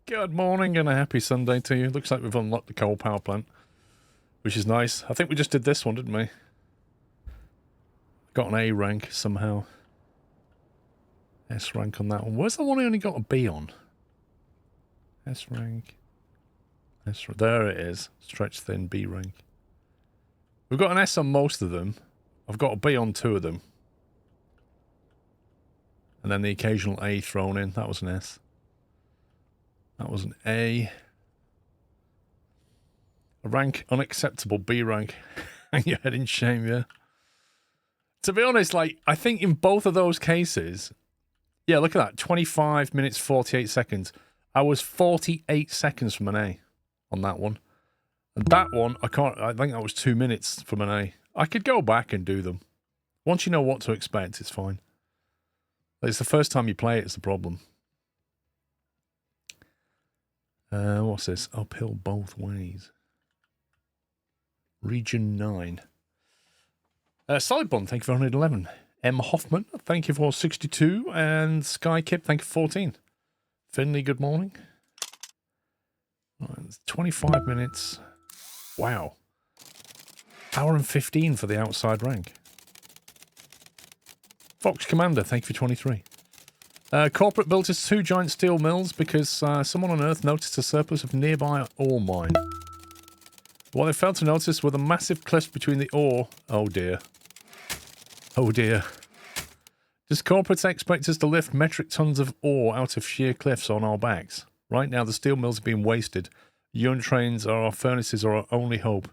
Good morning and a happy Sunday to you. Looks like we've unlocked the coal power plant, which is nice. I think we just did this one, didn't we? Got an A rank somehow. S rank on that one. Where's the one I only got a B on? S rank. There it is. Stretch thin, B rank. We've got an S on most of them. I've got a B on 2 of them. And then the occasional A thrown in. That was an S. That was an A. A rank unacceptable, B rank. Hang your head in shame, yeah. To be honest, like, I think in both of those cases, yeah, look at that. 25 minutes, 48 seconds. I was 48 seconds from an A on that one. And that one, I think that was 2 minutes from an A. I could go back and do them. Once you know what to expect, it's fine. It's the first time you play it, it's the problem. What's this? Uphill both ways. Region 9. Solid Bond, thank you for 111. M. Hoffman, thank you for 62. And Skykip, thank you for 14. Finley, good morning. Right, it's 25 minutes. Wow. Hour and 15 for the outside rank. Fox Commander, thank you for 23. Corporate built us 2 giant steel mills because someone on Earth noticed a surplus of nearby ore mine. What they failed to notice were the massive cliffs between the ore. Oh dear. Oh dear. Does corporates expect us to lift metric tons of ore out of sheer cliffs on our backs? Right now the steel mills are being wasted. Urine trains or our furnaces are our only hope.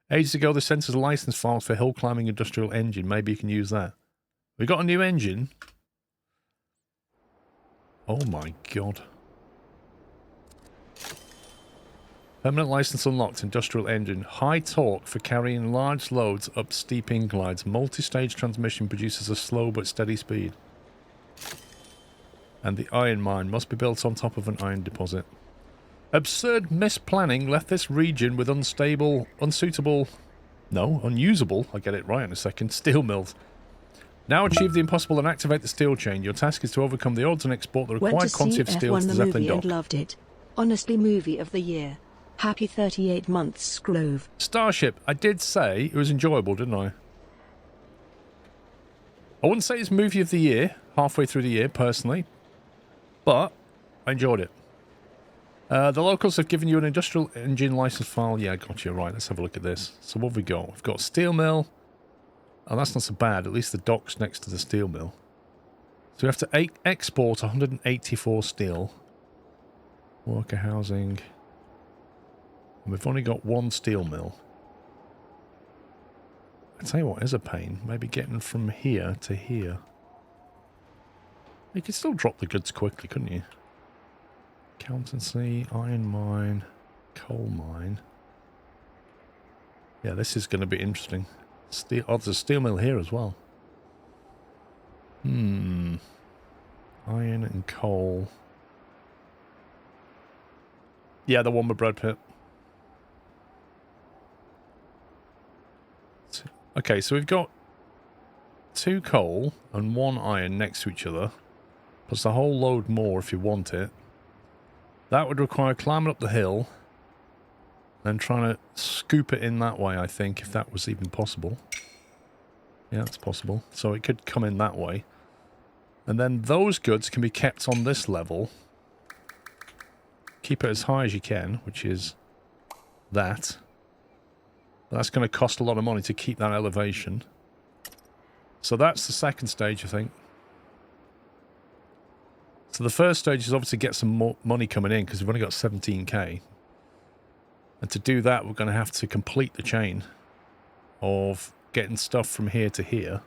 Ages ago they sent us a license file for hill climbing industrial engine. Maybe you can use that. We got a new engine. Oh my god. Permanent license unlocked. Industrial engine. High torque for carrying large loads up steep inclines. Multi-stage transmission produces a slow but steady speed. And the iron mine must be built on top of an iron deposit. Absurd misplanning left this region with unusable, I'll get it right in a second, steel mills. Now achieve the impossible and activate the steel chain. Your task is to overcome the odds and export the required quantity of steel to the Zeppelin dock. And loved it. Honestly, movie of the year. Happy 38 months, Scrove. Starship, I did say it was enjoyable, didn't I? I wouldn't say it's movie of the year, halfway through the year, personally. But I enjoyed it. The locals have given you an industrial engine license file. Yeah, I got you. Right, let's have a look at this. So what have we got? We've got steel mill. Oh, that's not so bad. At least the dock's next to the steel mill. So we have to export 184 steel. Worker housing. And we've only got 1 steel mill. I tell you what is a pain. Maybe getting from here to here. You could still drop the goods quickly, couldn't you? Accountancy, iron mine, coal mine. Yeah, this is going to be interesting. Steel, oh, there's a steel mill here as well. Iron and coal. Yeah, the one with Brad Pitt. Okay, so we've got 2 coal and 1 iron next to each other. Plus a whole load more if you want it. That would require climbing up the hill. Then trying to scoop it in that way, I think, if that was even possible. Yeah, that's possible. So it could come in that way. And then those goods can be kept on this level. Keep it as high as you can, which is that. But that's going to cost a lot of money to keep that elevation. So that's the second stage, I think. So the first stage is obviously get some more money coming in because we've only got 17k. And to do that, we're going to have to complete the chain of getting stuff from here to here.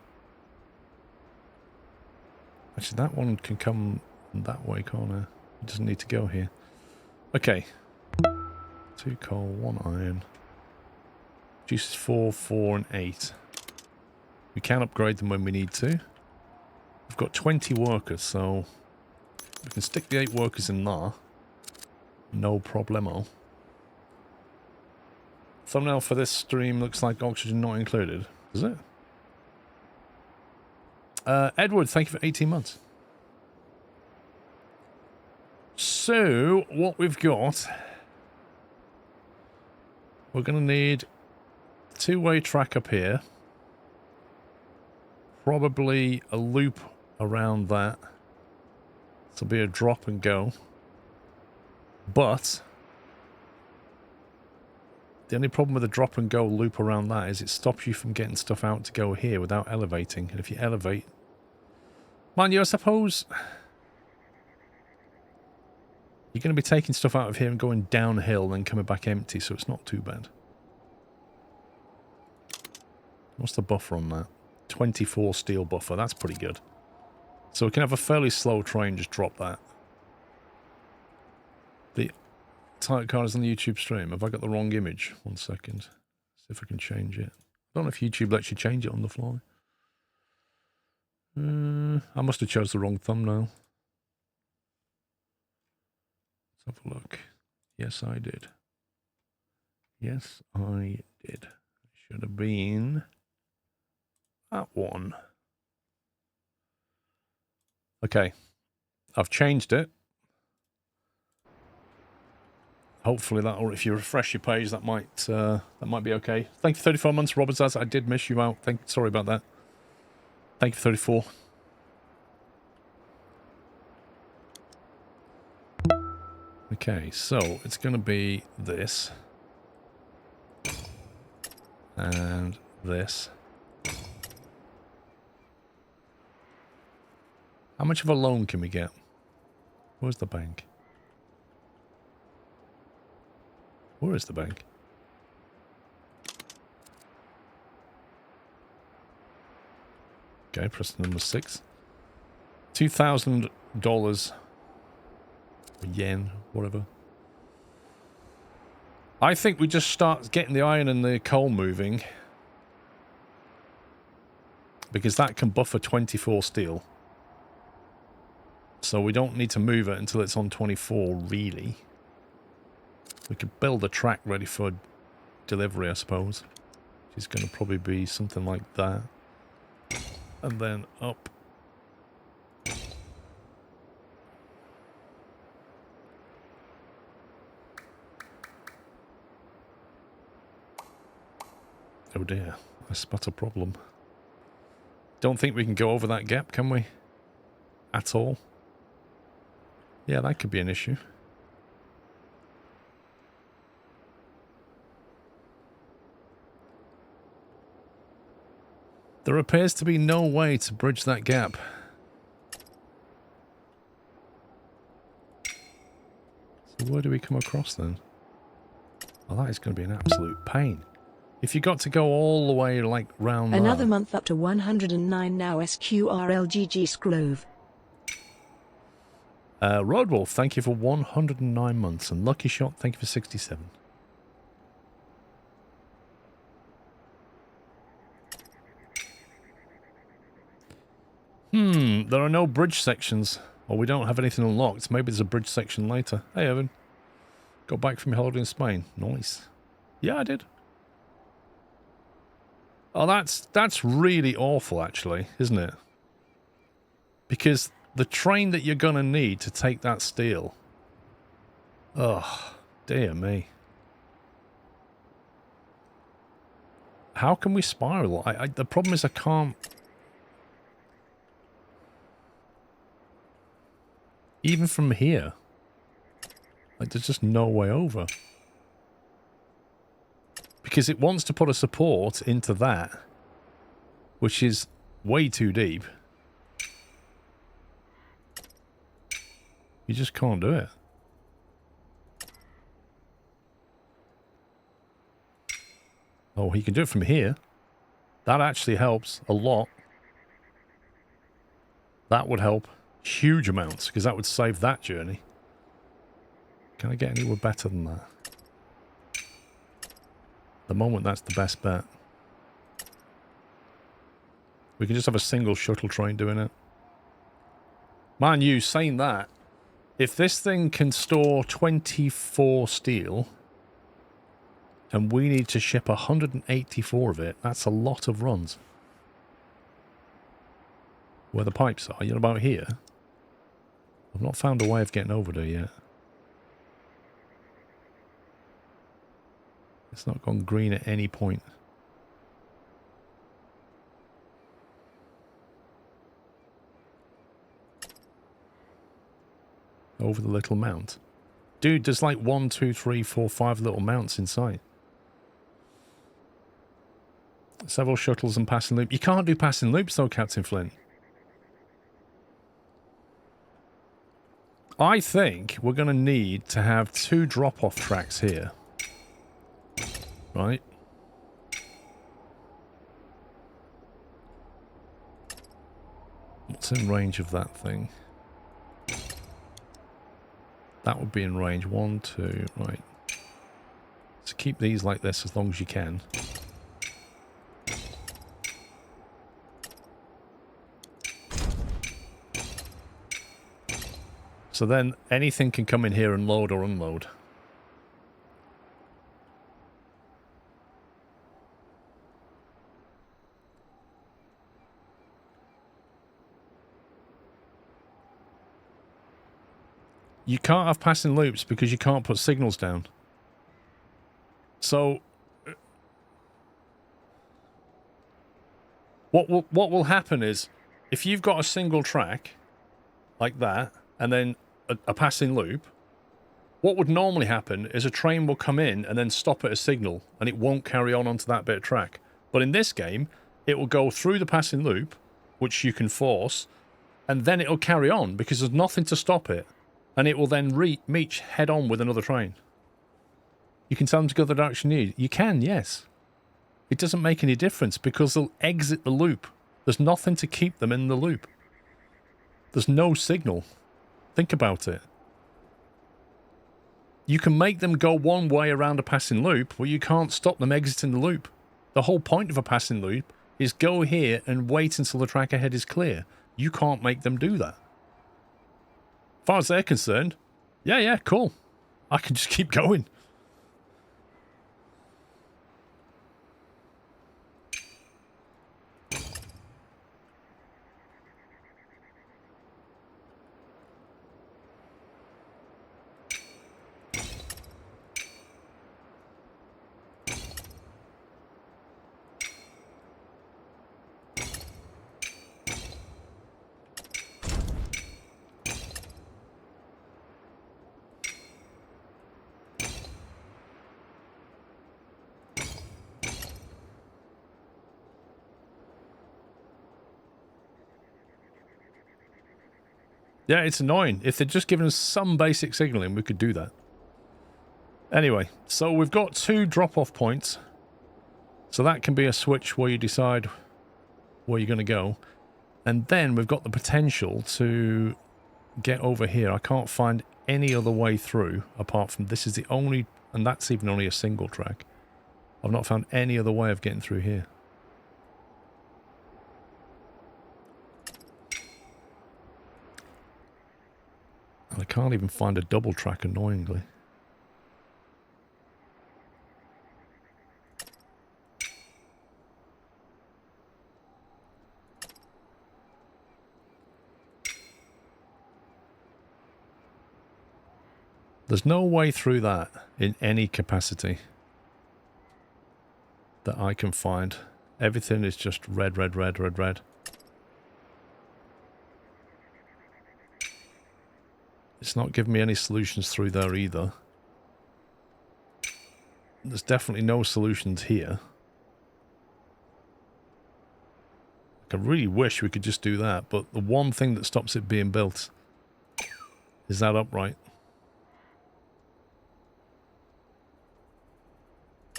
Actually, that one can come that way, can't it? It doesn't need to go here. Okay. 2 coal, 1 iron. Produces 4, 4, and 8. We can upgrade them when we need to. We've got 20 workers, so we can stick the 8 workers in there. No problemo. Thumbnail for this stream looks like oxygen not included. Is it? Edward, thank you for 18 months. So, what we've got... We're going to need a two-way track up here. Probably a loop around that. This will be a drop and go. But... the only problem with a drop and go loop around that is it stops you from getting stuff out to go here without elevating. And if you elevate... mind you, I suppose... you're going to be taking stuff out of here and going downhill and then coming back empty, so it's not too bad. What's the buffer on that? 24 steel buffer. That's pretty good. So we can have a fairly slow train, just drop that. The tight card is on the YouTube stream. Have I got the wrong image? 1 second. See if I can change it. I don't know if YouTube lets you change it on the fly. I must have chose the wrong thumbnail. Let's have a look. Yes, I did. Yes, I did. Should have been that one. Okay. I've changed it. Hopefully that, or if you refresh your page, that might be okay. Thank you, 34 months, Robert. I did miss you out. Sorry about that. Thank you, 34. Okay, so it's going to be this. And this. How much of a loan can we get? Where's the bank? Where is the bank? Okay, press number 6. $2,000. Yen, whatever. I think we just start getting the iron and the coal moving. Because that can buffer 24 steel. So we don't need to move it until it's on 24, really. We could build a track ready for delivery, I suppose. Which is going to probably be something like that. And then up. Oh dear, I spot a problem. Don't think we can go over that gap, can we? At all? Yeah, that could be an issue. There appears to be no way to bridge that gap. So where do we come across then? Well, that is going to be an absolute pain. If you got to go all the way, like, round Another that. month up to 109 now. SQRLGG Scrove. Roadwolf, thank you for 109 months. And Lucky Shot, thank you for 67. There are no bridge sections. Or we don't have anything unlocked. Maybe there's a bridge section later. Hey, Evan. Got back from your holiday in Spain. Nice. Yeah, I did. Oh, that's really awful, actually, isn't it? Because the train that you're going to need to take that steel... oh, dear me. How can we spiral? The problem is I can't... even from here. Like, there's just no way over. Because it wants to put a support into that, which is way too deep. You just can't do it. Oh, he can do it from here. That actually helps a lot. That would help huge amounts, because that would save that journey. Can I get anywhere better than that? At the moment, that's the best bet. We can just have a single shuttle train doing it. Man, you saying that, if this thing can store 24 steel, and we need to ship 184 of it, that's a lot of runs. Where the pipes are, you know, about here. I've not found a way of getting over there yet. It's not gone green at any point. Over the little mount. Dude, there's like 1, 2, 3, 4, 5 little mounts in sight. Several shuttles and passing loop. You can't do passing loops though, Captain Flint. I think we're going to need to have 2 drop-off tracks here. Right? What's in range of that thing? That would be in range. 1, 2, right. So keep these like this as long as you can. So then anything can come in here and load or unload. You can't have passing loops because you can't put signals down. So what will happen is if you've got a single track like that and then a passing loop, what would normally happen is a train will come in and then stop at a signal and it won't carry on onto that bit of track. But in this game, it will go through the passing loop, which you can force, and then it'll carry on because there's nothing to stop it. And it will then meet head on with another train. You can tell them to go the direction you need. You can, yes. It doesn't make any difference because they'll exit the loop. There's nothing to keep them in the loop. There's no signal. Think about it. You can make them go one way around a passing loop, but you can't stop them exiting the loop. The whole point of a passing loop is go here and wait until the track ahead is clear. You can't make them do that. As far as they're concerned, yeah, cool. I can just keep going. Yeah, it's annoying. If they'd just given us some basic signaling, we could do that. Anyway, so we've got 2 drop-off points. So that can be a switch where you decide where you're going to go. And then we've got the potential to get over here. I can't find any other way through apart from this is the only... And that's even only a single track. I've not found any other way of getting through here. I can't even find a double track, annoyingly. There's no way through that in any capacity that I can find. Everything is just red, red, red, red, red. It's not giving me any solutions through there either. There's definitely no solutions here. I really wish we could just do that, but the one thing that stops it being built is that upright.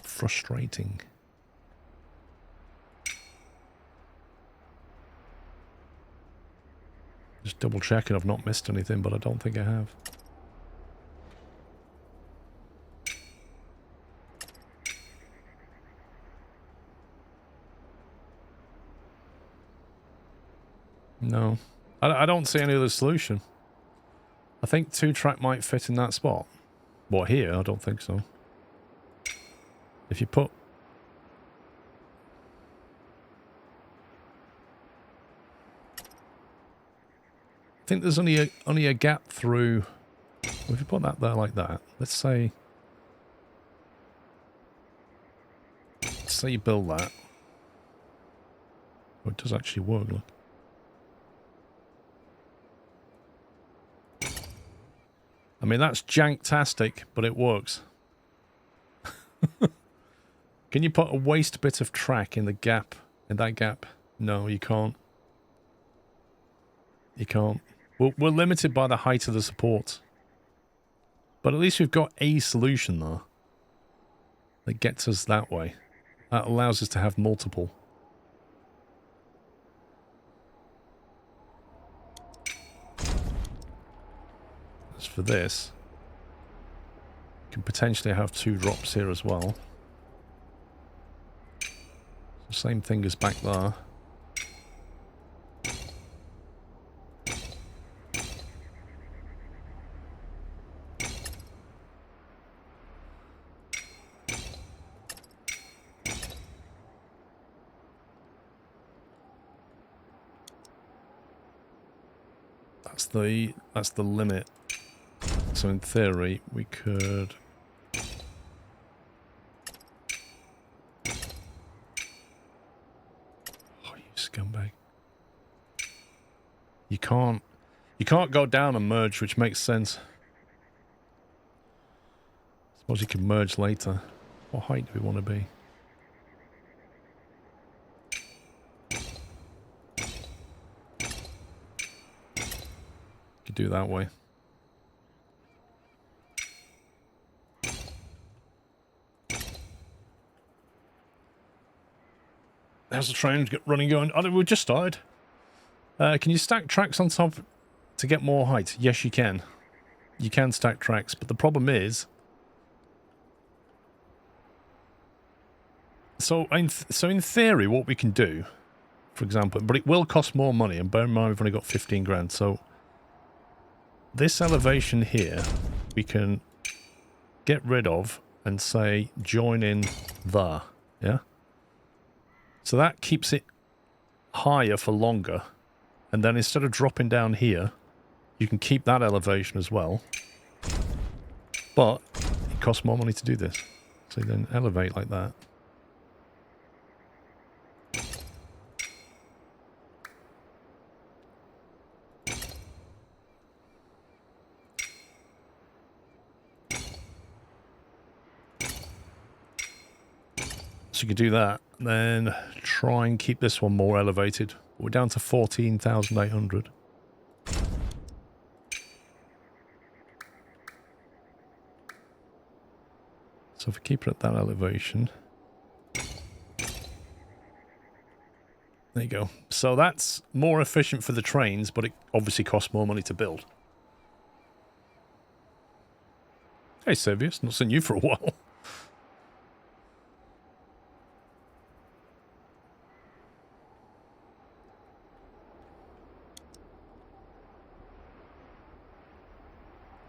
Frustrating. Just double checking I've not missed anything, but I don't think I have. No. I don't see any other solution. I think 2-track might fit in that spot. What, here? I don't think so. If you put... I think there's only a gap through... Well, if you put that there like that, let's say... say you build that. Oh, it does actually work, look. I mean, that's janktastic, but it works. Can you put a waste bit of track in the gap? In that gap? No, you can't. You can't. We're limited by the height of the supports. But at least we've got a solution, though, that gets us that way. That allows us to have multiple. As for this, you can potentially have 2 drops here as well. So same thing as back there. That's the limit. So in theory, we could... Oh, you scumbag. You can't go down and merge, which makes sense. Suppose you can merge later. What height do we want to be? Could do that way. How's the train running going? Oh, we just started. Can you stack tracks on top to get more height? Yes, you can. You can stack tracks, but the problem is... So in theory, what we can do, for example, but it will cost more money, and bear in mind we've only got 15 grand, so this elevation here, we can get rid of and say join in there, yeah? So that keeps it higher for longer, and then instead of dropping down here, you can keep that elevation as well, but it costs more money to do this. So you then elevate like that. So you could do that, then try and keep this one more elevated. We're down to 14,800. So if we keep it at that elevation... There you go. So that's more efficient for the trains, but it obviously costs more money to build. Hey, Sevius, not seen you for a while.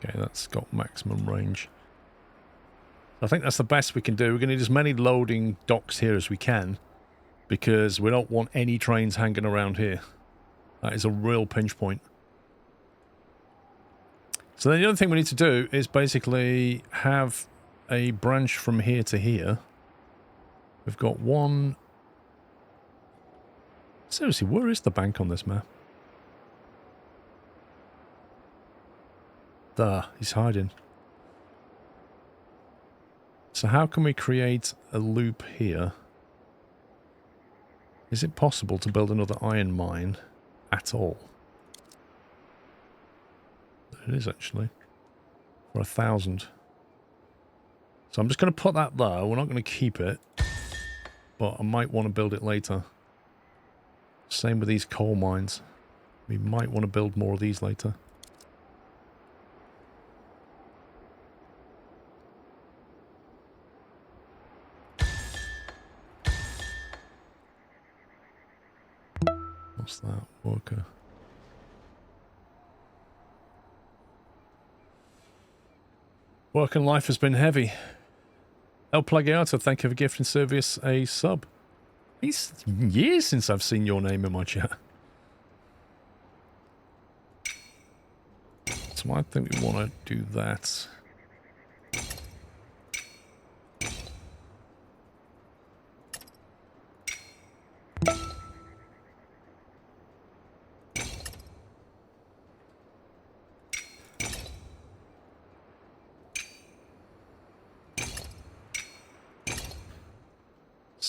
Okay, that's got maximum range. I think that's the best we can do. We're going to need as many loading docks here as we can, because we don't want any trains hanging around here. That is a real pinch point. So then the other thing we need to do is basically have a branch from here to here. We've got one... Seriously, where is the bank on this map? There, he's hiding. So how can we create a loop here? Is it possible to build another iron mine at all? It is actually. For 1,000. So I'm just going to put that there. We're not going to keep it. But I might want to build it later. Same with these coal mines. We might want to build more of these later. What's that? Worker. Work and life has been heavy. El Plagiato, thank you for gifting Servius a sub. It's years since I've seen your name in my chat. So I think we want to do that.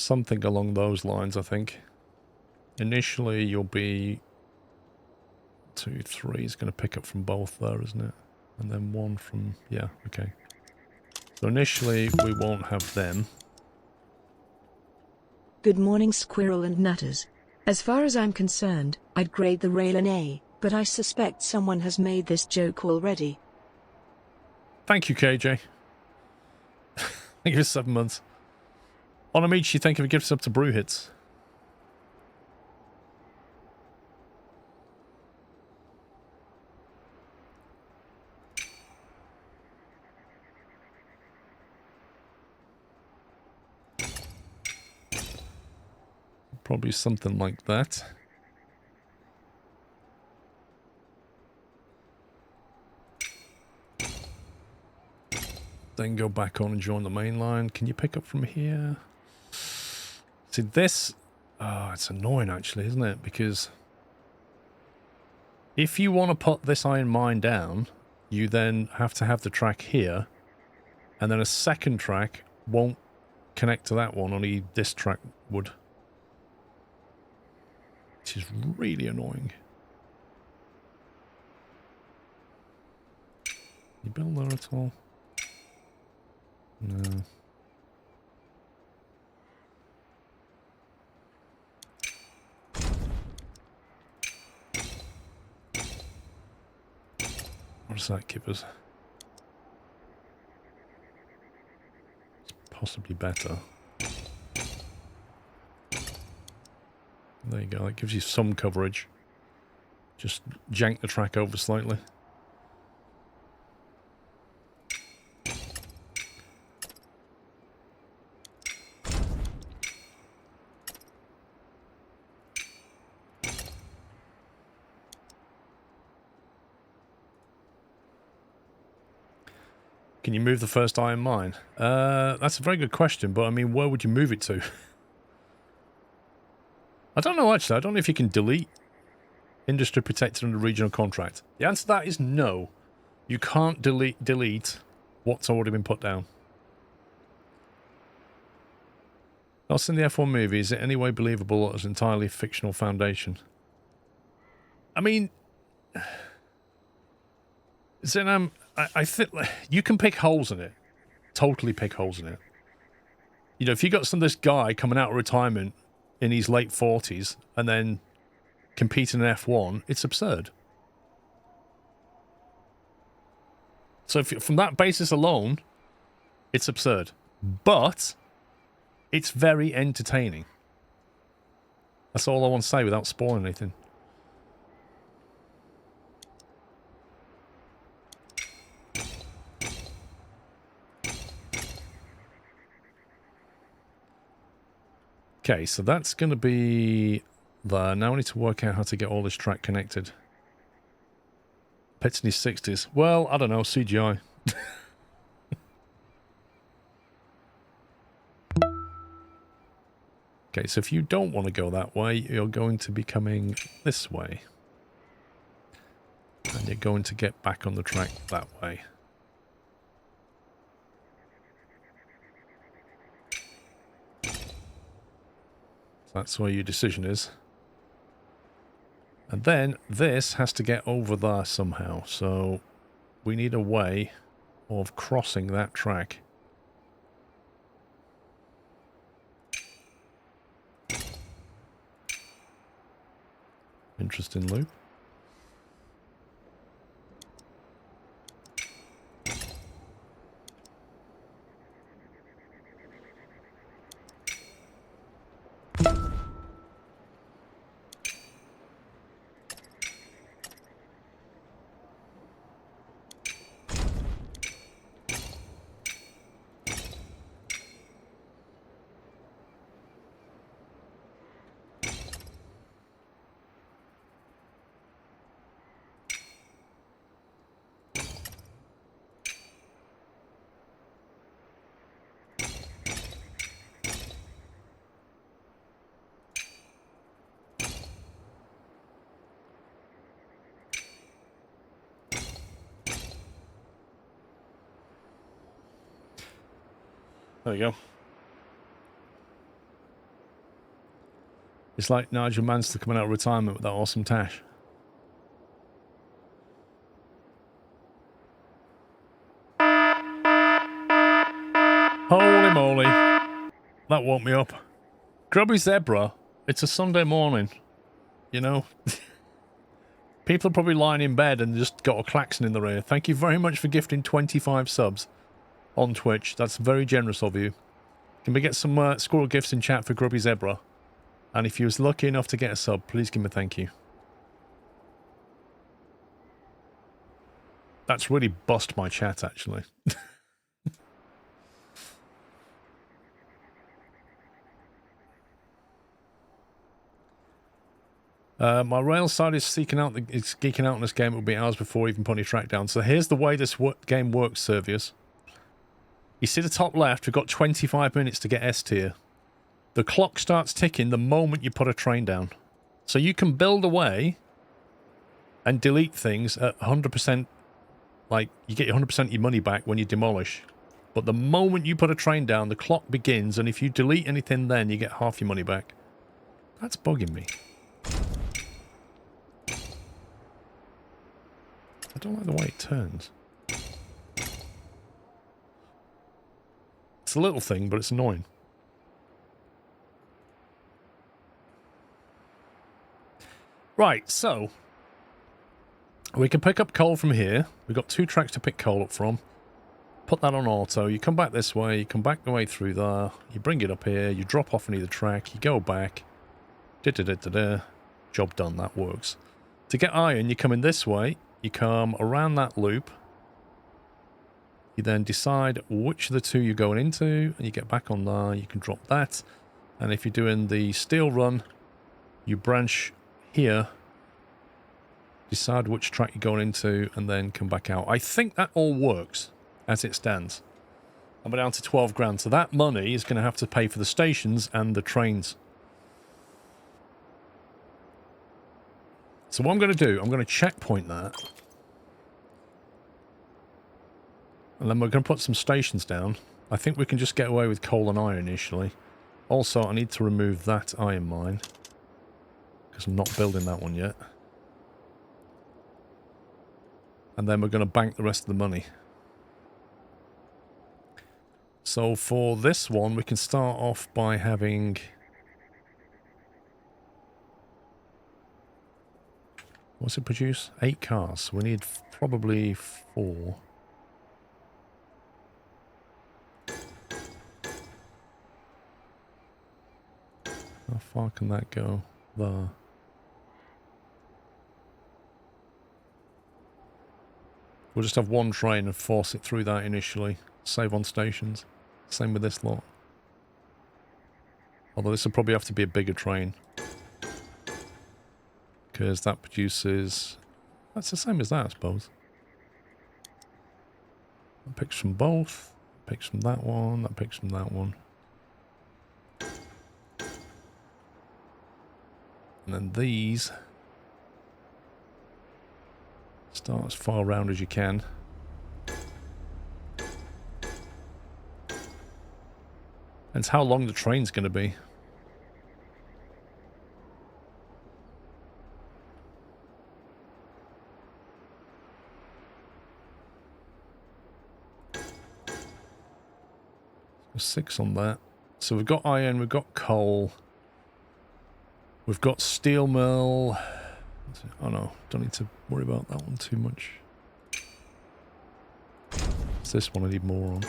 something along those lines, I think. Initially, you'll be 2, 3 is going to pick up from both there, isn't it? And then 1 from... yeah, okay. So initially, we won't have them. Good morning, Squirrel and Nutters. As far as I'm concerned, I'd grade the rail an A, but I suspect someone has made this joke already. Thank you, KJ. Thank you for 7 months. On Amici, thank you for gifts up to Brew Hits. Probably something like that. Then go back on and join the main line. Can you pick up from here? See, this... oh, it's annoying actually, isn't it? Because if you want to put this iron mine down, you then have to have the track here, and then a second track won't connect to that one, only this track would. Which is really annoying. You build there at all? No. What does that give us? It's possibly better. There you go, that gives you some coverage. Just jank the track over slightly. Can you move the first iron mine? That's a very good question, but I mean, where would you move it to? I don't know, actually. I don't know if you can delete industry protected under regional contract. The answer to that is no. You can't delete what's already been put down. Not in the F1 movie. Is it any way believable as entirely fictional foundation? I mean... Zenam, I think you can pick holes in it. Totally pick holes in it. You know, if you got this guy coming out of retirement in his late 40s and then competing in F1, it's absurd. So if, from that basis alone, it's absurd. But it's very entertaining. That's all I want to say without spoiling anything. Okay, so that's going to be there. Now we need to work out how to get all this track connected. Pets in his 60s. Well, I don't know, CGI. Okay, so if you don't want to go that way, you're going to be coming this way. And you're going to get back on the track that way. That's where your decision is. And then this has to get over there somehow. So we need a way of crossing that track. Interesting loop. There we go. It's like Nigel Mansell coming out of retirement with that awesome tash. Holy moly. That woke me up. Grubby Zebra, it's a Sunday morning. You know? People are probably lying in bed and just got a klaxon in their ear. Thank you very much for gifting 25 subs on Twitch. That's very generous of you. Can we get some squirrel gifts in chat for Grubby Zebra? And if you was lucky enough to get a sub, please give me a thank you. That's really bust my chat, actually. My rail side is geeking out on this game. It will be hours before even putting a track down. So here's the way this game works, Servius. You see the top left, we've got 25 minutes to get S tier. The clock starts ticking the moment you put a train down. So you can build away and delete things at 100%. Like, you get 100% of your money back when you demolish. But the moment you put a train down, the clock begins, and if you delete anything then, you get half your money back. That's bugging me. I don't like the way it turns. It's a little thing, but it's annoying. Right, so we can pick up coal from here. We've got 2 tracks to pick coal up from. Put that on auto. You come back this way. You come back the way through there. You bring it up here. You drop off on either track. You go back. Job done. That works. To get iron, you come in this way. You come around that loop. You then decide which of the 2 you're going into, and you get back on there. You can drop that. And if you're doing the steel run, you branch here, decide which track you're going into, and then come back out. I think that all works as it stands. I'm down to 12 grand, so that money is going to have to pay for the stations and the trains. So what I'm going to do, I'm going to checkpoint that. And then we're going to put some stations down. I think we can just get away with coal and iron initially. Also, I need to remove that iron mine, because I'm not building that one yet. And then we're going to bank the rest of the money. So for this one, we can start off by having... What's it produce? 8 cars. We need probably 4. How far can that go? There. We'll just have 1 train and force it through that initially. Save on stations. Same with this lot. Although this will probably have to be a bigger train. Because that produces... That's the same as that, I suppose. That picks from both. Picks from that one. That picks from that one. And then these... Start as far around as you can. And it's how long the train's going to be. So 6 on that. So we've got iron, we've got coal. We've got steel mill. Oh no, don't need to worry about that one too much. It's this one I need more on.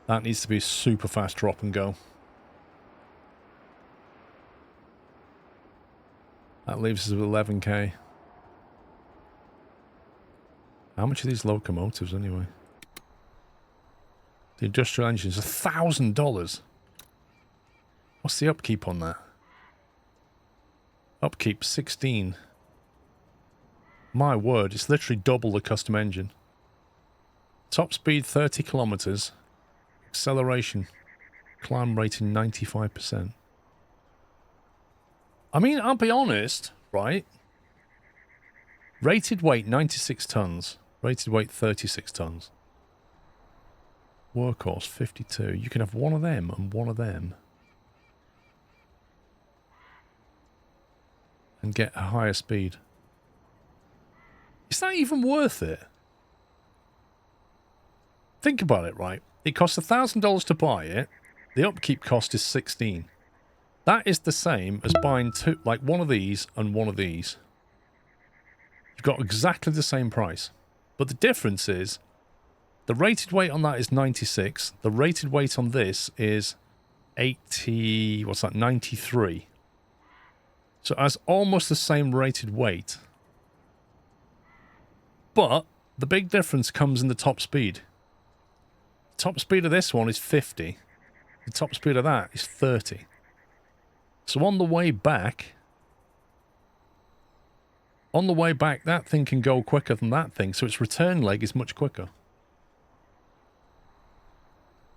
That needs to be super fast drop and go. That leaves us with 11k. How much are these locomotives anyway? The industrial engines, $1,000. What's the upkeep on that? Upkeep 16. My word, it's literally double the custom engine. Top speed 30 kilometers. Acceleration. Climb rating 95%. I mean, I'll be honest, right? Rated weight 96 tons. Rated weight 36 tons. Workhorse 52. You can have one of them and one of them. And get a higher speed. Is that even worth it? Think about it, right? It costs $1,000 to buy it. The upkeep cost is 16. That is the same as buying two, like one of these and one of these. You've got exactly the same price. But the difference is, the rated weight on that is 96. The rated weight on this is 80, what's that, 93. So it has almost the same rated weight. But the big difference comes in the top speed. The top speed of this one is 50. The top speed of that is 30. So on the way back, that thing can go quicker than that thing. So its return leg is much quicker.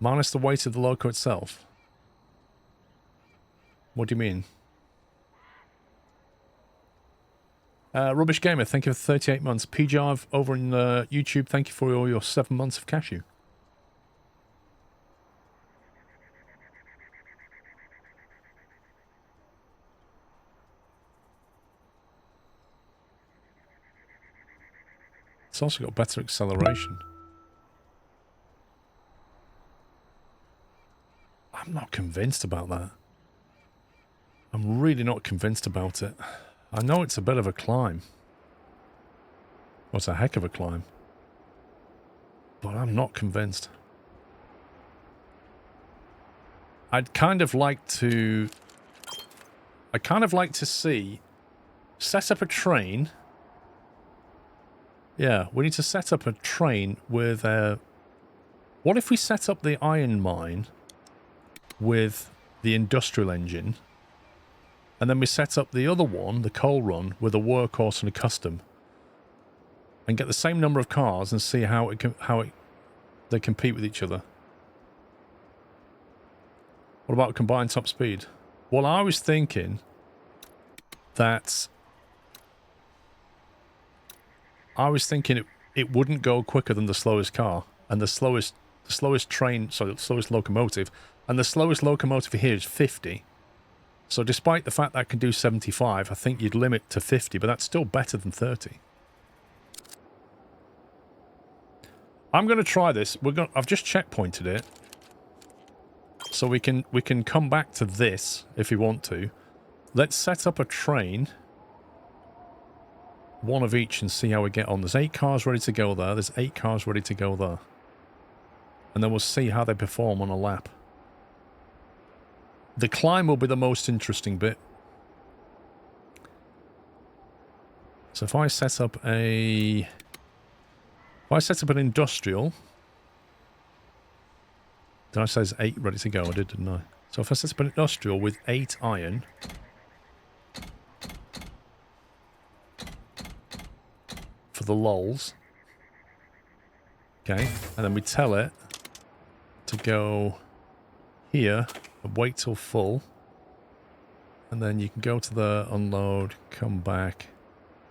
Minus the weight of the loco itself. What do you mean? Rubbish Gamer, thank you for 38 months. PJarv over in YouTube, thank you for all your 7 months of cashew. It's also got better acceleration. I'm not convinced about that. I'm really not convinced about it. I know it's a bit of a climb. Well, it's a heck of a climb. But I'm not convinced. I'd kind of like to see... Set up a train... Yeah, we need to set up a train with a... What if we set up the iron mine with the industrial engine, and then we set up the other one, the coal run, with a workhorse and a custom, and get the same number of cars and see how they compete with each other? What about combined top speed? Well, I was thinking that... it wouldn't go quicker than the slowest car, and the slowest train, sorry, the slowest locomotive, and the slowest locomotive here is 50. So despite the fact that can do 75, I think you'd limit to 50, but that's still better than 30. I'm going to try this. I've just checkpointed it, so we can come back to this if we want to. Let's set up a train. One of each and see how we get on. There's 8 cars ready to go there. There's 8 cars ready to go there. And then we'll see how they perform on a lap. The climb will be the most interesting bit. So if I set up a... If I set up an industrial... Did I say there's 8 ready to go? I did, didn't I? So if I set up an industrial with 8 iron... for the lols. Okay, and then we tell it to go here and wait till full. And then you can go to the unload, come back.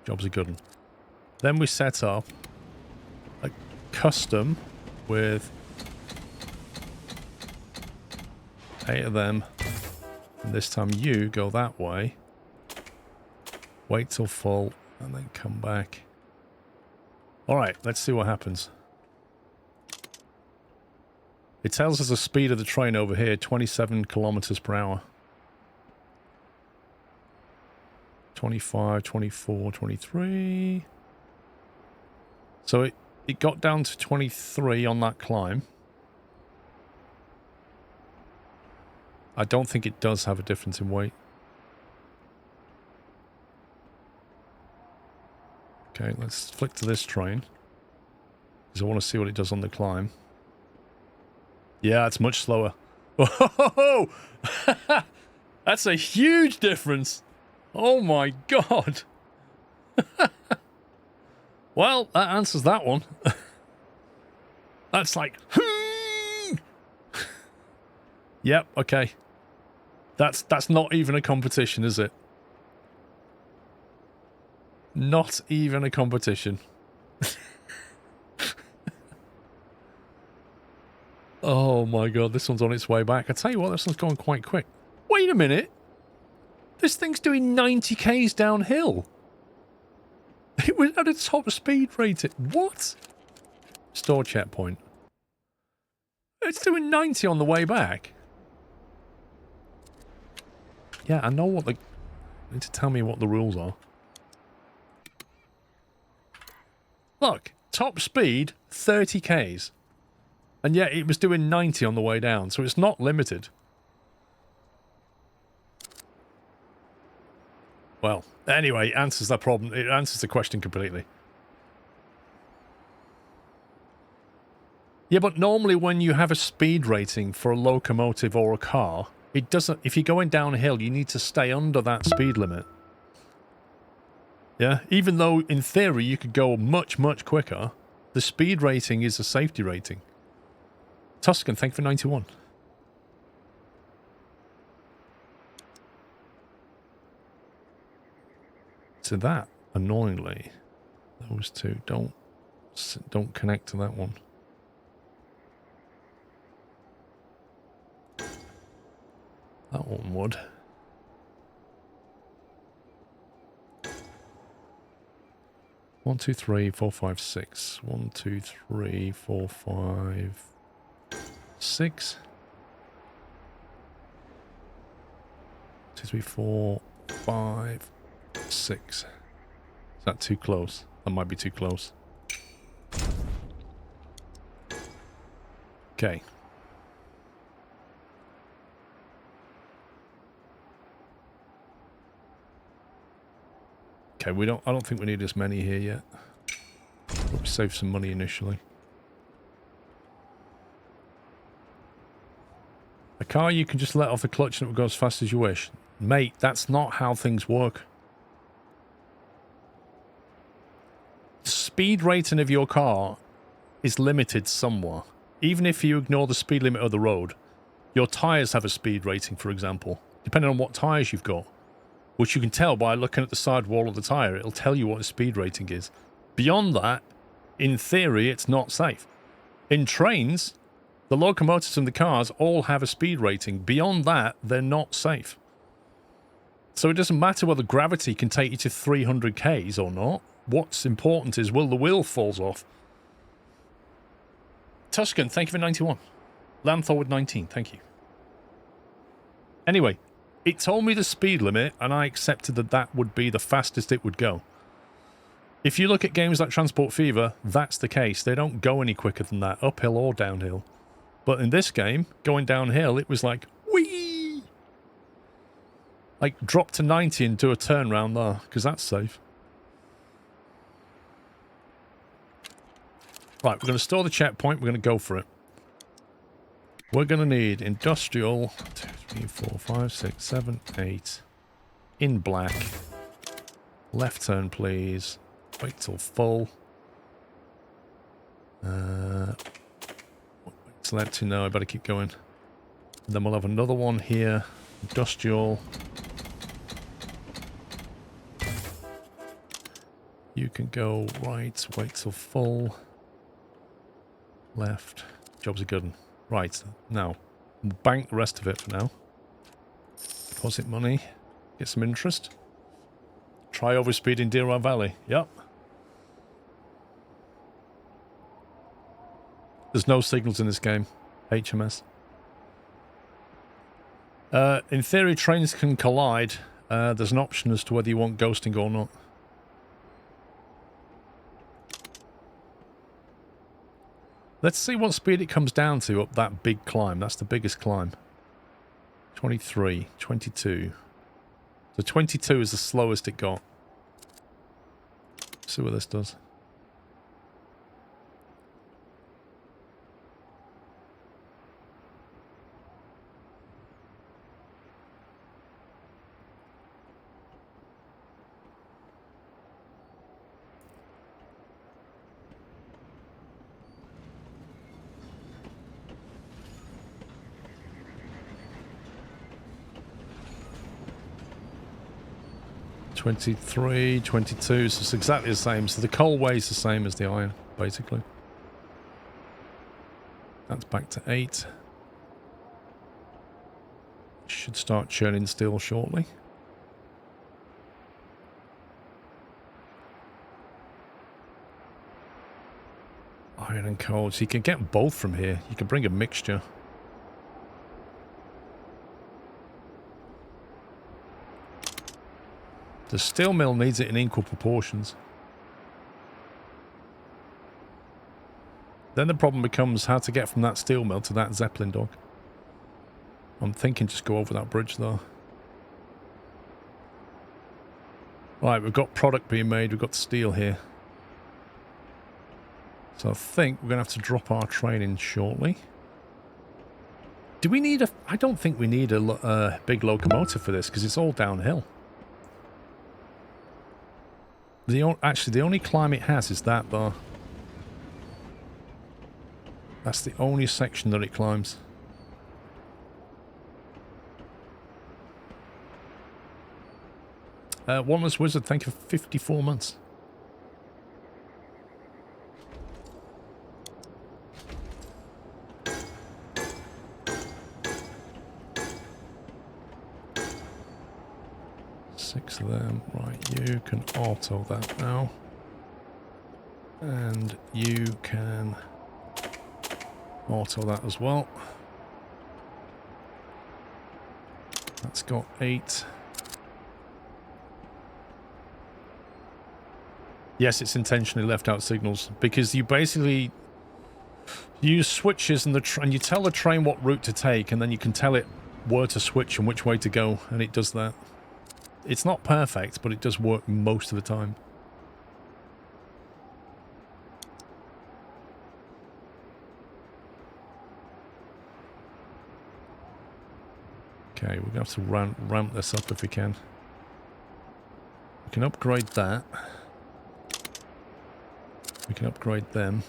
Job's a good one. Then we set up a custom with 8 of them. And this time you go that way. Wait till full and then come back. Alright, let's see what happens. It tells us the speed of the train over here, 27 kilometers per hour. 25, 24, 23. So it got down to 23 on that climb. I don't think it does have a difference in weight. Okay, let's flick to this train. Because I want to see what it does on the climb. Yeah, it's much slower. Whoa! That's a huge difference! Oh my god! Well, that answers that one. That's like... Yep, okay. That's not even a competition, is it? Not even a competition. Oh my god, this one's on its way back. I tell you what, this one's going quite quick. Wait a minute. This thing's doing 90 k's downhill. It was at a top speed rating. What? Store checkpoint. It's doing 90 on the way back. Yeah, I know what the... You need to tell me what the rules are. Look, top speed, 30 k's. And yet it was doing 90 on the way down, so it's not limited. Well, anyway, it answers that problem. It answers the question completely. Yeah, but normally when you have a speed rating for a locomotive or a car, it doesn't... If you're going downhill, you need to stay under that speed limit. Yeah, even though in theory you could go much, much quicker, the speed rating is a safety rating. Tuscan, thank you for 91. So that, annoyingly, those two don't connect to that one. That one would. One, two, three, four, five, six. 1, 2, 3, 4, 5, 6. 2, 3, 4, 5, 6. Is that too close? That might be too close. Okay. Okay, I don't think we need as many here yet. But we save some money initially. A car you can just let off the clutch and it will go as fast as you wish. Mate, that's not how things work. Speed rating of your car is limited somewhere. Even if you ignore the speed limit of the road, your tyres have a speed rating, for example, depending on what tyres you've got. Which you can tell by looking at the side wall of the tyre. It'll tell you what the speed rating is. Beyond that, in theory, it's not safe. In trains, the locomotives and the cars all have a speed rating. Beyond that, they're not safe. So it doesn't matter whether gravity can take you to 300 k's or not. What's important is, will the wheel falls off? Tuscan, thank you for 91. Lanthor with 19, thank you. Anyway. It told me the speed limit, and I accepted that that would be the fastest it would go. If you look at games like Transport Fever, that's the case. They don't go any quicker than that, uphill or downhill. But in this game, going downhill, it was like, whee! Like, drop to 90 and do a turn round there, because that's safe. Right, we're going to store the checkpoint. We're going to go for it. We're going to need industrial 2, 3, 4, 5, 6, 7, 8 in black. Left turn, please. Wait till full. Wait till that to know. I better keep going. And then we'll have another one here. Industrial. You can go right. Wait till full. Left. Job's a good one. Right, now, bank the rest of it for now. Deposit money, get some interest. Try overspeeding Deer Valley, yep. There's no signals in this game, HMS. In theory, trains can collide. There's an option as to whether you want ghosting or not. Let's see what speed it comes down to up that big climb. That's the biggest climb. 23, 22. So 22 is the slowest it got. See what this does. $23, $22, so it's exactly the same. So the coal weighs the same as the iron, basically. That's back to 8. Should start churning steel shortly. Iron and coal. So you can get both from here. You can bring a mixture. The steel mill needs it in equal proportions. Then the problem becomes how to get from that steel mill to that Zeppelin dog. I'm thinking just go over that bridge though. Right, we've got product being made. We've got steel here. So I think we're going to have to drop our train in shortly. Do we need a... I don't think we need a big locomotive for this because it's all downhill. Actually, the only climb it has is that though. That's the only section that it climbs. Wantless Wizard, thank you for 54 months. Six of them. Right, you can auto that now. And you can auto that as well. That's got 8. Yes, it's intentionally left out signals because you basically use switches and you tell the train what route to take, and then you can tell it where to switch and which way to go, and it does that. It's not perfect, but it does work most of the time. Okay, we're going to have to ramp this up if we can. We can upgrade that. We can upgrade them.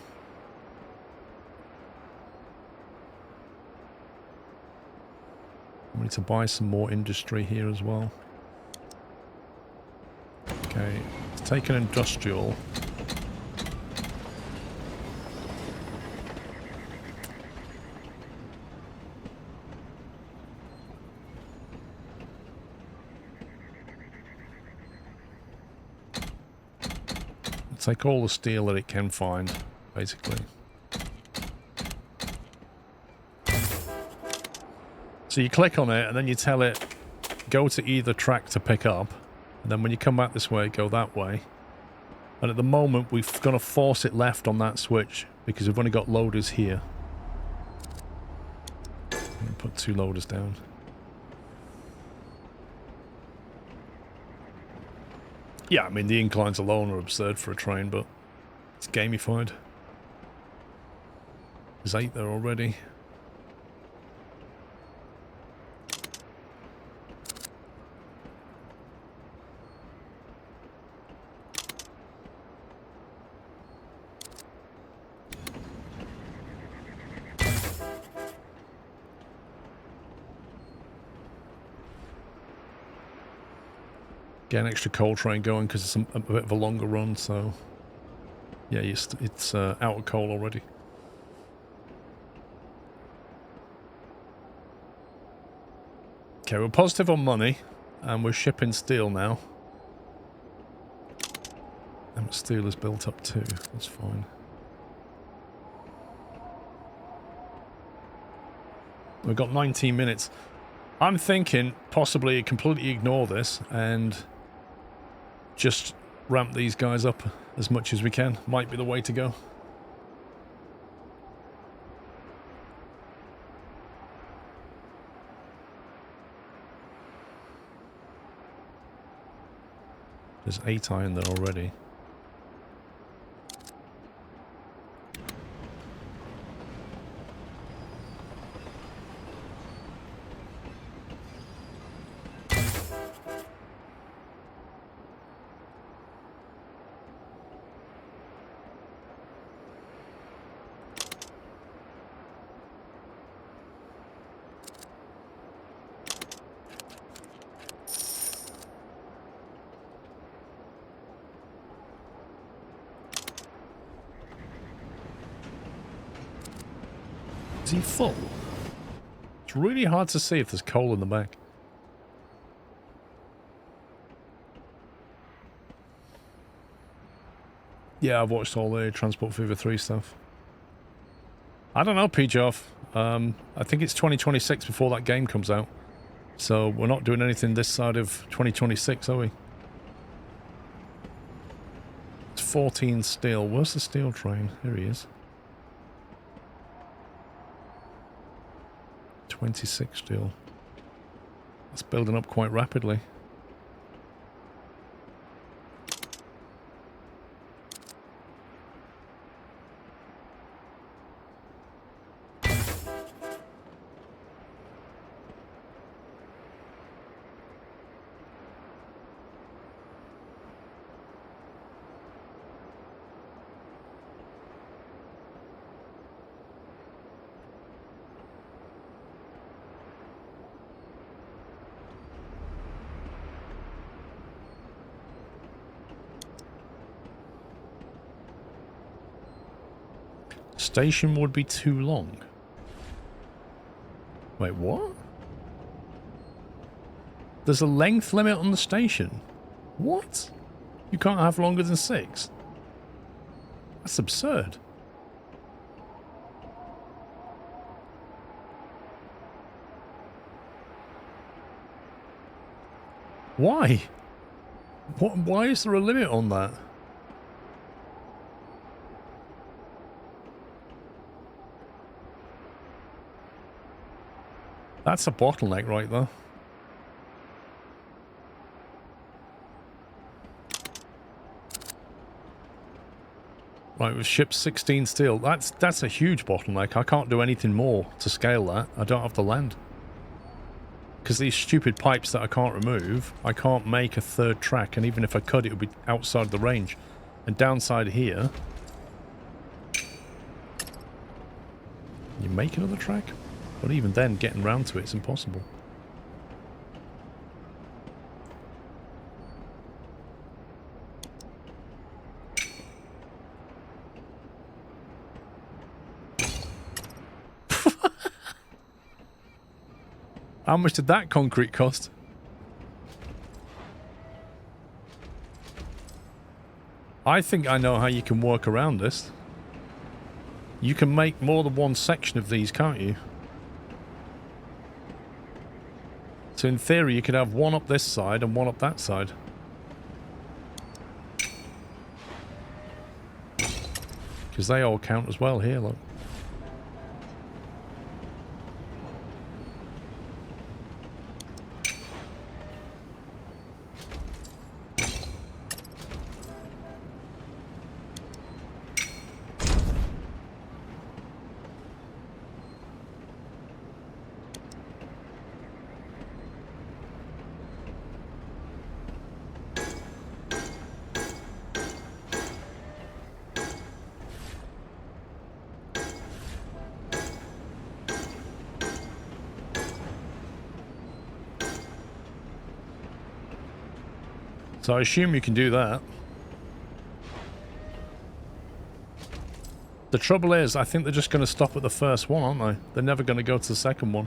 We need to buy some more industry here as well. Okay, let's take an industrial. Take all the steel that it can find, basically. So you click on it and then you tell it, go to either track to pick up. And then when you come back this way, go that way. And at the moment, we're going to force it left on that switch because we've only got loaders here. Put 2 loaders down. Yeah, I mean, the inclines alone are absurd for a train, but it's gamified. There's 8 there already. Get an extra coal train going because it's a bit of a longer run, so yeah, it's out of coal already. Okay, we're positive on money, and we're shipping steel now. And steel is built up too, that's fine. We've got 19 minutes. I'm thinking possibly completely ignore this and just ramp these guys up as much as we can. Might be the way to go. There's 8 iron there already. Is he full? It's really hard to see if there's coal in the back. Yeah, I've watched all the Transport Fever 3 stuff. I don't know, P-Joff. I think it's 2026 before that game comes out. So we're not doing anything this side of 2026, are we? It's 14 steel. Where's the steel train? Here he is. 26 steel. It's building up quite rapidly. Station would be too long. Wait, what? There's a length limit on the station. What? You can't have longer than 6? That's absurd. Why? Why is there a limit on that? That's a bottleneck right there. Right, we've shipped 16 steel. That's a huge bottleneck. I can't do anything more to scale that. I don't have the land. Because these stupid pipes that I can't remove, I can't make a third track, and even if I could, it would be outside the range. And downside here... You make another track? But even then, getting round to it's impossible. How much did that concrete cost? I think I know how you can work around this. You can make more than one section of these, can't you? So in theory, you could have one up this side and one up that side. Because they all count as well here, look. So I assume you can do that. The trouble is, I think they're just going to stop at the first one, aren't they? They're never going to go to the second one.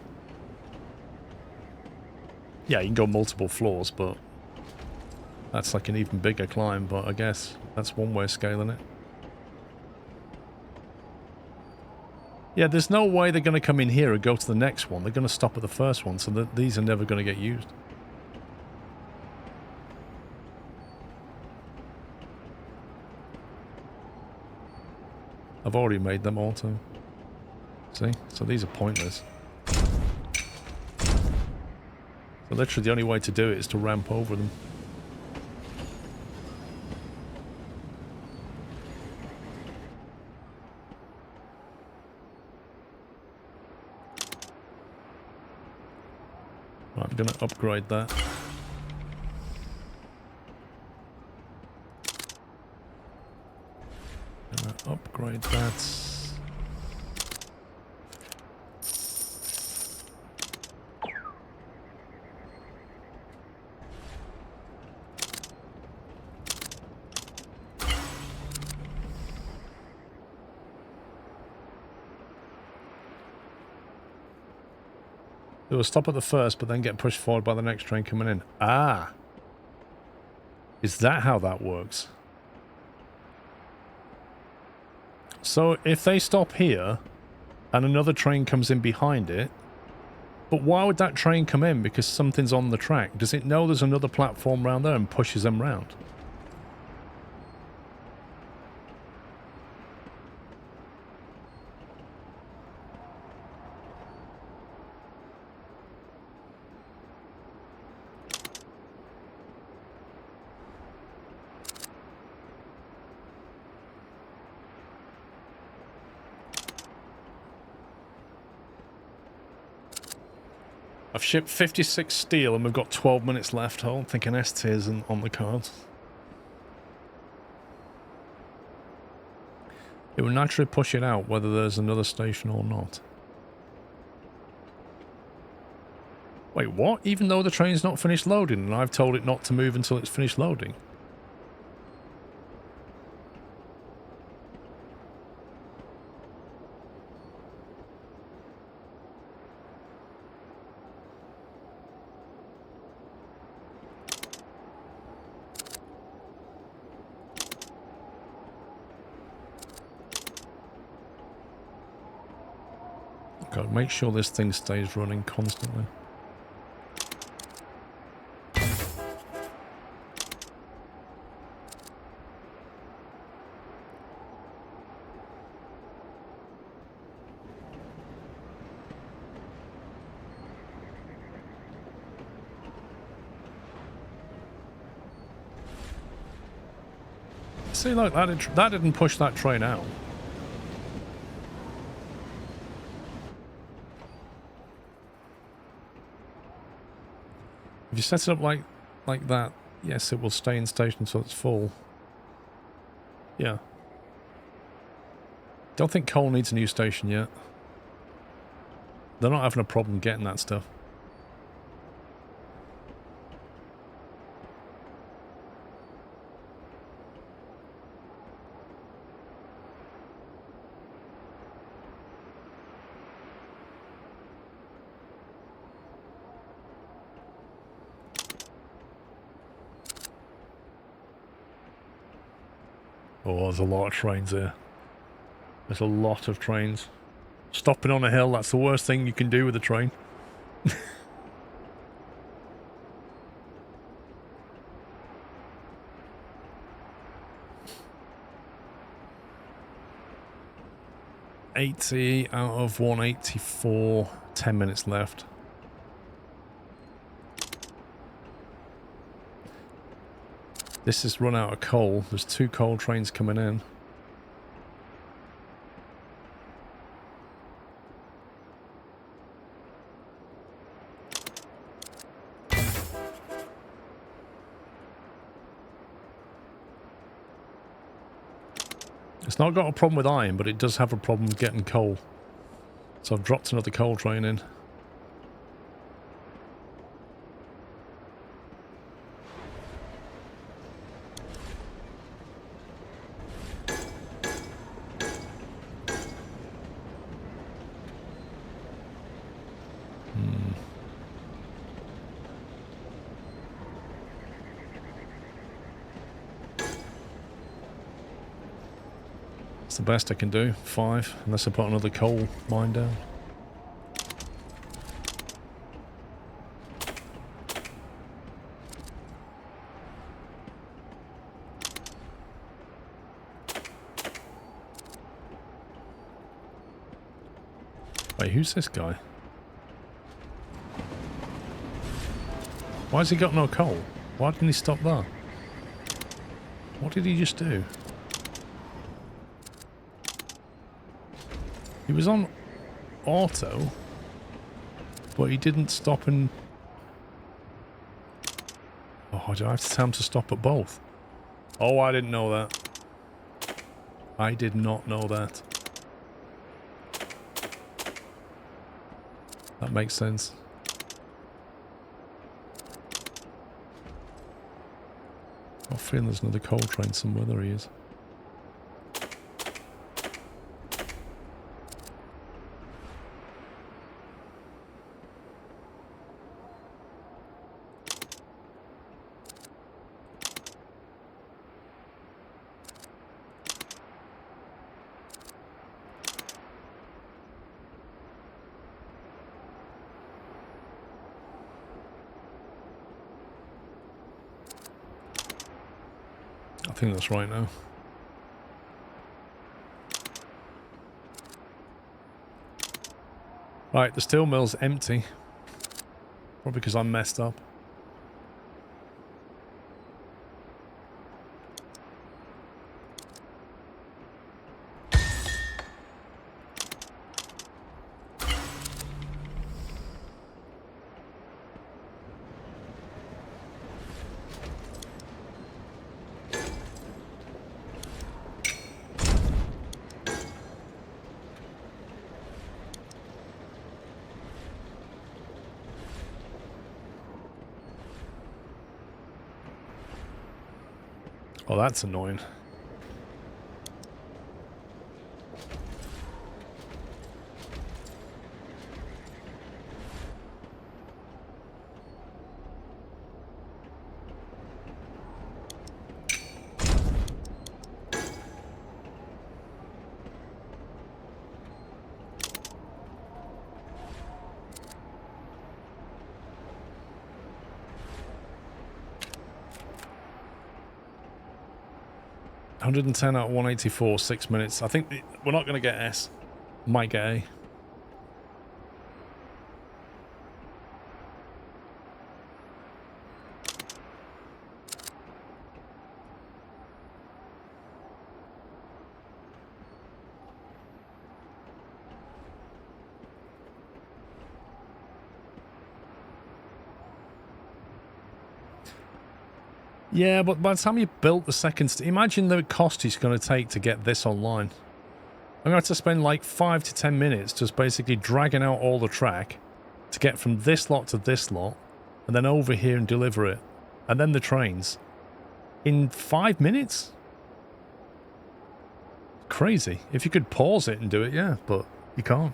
Yeah, you can go multiple floors, but that's like an even bigger climb, but I guess that's one way of scaling it. Yeah, there's no way they're going to come in here and go to the next one. They're going to stop at the first one, so that these are never going to get used. I've already made them auto. See? So these are pointless. So literally the only way to do it is to ramp over them. Right, I'm going to upgrade that. Upgrade that. It will stop at the first, but then get pushed forward by the next train coming in. Ah! Is that how that works? So if they stop here, and another train comes in behind it, but why would that train come in? Because something's on the track. Does it know there's another platform round there and pushes them round? I've shipped 56 steel and we've got 12 minutes left. I don't think an S tier isn't on the cards. It will naturally push it out whether there's another station or not. Wait, what? Even though the train's not finished loading and I've told it not to move until it's finished loading? Gotta make sure this thing stays running constantly. See, look, that didn't push that train out. If you set it up like that, yes, it will stay in station until it's full. Yeah. Don't think coal needs a new station yet. They're not having a problem getting that stuff. Oh, there's a lot of trains here. There's a lot of trains. Stopping on a hill, that's the worst thing you can do with a train. $80 out of 184. 10 minutes left. This is run out of coal. There's 2 coal trains coming in. It's not got a problem with iron, but it does have a problem with getting coal. So I've dropped another coal train in. That's the best I can do. 5, unless I put another coal mine down. Wait, who's this guy? Why has he got no coal? Why didn't he stop there? What did he just do? He was on auto, but he didn't stop and... Oh, do I have to tell him to stop at both? Oh, I didn't know that. I did not know that. That makes sense. I've got a feeling there's another coal train somewhere. There he is. think that's right now. Right, the steel mill's empty. Probably because I'm messed up. Oh, that's annoying. $110 out of 184, 6 minutes. I think we're not going to get S. Might get A. Yeah, but by the time you built the second... imagine the cost it's going to take to get this online. I'm going to have to spend like 5 to 10 minutes just basically dragging out all the track to get from this lot to this lot, and then over here and deliver it. And then the trains. In 5 minutes? Crazy. If you could pause it and do it, yeah, but you can't.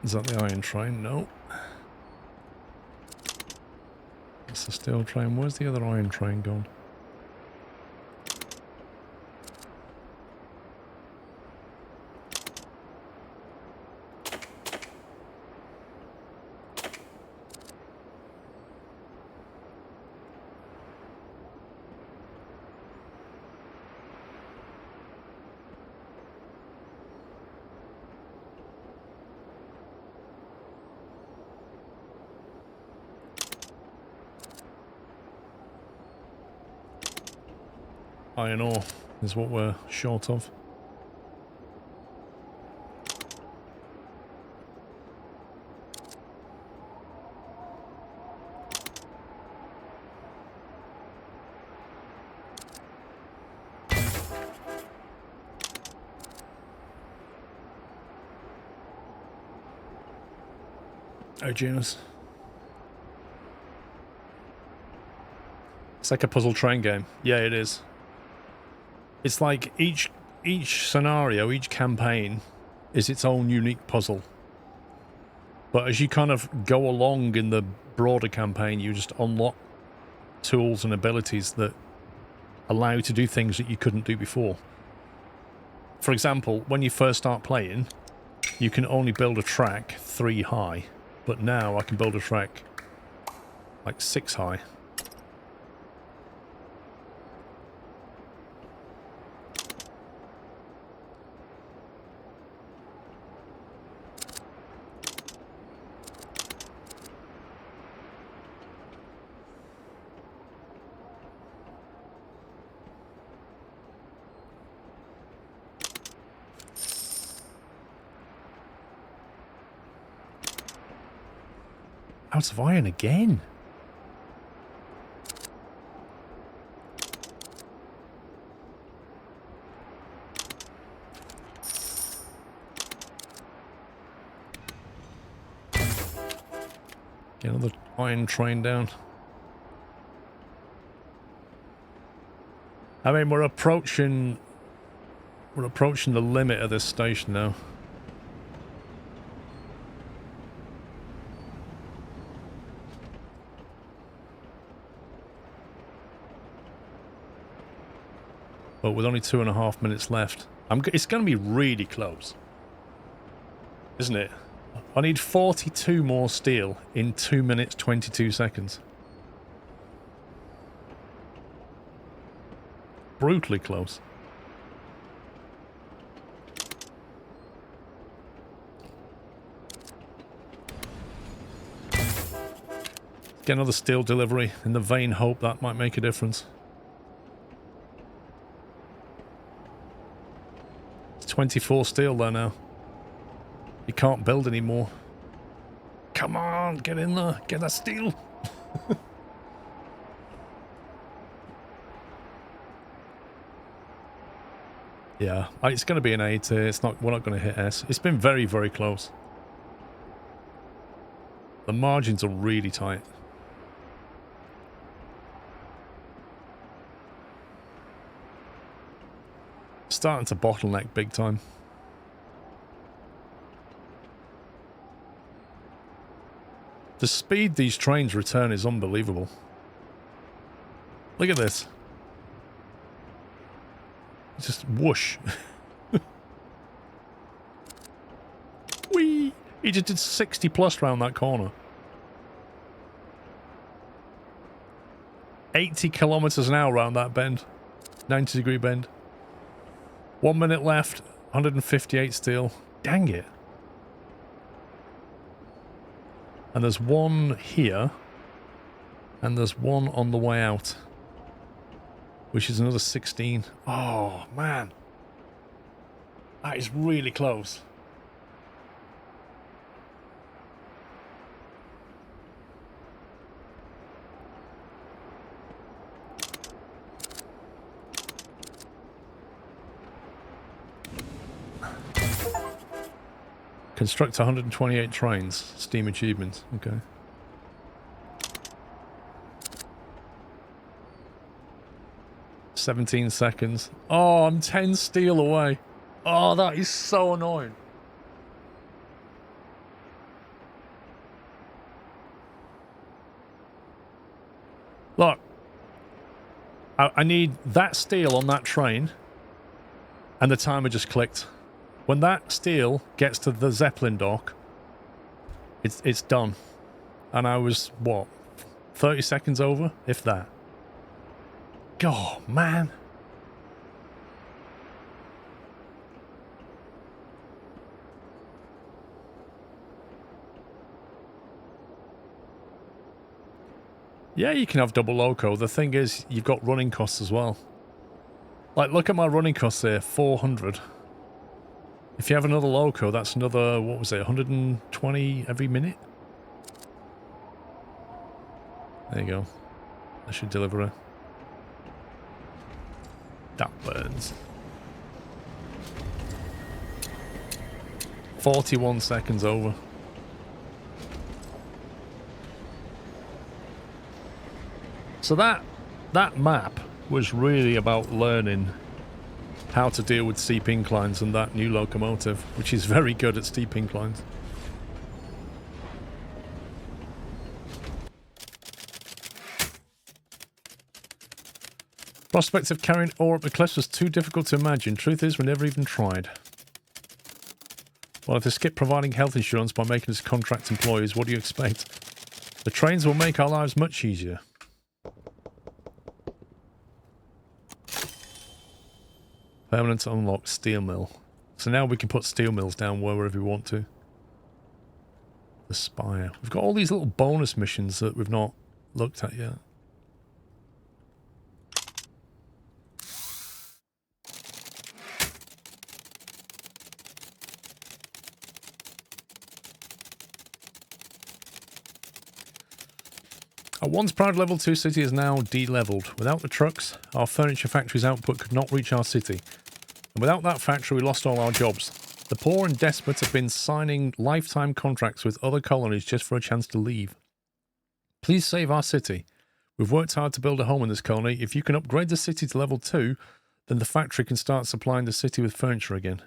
Is that the iron train? No. It's the steel train. Where's the other iron train gone? Iron ore is what we're short of. Oh, Janus. It's like a puzzle train game. Yeah, it is. It's like each scenario, each campaign is its own unique puzzle. But as you kind of go along in the broader campaign, you just unlock tools and abilities that allow you to do things that you couldn't do before. For example, when you first start playing, you can only build a track 3 high. But now I can build a track like 6 high. Out of iron again. Get another iron train down. I mean, we're approaching the limit of this station now. But with only 2.5 minutes left, it's going to be really close, isn't it? I need 42 more steel in 2 minutes 22 seconds. Brutally close. Get another steel delivery in the vain hope that might make a difference. 24 steel there now. You can't build anymore. Come on, get in there. Get that steel. Yeah, it's going to be an A tier. We're not going to hit S. It's been very, very close. The margins are really tight. Starting to bottleneck big time. The speed these trains return is unbelievable. Look at this. It's just whoosh. Whee! He just did 60 plus round that corner. 80 kilometers an hour round that bend. 90-degree bend. 1 minute left. 158 steel. Dang it. And there's one here. And there's one on the way out. Which is another 16. Oh, man. That is really close. Construct 128 trains. Steam achievements. Okay. "17 seconds. Oh, I'm 10 steel away. Oh, that is so annoying. Look. I need that steel on that train. And the timer just clicked. When that steel gets to the Zeppelin dock, it's done. And I was, what, 30 seconds over? If that. Oh, man. Yeah, you can have double loco. The thing is, you've got running costs as well. Like, look at my running costs here, 400. If you have another loco, that's another, what was it, 120 every minute? There you go. That should deliver it. That burns. 41 seconds over. So that map was really about learning how to deal with steep inclines and that new locomotive, which is very good at steep inclines. Prospect of carrying ore up the cliffs was too difficult to imagine. Truth is, we never even tried. Well, if they skip providing health insurance by making us contract employees, what do you expect? The trains will make our lives much easier. Permanent unlocked steel mill. So now we can put steel mills down wherever we want to. The spire. We've got all these little bonus missions that we've not looked at yet. Our once proud level 2 city is now de-leveled. Without the trucks, our furniture factory's output could not reach our city. And without that factory, we lost all our jobs. The poor and desperate have been signing lifetime contracts with other colonies just for a chance to leave. Please save our city. We've worked hard to build a home in this colony. If you can upgrade the city to level 2, then the factory can start supplying the city with furniture again.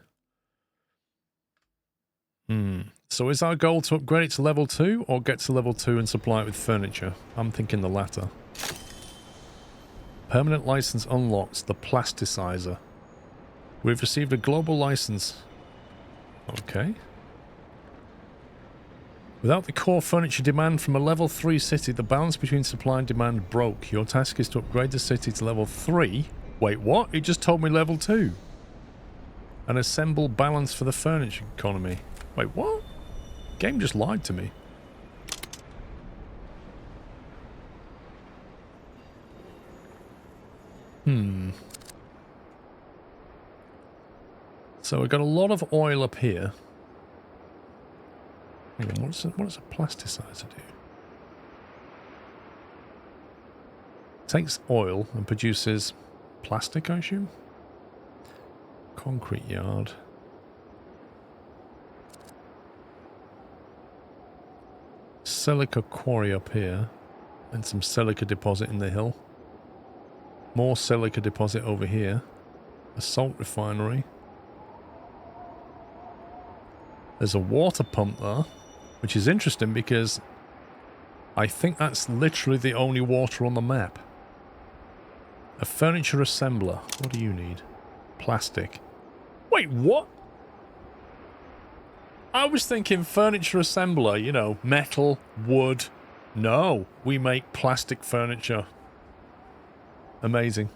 So is our goal to upgrade it to level 2 or get to level 2 and supply it with furniture? I'm thinking the latter. Permanent license unlocked. The plasticizer. We've received a global license. Okay. Without the core furniture demand from a level 3 city, the balance between supply and demand broke. Your task is to upgrade the city to level 3. Wait, what? It just told me level 2. And assemble balance for the furniture economy. Wait, what? Game just lied to me. So we've got a lot of oil up here. Hang on, what does a plasticizer do? Takes oil and produces plastic, I assume? Concrete yard. Silica quarry up here. And some silica deposit in the hill. More silica deposit over here. A salt refinery. There's a water pump there, which is interesting because I think that's literally the only water on the map. A furniture assembler. What do you need? Plastic. Wait, what? I was thinking furniture assembler, you know, metal, wood. No, we make plastic furniture. Amazing.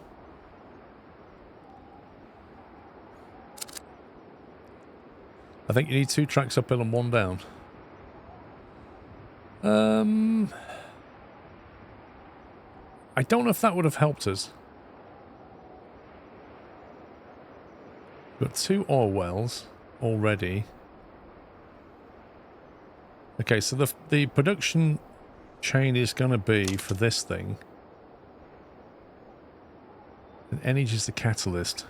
I think you need 2 tracks uphill and 1 down. I don't know if that would have helped us. We've got 2 oil wells already. Okay, so the production chain is going to be for this thing. And energy is the catalyst.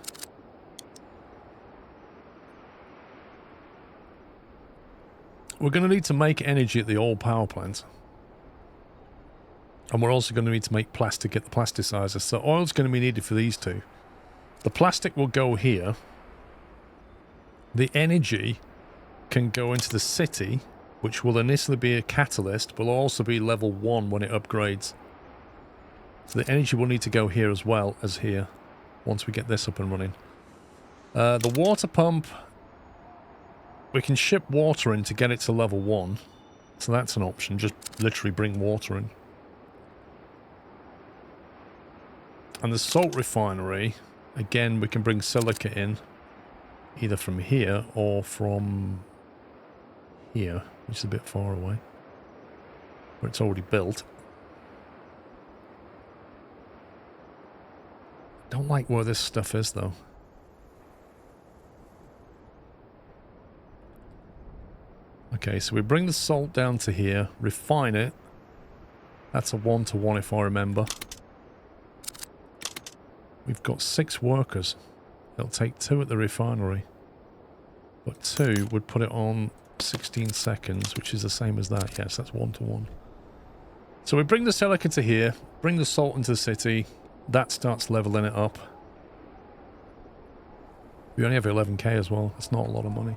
We're going to need to make energy at the oil power plant. And we're also going to need to make plastic at the plasticizer. So oil's going to be needed for these 2. The plastic will go here. The energy can go into the city, which will initially be a catalyst, will also be level 1 when it upgrades. So the energy will need to go here as well as here, once we get this up and running. The water pump, we can ship water in to get it to level 1. So that's an option, just literally bring water in. And the salt refinery, again, we can bring silica in, either from here or from here, which is a bit far away, where it's already built. Don't like where this stuff is, though. Okay, so we bring the salt down to here, refine it. That's a 1-to-1 if I remember. We've got 6 workers. It'll take 2 at the refinery. But 2 would put it on 16 seconds, which is the same as that. Yes, that's 1-to-1. So we bring the silica to here, bring the salt into the city. That starts leveling it up. We only have 11k as well. That's not a lot of money.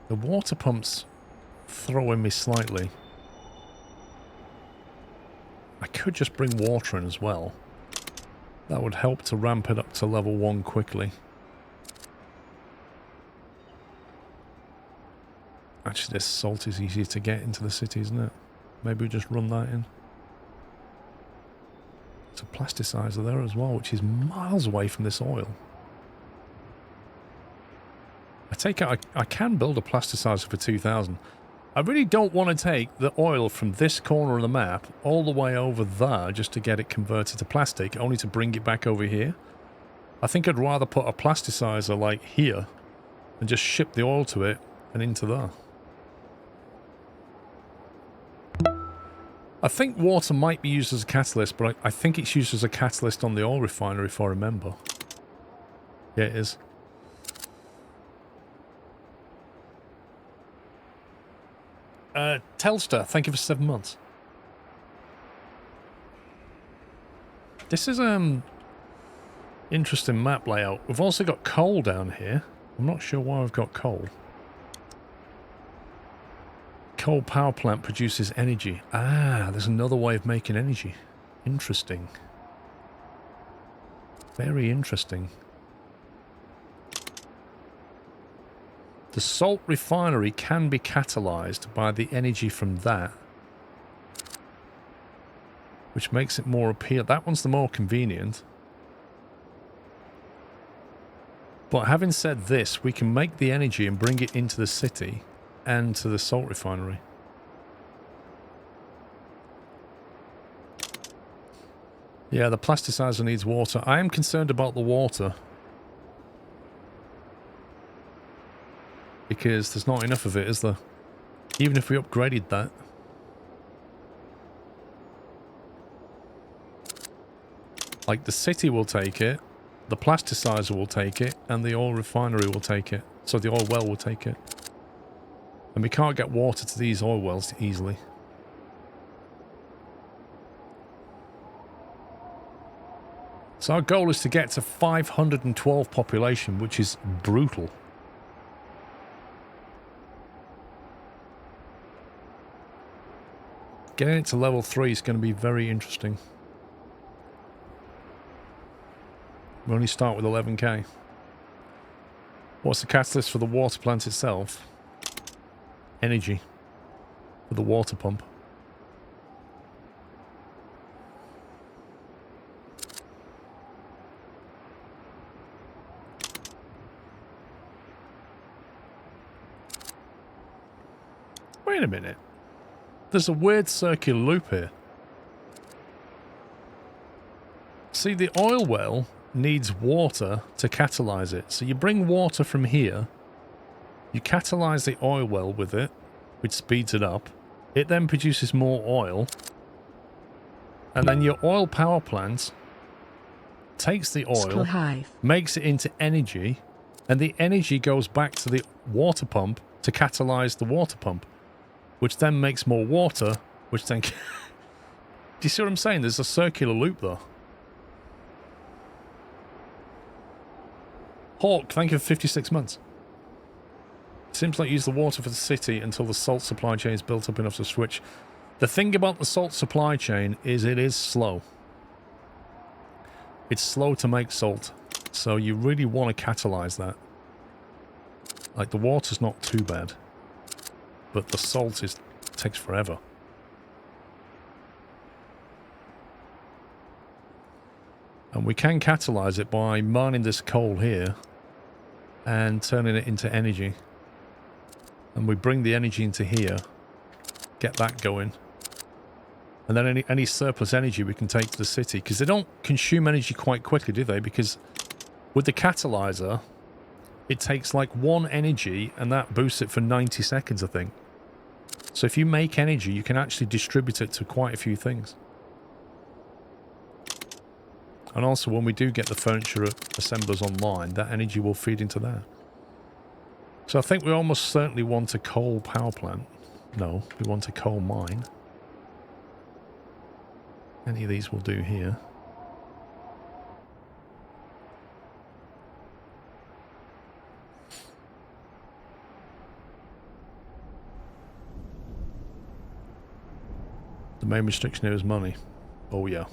The water pump's throwing me slightly. I could just bring water in as well. That would help to ramp it up to level 1 quickly. Actually, this salt is easier to get into the city, isn't it? Maybe we just run that in. There's a plasticizer there as well, which is miles away from this oil. I take it I can build a plasticizer for 2,000. I really don't want to take the oil from this corner of the map all the way over there just to get it converted to plastic, only to bring it back over here. I think I'd rather put a plasticizer like here and just ship the oil to it and into there. I think water might be used as a catalyst, but I think it's used as a catalyst on the oil refinery if I remember. Yeah, it is. Telstar, thank you for 7 months. This is interesting map layout. We've also got coal down here. I'm not sure why we've got coal. Coal power plant produces energy. Ah, there's another way of making energy. Interesting. Very interesting. The salt refinery can be catalyzed by the energy from that, which makes it more appealing. That one's the more convenient. But having said this, we can make the energy and bring it into the city and to the salt refinery. Yeah, the plasticizer needs water. I am concerned about the water, because there's not enough of it, is there? Even if we upgraded that. Like, the city will take it, the plasticizer will take it, and the oil refinery will take it. So the oil well will take it. And we can't get water to these oil wells easily. So our goal is to get to 512 population, which is brutal. Getting it to level 3 is going to be very interesting. We only start with 11k. What's the catalyst for the water plant itself? Energy. For the water pump. Wait a minute. There's a weird circular loop here. See, the oil well needs water to catalyze it. So you bring water from here, you catalyze the oil well with it, which speeds it up. It then produces more oil. And then your oil power plant takes the oil, makes it into energy, and the energy goes back to the water pump to catalyze the water pump, which then makes more water, which then... Do you see what I'm saying? There's a circular loop there. Hawk, thank you for 56 months. Seems like you use the water for the city until the salt supply chain is built up enough to switch. The thing about the salt supply chain is it is slow. It's slow to make salt, so you really want to catalyze that. Like, the water's not too bad, but the salt takes forever. And we can catalyze it by mining this coal here and turning it into energy. And we bring the energy into here, get that going. And then any surplus energy we can take to the city, because they don't consume energy quite quickly, do they? Because with the catalyzer, it takes like 1 energy and that boosts it for 90 seconds, I think. So if you make energy, you can actually distribute it to quite a few things. And also, when we do get the furniture assemblers online, that energy will feed into that. So I think we almost certainly want a coal power plant. No, we want a coal mine. Any of these will do here. The main restriction here is money. Oh yeah.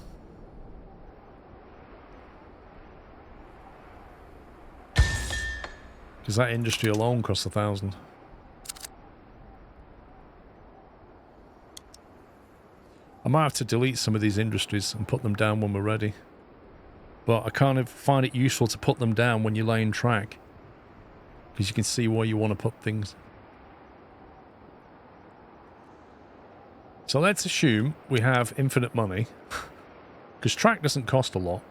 Because that industry alone costs 1,000. I might have to delete some of these industries and put them down when we're ready. But I kind of find it useful to put them down when you're laying track, because you can see where you want to put things. So let's assume we have infinite money, because track doesn't cost a lot.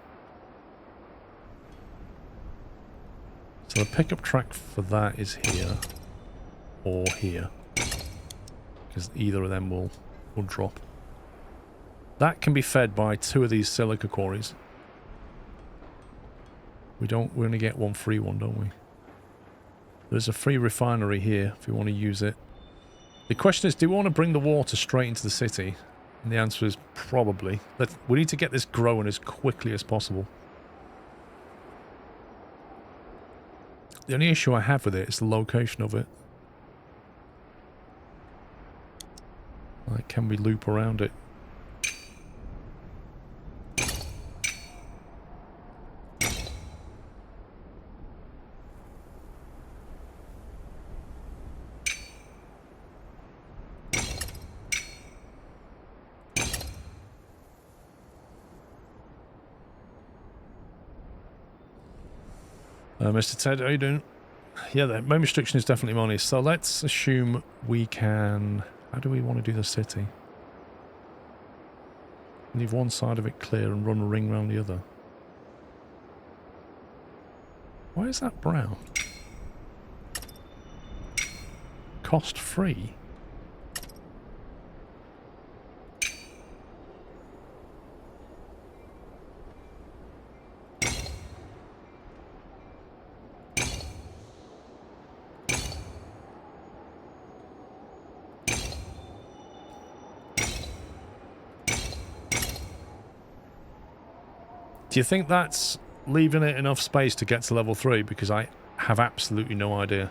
So the pickup track for that is here, or here, because either of them will drop. That can be fed by 2 of these silica quarries. We only get 1 free one, don't we? There's a free refinery here if you want to use it. The question is, do we want to bring the water straight into the city? And the answer is probably. We need to get this growing as quickly as possible. The only issue I have with it is the location of it. Like, can we loop around it? Mr. Ted, how you doing? Yeah, the main restriction is definitely money. So let's assume we can... How do we want to do the city? Leave one side of it clear and run a ring around the other. Why is that brown? Cost free? Do you think that's leaving it enough space to get to level 3? Because I have absolutely no idea.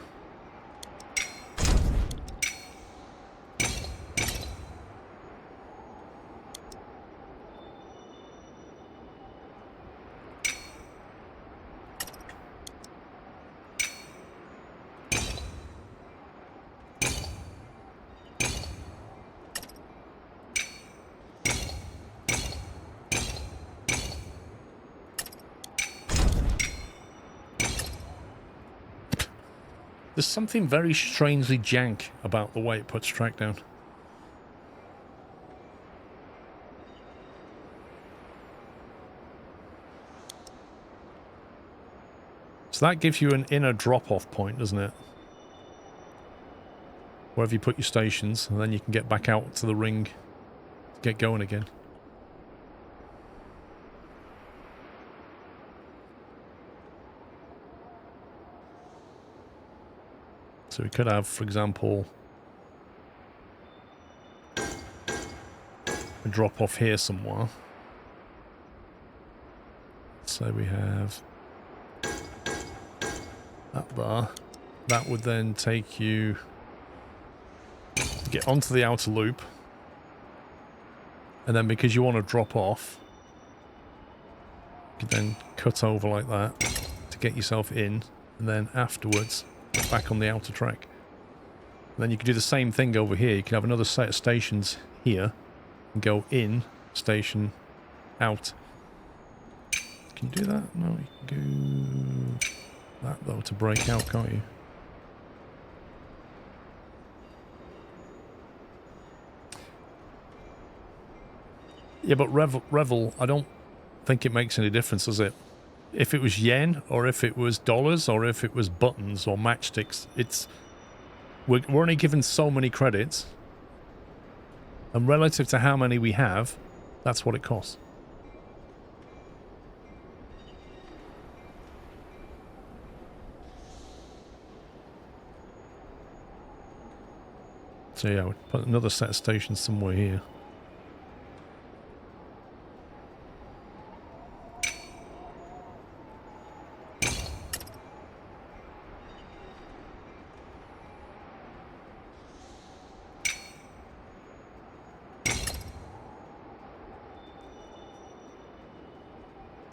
There's something very strangely jank about the way it puts track down. So that gives you an inner drop-off point, doesn't it? Wherever you put your stations, and then you can get back out to the ring, get going again. So we could have, for example, a drop off here somewhere. So we have that there. That would then take you to get onto the outer loop. And then because you want to drop off, you can then cut over like that to get yourself in. And then afterwards, back on the outer track. And then you can do the same thing over here. You can have another set of stations here and go in, station, out. Can you do that? No, you can do that though to break out, can't you? Yeah, but Revel, I don't think it makes any difference, does it? If it was yen, or if it was dollars, or if it was buttons or matchsticks, we're only given so many credits, and relative to how many we have, that's what it costs. So yeah, we'll put another set of stations somewhere here.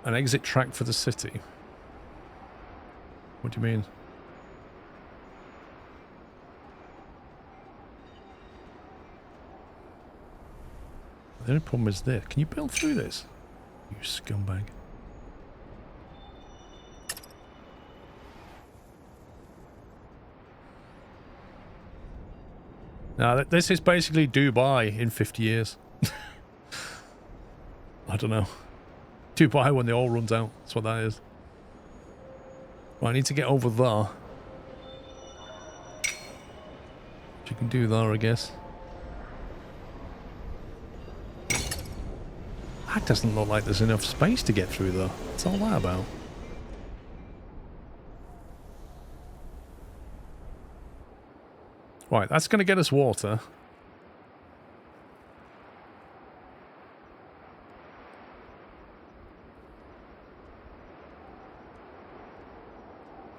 An exit track for the city? What do you mean? The only problem is this. Can you build through this? You scumbag. Now, this is basically Dubai in 50 years. I don't know. Dubai when the oil runs out. That's what that is. Well, I need to get over there. Which you can do there, I guess. That doesn't look like there's enough space to get through there. What's all that about? Right, that's going to get us water.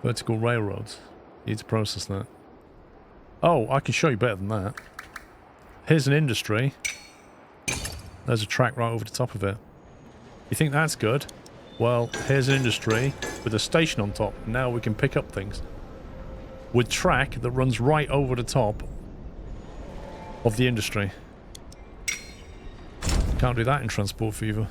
Vertical railroads. Need to process that. Oh, I can show you better than that. Here's an industry. There's a track right over the top of it. You think that's good? Well, here's an industry with a station on top. Now we can pick up things. With track that runs right over the top of the industry. Can't do that in Transport Fever.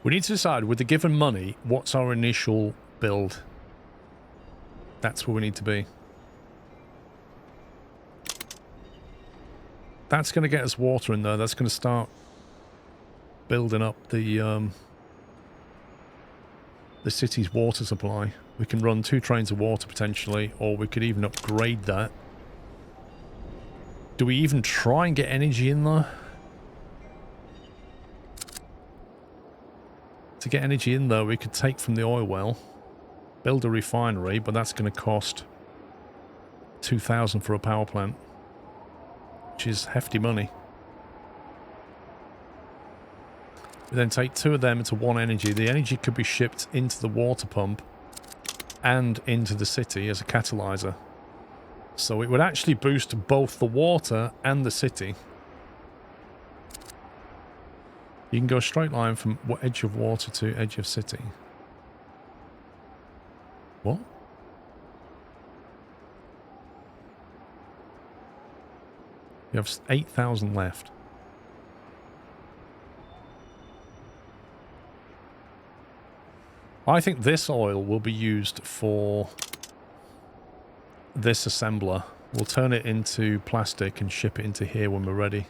We need to decide, with the given money, what's our initial build. That's where we need to be. That's going to get us water in there. That's going to start building up the city's water supply. We can run 2 trains of water potentially, or we could even upgrade that. Do we even try and get energy in there? To get energy in there, we could take from the oil well, build a refinery, but that's going to cost 2,000 for a power plant, which is hefty money. We then take 2 of them into 1 energy. The energy could be shipped into the water pump and into the city as a catalyzer. So it would actually boost both the water and the city. You can go a straight line from edge of water to edge of city. What? You have 8,000 left. I think this oil will be used for this assembler. We'll turn it into plastic and ship it into here when we're ready.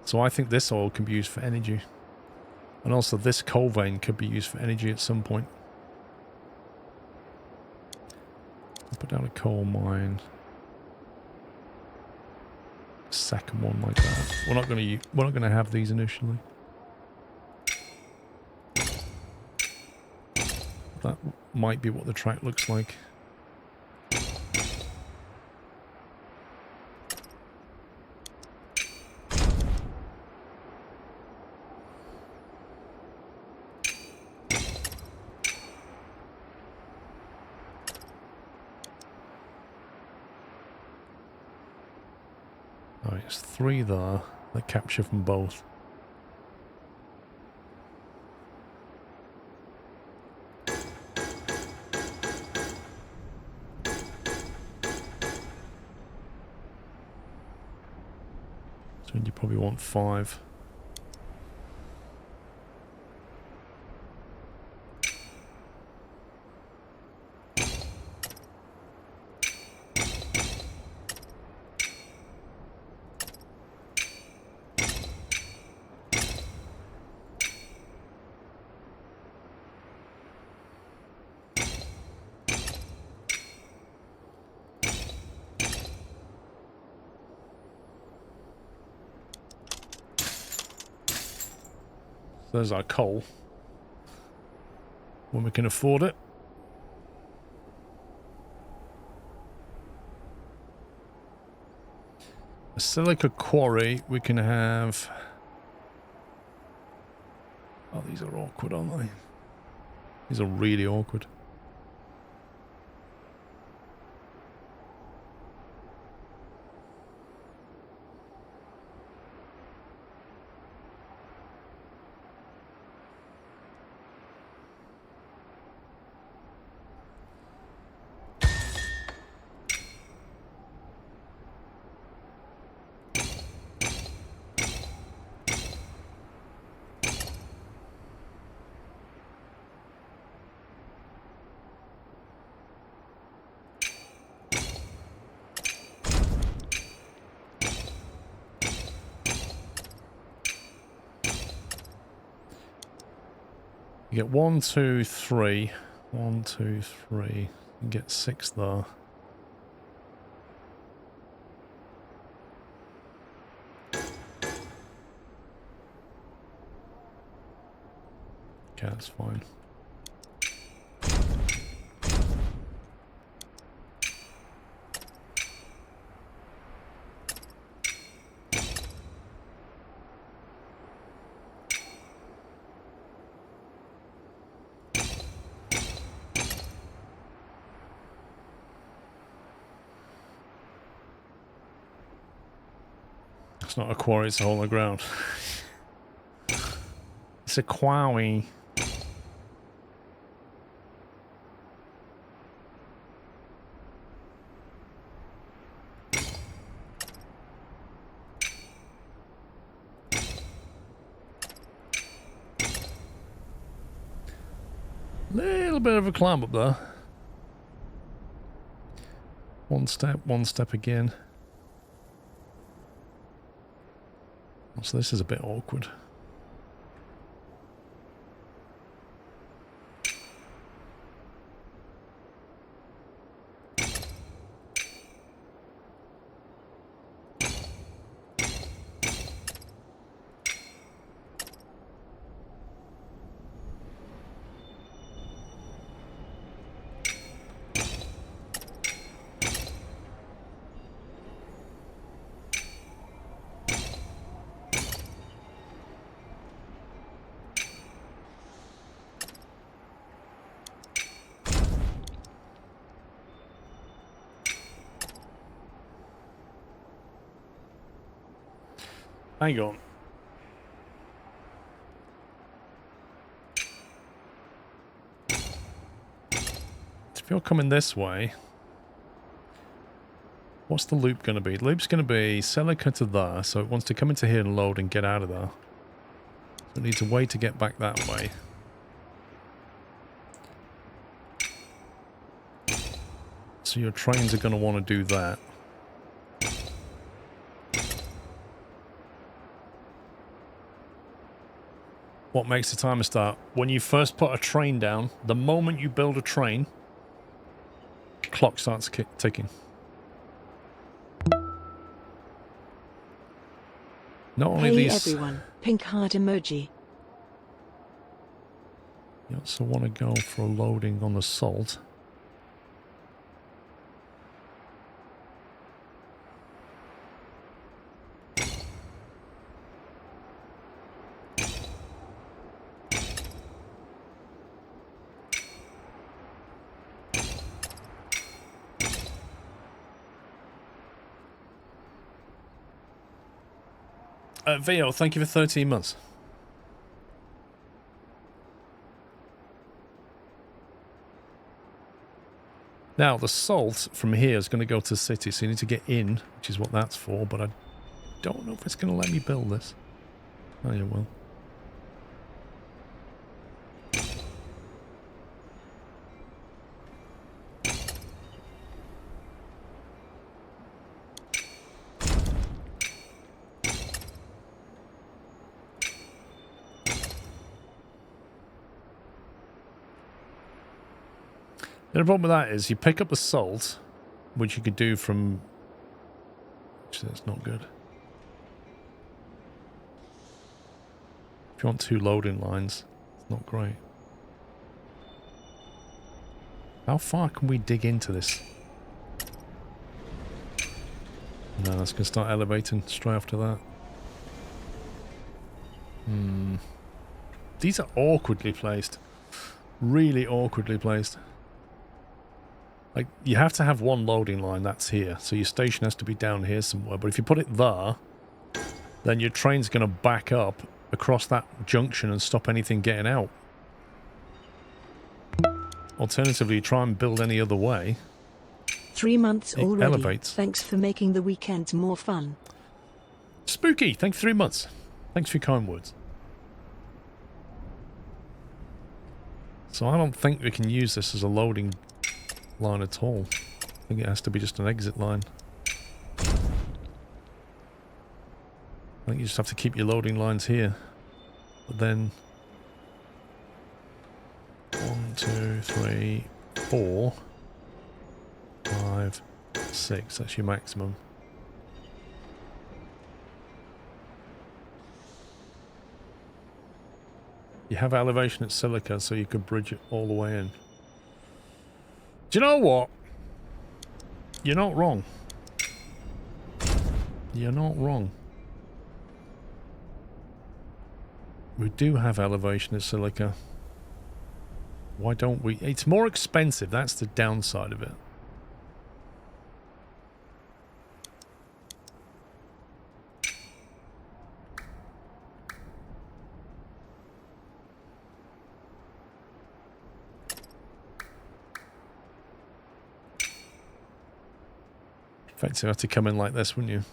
So I think this oil can be used for energy. And also this coal vein could be used for energy at some point. I'll put down a coal mine. Second one like that. We're not going to have these initially. That might be what the track looks like. Alright, it's 3 there that capture from both. So you probably want 5. There's our coal. When we can afford it. A silica quarry, we can have... Oh, these are awkward, aren't they? These are really awkward. You get 1, 2, 3. 1, 2, 3. You get 6 there. Okay, that's fine. It's not a quarry, it's a hole in the ground. It's a quarry. Little bit of a climb up there. One step again. So this is a bit awkward. Hang on. If you're coming this way, what's the loop going to be? The loop's going to be Celica to there, so it wants to come into here and load and get out of there. So it needs a way to get back that way. So your trains are going to want to do that. What makes the timer start? When you first put a train down, the moment you build a train, clock starts ticking. Not only hey these... everyone, pink heart emoji. You also want to go for a loading on the salt. Vio, thank you for 13 months. Now, the salt from here is going to go to the city, so you need to get in, which is what that's for, but I don't know if it's going to let me build this. Oh, you will. The problem with that is you pick up the salt, which you could do from... Actually, that's not good. If you want 2 loading lines, it's not great. How far can we dig into this? No, that's going to start elevating straight after that. These are awkwardly placed. Really awkwardly placed. Like, you have to have one loading line, that's here. So your station has to be down here somewhere. But if you put it there, then your train's going to back up across that junction and stop anything getting out. Alternatively, you try and build any other way. 3 months it already. Elevates. Thanks for making the weekends more fun. Spooky, thanks for 3 months. Thanks for your kind words. So I don't think we can use this as a loading line at all. I think it has to be just an exit line. I think you just have to keep your loading lines here. But then 1, 2, 3, 4, 5, 6. That's your maximum. You have elevation at Silica, so you could bridge it all the way in. Do you know what? You're not wrong. You're not wrong. We do have elevation at Silica. Why don't we? It's more expensive. That's the downside of it. Effectively, you have to come in like this, wouldn't you?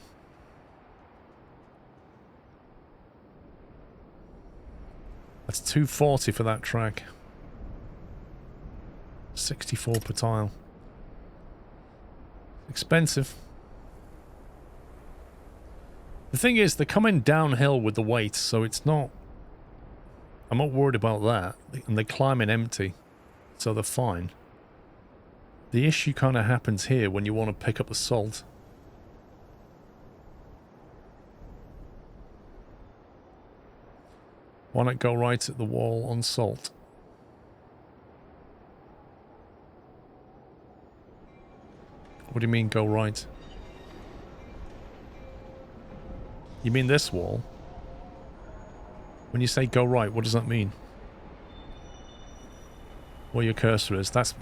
That's 240 for that track. 64 per tile. Expensive. The thing is, they're coming downhill with the weight, so it's not... I'm not worried about that. And they're climbing empty, so they're fine. The issue kind of happens here when you want to pick up the salt. Why not go right at the wall on salt? What do you mean, go right? You mean this wall? When you say go right, what does that mean? Where your cursor is, that's...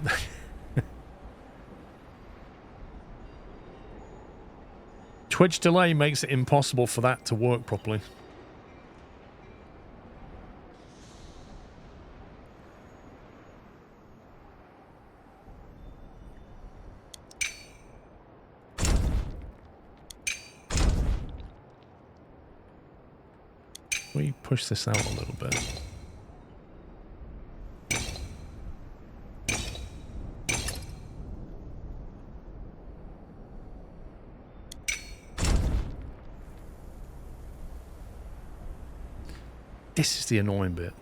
Twitch delay makes it impossible for that to work properly. We push this out a little bit. This is the annoying bit.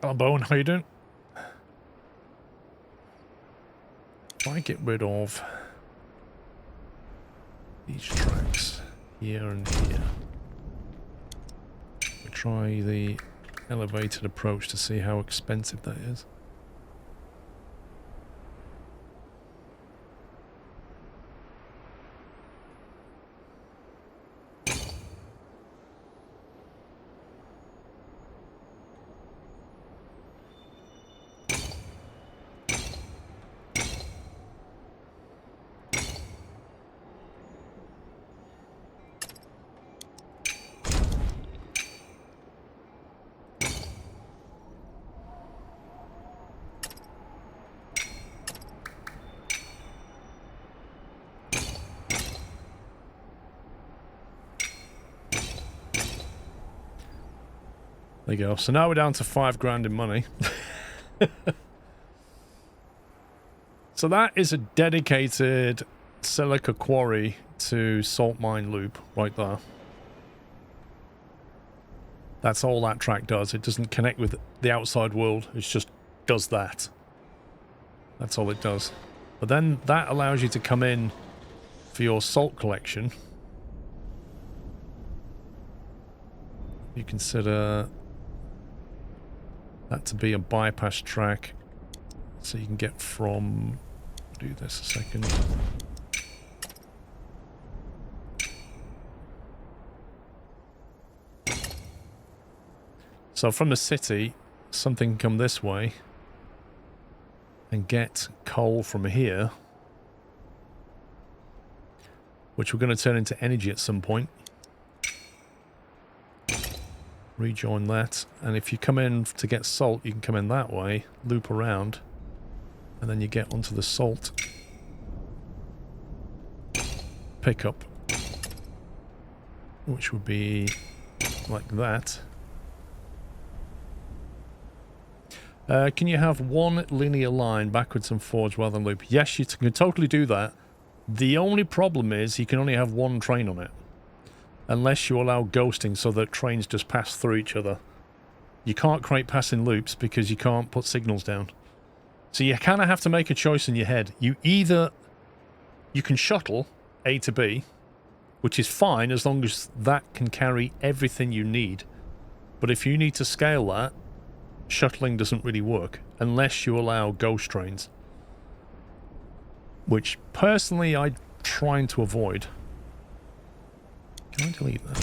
Hello, Bowen. How you doing? If I get rid of these tracks here and here, we try the elevated approach to see how expensive that is. There you go. So now we're down to $5,000 in money. So that is a dedicated silica quarry to salt mine loop right there. That's all that track does. It doesn't connect with the outside world. It just does that. That's all it does. But then that allows you to come in for your salt collection. You consider that to be a bypass track, so you can get from... do this a second. So from the city, something can come this way and get coal from here, which we're going to turn into energy at some point. Rejoin that, and if you come in to get salt, you can come in that way, loop around, and then you get onto the salt pickup, which would be like that. Can you have one linear line backwards and forwards rather than loop? Yes, you can totally do that. The only problem is you can only have one train on it. unless you allow ghosting so that trains just pass through each other. You can't create passing loops because you can't put signals down. So you kind of have to make a choice in your head. You can shuttle A to B, which is fine as long as that can carry everything you need. But if you need to scale that, shuttling doesn't really work unless you allow ghost trains, which personally I'm trying to avoid. Can I delete that?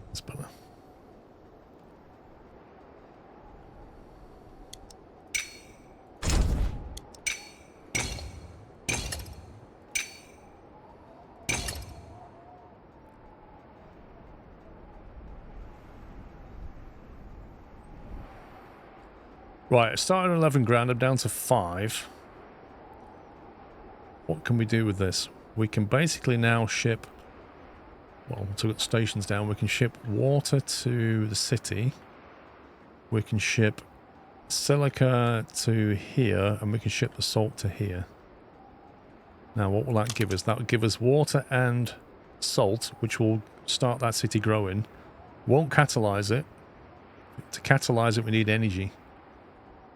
That's better. Right, I started at 11 grand, I'm down to 5. What can we do with this? We can basically now ship... Well, to get the stations down, we can ship water to the city. We can ship silica to here, and we can ship the salt to here. Now, what will that give us? That will give us water and salt, which will start that city growing. Won't catalyze it. To catalyze it, we need energy.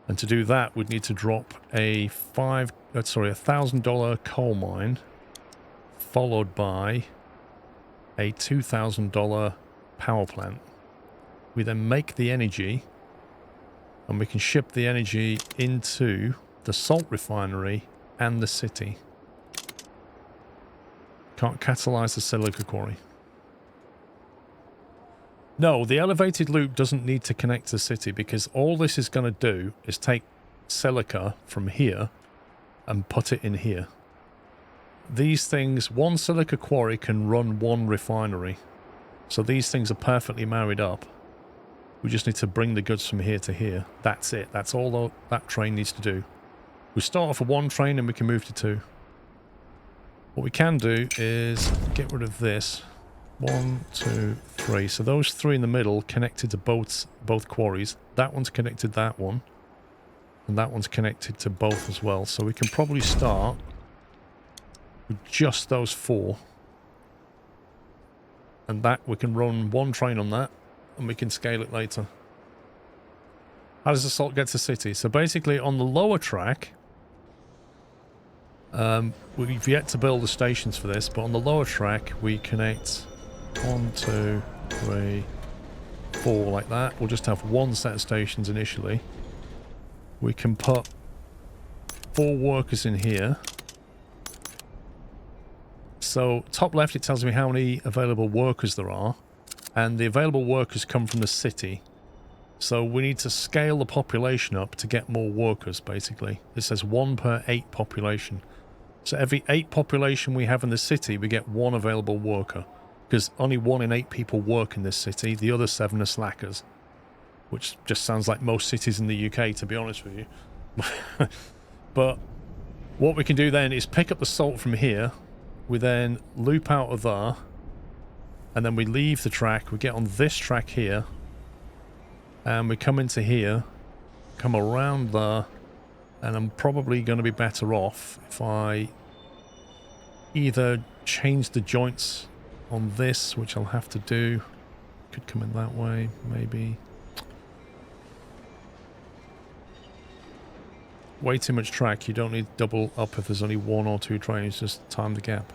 And to do that, we'd need to drop a $1,000 coal mine, followed by a $2,000 power plant. We then make the energy, and we can ship the energy into the salt refinery and the city. Can't catalyze the silica quarry. No, the elevated loop doesn't need to connect to the city because all this is going to do is take silica from here and put it in here. These things, one silica quarry can run one refinery. So these things are perfectly married up. We just need to bring the goods from here to here. That's it. That's all that train needs to do. We start off with one train and we can move to 2. What we can do is get rid of this. 1, 2, 3. So those 3 in the middle connected to both quarries. That one's connected to that one. And that one's connected to both as well. So we can probably start with just those 4. And that we can run one train on that. And we can scale it later. How does the salt get to city? So basically on the lower track... we've yet to build the stations for this. But on the lower track we connect... 1, 2, 3, 4 like that. We'll just have one set of stations initially. We can put 4 workers in here. So top left it tells me how many available workers there are, and the available workers come from the city. So we need to scale the population up to get more workers basically. It says 1 per 8 population. So every 8 population we have in the city we get 1 available worker. Because only 1 in 8 people work in this city. The other 7 are slackers. Which just sounds like most cities in the UK, to be honest with you. But what we can do then is pick up the salt from here. We then loop out of there. And then we leave the track. We get on this track here. And we come into here. Come around there. And I'm probably going to be better off if I either change the joints... on this, which I'll have to do. Could come in that way, maybe. Way too much track. You don't need double up if there's only 1 or 2 trains. Just time the gap.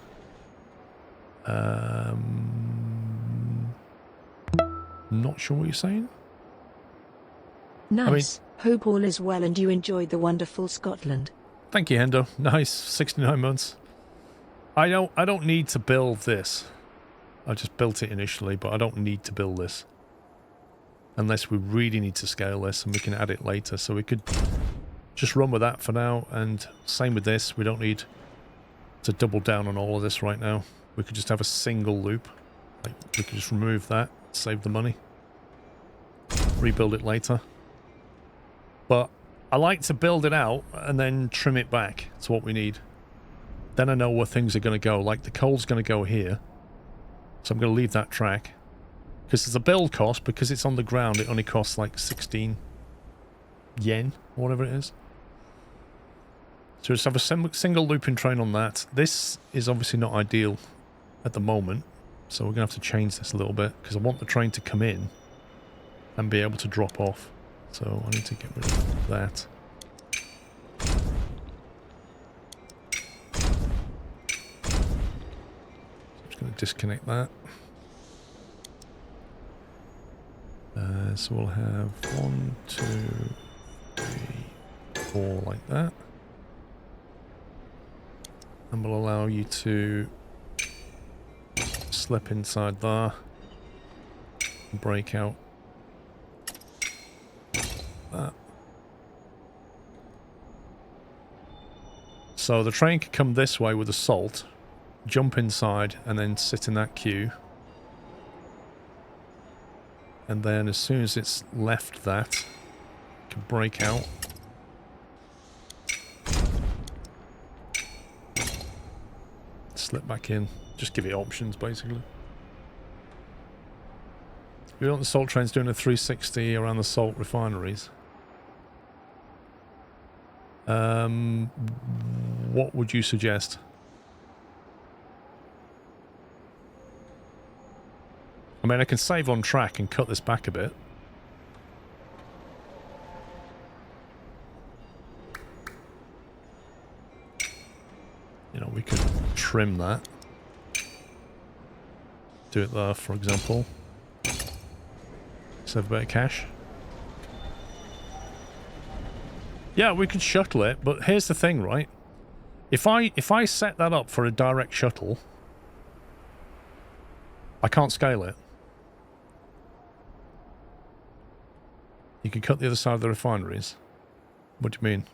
Not sure what you're saying. Nice. Hope all is well and you enjoyed the wonderful Scotland. Thank you, Hendo. Nice. 69 months. I don't need to build this. I just built it initially, but I don't need to build this. Unless we really need to scale this, and we can add it later. So we could just run with that for now, and same with this. We don't need to double down on all of this right now. We could just have a single loop. Like, we could just remove that, save the money. Rebuild it later. But I like to build it out, and then trim it back to what we need. Then I know where things are going to go. Like, the coal's going to go here. So I'm going to leave that track. Because there's a build cost, because it's on the ground, it only costs like 16 yen, or whatever it is. So just have a single looping train on that. This is obviously not ideal at the moment, so we're going to have to change this a little bit because I want the train to come in and be able to drop off. So I need to get rid of that. I'm just going to disconnect that. So we'll have 1, 2, 3, 4 like that. And we'll allow you to slip inside there and break out that. So the train can come this way with the salt, jump inside, and then sit in that queue. And then as soon as it's left that, it can break out. Slip back in. Just give it options, basically. You want the salt trains doing a 360 around the salt refineries. What would you suggest? I mean, I can save on track and cut this back a bit. You know, we could trim that. Do it there, for example. Save a bit of cash. Yeah, we could shuttle it, but here's the thing, right? If I set that up for a direct shuttle, I can't scale it. You can cut the other side of the refineries. What do you mean?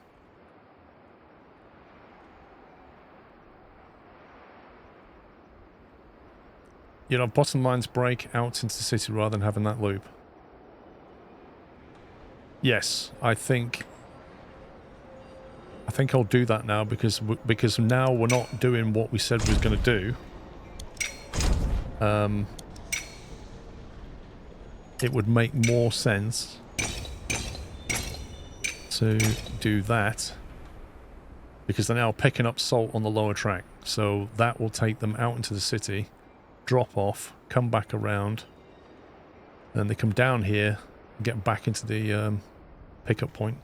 You know, bottom lines break out into the city rather than having that loop. Yes, I think I'll do that now because now we're not doing what we said we was going to do. It would make more sense to do that because they're now picking up salt on the lower track, so that will take them out into the city, drop off, come back around, and then they come down here and get back into the pickup point.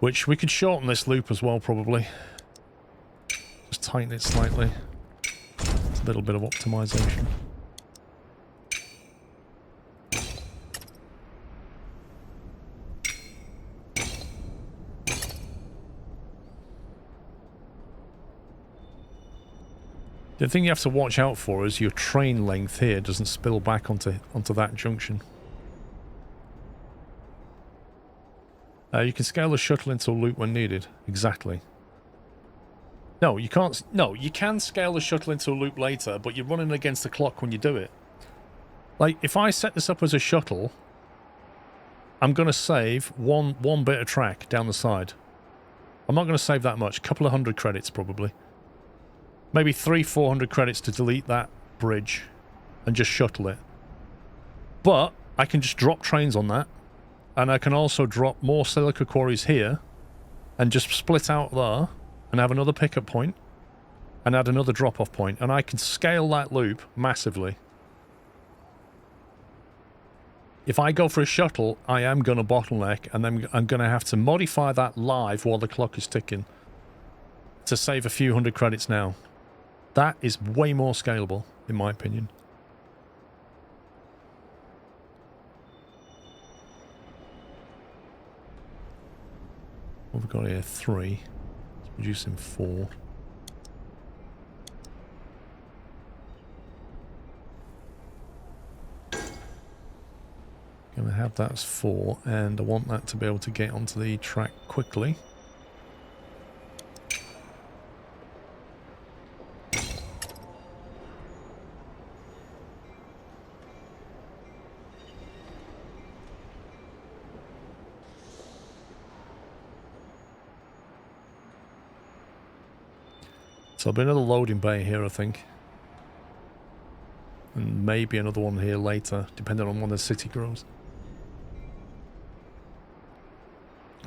Which we could shorten this loop as well, probably. Just tighten it slightly. It's a little bit of optimization. The thing you have to watch out for is your train length here doesn't spill back onto that junction. You can scale the shuttle into a loop when needed. Exactly. No, you can't. No, you can scale the shuttle into a loop later, but you're running against the clock when you do it. Like, if I set this up as a shuttle, I'm going to save one bit of track down the side. I'm not going to save that much. A couple of 100 credits, probably. Maybe 300-400 credits to delete that bridge and just shuttle it. But I can just drop trains on that. And I can also drop more silica quarries here and just split out there and have another pickup point and add another drop-off point. And I can scale that loop massively. If I go for a shuttle, I am going to bottleneck, and then I'm going to have to modify that live while the clock is ticking to save a few 100 credits now. That is way more scalable, in my opinion. What have we got here? 3. It's producing 4. Going to have that as 4, and I want that to be able to get onto the track quickly. So there'll be another loading bay here, I think. And maybe another one here later, depending on when the city grows.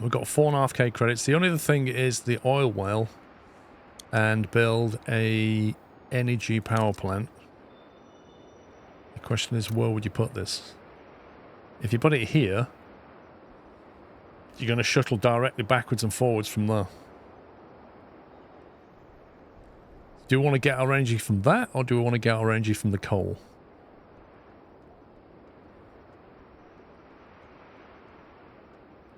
We've got 4.5k credits. The only other thing is the oil well and build a energy power plant. The question is, where would you put this? If you put it here, you're going to shuttle directly backwards and forwards from there. Do we want to get our energy from that, or do we want to get our energy from the coal?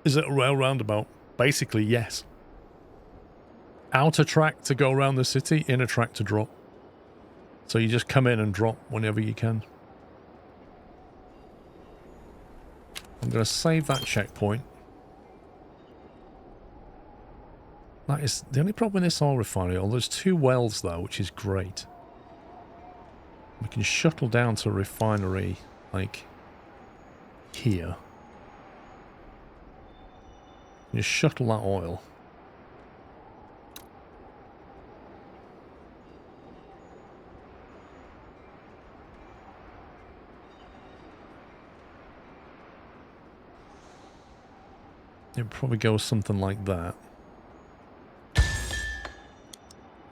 Is it a rail roundabout? Basically, yes. Outer track to go around the city, inner track to drop. So you just come in and drop whenever you can. I'm going to save that checkpoint. That is the only problem with this oil refinery. Oh, there's 2 wells though, which is great. We can shuttle down to a refinery like here. Just shuttle that oil. It would probably go something like that.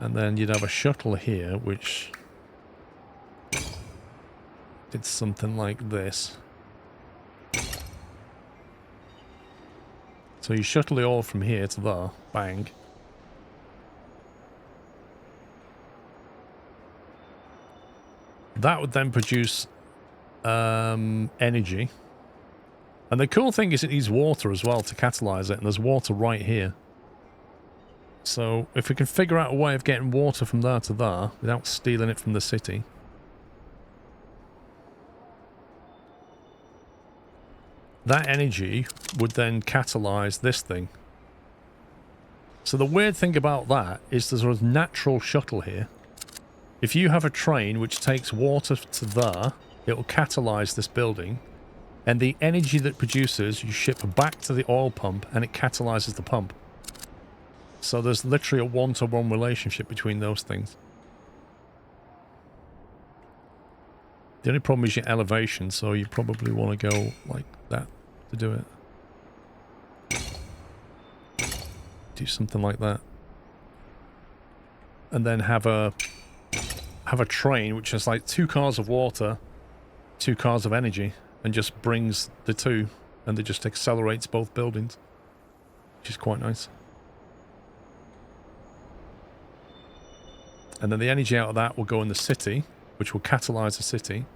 And then you'd have a shuttle here, which did something like this. So you shuttle the oil from here to there. Bang. That would then produce energy. And the cool thing is it needs water as well to catalyze it, and there's water right here. So if we can figure out a way of getting water from there to there without stealing it from the city. That energy would then catalyze this thing. So the weird thing about that is there's a natural shuttle here. If you have a train which takes water to there, it will catalyze this building. And the energy that produces, you ship back to the oil pump and it catalyzes the pump. So there's literally a one-to-one relationship between those things. The only problem is your elevation, so you probably want to go like that to do it. Do something like that. And then have a train which has like 2 cars of water, 2 cars of energy, and just brings the 2, and it just accelerates both buildings, which is quite nice. And then the energy out of that will go in the city, which will catalyze the city,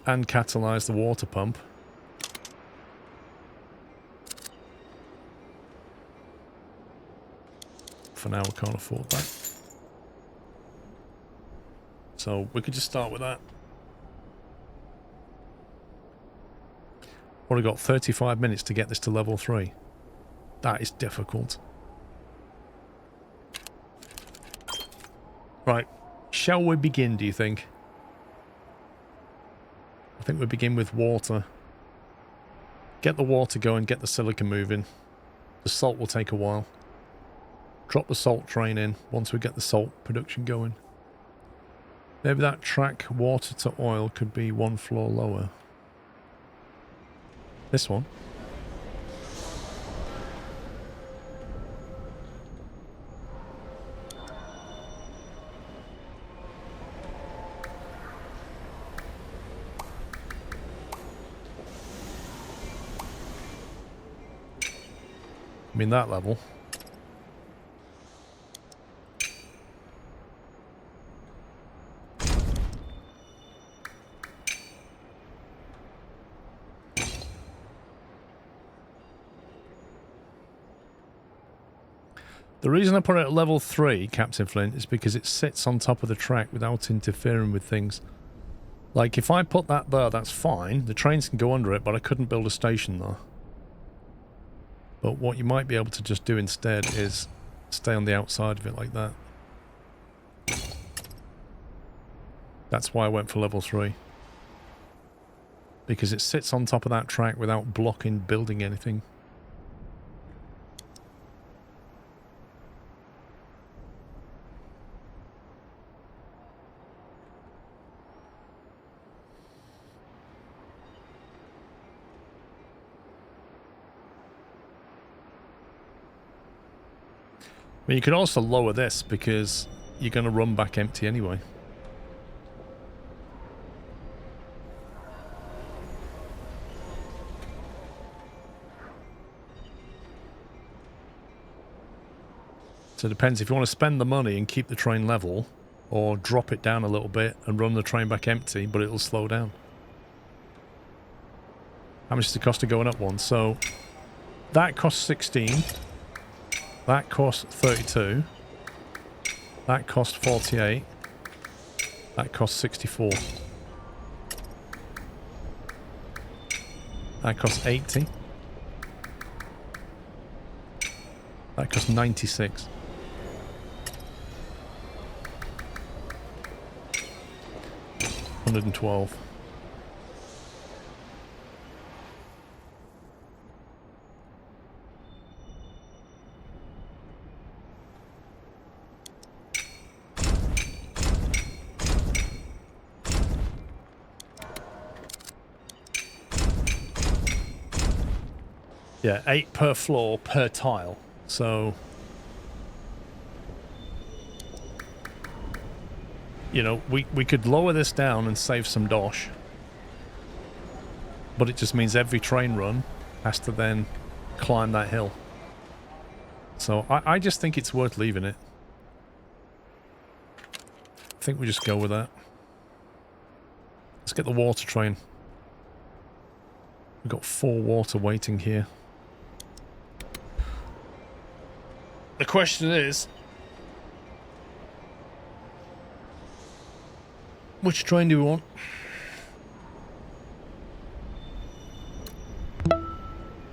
and catalyze the water pump. For now, we can't afford that. So we could just start with that. Already got 35 minutes to get this to level 3. That is difficult. Right. Shall we begin, do you think? I think we begin with water. Get the water going, get the silica moving. The salt will take a while. Drop the salt train in once we get the salt production going. Maybe that track water to oil could be 1 floor lower. This one. I mean, that level. The reason I put it at level 3, Captain Flint, is because it sits on top of the track without interfering with things. Like, if I put that there, that's fine. The trains can go under it, but I couldn't build a station there. But what you might be able to just do instead is stay on the outside of it like that. That's why I went for level 3. Because it sits on top of that track without blocking building anything. But you could also lower this because you're going to run back empty anyway. So it depends if you want to spend the money and keep the train level, or drop it down a little bit and run the train back empty, but it'll slow down. How much does it cost to going up one? So that costs 16. That costs 32. That costs 48. That costs 64. That costs 80. That costs 96. $112. Yeah, 8 per floor per tile. So, you know, we could lower this down and save some dosh. But it just means every train run has to then climb that hill. So I just think it's worth leaving it. I think we just go with that. Let's get the water train. We've got 4 water waiting here. The question is, which train do we want?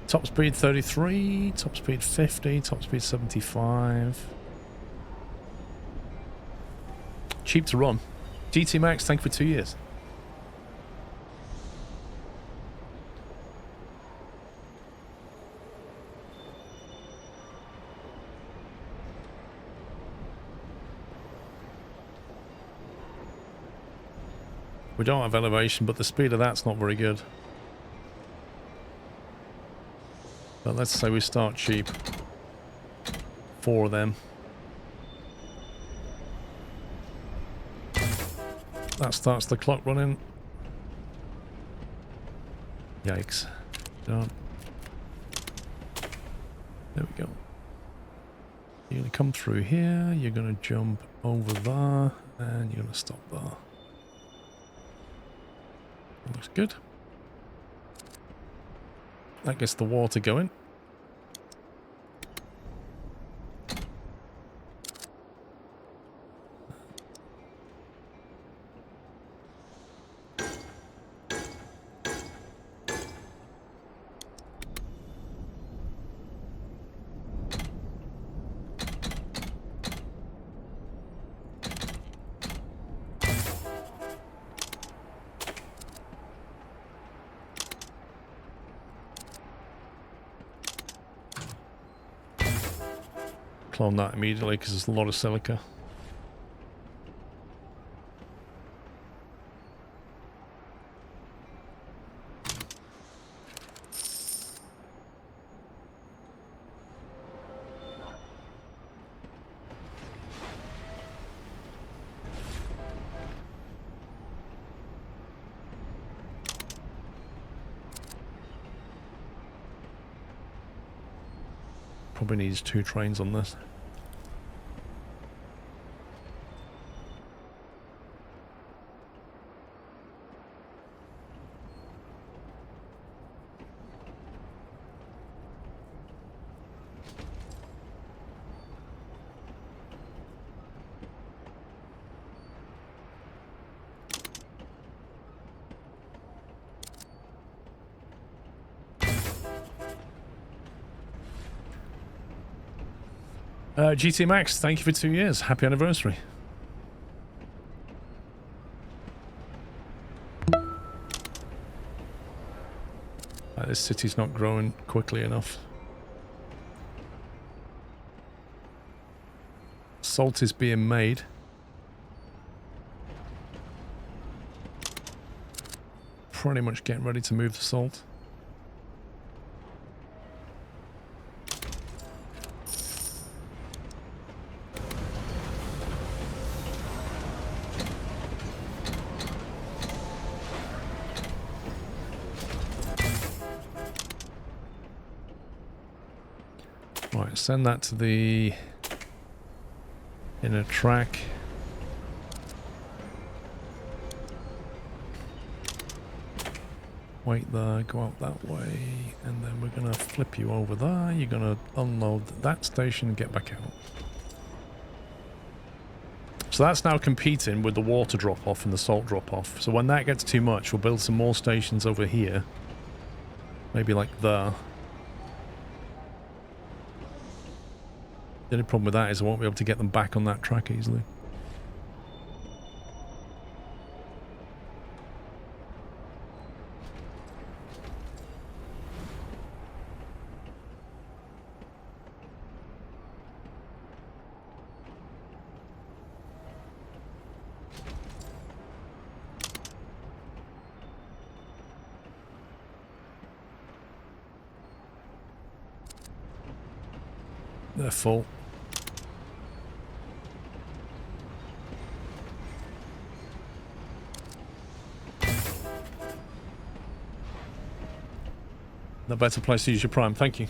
Top speed 33, top speed 50, top speed 75. Cheap to run. GT Max, thank you for 2 years. We don't have elevation, but the speed of that's not very good. But let's say we start cheap. 4 of them. That starts the clock running. Yikes. Done. There we go. You're going to come through here, you're going to jump over there, and you're going to stop there. Looks good. That gets the water going. Clone that immediately because there's a lot of silica. Probably needs 2 trains on this. GT Max, thank you for 2 years. Happy anniversary. This city's not growing quickly enough. Salt is being made. Pretty much getting ready to move the salt. send that to the inner track. Wait there, go out that way, and then we're going to flip you over there. You're going to unload that station and get back out. So that's now competing with the water drop-off and the salt drop-off. So when that gets too much, we'll build some more stations over here. Maybe like there. The only problem with that is I won't be able to get them back on that track easily. They're full. No better place to use your prime, thank you.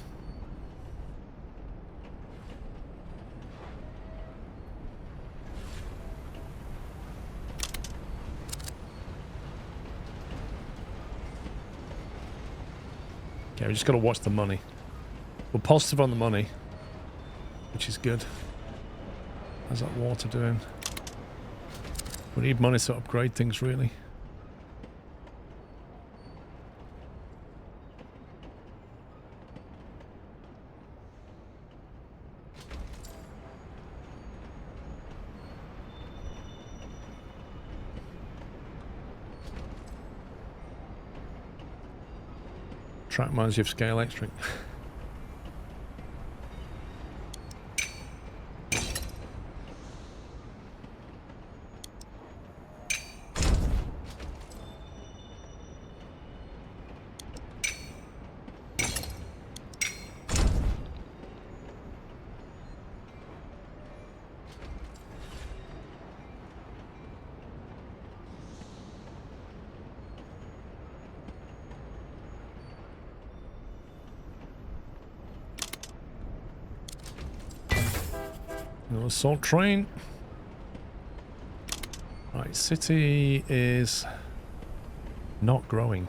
Okay, we just got to watch the money. We're positive on the money, which is good. How's that water doing? We need money to upgrade things, really. Track reminds you of Scale Electric. Another salt train. Right, city is not growing.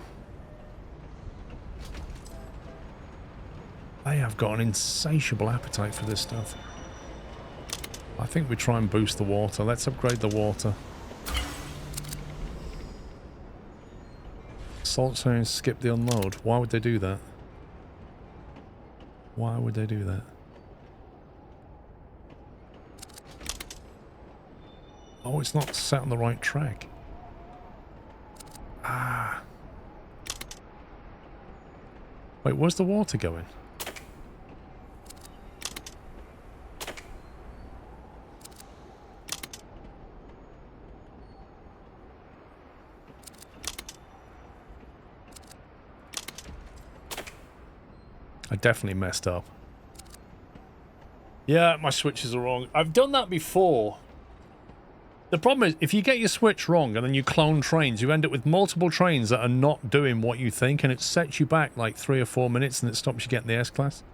They have got an insatiable appetite for this stuff. I think we try and boost the water. Let's upgrade the water. Salt trains skip the unload. Why would they do that? Why would they do that? Oh, it's not set on the right track. Ah. Wait, where's the water going? I definitely messed up. Yeah, my switches are wrong. I've done that before. The problem is, if you get your switch wrong and then you clone trains, you end up with multiple trains that are not doing what you think, and it sets you back like 3 or 4 minutes and it stops you getting the S-Class.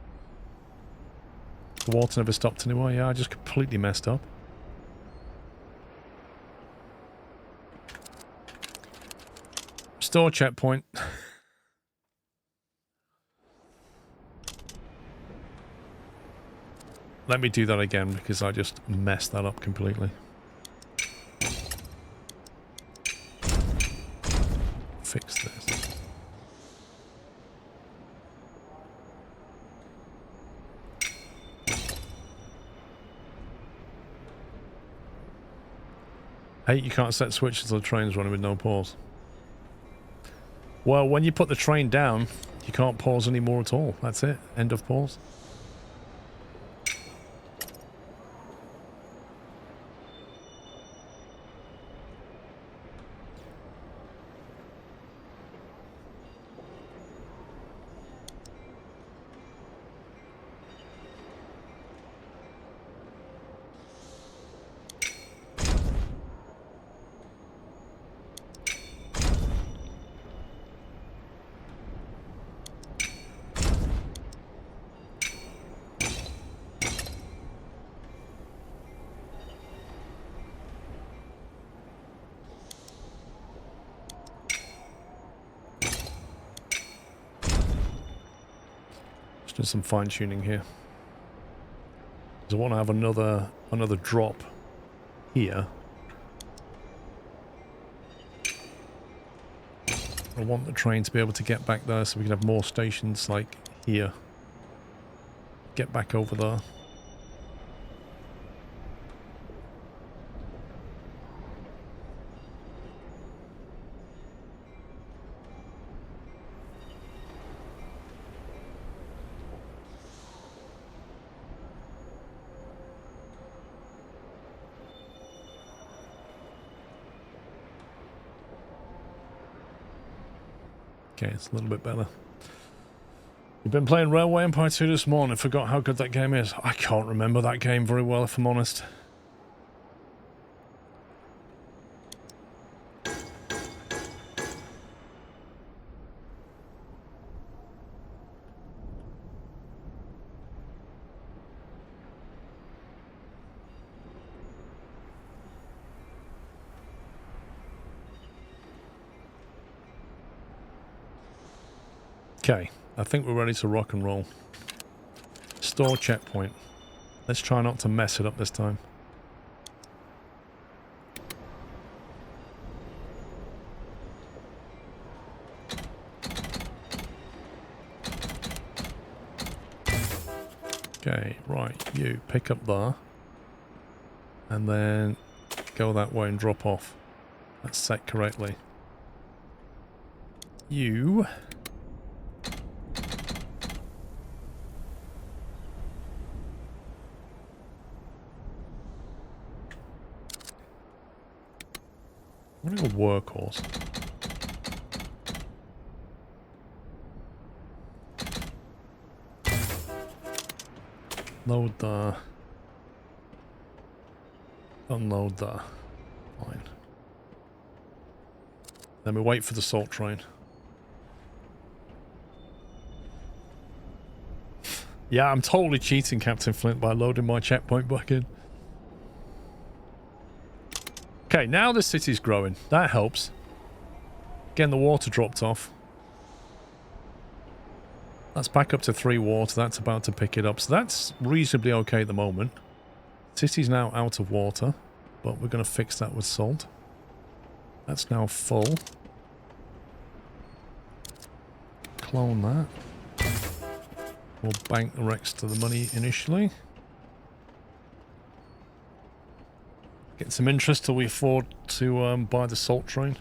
The water never stopped anymore. Yeah, I just completely messed up. Store checkpoint. Let me do that again because I just messed that up completely. Fix this. Hey, you can't set switches to the trains running with no pause. Well, when you put the train down, you can't pause anymore at all. That's it. End of pause. Do some fine tuning here. I want to have another drop here. I want the train to be able to get back there so we can have more stations like here. Get back over there. Okay, it's a little bit better. You've been playing Railway Empire 2 this morning. Forgot how good that game is. I can't remember that game very well, if I'm honest. Okay, I think we're ready to rock and roll. Store checkpoint. Let's try not to mess it up this time. Okay, right, you pick up there. And then go that way and drop off. That's set correctly. You... I'm gonna go workhorse. Load the... Unload the... Fine. Then we wait for the salt train. Yeah, I'm totally cheating, Captain Flint, by loading my checkpoint back in. Okay, now the city's growing. That helps. Again, the water dropped off. That's back up to 3 water. That's about to pick it up. So that's reasonably okay at the moment. City's now out of water, but we're going to fix that with salt. That's now full. Clone that. We'll bank the rest of the money initially. Get some interest till we afford to buy the salt train.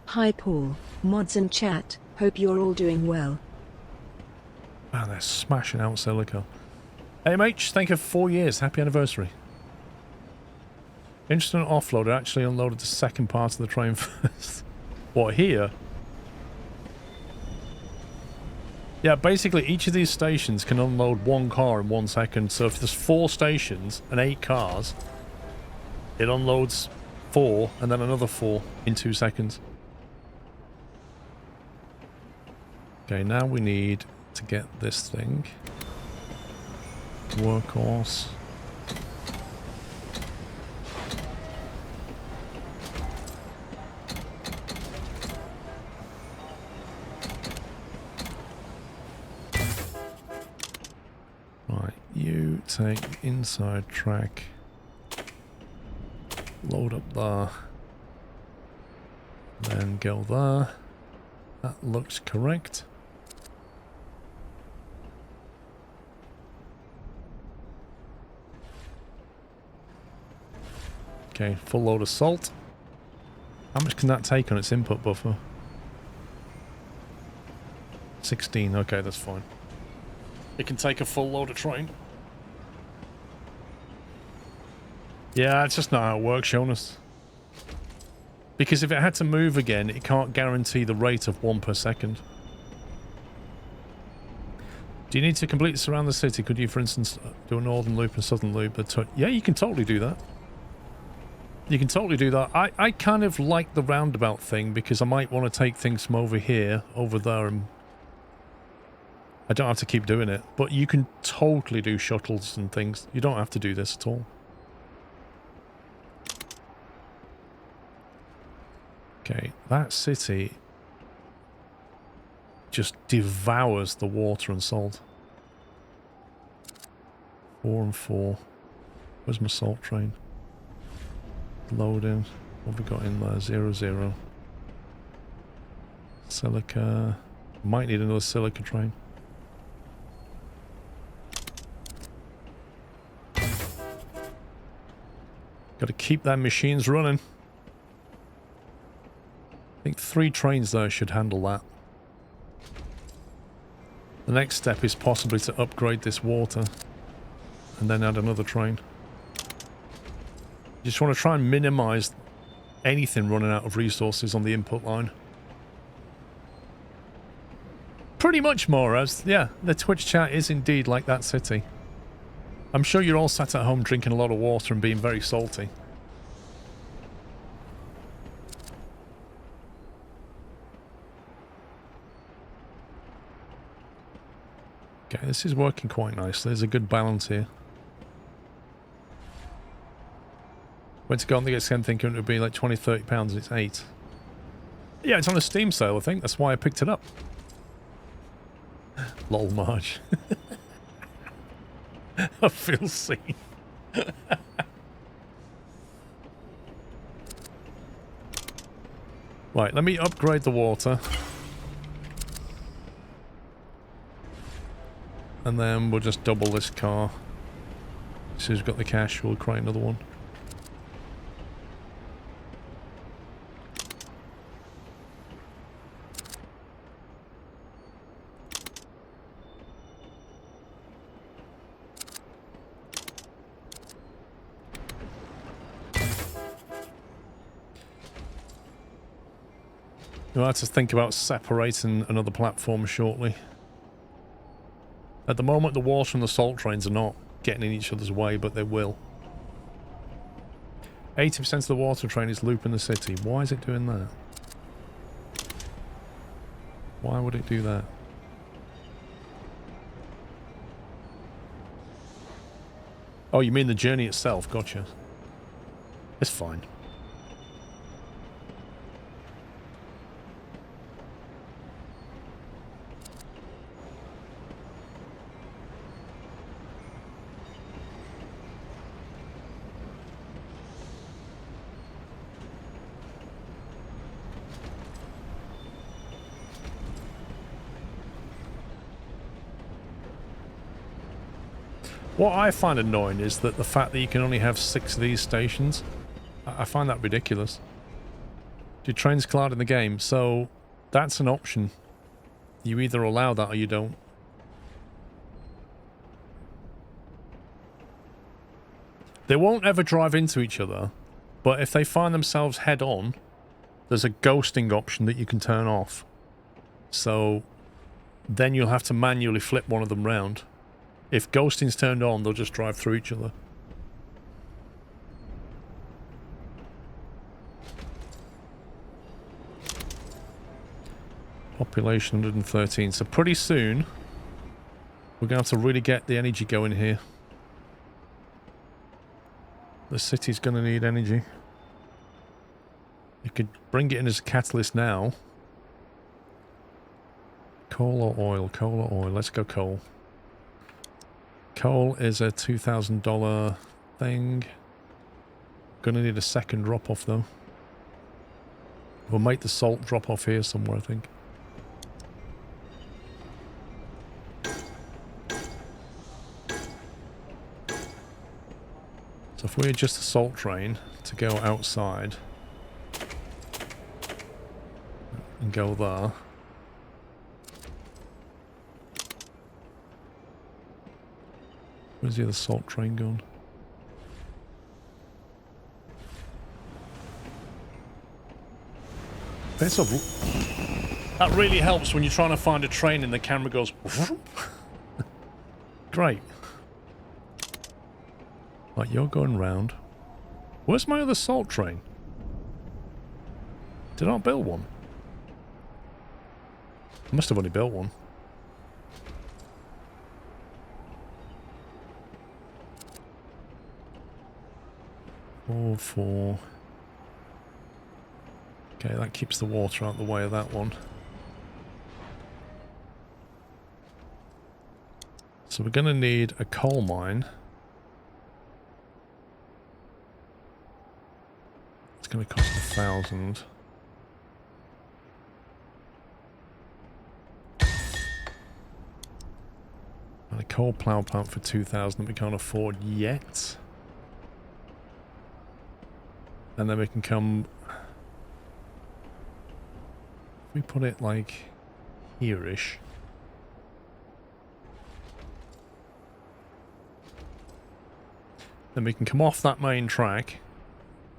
Hi Paul, mods and chat, hope you're all doing well. Man, they're smashing out silica. AMH, thank you for 4 years. Happy anniversary. Instant offloader actually unloaded the second part of the train first. What, here? Yeah, basically each of these stations can unload 1 car in 1 second. So if there's 4 stations and 8 cars, it unloads 4 and then another 4 in 2 seconds. Okay, now we need to get this thing. Workhorse. Right, you take the inside track. Load up there. Then go there. That looks correct. Okay, full load of salt. How much can that take on its input buffer? 16, okay, that's fine. It can take a full load of train. Yeah, it's just not how it works, Jonas. Because if it had to move again, it can't guarantee the rate of 1 per second. Do you need to complete this around the city? Could you, for instance, do a northern loop and southern loop? Yeah, you can totally do that. You can totally do that. I kind of like the roundabout thing because I might want to take things from over here, over there, and I don't have to keep doing it. But you can totally do shuttles and things. You don't have to do this at all. Okay, that city just devours the water and salt. 4 and 4. Where's my salt train? Loading. What have we got in there? 0, 0. Silica. Might need another silica train. Got to keep them machines running. I think 3 trains there should handle that. The next step is possibly to upgrade this water and then add another train. You just want to try and minimize anything running out of resources on the input line. Pretty much, Moraz. Yeah, the Twitch chat is indeed like that city. I'm sure you're all sat at home drinking a lot of water and being very salty. Okay, this is working quite nicely. There's a good balance here. Went to go on the XM thinking it would be like 20, 30 pounds and it's 8. Yeah, it's on a Steam sale, I think. That's why I picked it up. Lol, Marge. I feel seen. Right, let me upgrade the water. And then we'll just double this car. As soon as we've got the cash, we'll create another one. You'll have to think about separating another platform shortly. At the moment, the water and the salt trains are not getting in each other's way, but they will. 80% of the water train is looping the city. Why is it doing that? Why would it do that? Oh, you mean the journey itself? Gotcha. It's fine. What I find annoying is that the fact that you can only have 6 of these stations. I find that ridiculous. Do trains collide in the game? So that's an option. You either allow that or you don't. They won't ever drive into each other, but if they find themselves head on, there's a ghosting option that you can turn off. So then you'll have to manually flip one of them round. If ghosting's turned on, they'll just drive through each other. Population 113. So pretty soon, we're going to have to really get the energy going here. The city's going to need energy. You could bring it in as a catalyst now. Coal or oil? Coal or oil? Let's go coal. Coal is a $2,000 thing. Gonna need a second drop off though. We'll make the salt drop off here somewhere, I think. So if we adjust the salt train to go outside and go there. Where's the other salt train gone? That really helps when you're trying to find a train and the camera goes... Great. Right, you're going round. Where's my other salt train? Did I not build one? I must have only built one. Four. Okay, that keeps the water out of the way of that one. So we're going to need a coal mine. It's going to cost 1,000. And a coal plough plant for 2,000 that we can't afford yet. And then we can come... If we put it like here-ish. Then we can come off that main track,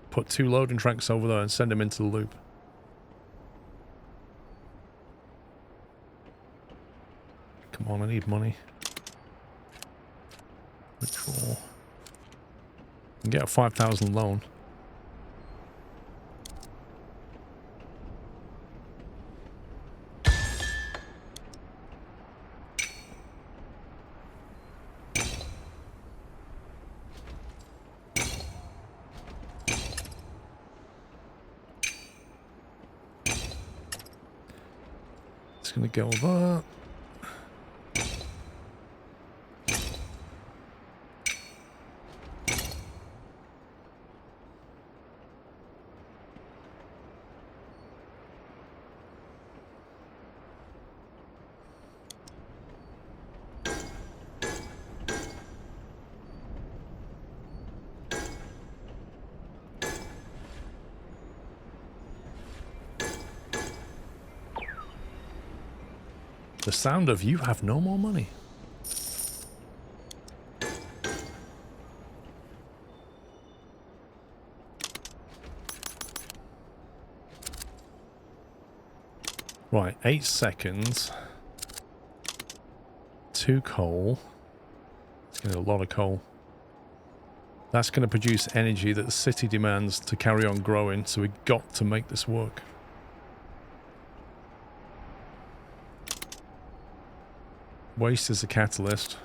put 2 loading tracks over there and send them into the loop. Come on, I need money. Withdraw. And get a 5,000 loan. Gonna go there. The sound of you have no more money. Right, 8 seconds. 2 coal. It's going to be a lot of coal. That's going to produce energy that the city demands to carry on growing, so we've got to make this work. Waste is a catalyst.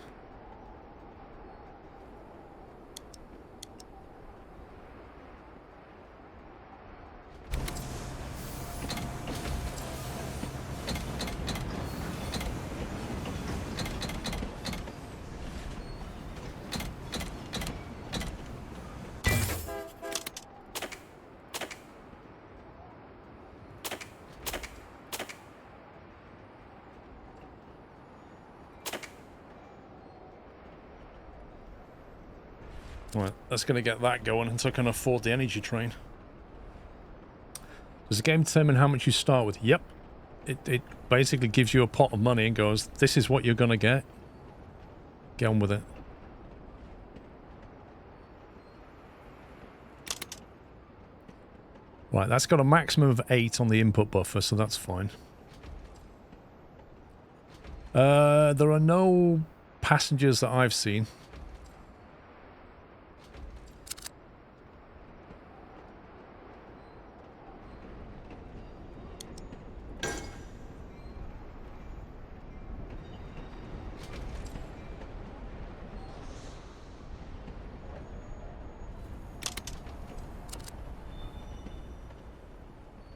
Right, that's going to get that going until I can afford the energy train. Does the game determine how much you start with? Yep. It basically gives you a pot of money and goes, this is what you're going to get. Get on with it. Right, that's got a maximum of 8 on the input buffer, so that's fine. There are no passengers that I've seen.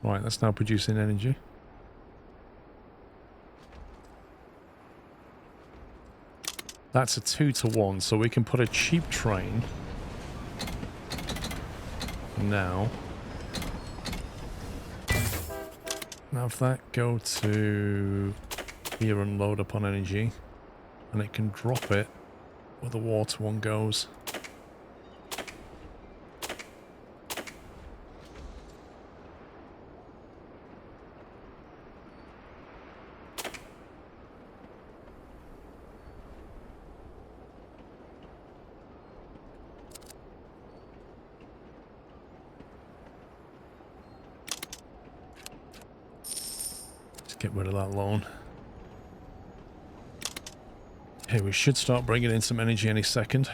Right, that's now producing energy. That's a 2-to-1, so we can put a cheap train now. Now if that go to here and load up on energy, and it can drop it where the water one goes. Get rid of that loan. Okay, we should start bringing in some energy any second.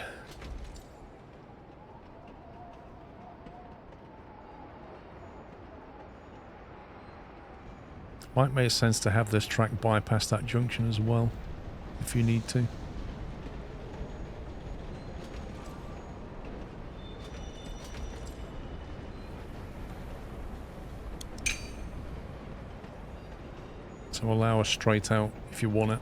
Might make sense to have this track bypass that junction as well, if you need to. So allow a straight out if you want it.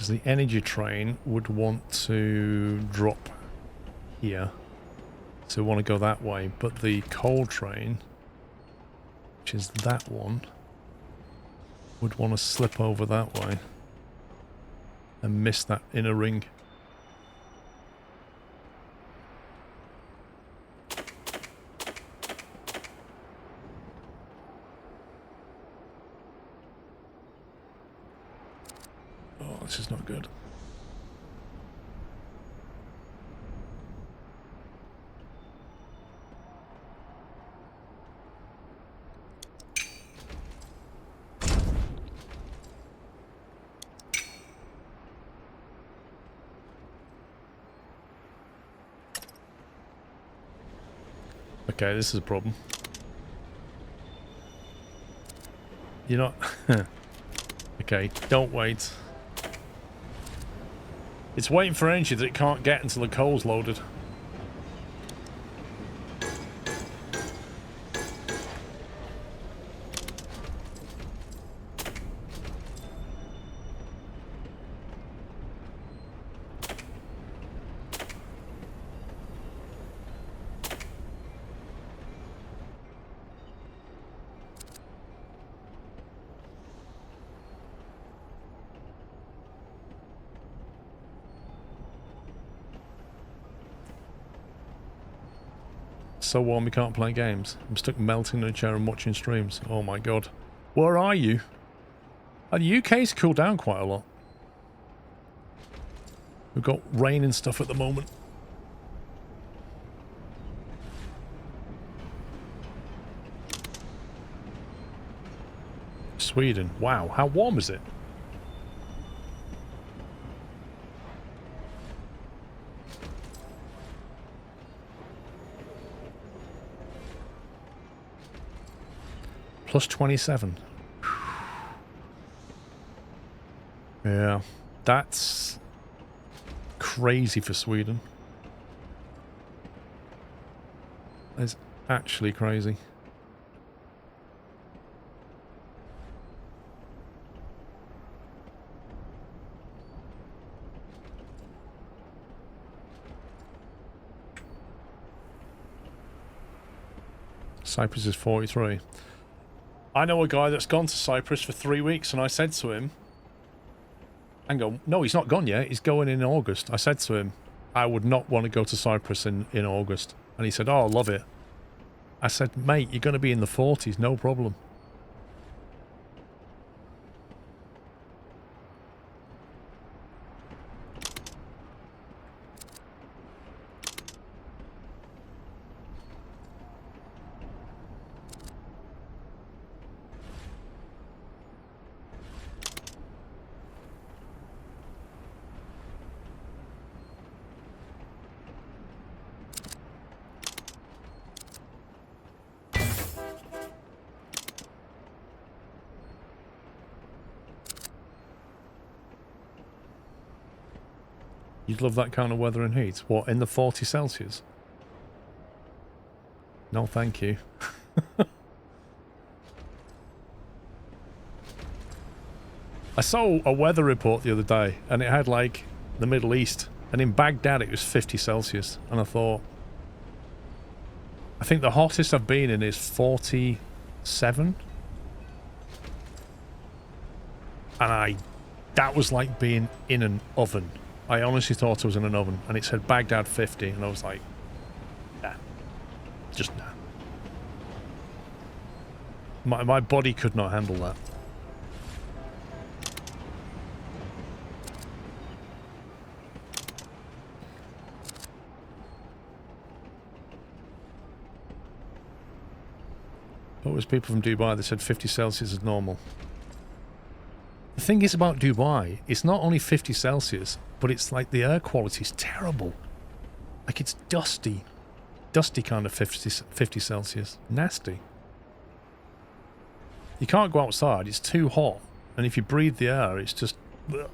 The energy train would want to drop here, so we want to go that way, but the coal train, which is that one, would want to slip over that way and miss that inner ring. This is not good. Okay, this is a problem. You're not... Okay, don't wait. It's waiting for energy that it can't get until the coal's loaded. So warm we can't play games. I'm stuck melting in a chair and watching streams. Oh my god. Where are you? The UK's cooled down quite a lot. We've got rain and stuff at the moment. Sweden. Wow, how warm is it? Plus 27. Yeah, that's crazy for Sweden. That's actually crazy. Cyprus is 43. I know a guy that's gone to Cyprus for 3 weeks, and I said to him, hang on, no, he's not gone yet, he's going in August. I said to him, I would not want to go to Cyprus in August. And he said, oh, I love it. I said, mate, you're going to be in the 40s, no problem. You'd love that kind of weather and heat. What, in the 40 Celsius? No, thank you. I saw a weather report the other day, and it had, like, the Middle East. And in Baghdad, it was 50 Celsius. And I thought... I think the hottest I've been in is 47. And that was like being in an oven. I honestly thought I was in an oven, and it said Baghdad 50, and I was like, nah. Just nah. My body could not handle that. What was people from Dubai? They said 50 Celsius is normal. The thing is about Dubai, it's not only 50 Celsius, but it's like the air quality is terrible. Like it's dusty. Dusty kind of 50 Celsius. Nasty. You can't go outside, it's too hot. And if you breathe the air, it's just... Ugh.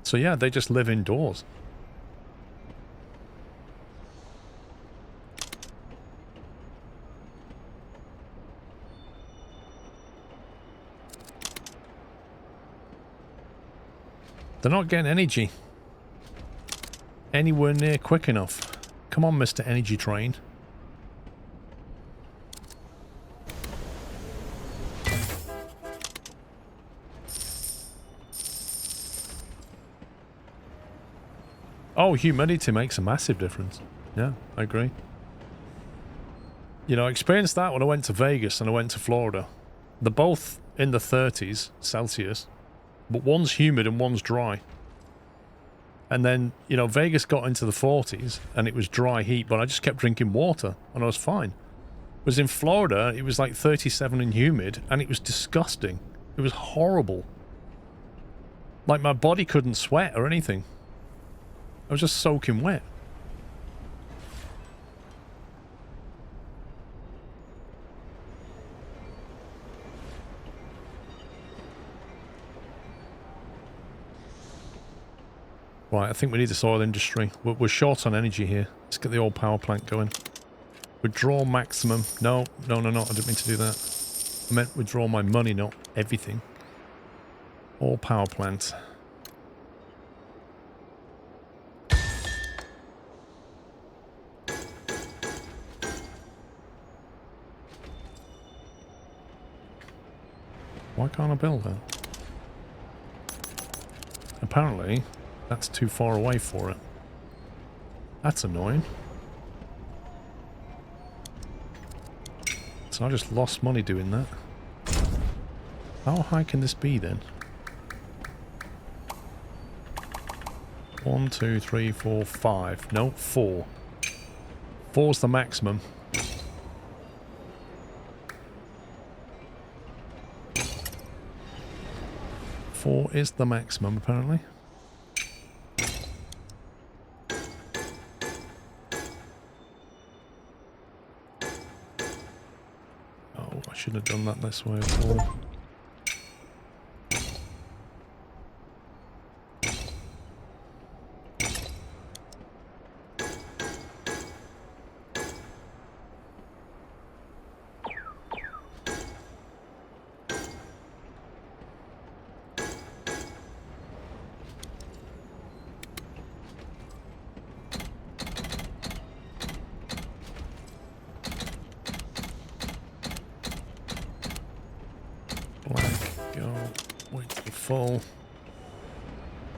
So yeah, they just live indoors. They're not getting energy anywhere near quick enough. Come on, Mr. Energy Train. Oh, humidity makes a massive difference. Yeah, I agree. You know, I experienced that when I went to Vegas and I went to Florida. They're both in the 30s Celsius. But one's humid and one's dry. And then, you know, Vegas got into the 40s and it was dry heat, but I just kept drinking water and I was fine. Whereas in Florida, it was like 37 and humid and it was disgusting. It was horrible. Like my body couldn't sweat or anything. I was just soaking wet. Right, I think we need this oil industry. We're short on energy here. Let's get the oil power plant going. Withdraw maximum. No, I didn't mean to do that. I meant withdraw my money, not everything. Oil power plant. Why can't I build that? Apparently... that's too far away for it. That's annoying. So I just lost money doing that. How high can this be then? 1, 2, 3, 4, 5. No, 4. 4's the maximum. Four is the maximum, apparently. Shouldn't have done that this way at all.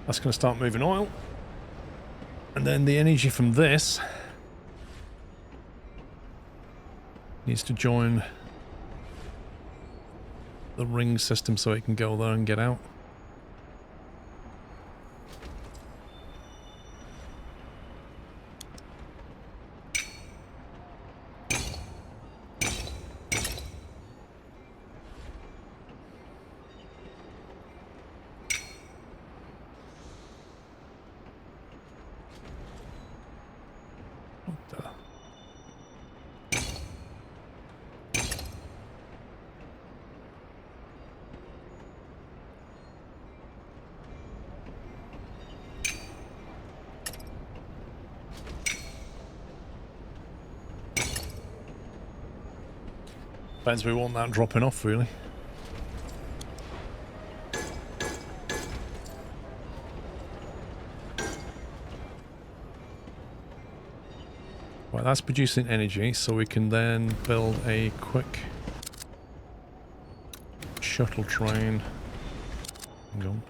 That's going to start moving oil. And then the energy from this needs to join the ring system so it can go there and get out. Depends, we want that dropping off, really. Right, that's producing energy, so we can then build a quick shuttle train. Hang on.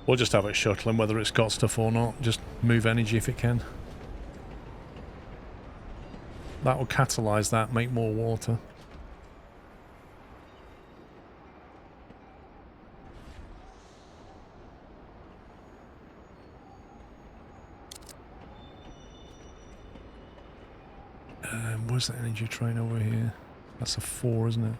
We'll just have it shuttling, whether it's got stuff or not. Just move energy if it can. That will catalyze that, make more water. Where's the energy train over here? That's a 4, isn't it?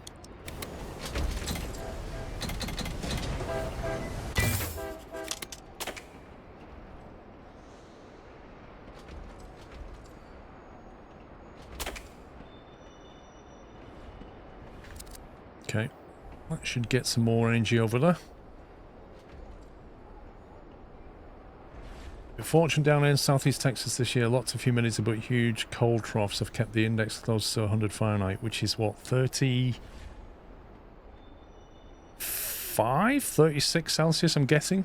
Okay, that should get some more energy over there. Fortune down in southeast Texas this year, lots of humidity but huge cold troughs have kept the index close to 100 Fahrenheit, which is what, 35? 36 Celsius, I'm guessing?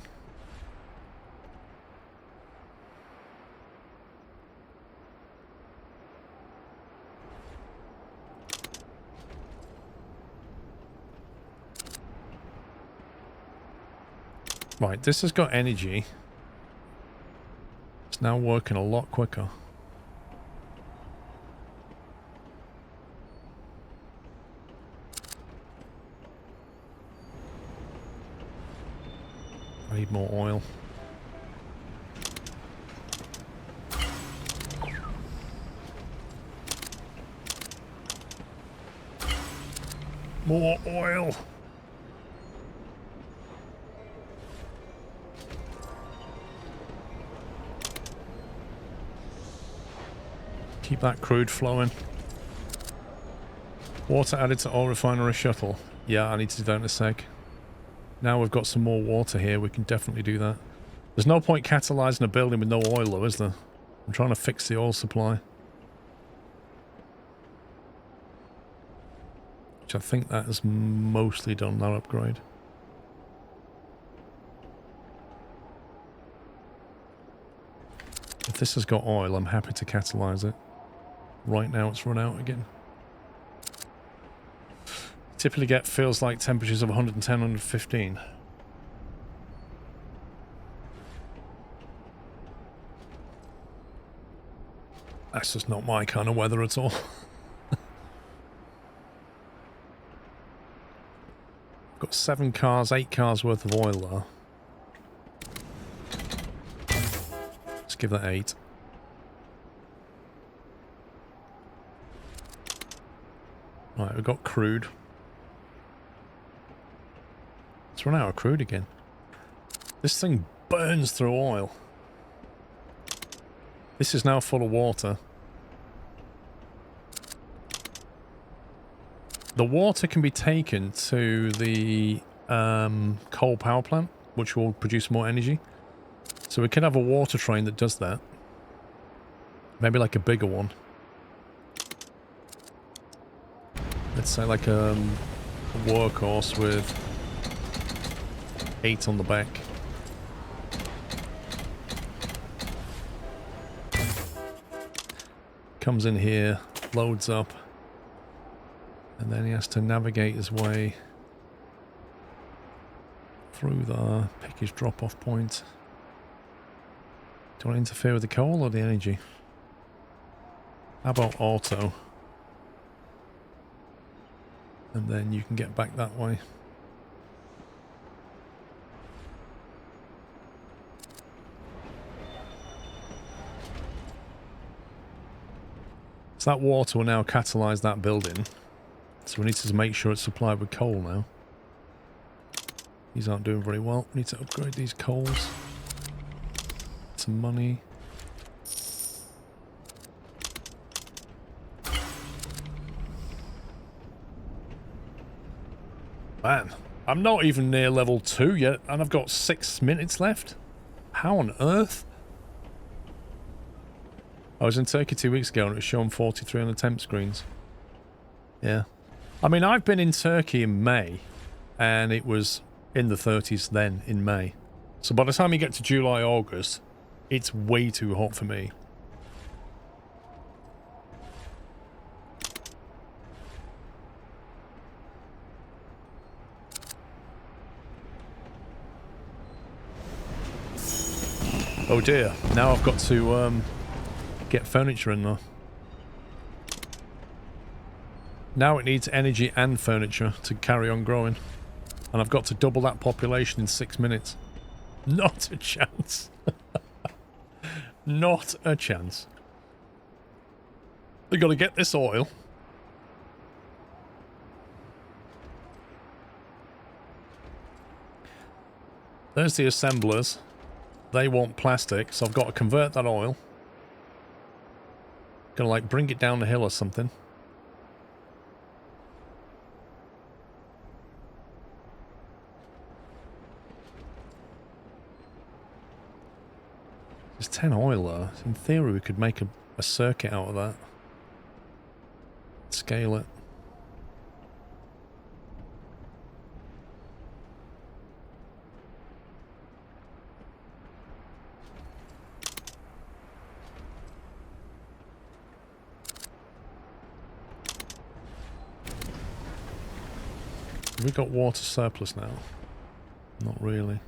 Right, this has got energy. It's now working a lot quicker. I need more oil. More oil. Keep that crude flowing. Water added to oil refinery shuttle. Yeah, I need to do that in a sec. Now we've got some more water here, we can definitely do that. There's no point catalysing a building with no oil though, is there? I'm trying to fix the oil supply. Which I think that is mostly done, that upgrade. If this has got oil, I'm happy to catalyse it. Right now it's run out again. Typically get feels like temperatures of 110, 115. That's just not my kind of weather at all. Got 7 cars, 8 cars worth of oil there. Let's give that 8. Right, we've got crude. Let's run out of crude again. This thing burns through oil. This is now full of water. The water can be taken to the coal power plant, which will produce more energy. So we can have a water train that does that. Maybe like a bigger one. Let's say like a workhorse with 8 on the back. Comes in here, loads up, and then he has to navigate his way through the, pick his drop-off point. Do you want to interfere with the coal or the energy? How about auto? And then you can get back that way. So that water will now catalyse that building. So we need to make sure it's supplied with coal now. These aren't doing very well. We need to upgrade these coals. Some money. Man, I'm not even near level 2 yet, and I've got 6 minutes left? How on earth? I was in Turkey 2 weeks ago and it was showing 43 on the temp screens. Yeah. I mean, I've been in Turkey in May, and it was in the 30s then, in May. So by the time you get to July, August, it's way too hot for me. Oh dear, now I've got to get furniture in there. Now it needs energy and furniture to carry on growing. And I've got to double that population in 6 minutes. Not a chance. Not a chance. We've got to get this oil. There's the assemblers. They want plastic, so I've got to convert that oil. Gonna like bring it down the hill or something. There's 10 oil there. In theory we could make a circuit out of that. Scale it. Have we got water surplus now? Not really.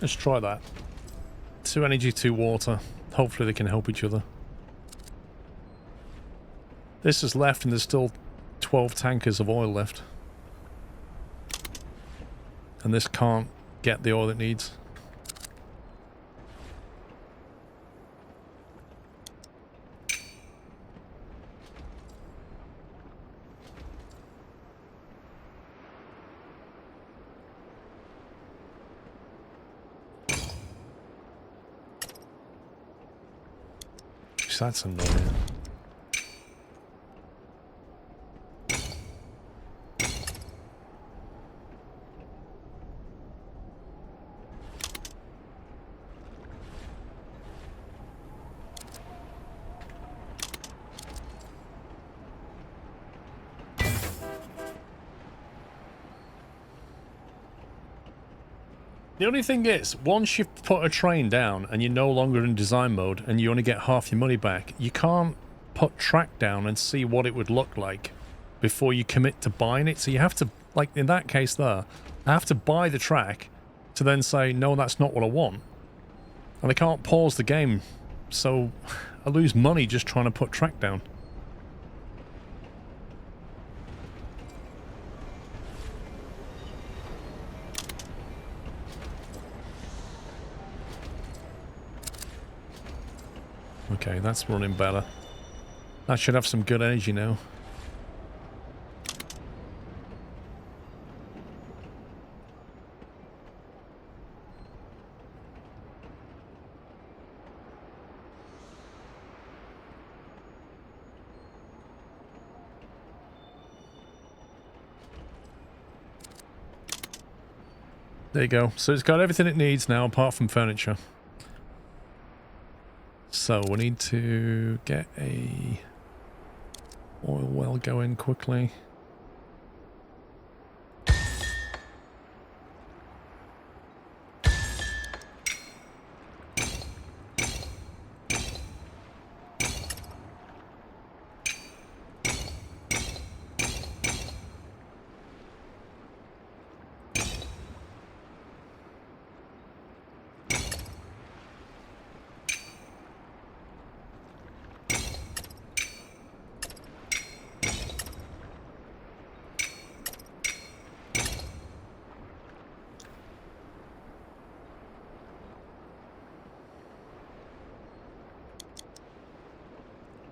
Let's try that. 2 energy, 2 water. Hopefully they can help each other. This is left and there's still 12 tankers of oil left. And this can't get the oil it needs. That's annoying. The only thing is, once you've put a train down and you're no longer in design mode and you only get half your money back, you can't put track down and see what it would look like before you commit to buying it. So you have to, like in that case there, I have to buy the track to then say, no, that's not what I want. And I can't pause the game, so I lose money just trying to put track down. Okay, that's running better. That should have some good energy now. There you go. So it's got everything it needs now apart from furniture. So we need to get a oil well going quickly.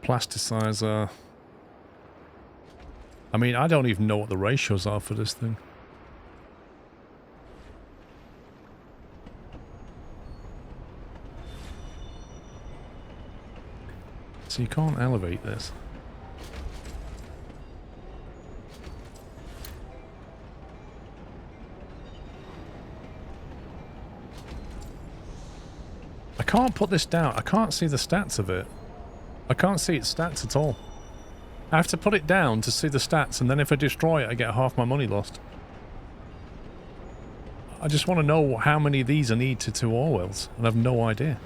Plasticizer. I mean, I don't even know what the ratios are for this thing. So you can't elevate this. I can't put this down. I can't see the stats of it. I can't see its stats at all. I have to put it down to see the stats, and then if I destroy it, I get half my money lost. I just want to know how many of these I need to 2 oil wells, and I have no idea.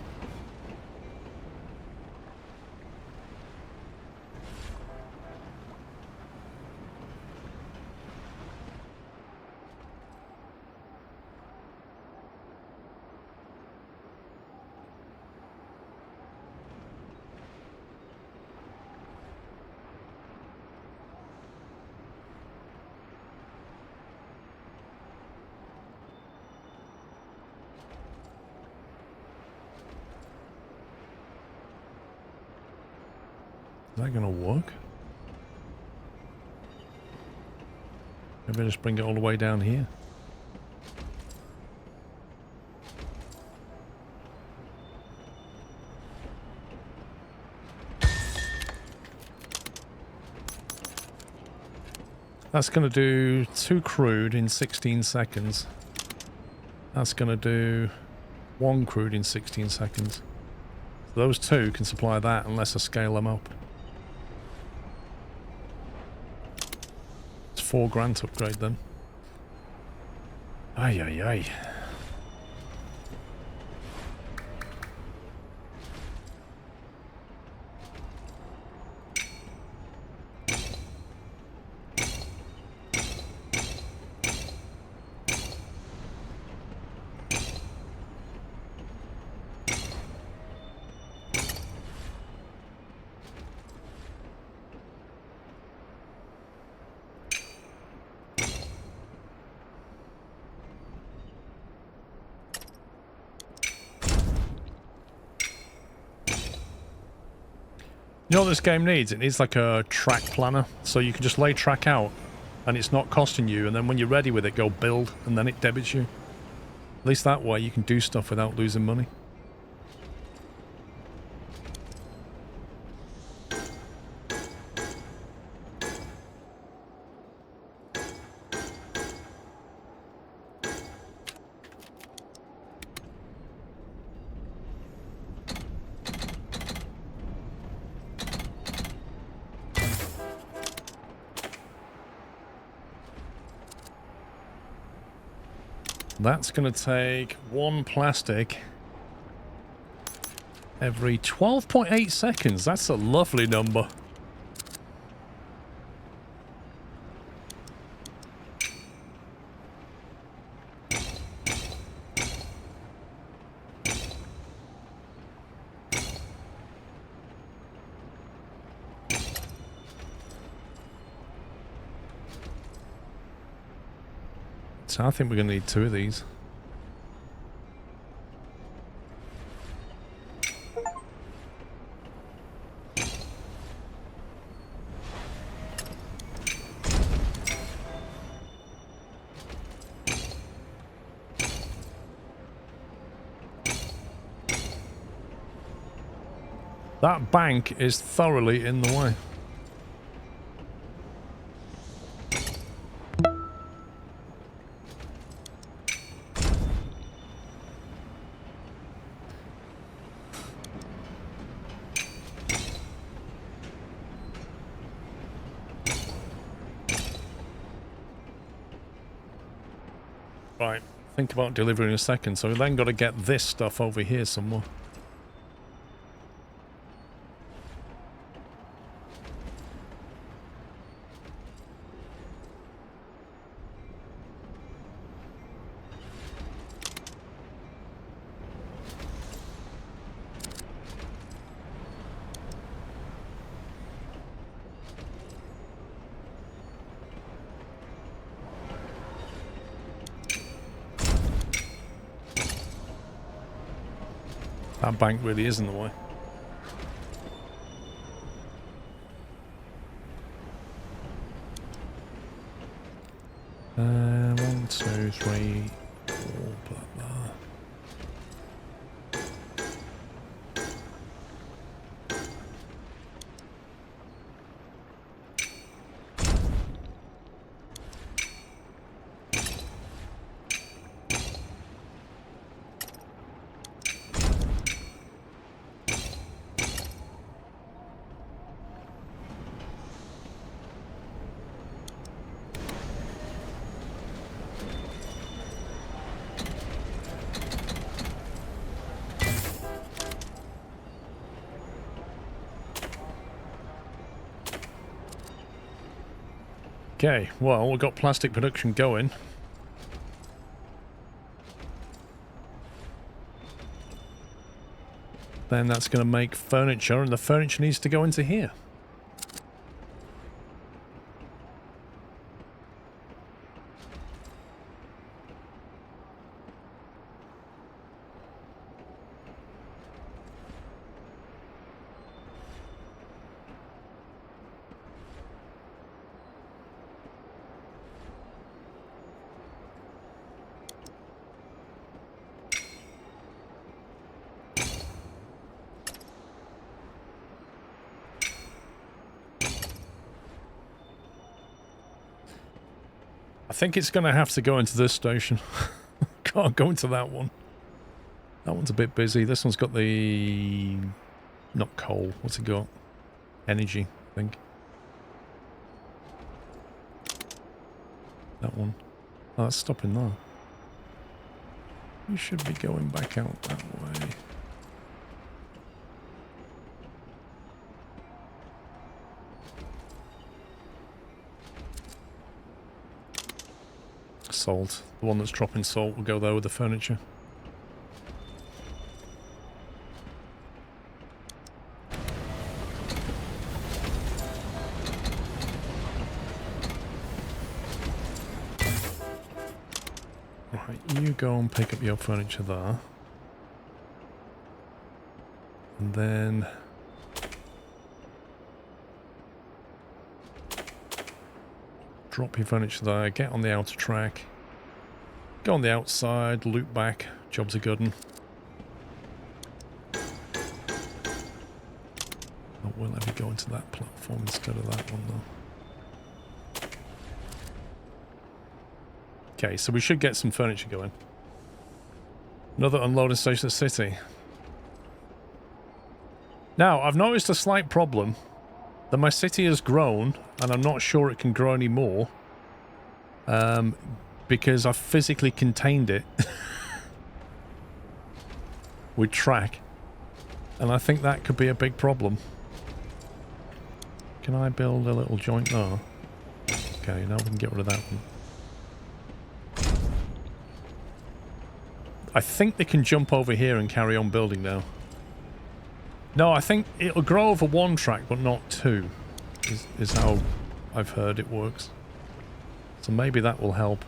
Is that going to work? Maybe I just bring it all the way down here. That's going to do 2 crude in 16 seconds. That's going to do 1 crude in 16 seconds. So those 2 can supply that unless I scale them up. It's 4 grand to upgrade then. Ay, ay, ay. You know what this game needs? It needs like a track planner, so you can just lay track out and it's not costing you, and then when you're ready with it, go build and then it debits you. At least that way you can do stuff without losing money. That's going to take 1 plastic every 12.8 seconds. That's a lovely number. So I think we're going to need 2 of these. That bank is thoroughly in the way. Right, think about delivery in a second, so we then got to get this stuff over here somewhere. That bank really is in the way. One, two, three, four, blah, blah. Okay, well, we've got plastic production going. Then that's going to make furniture, and the furniture needs to go into here. think it's going to have to go into this station. Can't go into that one. That one's a bit busy. This one's got the... not coal. What's it got? Energy, I think. That one. Oh, that's stopping there. We should be going back out that way. Salt. The one that's dropping salt will go there with the furniture. Right, you go and pick up your furniture there. And then... drop your furniture there, get on the outer track. Go on the outside, loop back, job's a good one. Oh, we'll let me go into that platform instead of that one though. Okay, so we should get some furniture going. Another unloading station at the city. Now, I've noticed a slight problem. That my city has grown, and I'm not sure it can grow any more. Because I've physically contained it with track. And I think that could be a big problem. Can I build a little joint there? Okay, now we can get rid of that one. I think they can jump over here and carry on building now. No, I think it'll grow over one track, but not two, is how I've heard it works. So maybe that will help.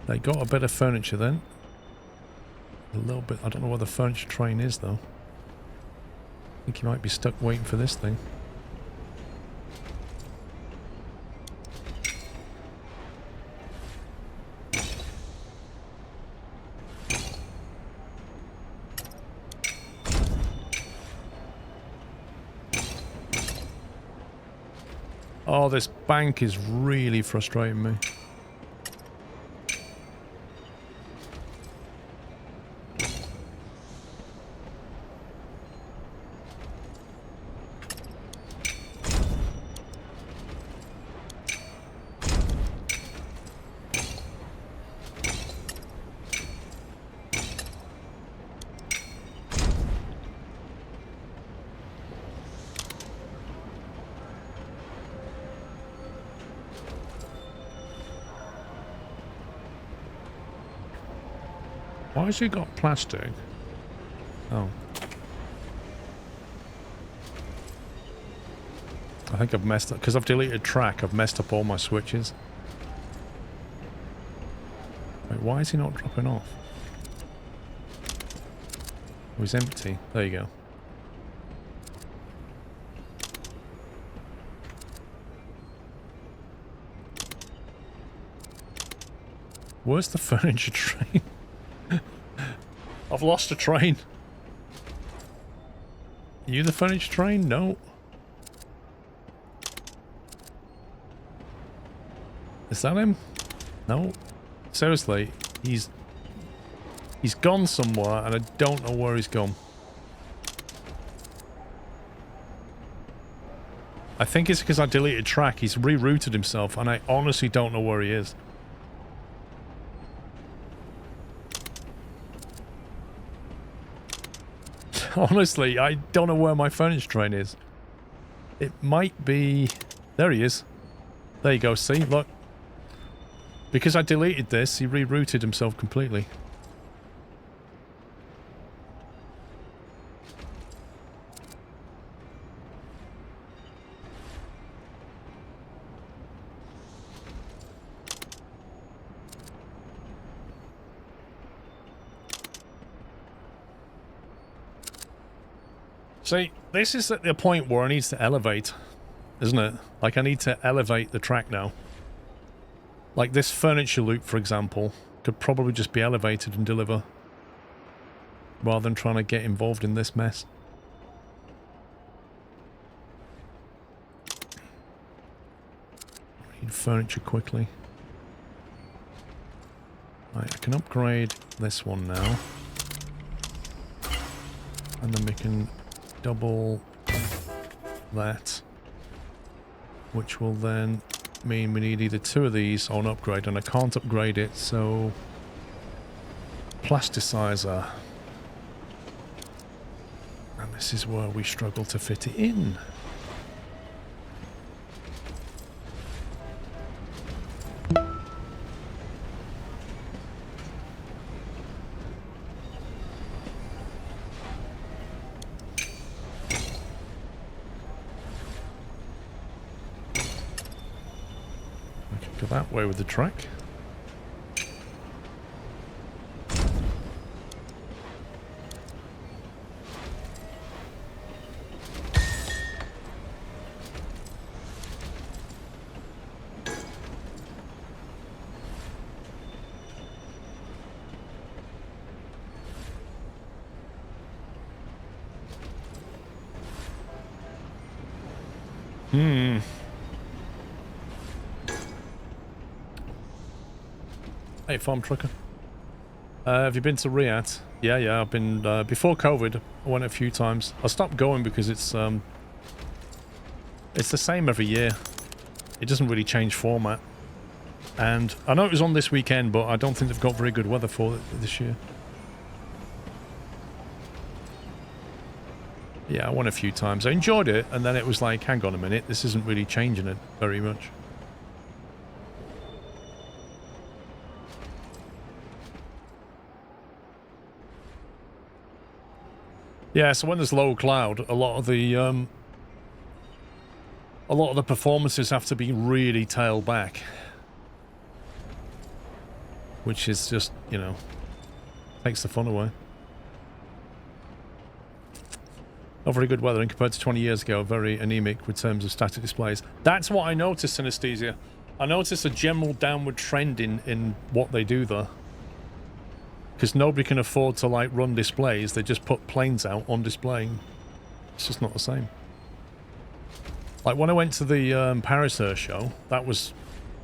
They got a bit of furniture then. A little bit. I don't know where the furniture train is, though. I think you might be stuck waiting for this thing. Oh, this bank is really frustrating me. Why has he got plastic? Oh. I think I've messed up, because I've deleted track, I've messed up all my switches. Wait, why is he not dropping off? Oh, he's empty. There you go. Where's the furniture train? I've lost a train. Are you the furniture train? No. Is that him? No. Seriously, he's gone somewhere and I don't know where he's gone. I think it's because I deleted track. He's rerouted himself and I honestly don't know where he is. Honestly, I don't know where my furniture train is. It might be... There he is. There you go, see? Look. Because I deleted this, he rerouted himself completely. See, this is at the point where I need to elevate, isn't it? Like, I need to elevate the track now. Like this furniture loop, for example, could probably just be elevated and deliver. Rather than trying to get involved in this mess. making furniture quickly. Right, I can upgrade this one now. And then we can double that. Which will then mean we need either 2 of these or an upgrade, and I can't upgrade it, so... Plasticizer. And this is where we struggle to fit it in. Go that way with the track. Hey, farm trucker. Have you been to Riyadh? Yeah, I've been, before COVID, I went a few times. I stopped going because it's the same every year. It doesn't really change format. And I know it was on this weekend, but I don't think they've got very good weather for it this year. Yeah, I went a few times. I enjoyed it, and then it was like, hang on a minute, this isn't really changing it very much. Yeah, so when there's low cloud, a lot of the performances have to be really tailed back. Which is just, you know, takes the fun away. Not very good weather, and compared to 20 years ago, very anemic with terms of static displays. That's what I noticed, Synesthesia. I noticed a general downward trend in what they do there. Because nobody can afford to, like, run displays. They just put planes out on display. It's just not the same. Like, when I went to the Paris Air Show, that was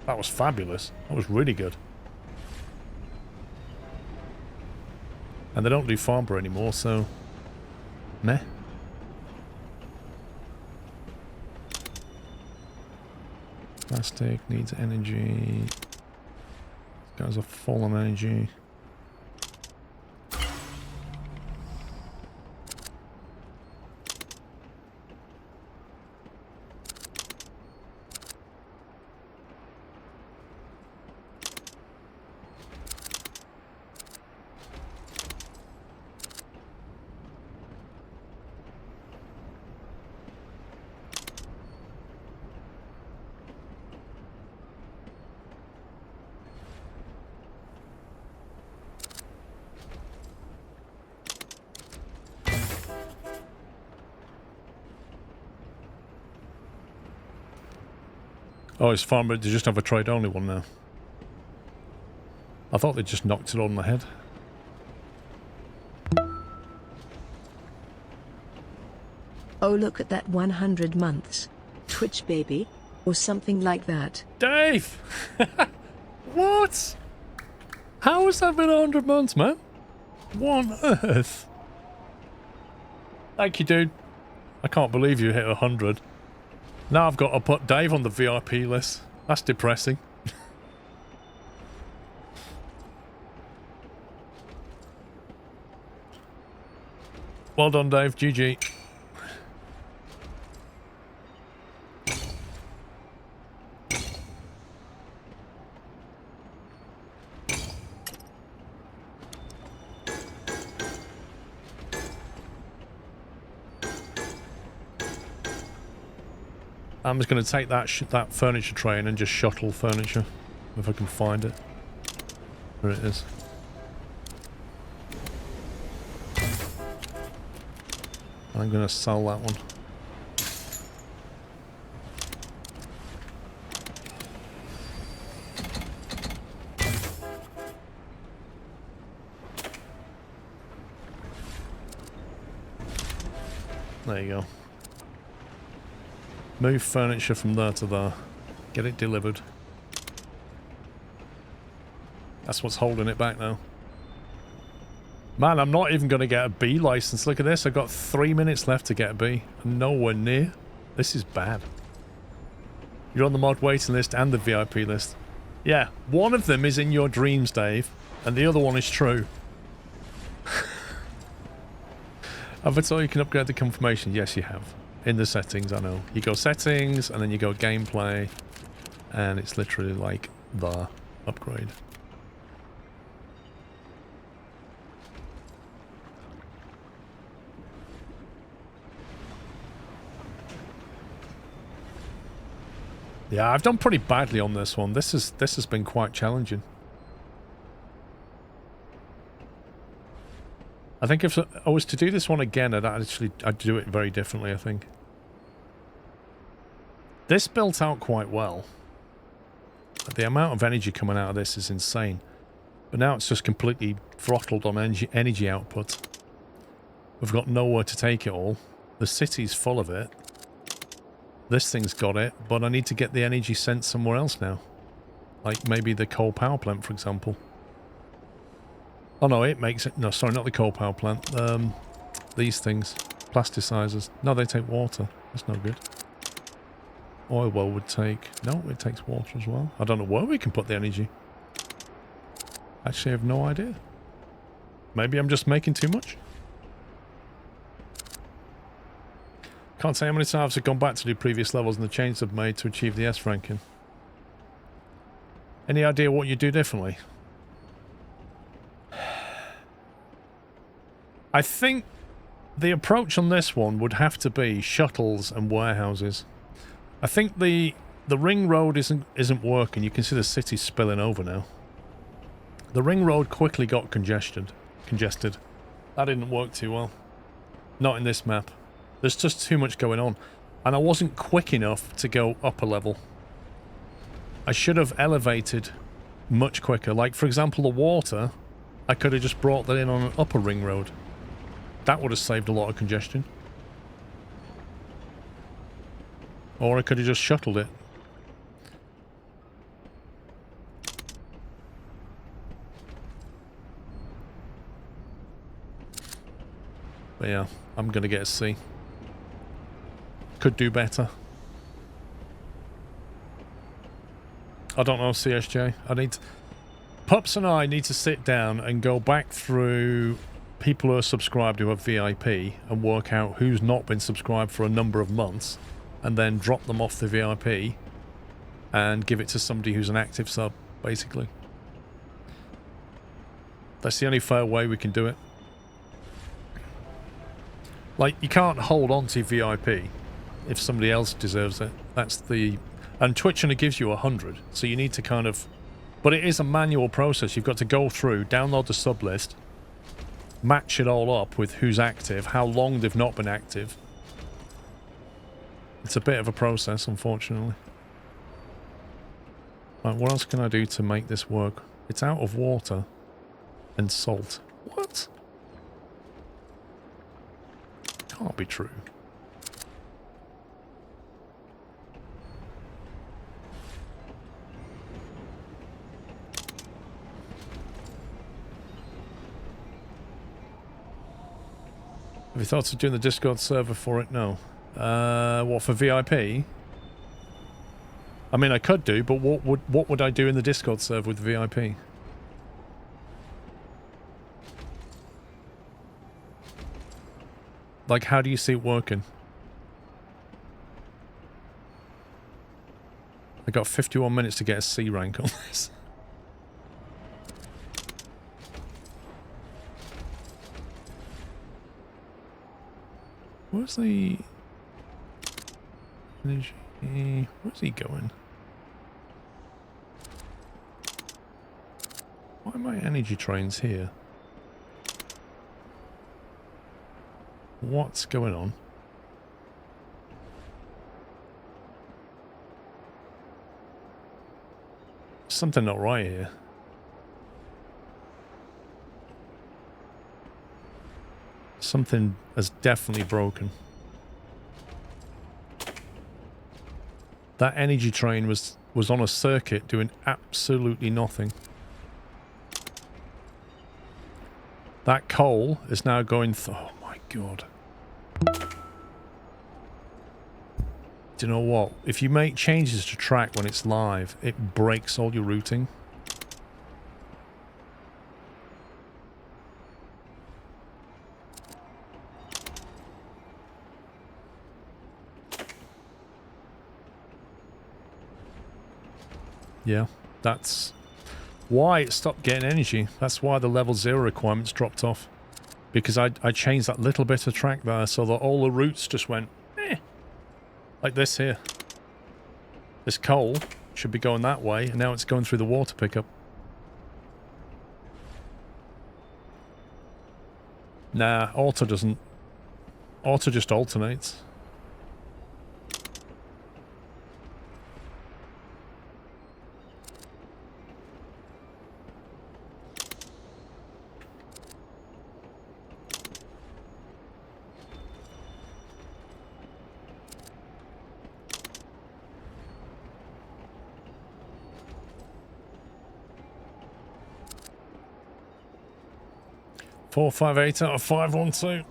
fabulous. That was really good. And they don't do Farnborough anymore, so... meh. Plastic needs energy. These guys are full on energy. Oh, it's Farnborough. They just have a trade-only one now. I thought they just knocked it on the head. Oh, look at that 100 months. Twitch baby. Or something like that. Dave! What? How has that been 100 months, man? What on earth? Thank you, dude. I can't believe you hit 100. Now I've got to put Dave on the VIP list. That's depressing. Well done, Dave. GG. I'm just going to take that furniture train and just shuttle furniture, if I can find it. There it is. I'm going to sell that one. There you go. Move furniture from there to there. Get it delivered. That's what's holding it back now. Man, I'm not even going to get a B license. Look at this. I've got 3 minutes left to get a B. I'm nowhere near. This is bad. You're on the mod waiting list and the VIP list. Yeah, one of them is in your dreams, Dave, and the other one is true. Have I told you can upgrade the confirmation? Yes, you have. In the settings, I know. You go settings, and then you go gameplay, and it's literally like the upgrade. Yeah, I've done pretty badly on this one. This has been quite challenging. I think if I was to do this one again, I'd do it very differently, I think. This built out quite well. The amount of energy coming out of this is insane. But now it's just completely throttled on energy output. We've got nowhere to take it all. The city's full of it. This thing's got it, but I need to get the energy sent somewhere else now. Like maybe the coal power plant, for example. Oh no, it makes it... No, sorry, not the coal power plant. These things. Plasticizers. No, they take water. That's no good. Oil well would take... No, it takes water as well. I don't know where we can put the energy. Actually, I have no idea. Maybe I'm just making too much? Can't say how many times I've gone back to do previous levels and the changes I've made to achieve the S ranking. Any idea what you do differently? I think the approach on this one would have to be shuttles and warehouses. I think the ring road isn't working. You can see the city spilling over now. The ring road quickly got congested. That didn't work too well. Not in this map. There's just too much going on. And I wasn't quick enough to go up a level. I should have elevated much quicker. Like, for example, the water, I could have just brought that in on an upper ring road. That would have saved a lot of congestion. Or I could have just shuttled it. But yeah, I'm going to get a C. Could do better. I don't know, CSJ. Pups and I need to sit down and go back through people who are subscribed who have VIP and work out who's not been subscribed for a number of months and then drop them off the VIP and give it to somebody who's an active sub, basically. That's the only fair way we can do it. Like, you can't hold on to VIP if somebody else deserves it. That's the... And Twitch only gives you 100, so you need to kind of... But it is a manual process. You've got to go through, download the sub list, match it all up with who's active, how long they've not been active. It's a bit of a process, unfortunately. Right, what else can I do to make this work? It's out of water and salt. What? Can't be true. Have you thought of doing the Discord server for it? No. What, for VIP? I mean, I could do, but what would I do in the Discord server with VIP? Like, how do you see it working? I got 51 minutes to get a C rank on this. Where's the energy? Where's he going? Why are my energy trains here? What's going on? Something not right here. Something has definitely broken. That energy train was on a circuit doing absolutely nothing. That coal is now going... oh my god. Do you know what? If you make changes to track when it's live, it breaks all your routing. Yeah, that's why it stopped getting energy. That's why the level 0 requirements dropped off. Because I changed that little bit of track there so that all the routes just went, eh. Like this here. This coal should be going that way, and now it's going through the water pickup. Nah, auto doesn't. Auto just alternates. Four, 5, 8 out of 5, 1, 2.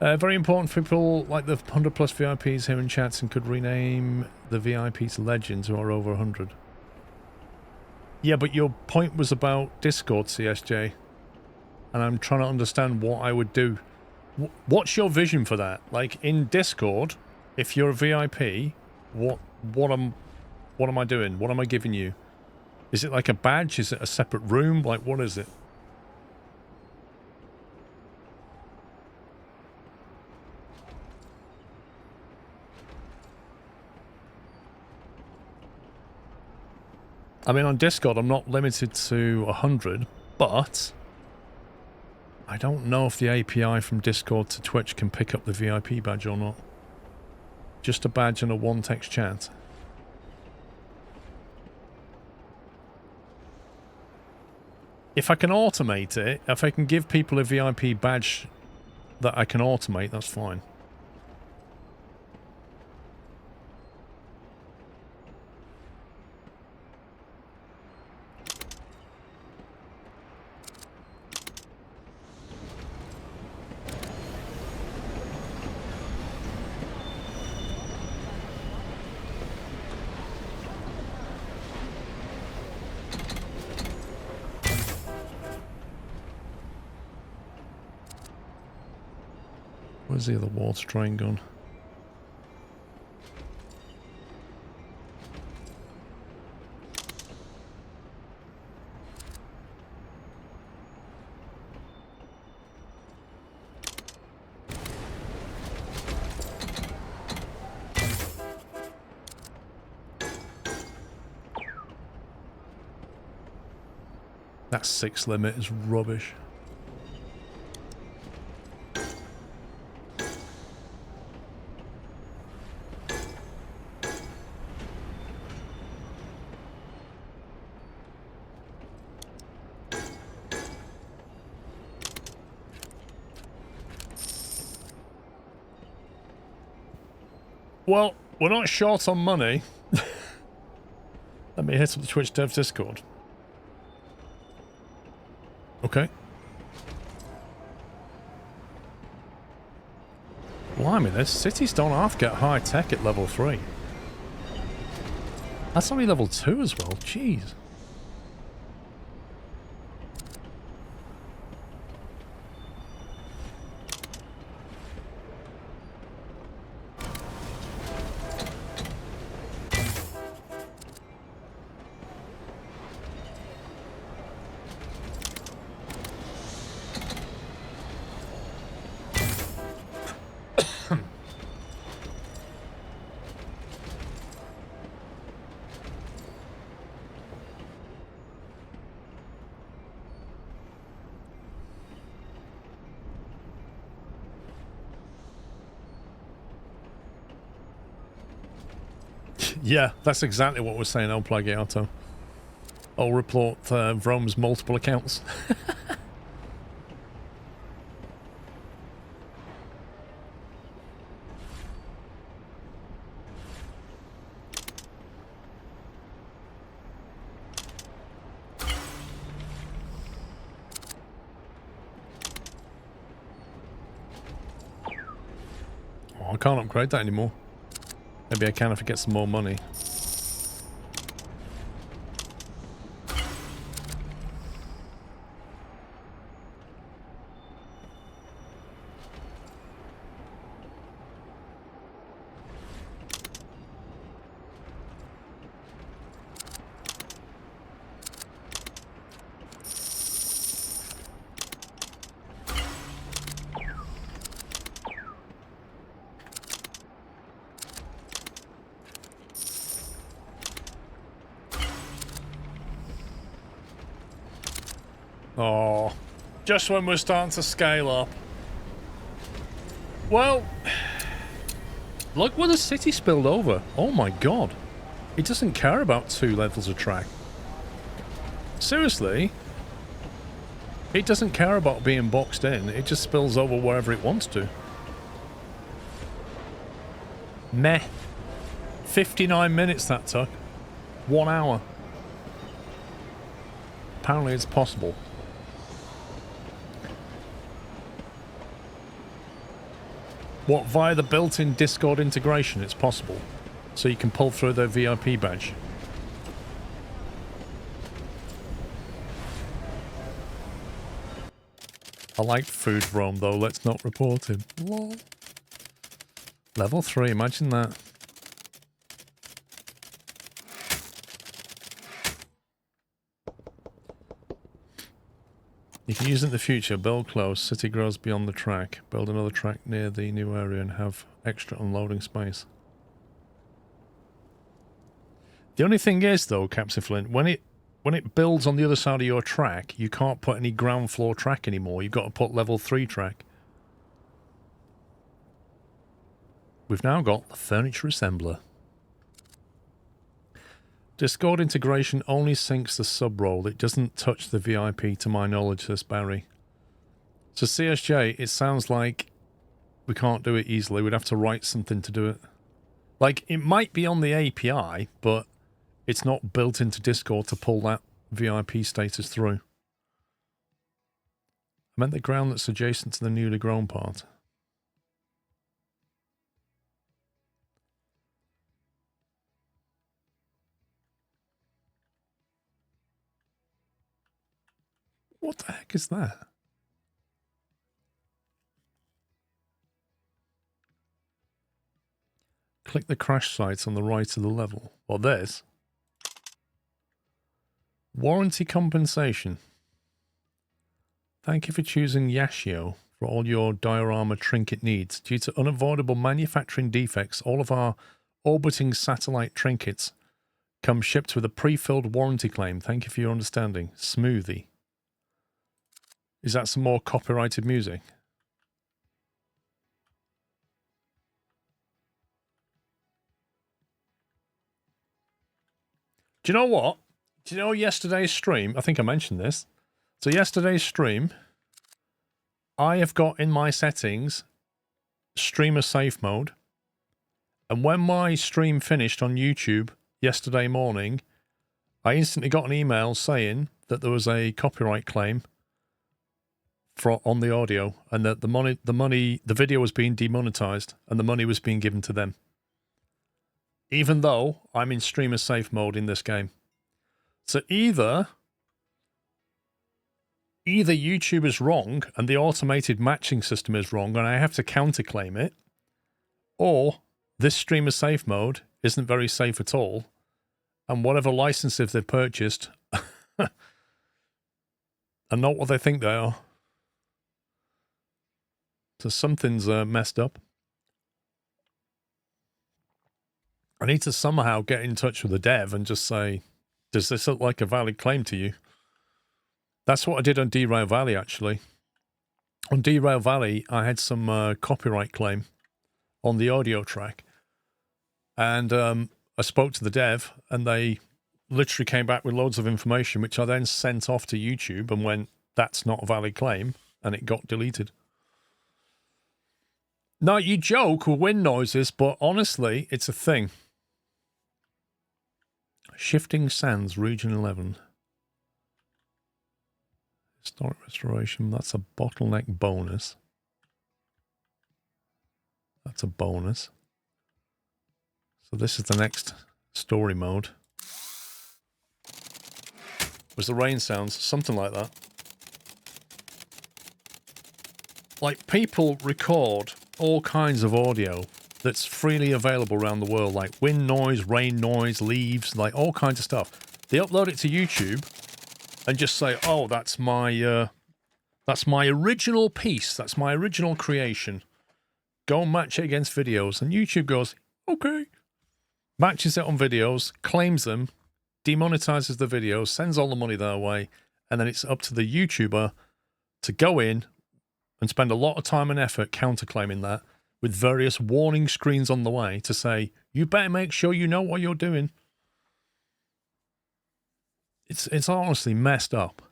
Very important for people like the 100 plus VIPs here in chats and could rename the VIPs legends who are over 100. Yeah, but your point was about Discord, CSJ. And I'm trying to understand what I would do. What's your vision for that? Like in Discord, if you're a VIP, what am I doing? What am I giving you? Is it like a badge? Is it a separate room? Like what is it? I mean, on Discord, I'm not limited to 100, but I don't know if the API from Discord to Twitch can pick up the VIP badge or not. Just a badge and a one-text chat. If I can automate it, if I can give people a VIP badge that I can automate, that's fine. Where's the other water train gone? That 6 limit is rubbish. Well, we're not short on money. Let me hit up the Twitch Dev Discord. Okay. Blimey, this cities don't half get high tech at level 3. That's only level 2 as well. Jeez. Yeah, that's exactly what we're saying, El Plagiato. I'll report Vrome's multiple accounts. I can't upgrade that anymore. Maybe I can if I get some more money. Oh, just when we're starting to scale up. Well, look where the city spilled over. Oh my god. It doesn't care about 2 levels of track. Seriously? It doesn't care about being boxed in. It just spills over wherever it wants to. Meh. 59 minutes that took. 1 hour. Apparently it's possible. What, via the built-in Discord integration it's possible? So you can pull through their VIP badge. I like Food Rome though, let's not report him. Lol. Level 3, imagine that. You can use it in the future. Build close. City grows beyond the track. Build another track near the new area and have extra unloading space. The only thing is, though, Capsiflint, when it builds on the other side of your track, you can't put any ground floor track anymore. You've got to put level 3 track. We've now got the furniture assembler. Discord integration only syncs the sub-role. It doesn't touch the VIP, to my knowledge, says Barry. So CSJ, it sounds like we can't do it easily. We'd have to write something to do it. Like, it might be on the API, but it's not built into Discord to pull that VIP status through. I meant the ground that's adjacent to the newly grown part. What the heck is that? Click the crash sites on the right of the level. Or this. Warranty compensation. Thank you for choosing Yashio for all your diorama trinket needs. Due to unavoidable manufacturing defects, all of our orbiting satellite trinkets come shipped with a pre-filled warranty claim. Thank you for your understanding. Smoothie. Is that some more copyrighted music? Do you know what? Do you know yesterday's stream? I think I mentioned this. So yesterday's stream, I have got in my settings streamer safe mode. And when my stream finished on YouTube yesterday morning, I instantly got an email saying that there was a copyright claim on the audio, and that the video was being demonetized and the money was being given to them. Even though I'm in streamer safe mode in this game. So either YouTube is wrong and the automated matching system is wrong and I have to counterclaim it, or this streamer safe mode isn't very safe at all, and whatever licenses they've purchased are not what they think they are. So something's messed up. I need to somehow get in touch with the dev and just say, does this look like a valid claim to you? That's what I did on Derail Valley, actually. On Derail Valley, I had some copyright claim on the audio track. And I spoke to the dev, and they literally came back with loads of information, which I then sent off to YouTube and went, that's not a valid claim, and it got deleted. No, you joke with wind noises, but honestly, it's a thing. Shifting Sands, Region 11. Historic restoration, that's a bottleneck bonus. A That's a bonus. So this is the next story mode. Was the rain sounds, something like that. Like, people record all kinds of audio that's freely available around the world, like wind noise, rain noise, leaves, like all kinds of stuff. They upload it to YouTube and just say, oh, that's my original piece, that's my original creation. Go and match it against videos. And YouTube goes, okay. Matches it on videos, claims them, demonetizes the videos, sends all the money their way, and then it's up to the YouTuber to go in and spend a lot of time and effort counterclaiming that with various warning screens on the way to say, you better make sure you know what you're doing. It's honestly messed up.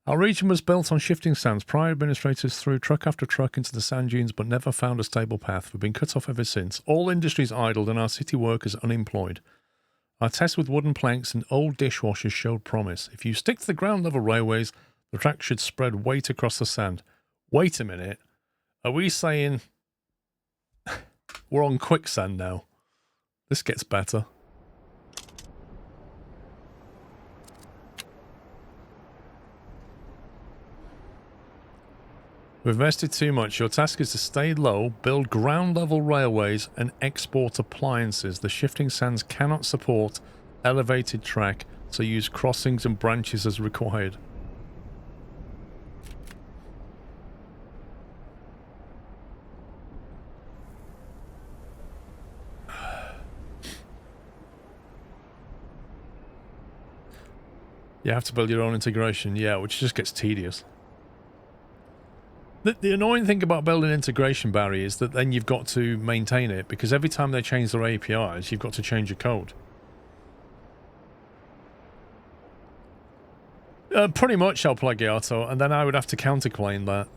Our region was built on shifting sands. Prior administrators threw truck after truck into the sand dunes but never found a stable path. We've been cut off ever since. All industries idled and our city workers unemployed. Our tests with wooden planks and old dishwashers showed promise. If you stick to the ground level railways, the track should spread weight across the sand. Wait a minute. Are we saying we're on quicksand now? This gets better. We've invested too much. Your task is to stay low, build ground-level railways, and export appliances. The shifting sands cannot support elevated track, so use crossings and branches as required. You have to build your own integration, yeah, which just gets tedious. The annoying thing about building integration, Barry, is that then you've got to maintain it, because every time they change their APIs, you've got to change your code. Pretty much, El Plagiato, and then I would have to counterclaim that.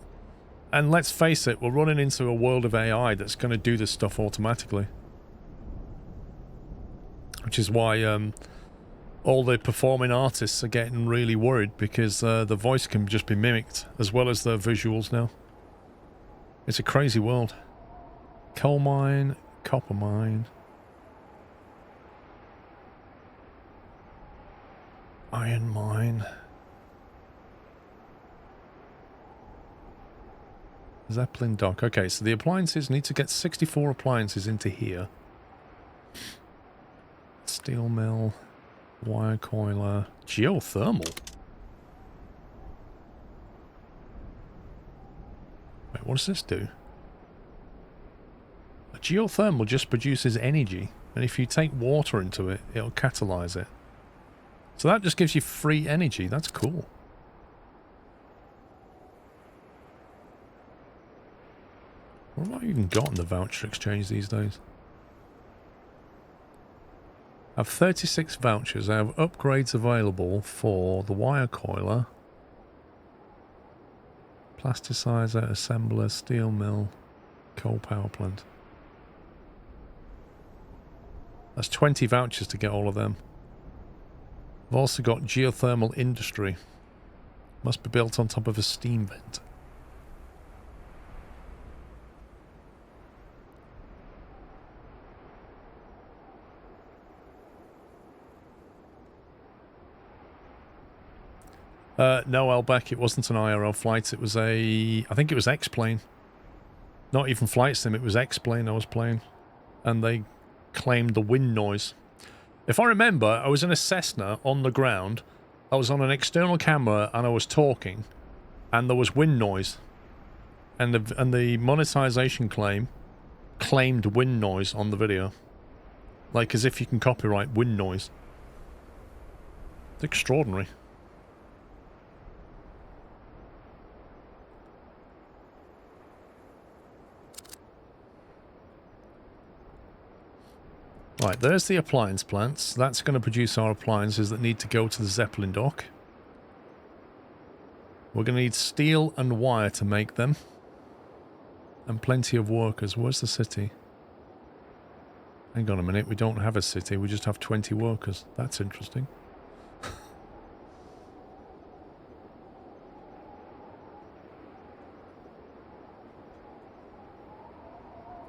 And let's face it, we're running into a world of AI that's going to do this stuff automatically. Which is why all the performing artists are getting really worried, because the voice can just be mimicked as well as the visuals now. It's a crazy world. Coal mine, copper mine, iron mine, Zeppelin dock. Okay, so the appliances need to get 64 appliances into here. Steel mill, wire coiler, geothermal. Wait, what does this do? A geothermal just produces energy, and if you take water into it, it'll catalyze it. So that just gives you free energy. That's cool. What have I even got in the voucher exchange these days? I have 36 vouchers. I have upgrades available for the wire coiler, plasticizer, assembler, steel mill, coal power plant. That's 20 vouchers to get all of them. I've also got geothermal industry. Must be built on top of a steam vent. No, Elbeck, it wasn't an IRL flight. It was I think it was X-Plane. Not even Flight Sim, it was X-Plane I was playing. And they claimed the wind noise. If I remember, I was in a Cessna on the ground. I was on an external camera and I was talking. And there was wind noise. And the monetization claimed wind noise on the video. Like as if you can copyright wind noise. It's extraordinary. Right, there's the appliance plants. That's going to produce our appliances that need to go to the Zeppelin dock. We're going to need steel and wire to make them. And plenty of workers. Where's the city? Hang on a minute, we don't have a city, we just have 20 workers. That's interesting.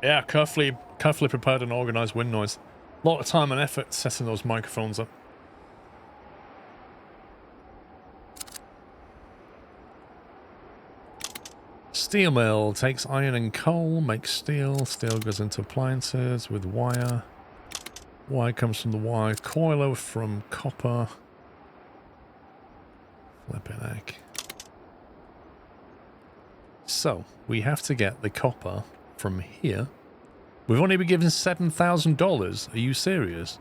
Yeah, carefully prepared and organised wind noise. A lot of time and effort setting those microphones up. Steel mill takes iron and coal, makes steel. Steel goes into appliances with wire. Wire comes from the wire coiler from copper. Flipping heck. So, we have to get the copper from here. We've only been given $7,000. Are you serious?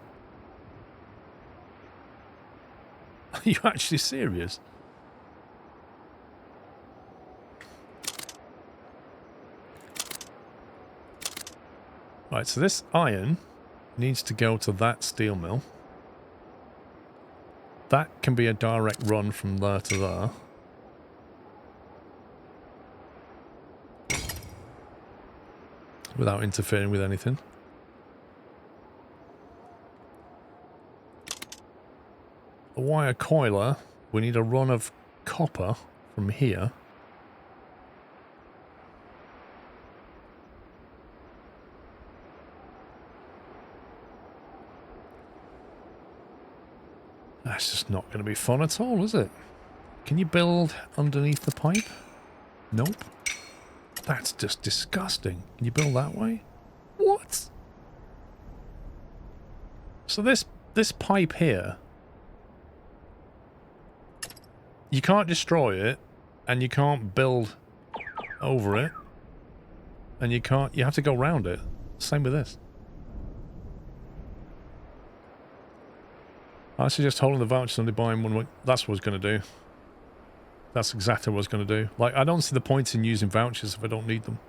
Are you actually serious? Right, so this iron needs to go to that steel mill. That can be a direct run from there to there. Without interfering with anything. The wire coiler, we need a run of copper from here. That's just not going to be fun at all, is it? Can you build underneath the pipe? Nope. That's just disgusting. Can you build that way? What? So this pipe here, you can't destroy it, and you can't build over it, and you have to go round it. Same with this. I suggest holding the vouchers and buying one. That's what I was going to do. That's exactly what I was going to do. Like, I don't see the point in using vouchers if I don't need them.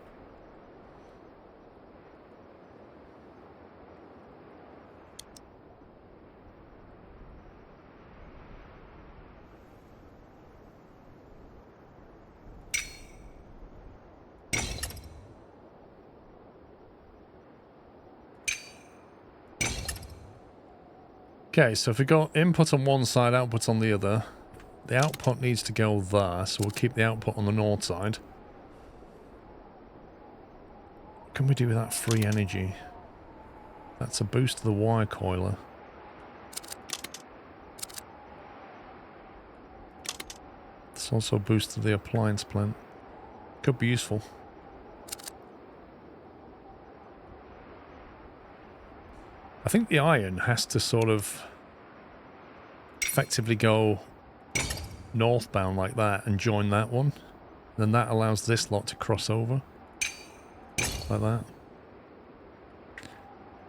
Okay, so if we got input on one side, output on the other, the output needs to go there, so we'll keep the output on the north side. What can we do with that free energy? That's a boost to the wire coiler. It's also a boost to the appliance plant. Could be useful. I think the iron has to sort of effectively go northbound like that and join that one. Then that allows this lot to cross over. Like that.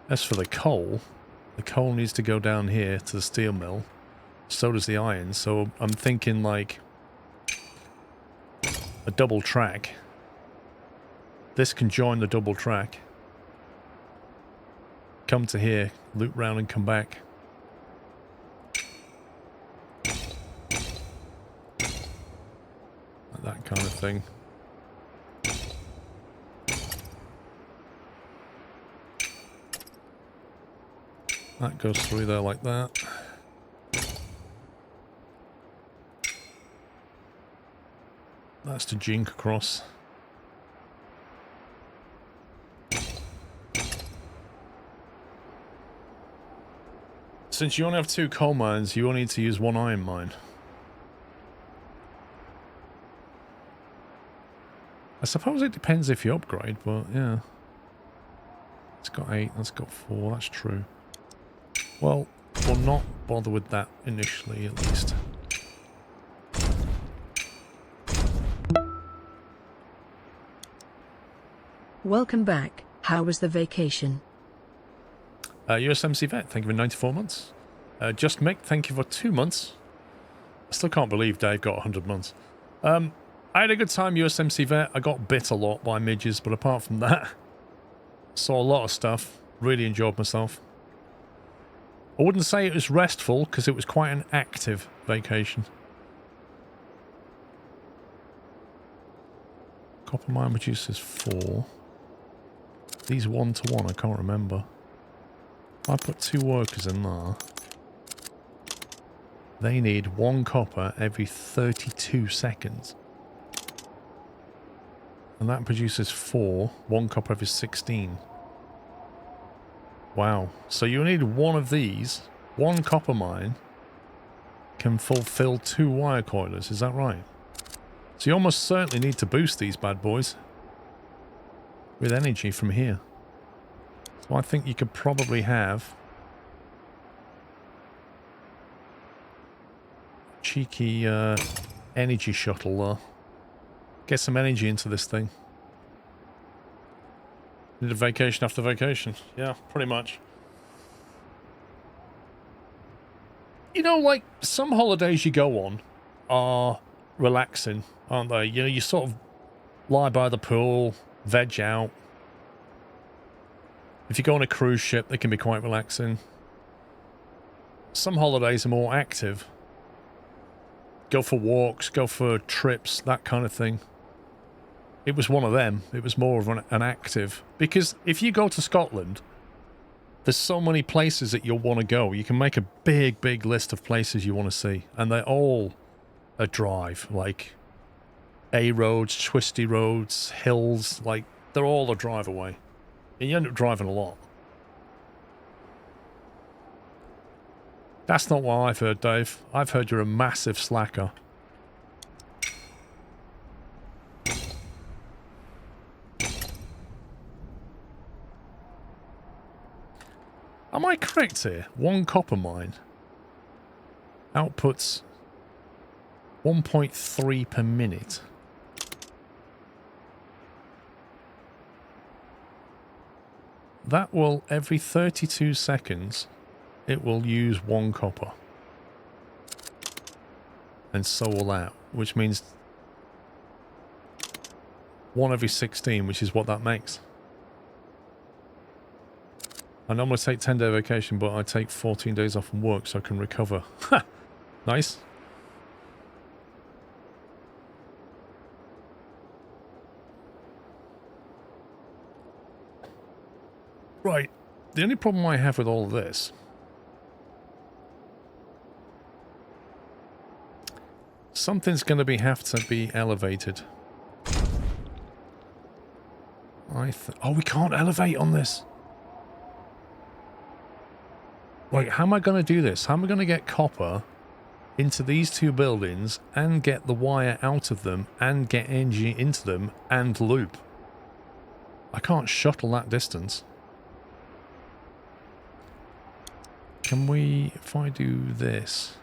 As for the coal needs to go down here to the steel mill. So does the iron. So I'm thinking like a double track. This can join the double track. Come to here, loop round and come back. Like that kind of thing. That goes through there like that. That's to jink across. Since you only have 2 coal mines, you only need to use 1 iron mine. I suppose it depends if you upgrade, but yeah. It's got 8, that's got 4, that's true. Well, we'll not bother with that initially, at least. Welcome back. How was the vacation? USMC Vet, thank you for 94 months. Just Mick, thank you for 2 months. I still can't believe Dave got 100 months. I had a good time, USMC Vet. I got bit a lot by midges, but apart from that, saw a lot of stuff. Really enjoyed myself. I wouldn't say it was restful, because it was quite an active vacation. Copper mine produces 4. These 1 to 1, I can't remember. I put 2 workers in there. They need 1 copper every 32 seconds. And that produces 4. 1 copper every 16. Wow. So you need one of these. 1 copper mine can fulfill 2 wire coilers. Is that right? So you almost certainly need to boost these bad boys with energy from here. So I think you could probably have cheeky energy shuttle there. Get some energy into this thing. Need a vacation after vacation. Yeah, pretty much. You know, like, some holidays you go on are relaxing, aren't they? You know, you sort of lie by the pool, veg out. If you go on a cruise ship, they can be quite relaxing. Some holidays are more active. Go for walks, go for trips, that kind of thing. It was one of them. It was more of an active. Because if you go to Scotland, there's so many places that you'll want to go. You can make a big, big list of places you want to see. And they're all a drive. Like, A roads, twisty roads, hills. Like, they're all a drive away. And you end up driving a lot. That's not what I've heard, Dave. I've heard you're a massive slacker. Am I correct here? 1 copper mine outputs 1.3 per minute. That will, every 32 seconds, it will use 1 copper. And so will that, which means 1 every 16, which is what that makes. I normally take 10-day vacation, but I take 14 days off from work so I can recover. Ha! Nice. Right. The only problem I have with all of this something's going to have to be elevated. Oh, we can't elevate on this. Wait, how am I going to do this? How am I going to get copper into these 2 buildings and get the wire out of them and get energy into them and loop? I can't shuttle that distance. Can we, if I do this...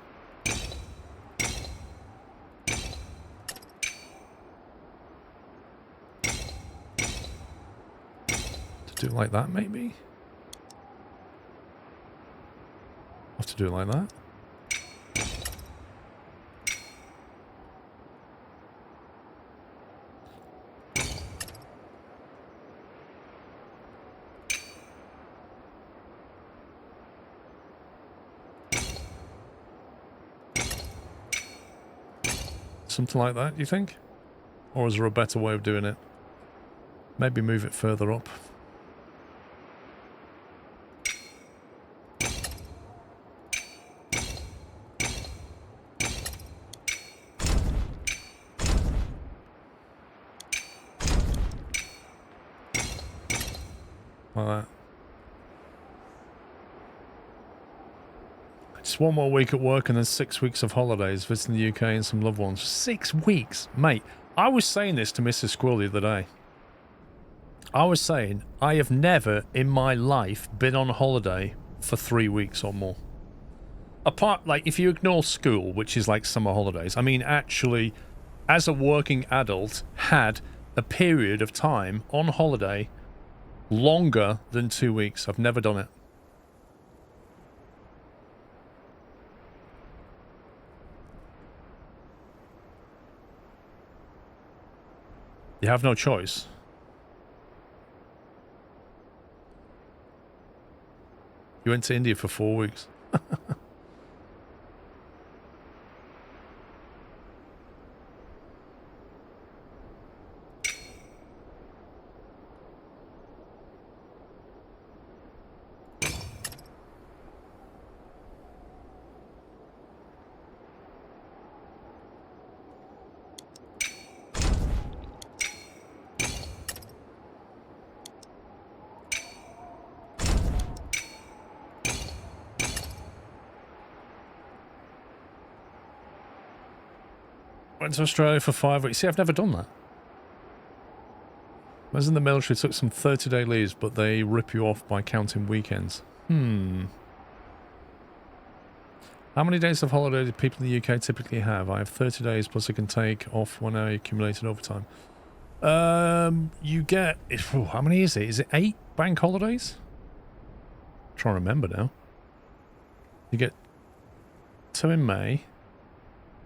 to do it like that, maybe? Have to do it like that. Something like that, you think? Or is there a better way of doing it? Maybe move it further up. Like that. Just 1 more week at work and then 6 weeks of holidays, visiting the UK and some loved ones. 6 weeks? Mate, I was saying this to Mrs. Squirrel the other day. I was saying, I have never in my life been on holiday for 3 weeks or more. Apart, like, if you ignore school, which is like summer holidays, I mean, actually, as a working adult, had a period of time on holiday longer than 2 weeks. I've never done it. You have no choice. You went to India for 4 weeks. Went to Australia for 5 weeks. See, I've never done that. I was in the military, took some 30-day leaves, but they rip you off by counting weekends. How many days of holiday do people in the UK typically have? I have 30 days, plus I can take off when I accumulated overtime. You get... how many is it? Is it 8 bank holidays? I'm trying to remember now. You get 2 in May,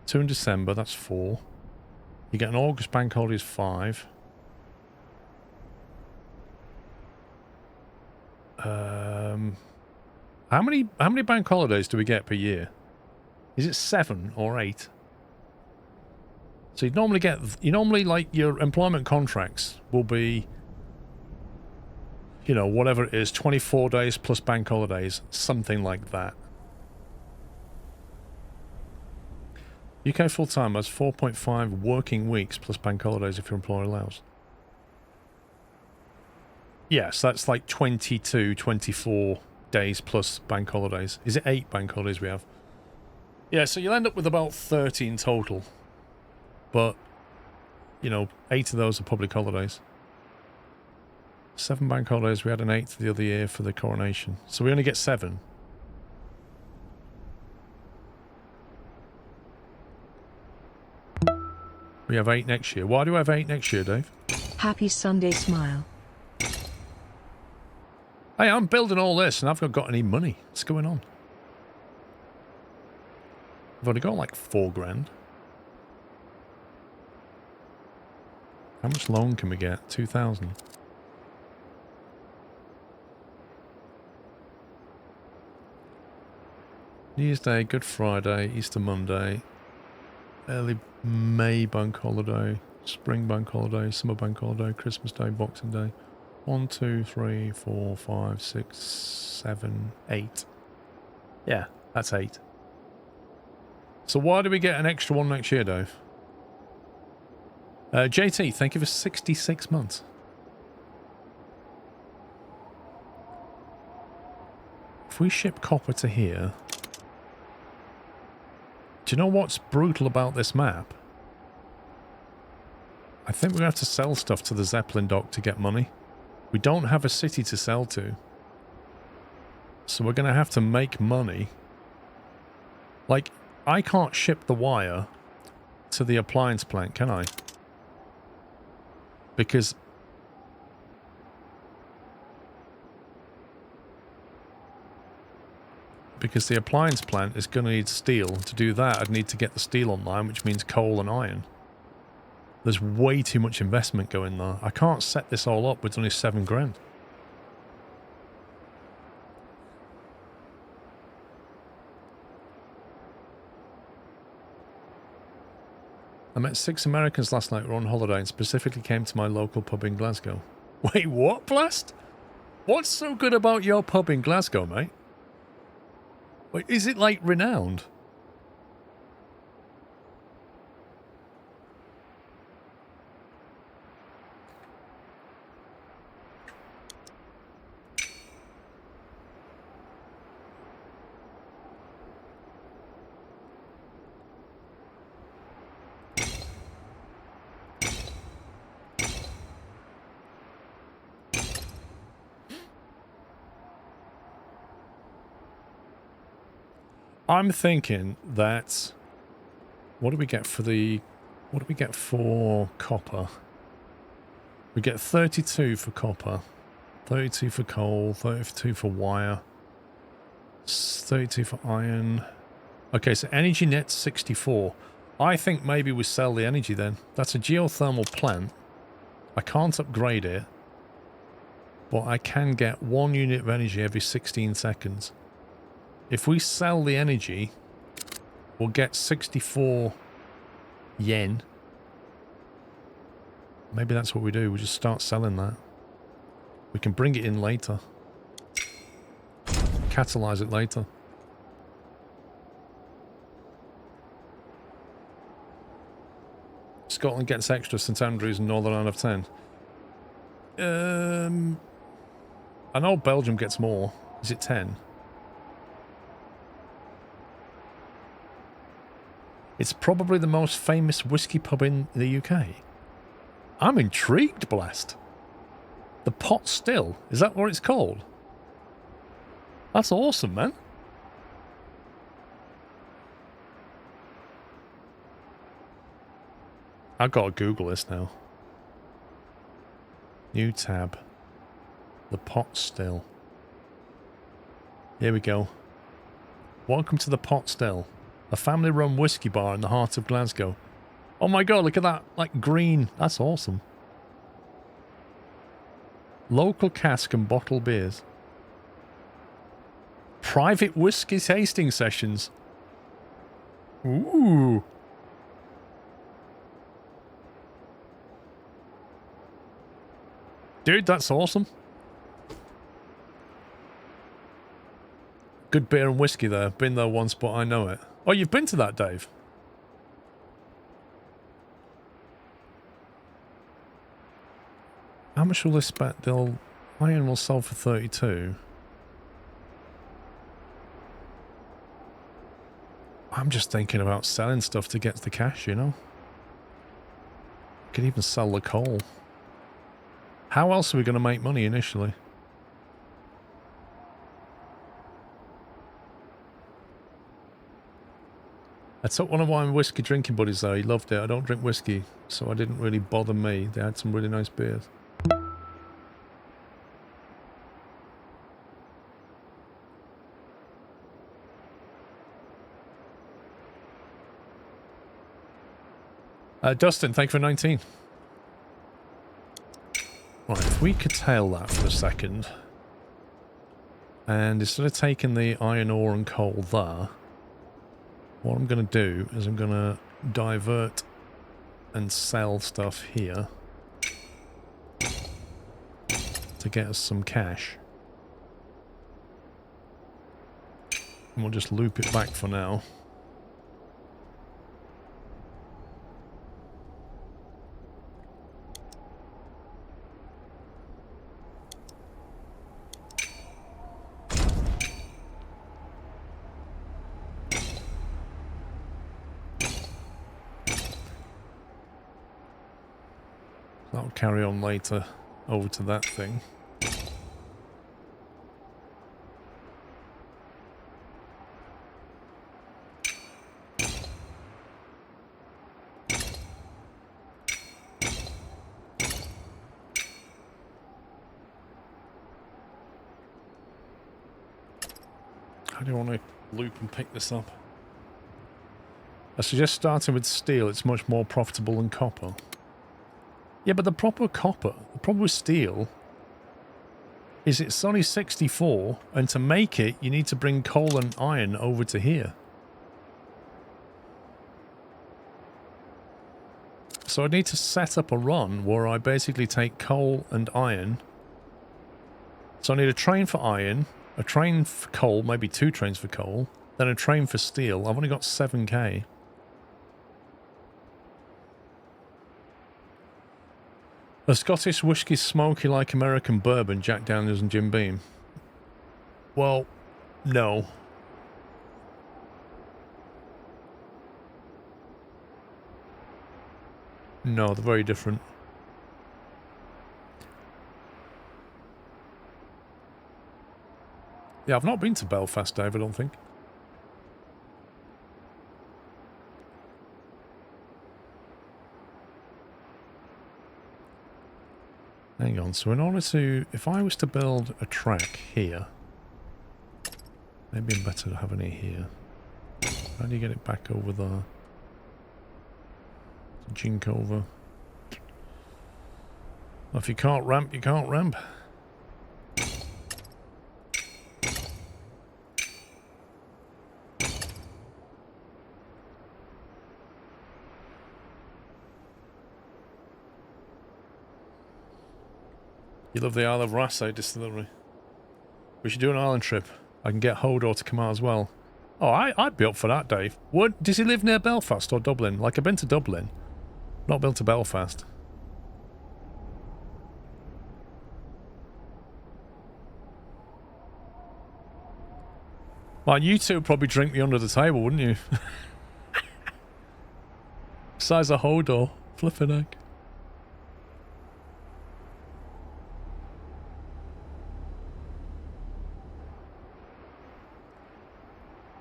2 in December, that's 4. You get an August bank holiday is 5. How many bank holidays do we get per year? Is it 7 or 8? So you normally like your employment contracts will be, you know, whatever it is, 24 days plus bank holidays, something like that. UK full-time has 4.5 working weeks plus bank holidays if your employer allows. Yes, that's like 22, 24 days plus bank holidays. Is it 8 bank holidays we have? Yeah, so you'll end up with about 30 in total. But, you know, 8 of those are public holidays. 7 bank holidays. We had an 8th the other year for the coronation. So we only get 7. We have 8 next year. Why do I have 8 next year, Dave? Happy Sunday smile. Hey, I'm building all this and I've not got any money. What's going on? I've only got like 4 grand. How much loan can we get? 2,000. New Year's Day, Good Friday, Easter Monday, early May bank holiday, spring bank holiday, summer bank holiday, Christmas Day, Boxing Day. 1, 2, 3, 4, 5, 6, 7, 8. Yeah, that's 8. So why do we get an extra one next year, Dave? JT, thank you for 66 months. If we ship copper to here... Do you know what's brutal about this map? I think we're going to have to sell stuff to the Zeppelin dock to get money. We don't have a city to sell to. So we're going to have to make money. Like, I can't ship the wire to the appliance plant, can I? Because... the appliance plant is going to need steel. To do that, I'd need to get the steel online, which means coal and iron. There's way too much investment going there. I can't set this all up with only 7 grand. I met 6 Americans last night who were on holiday and specifically came to my local pub in Glasgow. Wait, what, Blast? What's so good about your pub in Glasgow, mate? Wait, is it, like, renowned? I'm thinking that... What do we get for the... What do we get for copper? We get 32 for copper, 32 for coal, 32 for wire, 32 for iron. Okay, so energy net's 64. I think maybe we sell the energy then. That's a geothermal plant. I can't upgrade it, but I can get 1 unit of energy every 16 seconds. If we sell the energy, we'll get 64 yen. Maybe that's what we do. We just start selling that. We can bring it in later. Catalyze it later. Scotland gets extra St Andrews and Northern Ireland have 10. I know Belgium gets more. Is it 10? It's probably the most famous whiskey pub in the UK. I'm intrigued, blast. The Pot Still. Is that what it's called? That's awesome, man. I've got to Google this now. New tab. The Pot Still. Here we go. Welcome to the Pot Still, a family-run whiskey bar in the heart of Glasgow. Oh my god, look at that, like green. That's awesome. Local cask and bottle beers. Private whiskey tasting sessions. Ooh. Dude, that's awesome. Good beer and whiskey there. Been there once, but I know it. Oh, you've been to that, Dave? How much will this bet? Iron will sell for 32. I'm just thinking about selling stuff to get the cash, you know? Could even sell the coal. How else are we going to make money initially? I took one of my whiskey drinking buddies there. He loved it. I don't drink whiskey, so it didn't really bother me. They had some really nice beers. Dustin, thank you for 19. Right, if we curtail that for a second, and instead of taking the iron ore and coal there, what I'm going to do is I'm going to divert and sell stuff here to get us some cash. And we'll just loop it back for now. That'll carry on later over to that thing. How do you want to loop and pick this up? I suggest starting with steel. It's much more profitable than copper. Yeah, but the problem with steel is it's only 64, and to make it, you need to bring coal and iron over to here. So I need to set up a run where I basically take coal and iron. So I need a train for iron, a train for coal, maybe 2 trains for coal, then a train for steel. I've only got 7k. A Scottish whiskey smoky like American bourbon, Jack Daniels and Jim Beam. Well, no. No, they're very different. Yeah, I've not been to Belfast, Dave, I don't think. Hang on, so in order to... If I was to build a track here... Maybe I'm better having it here. How do you get it back over there? Jink over. Well, if you can't ramp, you can't ramp. You love the Isle of Raasay distillery. We should do an island trip. I can get Hodor to come out as well. Oh, I'd be up for that, Dave. What, does he live near Belfast or Dublin? Like, I've been to Dublin. Not been to Belfast. Well, you two would probably drink me under the table, wouldn't you? Size of Hodor. Flipping heck.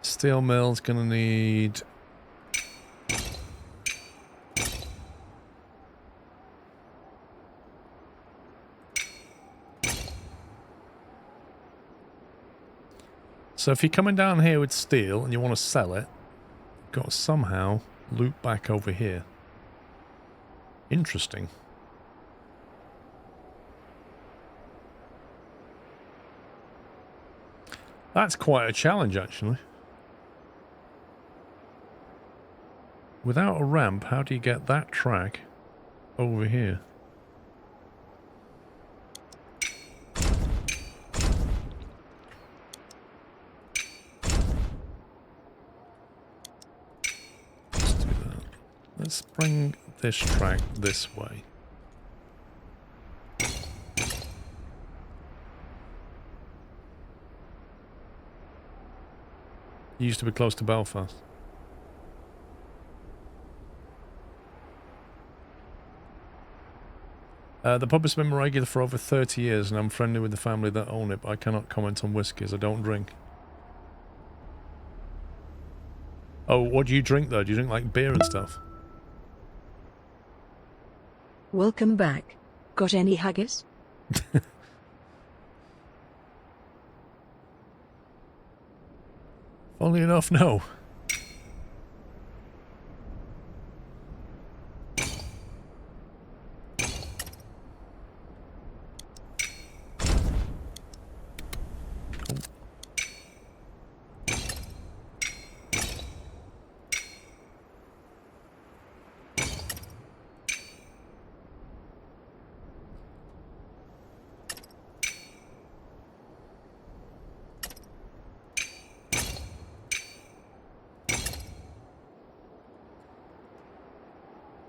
Steel mill's gonna need... So if you're coming down here with steel and you want to sell it, you've got to somehow loop back over here. Interesting. That's quite a challenge, actually. Without a ramp, how do you get that track over here? Let's do that. Let's bring this track this way. You used to be close to Belfast. The pub has been regular for over 30 years and I'm friendly with the family that own it, but I cannot comment on whiskies. I don't drink. Oh, what do you drink though? Do you drink like beer and stuff? Welcome back. Got any haggis? Funnily enough, no.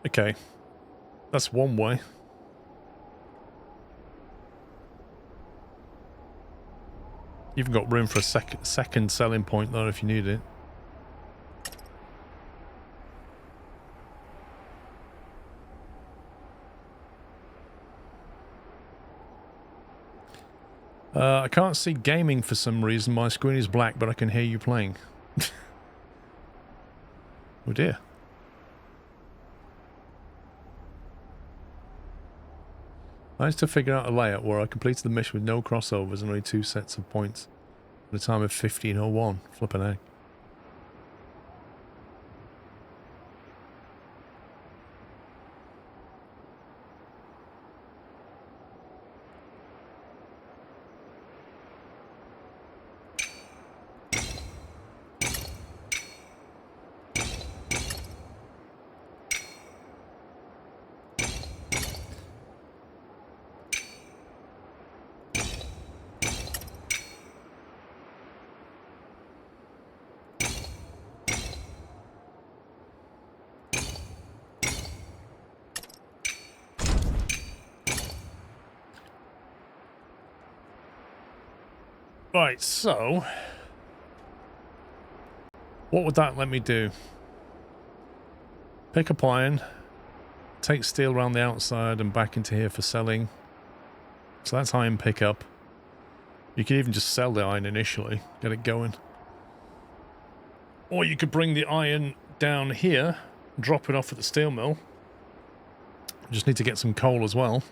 Okay, that's one way. You've got room for a second selling point though if you need it. I can't see gaming for some reason. My screen is black, but I can hear you playing. Oh dear. I managed to figure out a layout where I completed the mission with no crossovers and only 2 sets of points at a time of 15:01. Flippin' heck. Right, so what would that let me do? Pick up iron, take steel around the outside and back into here for selling. So that's iron pickup. You could even just sell the iron initially, get it going. Or you could bring the iron down here, drop it off at the steel mill. Just need to get some coal as well.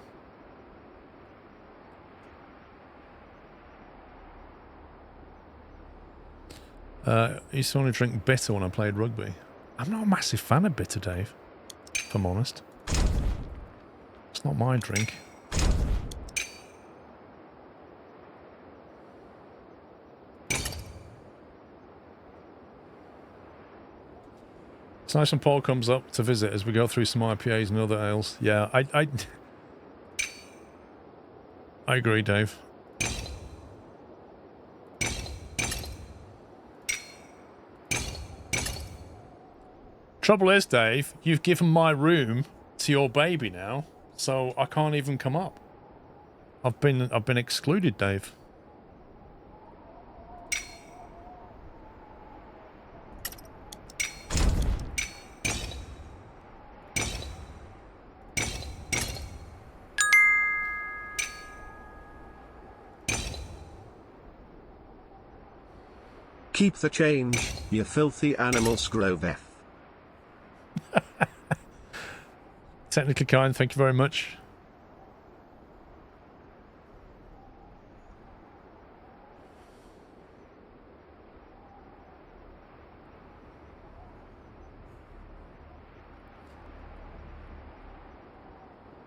I used to only drink bitter when I played rugby. I'm not a massive fan of bitter, Dave, if I'm honest. It's not my drink. It's nice when Paul comes up to visit as we go through some IPAs and other ales. Yeah, I agree, Dave. Trouble is, Dave, you've given my room to your baby now, so I can't even come up. I've been excluded, Dave. Keep the change, you filthy animal Scrovef. Technically kind, thank you very much.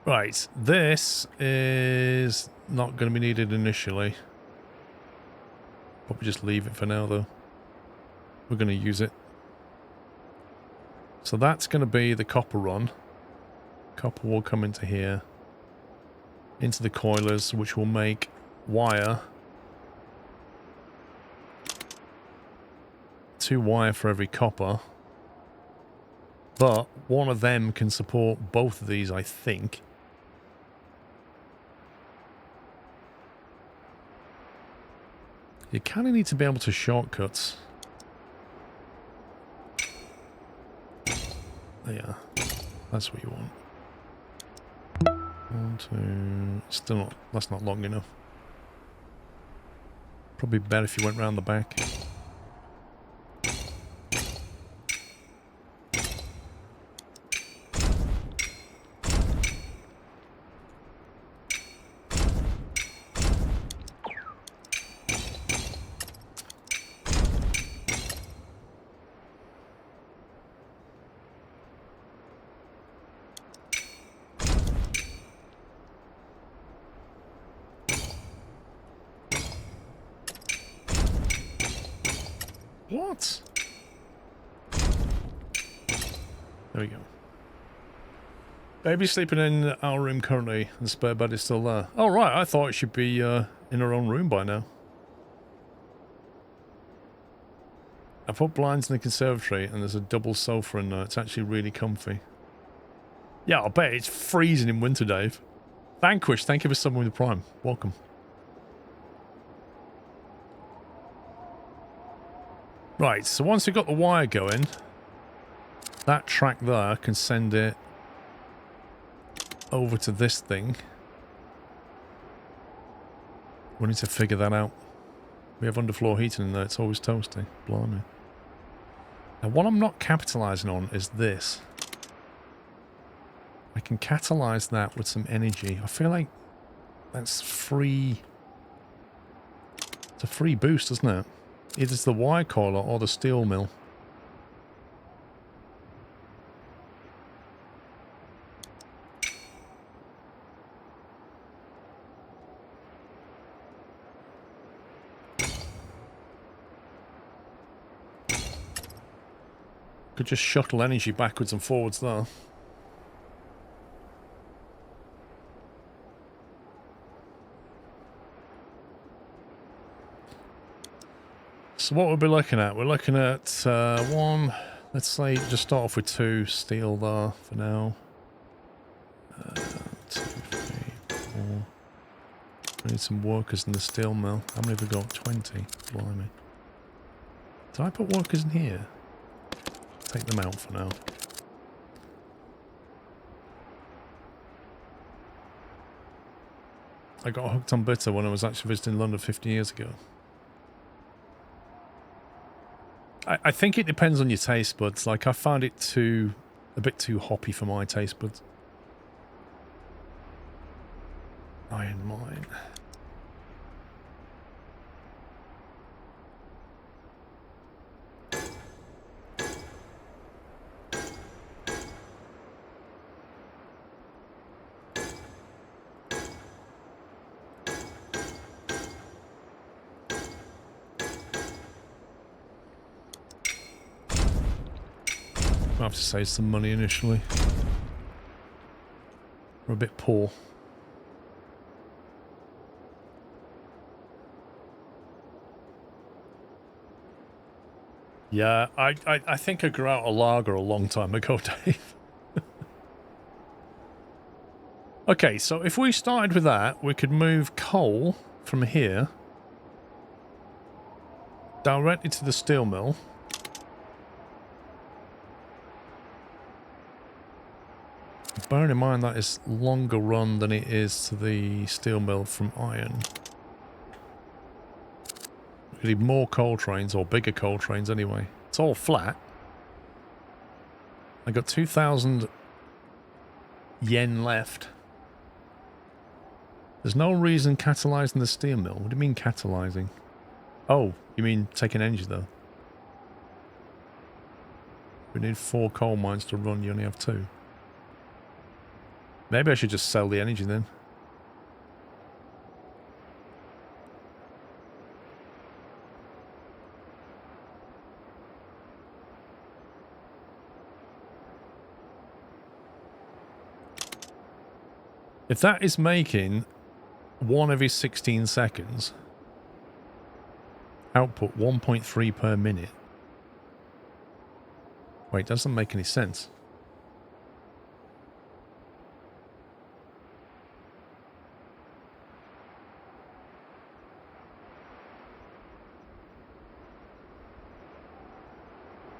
Right, this is not going to be needed initially. Probably just leave it for now, though. We're going to use it. So that's going to be the copper run. Copper will come into here. Into the coilers, which will make wire. 2 wire for every copper. But one of them can support both of these, I think. You kind of need to be able to shortcuts. Yeah, that's what you want. 1, 2... Still not... That's not long enough. Probably better if you went round the back. What? There we go. Baby's sleeping in our room currently. The spare bed is still there. Oh, right. I thought it should be in her own room by now. I put blinds in the conservatory and there's a double sofa in there. It's actually really comfy. Yeah, I bet it's freezing in winter, Dave. Vanquish, thank you for subbing with the Prime. Welcome. Right, so once we've got the wire going, that track there can send it over to this thing. We need to figure that out. We have underfloor heating in there, it's always toasty. Blimey. Now what I'm not capitalising on is this. I can catalyse that with some energy. I feel like that's free. It's a free boost, isn't it? Either it's the wire coiler or the steel mill. Could just shuttle energy backwards and forwards there. So what we'll be looking at, we're looking at one, let's say, just start off with 2 steel there for now. 2, 3, 4. We need some workers in the steel mill. How many have we got? 20. Blimey. Did I put workers in here? Take them out for now. I got hooked on bitter when I was actually visiting London 50 years ago. I think it depends on your taste buds. Like, I found it a bit too hoppy for my taste buds. Iron mine. I have to save some money initially. We're a bit poor. Yeah, I think I grew out a lager a long time ago, Dave. Okay, so if we started with that, we could move coal from here directly to the steel mill. Bearing in mind that is longer run than it is to the steel mill from iron. We need more coal trains, or bigger coal trains anyway. It's all flat. I got 2,000 yen left. There's no reason catalysing the steel mill. What do you mean catalysing? Oh, you mean taking energy though? We need 4 coal mines to run, you only have 2. Maybe I should just sell the energy then. If that is making 1 every 16 seconds, output 1.3 per minute. Wait, doesn't make any sense.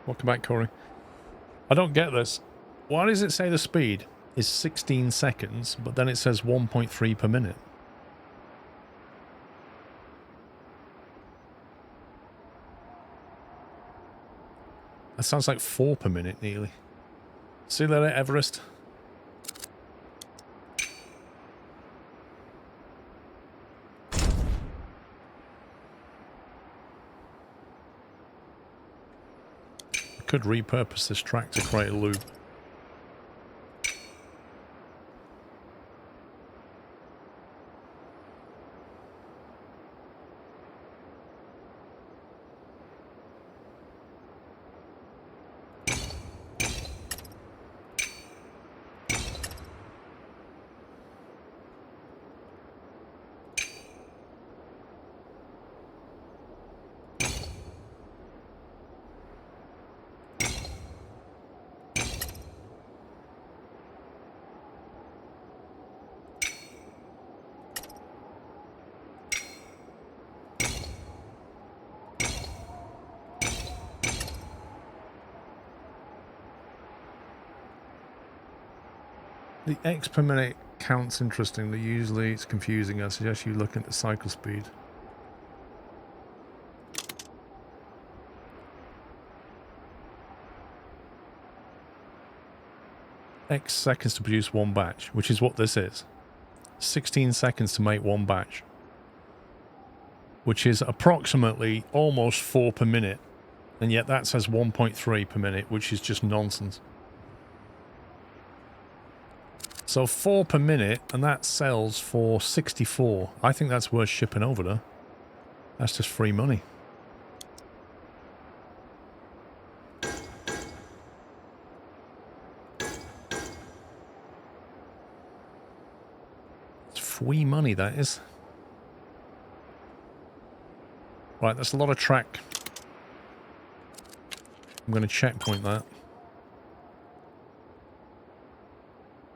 Welcome back, Corey. I don't get this. Why does it say the speed is 16 seconds, but then it says 1.3 per minute? That sounds like 4 per minute, nearly. See you later, Everest. I could repurpose this track to create a loop. The X per minute counts interestingly. Usually it's confusing. I suggest you look at the cycle speed. X seconds to produce 1 batch, which is what this is. 16 seconds to make 1 batch. Which is approximately almost 4 per minute. And yet that says 1.3 per minute, which is just nonsense. So 4 per minute, and that sells for 64. I think that's worth shipping over there. That's just free money. It's free money, that is. Right, that's a lot of track. I'm going to checkpoint that.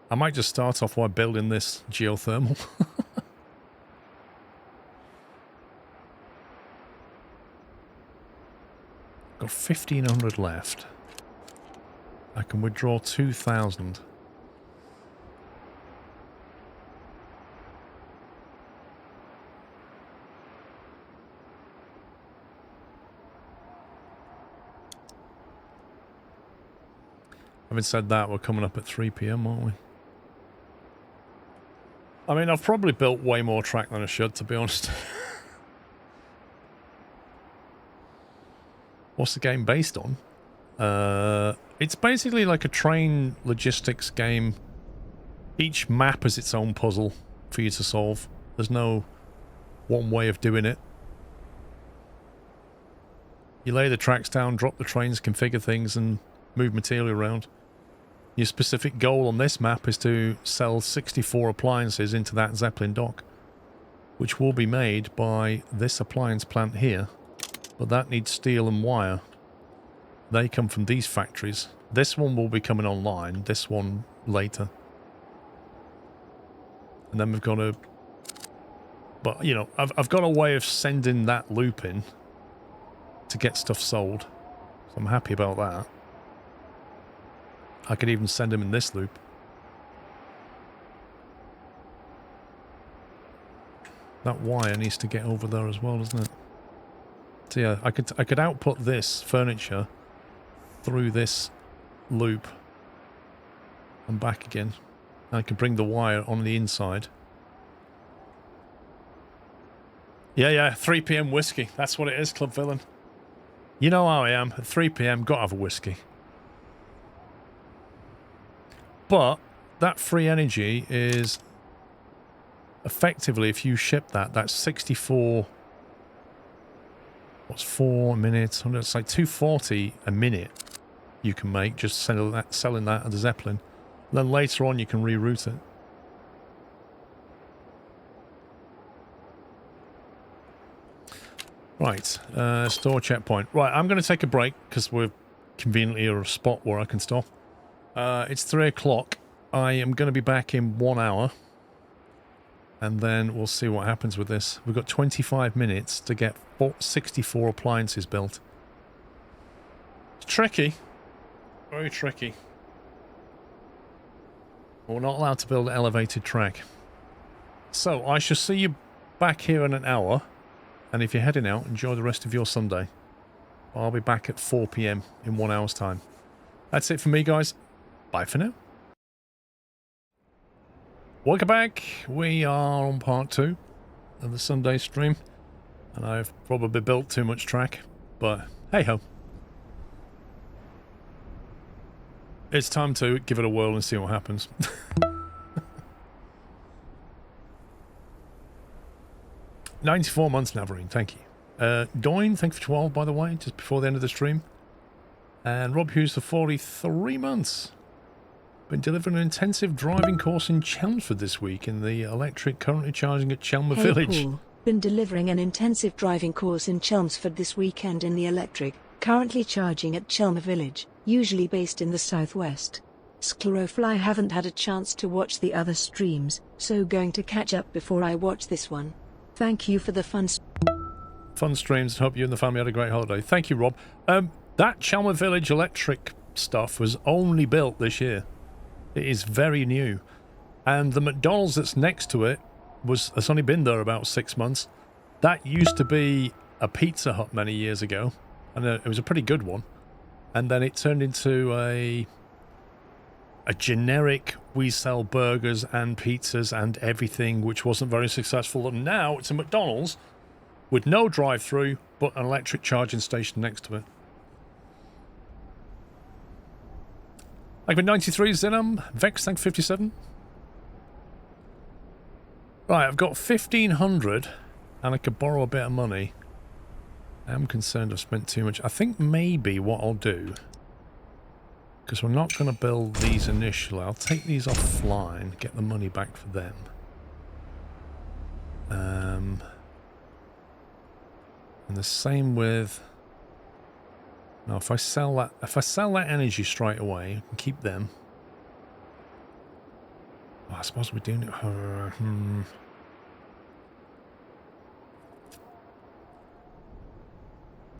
I might just start off by building this geothermal. Got 1,500 left. I can withdraw 2,000. Having said that, we're coming up at 3 PM, aren't we? I mean, I've probably built way more track than I should, to be honest. What's the game based on? It's basically like a train logistics game. Each map has its own puzzle for you to solve. There's no one way of doing it. You lay the tracks down, drop the trains, configure things, and move material around. Your specific goal on this map is to sell 64 appliances into that Zeppelin dock, which will be made by this appliance plant here, but that needs steel and wire. They come from these factories. This one will be coming online, this one later. And then we've got a... But, you know, I've got a way of sending that loop in to get stuff sold. So I'm happy about that. I could even send him in this loop. That wire needs to get over there as well, doesn't it? So yeah, I could output this furniture through this loop and back again. I could bring the wire on the inside. Yeah, 3 p.m. whiskey. That's what it is, Club Villain. You know how I am. At 3 p.m, gotta have a whiskey. But that free energy is effectively, if you ship that, that's 64. What's 4 minutes? It's like 240 a minute you can make just selling that at the Zeppelin. And then later on you can reroute it. Right, store checkpoint. Right, I'm going to take a break because we're conveniently at a spot where I can stop. It's 3 o'clock. I am going to be back in 1 hour. And then we'll see what happens with this. We've got 25 minutes to get 64 appliances built. It's tricky. Very tricky. We're not allowed to build an elevated track. So, I shall see you back here in an hour. And if you're heading out, enjoy the rest of your Sunday. I'll be back at 4 p.m. in 1 hour's time. That's it for me, guys. Bye for now. Welcome back. We are on part 2 of the Sunday stream. And I've probably built too much track. But hey-ho. It's time to give it a whirl and see what happens. 94 months, Navarine, thank you. Doyne, thank you for 12, by the way, just before the end of the stream. And Rob Hughes for 43 months. Been delivering an intensive driving course in Chelmsford this week in the electric, currently charging at Chelmer Village. Paul, been delivering an intensive driving course in Chelmsford this weekend in the electric, currently charging at Chelmer Village, usually based in the southwest. SquirrelPlus haven't had a chance to watch the other streams, so going to catch up before I watch this one. Thank you for the fun streams. Hope you and the family had a great holiday. Thank you, Rob. That Chelmer Village electric stuff was only built this year. It is very new. And the McDonald's that's next to it has only been there about 6 months. That used to be a Pizza Hut many years ago. And it was a pretty good one. And then it turned into a generic, we sell burgers and pizzas and everything, which wasn't very successful. And now it's a McDonald's with no drive-through, but an electric charging station next to it. Like with 93 Zenum, Vex, thank 57. Right, I've got 1,500 and I could borrow a bit of money. I'm concerned I've spent too much. I think maybe what I'll do, because we're not going to build these initially, I'll take these offline, get the money back for them. And the same with... No, if I sell that energy straight away, I can keep them. Oh, I suppose we're doing it...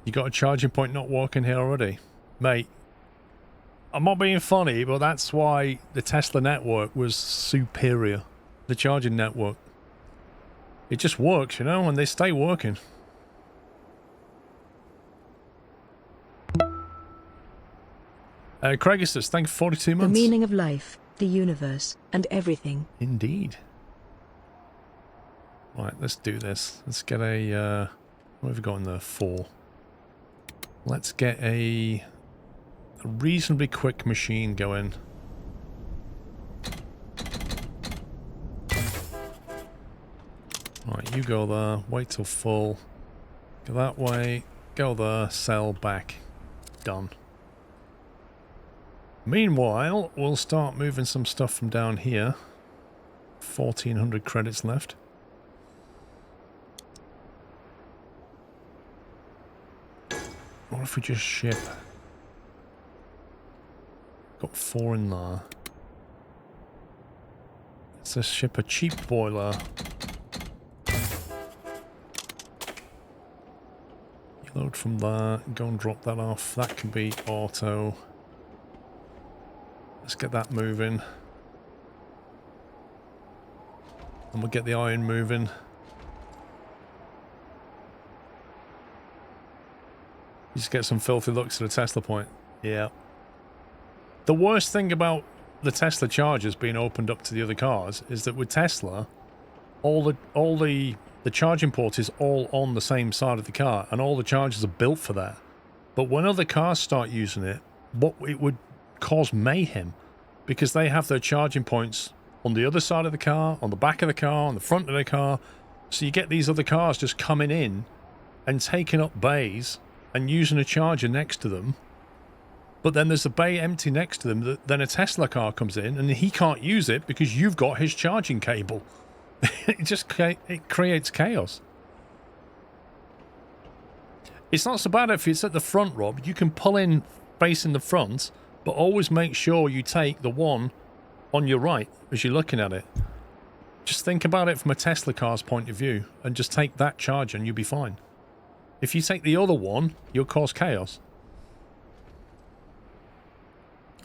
You got a charging point not working here already? Mate, I'm not being funny, but that's why the Tesla network was superior. The charging network. It just works, you know, and they stay working. Craigistus, thank you for 42 months. The meaning of life, the universe, and everything. Indeed. Right, let's do this. Let's get a... what have we got in there? 4. Let's get a reasonably quick machine going. Right, you go there. Wait till full. Go that way. Go there. Sell back. Done. Meanwhile, we'll start moving some stuff from down here. 1,400 credits left. What if we just ship? Got 4 in there. Let's just ship a cheap boiler. You load from there, go and drop that off. That can be auto. Let's get that moving. And we'll get the iron moving. You just get some filthy looks at a Tesla point. Yeah. The worst thing about the Tesla chargers being opened up to the other cars is that with Tesla, all the charging port is all on the same side of the car, and all the chargers are built for that. But when other cars start using it, it would cause mayhem, because they have their charging points on the other side of the car, on the back of the car, on the front of the car. So you get these other cars just coming in and taking up bays and using a charger next to them. But then there's a bay empty next to them. Then a Tesla car comes in and he can't use it because you've got his charging cable. It creates chaos. It's not so bad if it's at the front, Rob. You can pull in facing the front, but always make sure you take the one on your right as you're looking at it. Just think about it from a Tesla car's point of view and just take that charger and you'll be fine. If you take the other one, you'll cause chaos.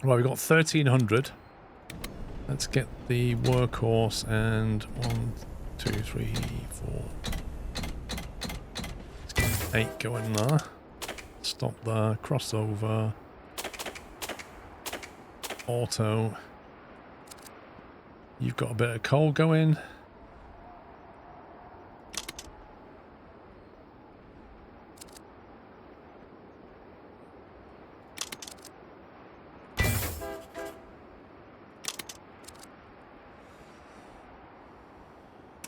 Right, we've got 1300. Let's get the workhorse and 1, 2, 3, 4. Let's get 8 going there. Stop there. Crossover. Auto. You've got a bit of coal going.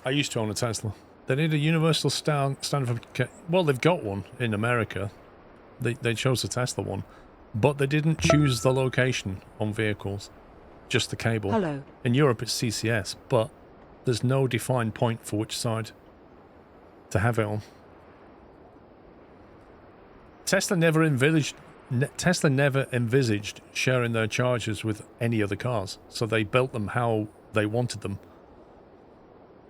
I used to own a Tesla. They need a universal standard for... Well, they've got one in America. They chose the Tesla one. But they didn't choose the location on vehicles. Just the cable. Hello. In Europe, it's CCS, but there's no defined point for which side to have it on. Tesla never envisaged sharing their chargers with any other cars, so they built them how they wanted them.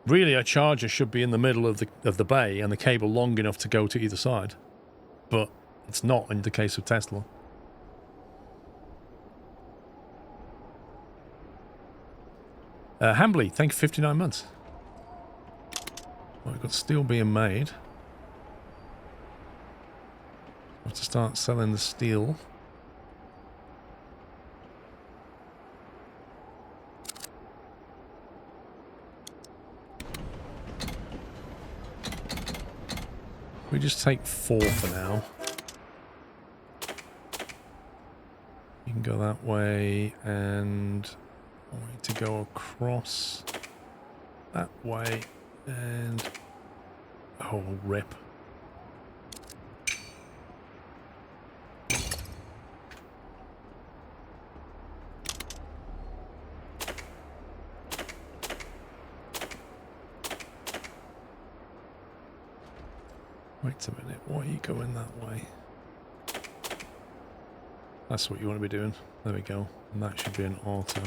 Really, a charger should be in the middle of the bay and the cable long enough to go to either side, but it's not in the case of Tesla. Hambly, thank you for 59 months. Well, we've got steel being made. We'll have to start selling the steel. We just take 4 for now. You can go that way, and I want you to go across that way, and oh, rip. Wait a minute, why are you going that way? That's what you want to be doing. There we go. And that should be an auto.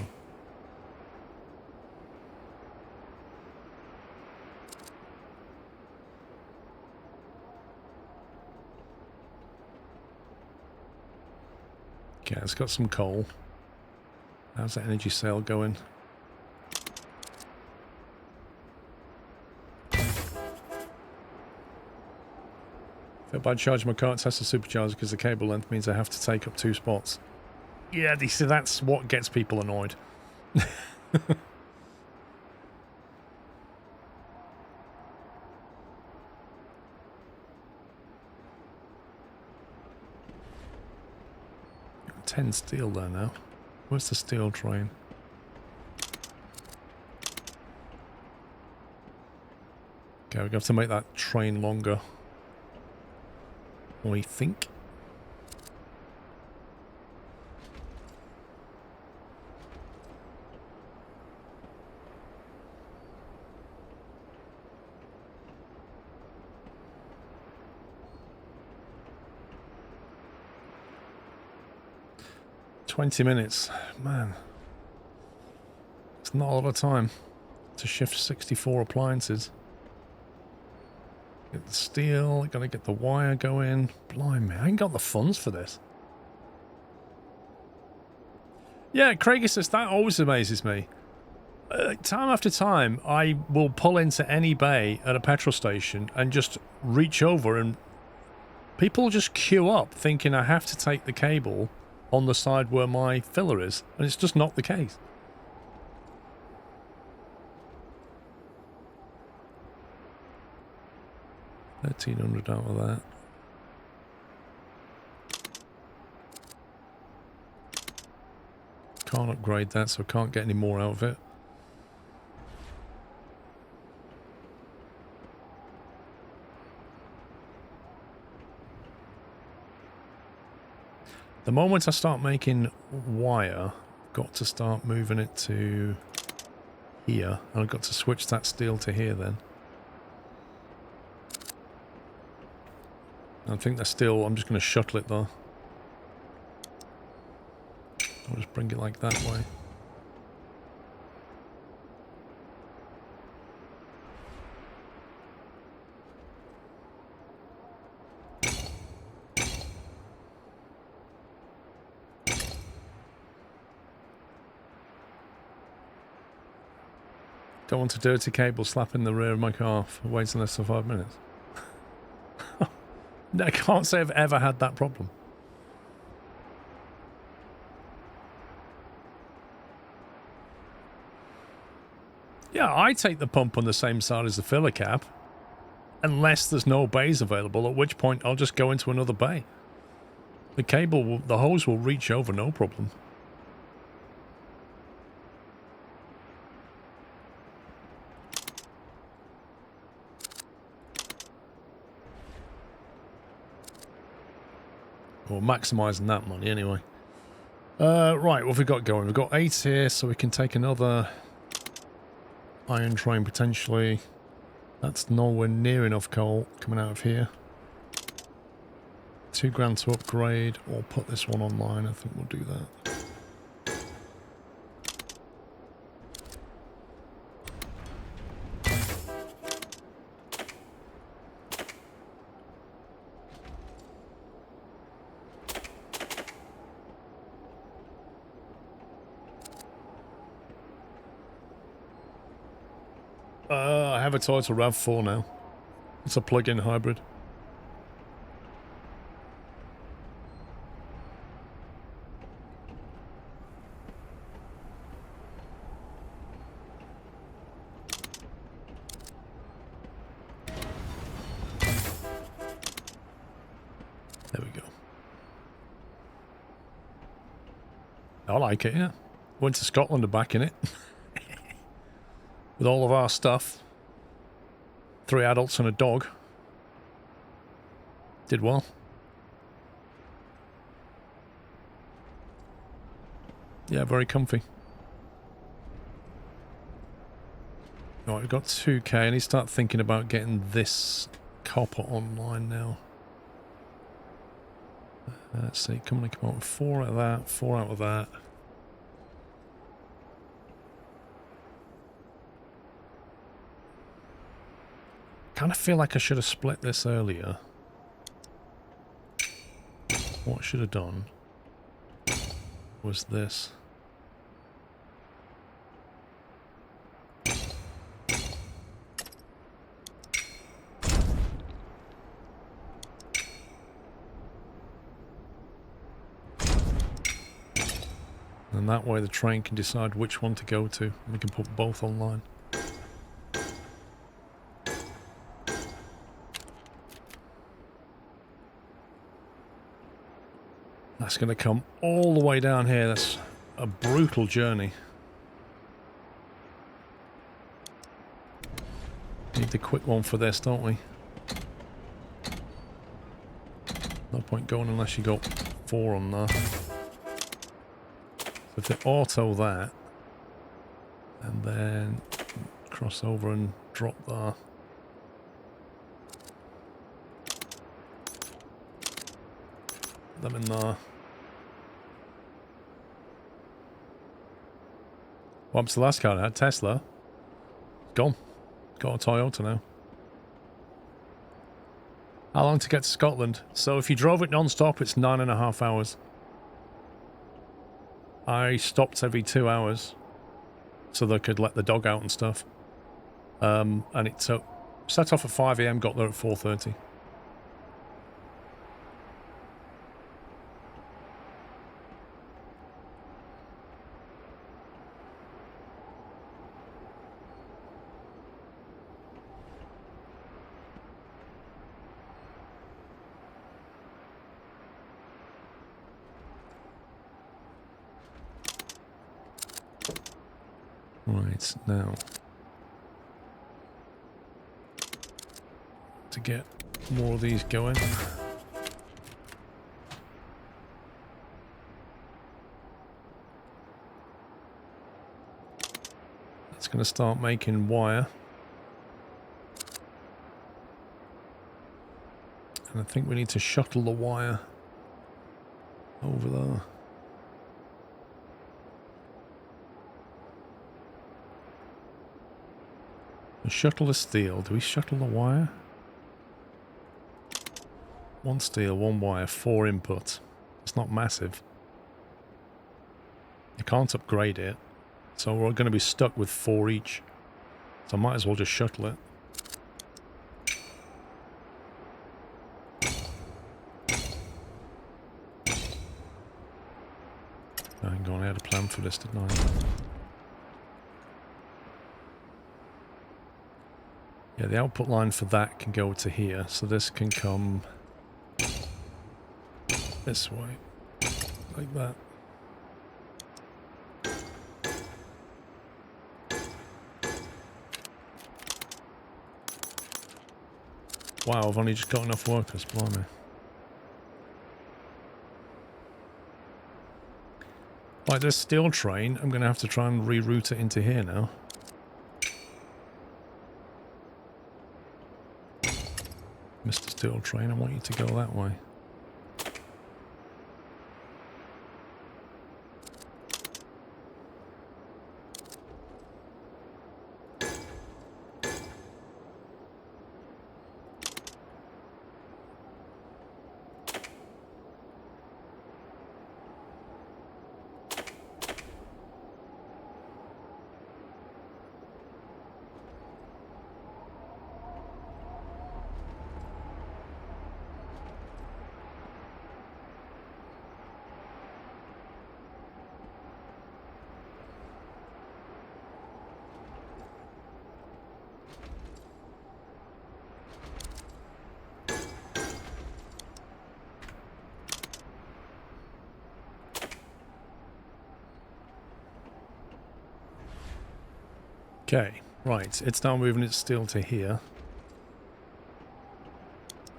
Okay, it's got some coal. How's that energy sale going? Feel bad charging my car at Tesla supercharger because the cable length means I have to take up 2 spots. Yeah, see, that's what gets people annoyed. 10 steel there now. Where's the steel train? Okay, we have to make that train longer. I think. "20 minutes. Man. It's not a lot of time to shift 64 appliances. Get the steel, gotta get the wire going. Blimey, I ain't got the funds for this. Yeah, Craig says that always amazes me. Time after time, I will pull into any bay at a petrol station and just reach over and People just queue up thinking I have to take the cable on the side where my filler is, and it's just not the case. $1,300 out of that. Can't upgrade that, so I can't get any more out of it. The moment I start making wire, I've got to start moving it to here, and I've got to switch that steel to here then. I think that's still, I'm just going to shuttle it though. I'll just bring it like that way. Don't want a dirty cable slapping the rear of my car for waiting less than 5 minutes. I can't say I've ever had that problem. Yeah, I take the pump on the same side as the filler cap, unless there's no bays available, at which point I'll just go into another bay. The cable, the hose will reach over, no problem. Or maximising that money anyway. Right, what have we got going? We've got 8 here, so we can take another iron train potentially. That's nowhere near enough coal coming out of here. $2,000 to upgrade, or put this one online. I think we'll do that. I have a Toyota RAV4 now. It's a plug-in hybrid. There we go. I like it, yeah. Went to Scotland and back in it. With all of our stuff. 3 adults and a dog. Did well. Yeah, very comfy. Right, we've got 2k. I need to start thinking about getting this copper online now. Let's see, come out with 4 out of that, 4 out of that. Kind of feel like I should have split this earlier. What I should have done was this. And that way the train can decide which one to go to, and we can put both online. That's going to come all the way down here. That's a brutal journey. Need the quick one for this, don't we? No point going unless you got 4 on there. So if they auto that, and then cross over and drop there. Them in there. What happened to the last car I had? Tesla. Gone. Got a Toyota now. How long to get to Scotland? So if you drove it non-stop, it's 9.5 hours. I stopped every 2 hours so they could let the dog out and stuff. And it took... Set off at 5 AM, got there at 4:30. Right, now. To get more of these going. It's going to start making wire. And I think we need to shuttle the wire over there. And shuttle the steel. Do we shuttle the wire? 1 steel, 1 wire, 4 input. It's not massive. You can't upgrade it. So we're going to be stuck with 4 each. So I might as well just shuttle it. Hang on, I had a plan for this, didn't I? Yeah, the output line for that can go to here. So this can come this way. Like that. Wow, I've only just got enough workers, blimey. Like this steel train, I'm going to have to try and reroute it into here now. Mr. Steel Train, I want you to go that way. Okay, right, it's now moving its steel to here.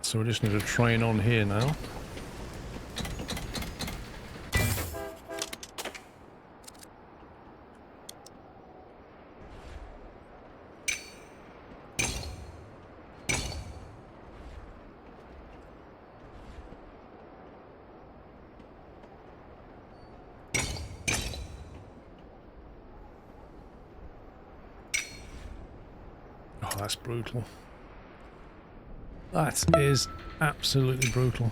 So we just need a train on here now. Oh, that's brutal. That is absolutely brutal.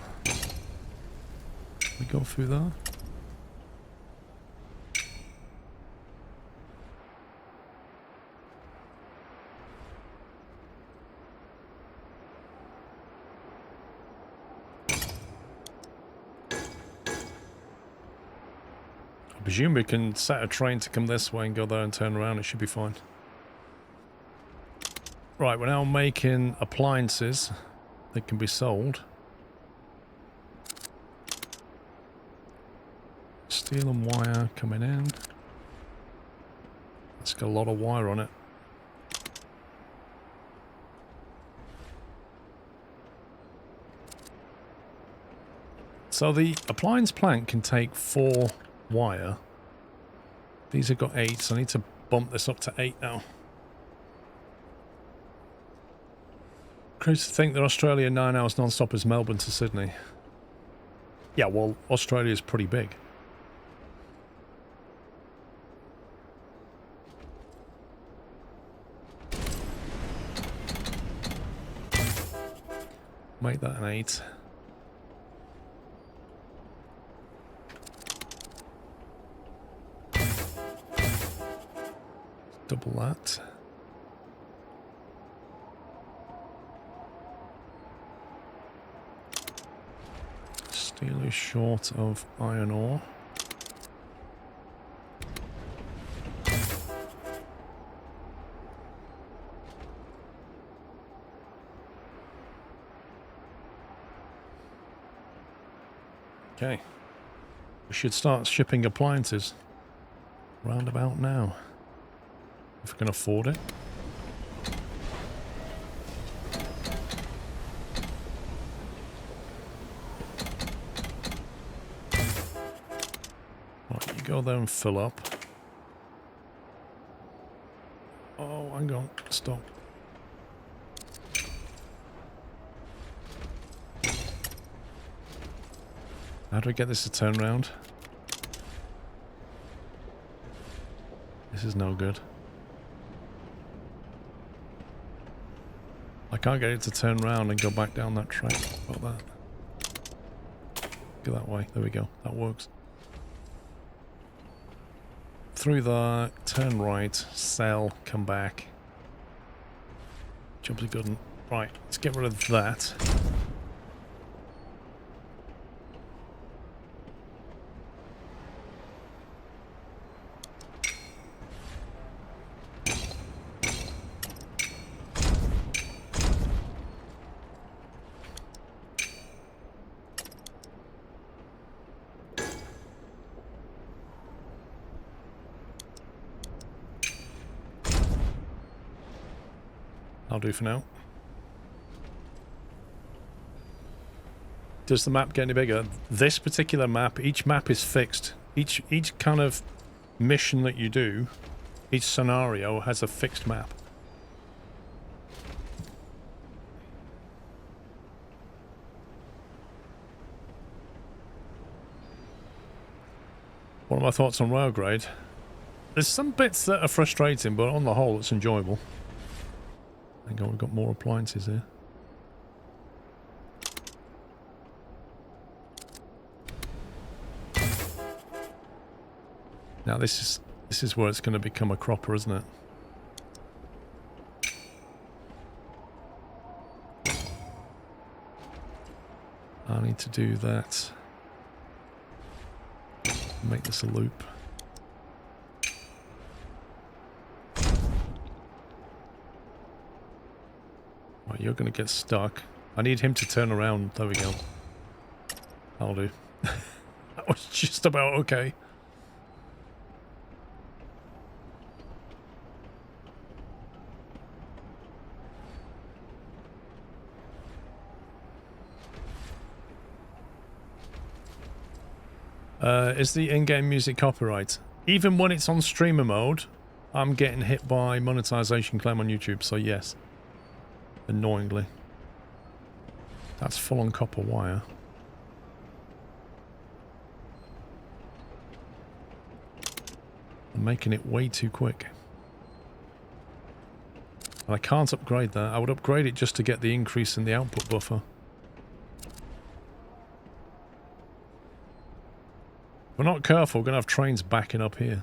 We go through there. I presume we can set a train to come this way and go there and turn around. It should be fine. Right, we're now making appliances that can be sold. Steel and wire coming in. It's got a lot of wire on it. So the appliance plant can take 4 wire. These have got 8, so I need to bump this up to 8 now. Crazy to think that Australia 9 hours non-stop is Melbourne to Sydney. Yeah, well, Australia is pretty big. Make that an 8. Double that. Steel is short of iron ore. Okay. We should start shipping appliances round about now. if we can afford it. Right, you go there and fill up. Oh, hang on. Stop. How do we get this to turn round? This is no good. I can't get it to turn round and go back down that track. What about that? Go that way. There we go. That works. Through there, turn right, sell, come back. Jumpy good. Right, let's get rid of that. I'll do for now. Does the map get any bigger? This particular map, each map is fixed. Each kind of mission that you do, each scenario has a fixed map. What are my thoughts on Railgrade? There's some bits that are frustrating, but on the whole it's enjoyable. Hang on, we've got more appliances here. Now this is where it's going to become a cropper, isn't it? I need to do that. Make this a loop. Right, you're going to get stuck. I need him to turn around. There we go. That'll do. That was just about okay. Is the in-game music copyright? Even when it's on streamer mode, I'm getting hit by monetization claim on YouTube, so yes. Annoyingly. That's full on copper wire. I'm making it way too quick. And I can't upgrade that. I would upgrade it just to get the increase in the output buffer. If we're not careful, we're going to have trains backing up here.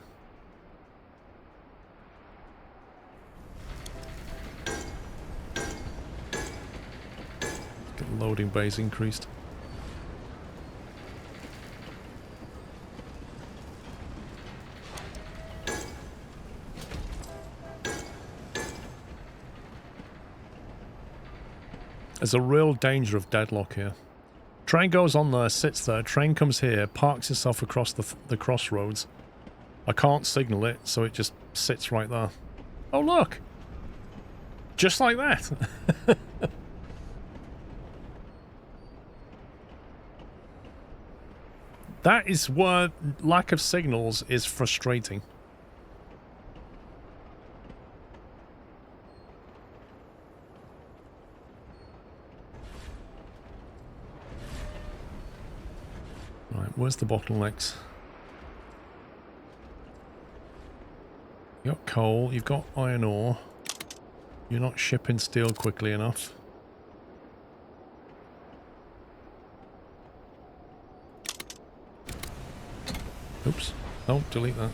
Get the loading bays increased. There's a real danger of deadlock here. Train goes on there, sits there, train comes here, parks itself across the crossroads. I can't signal it, so it just sits right there. Oh look! Just like that! That is where lack of signals is frustrating. Right, where's the bottlenecks? You've got coal, you've got iron ore. You're not shipping steel quickly enough. Oops. Oh, delete that.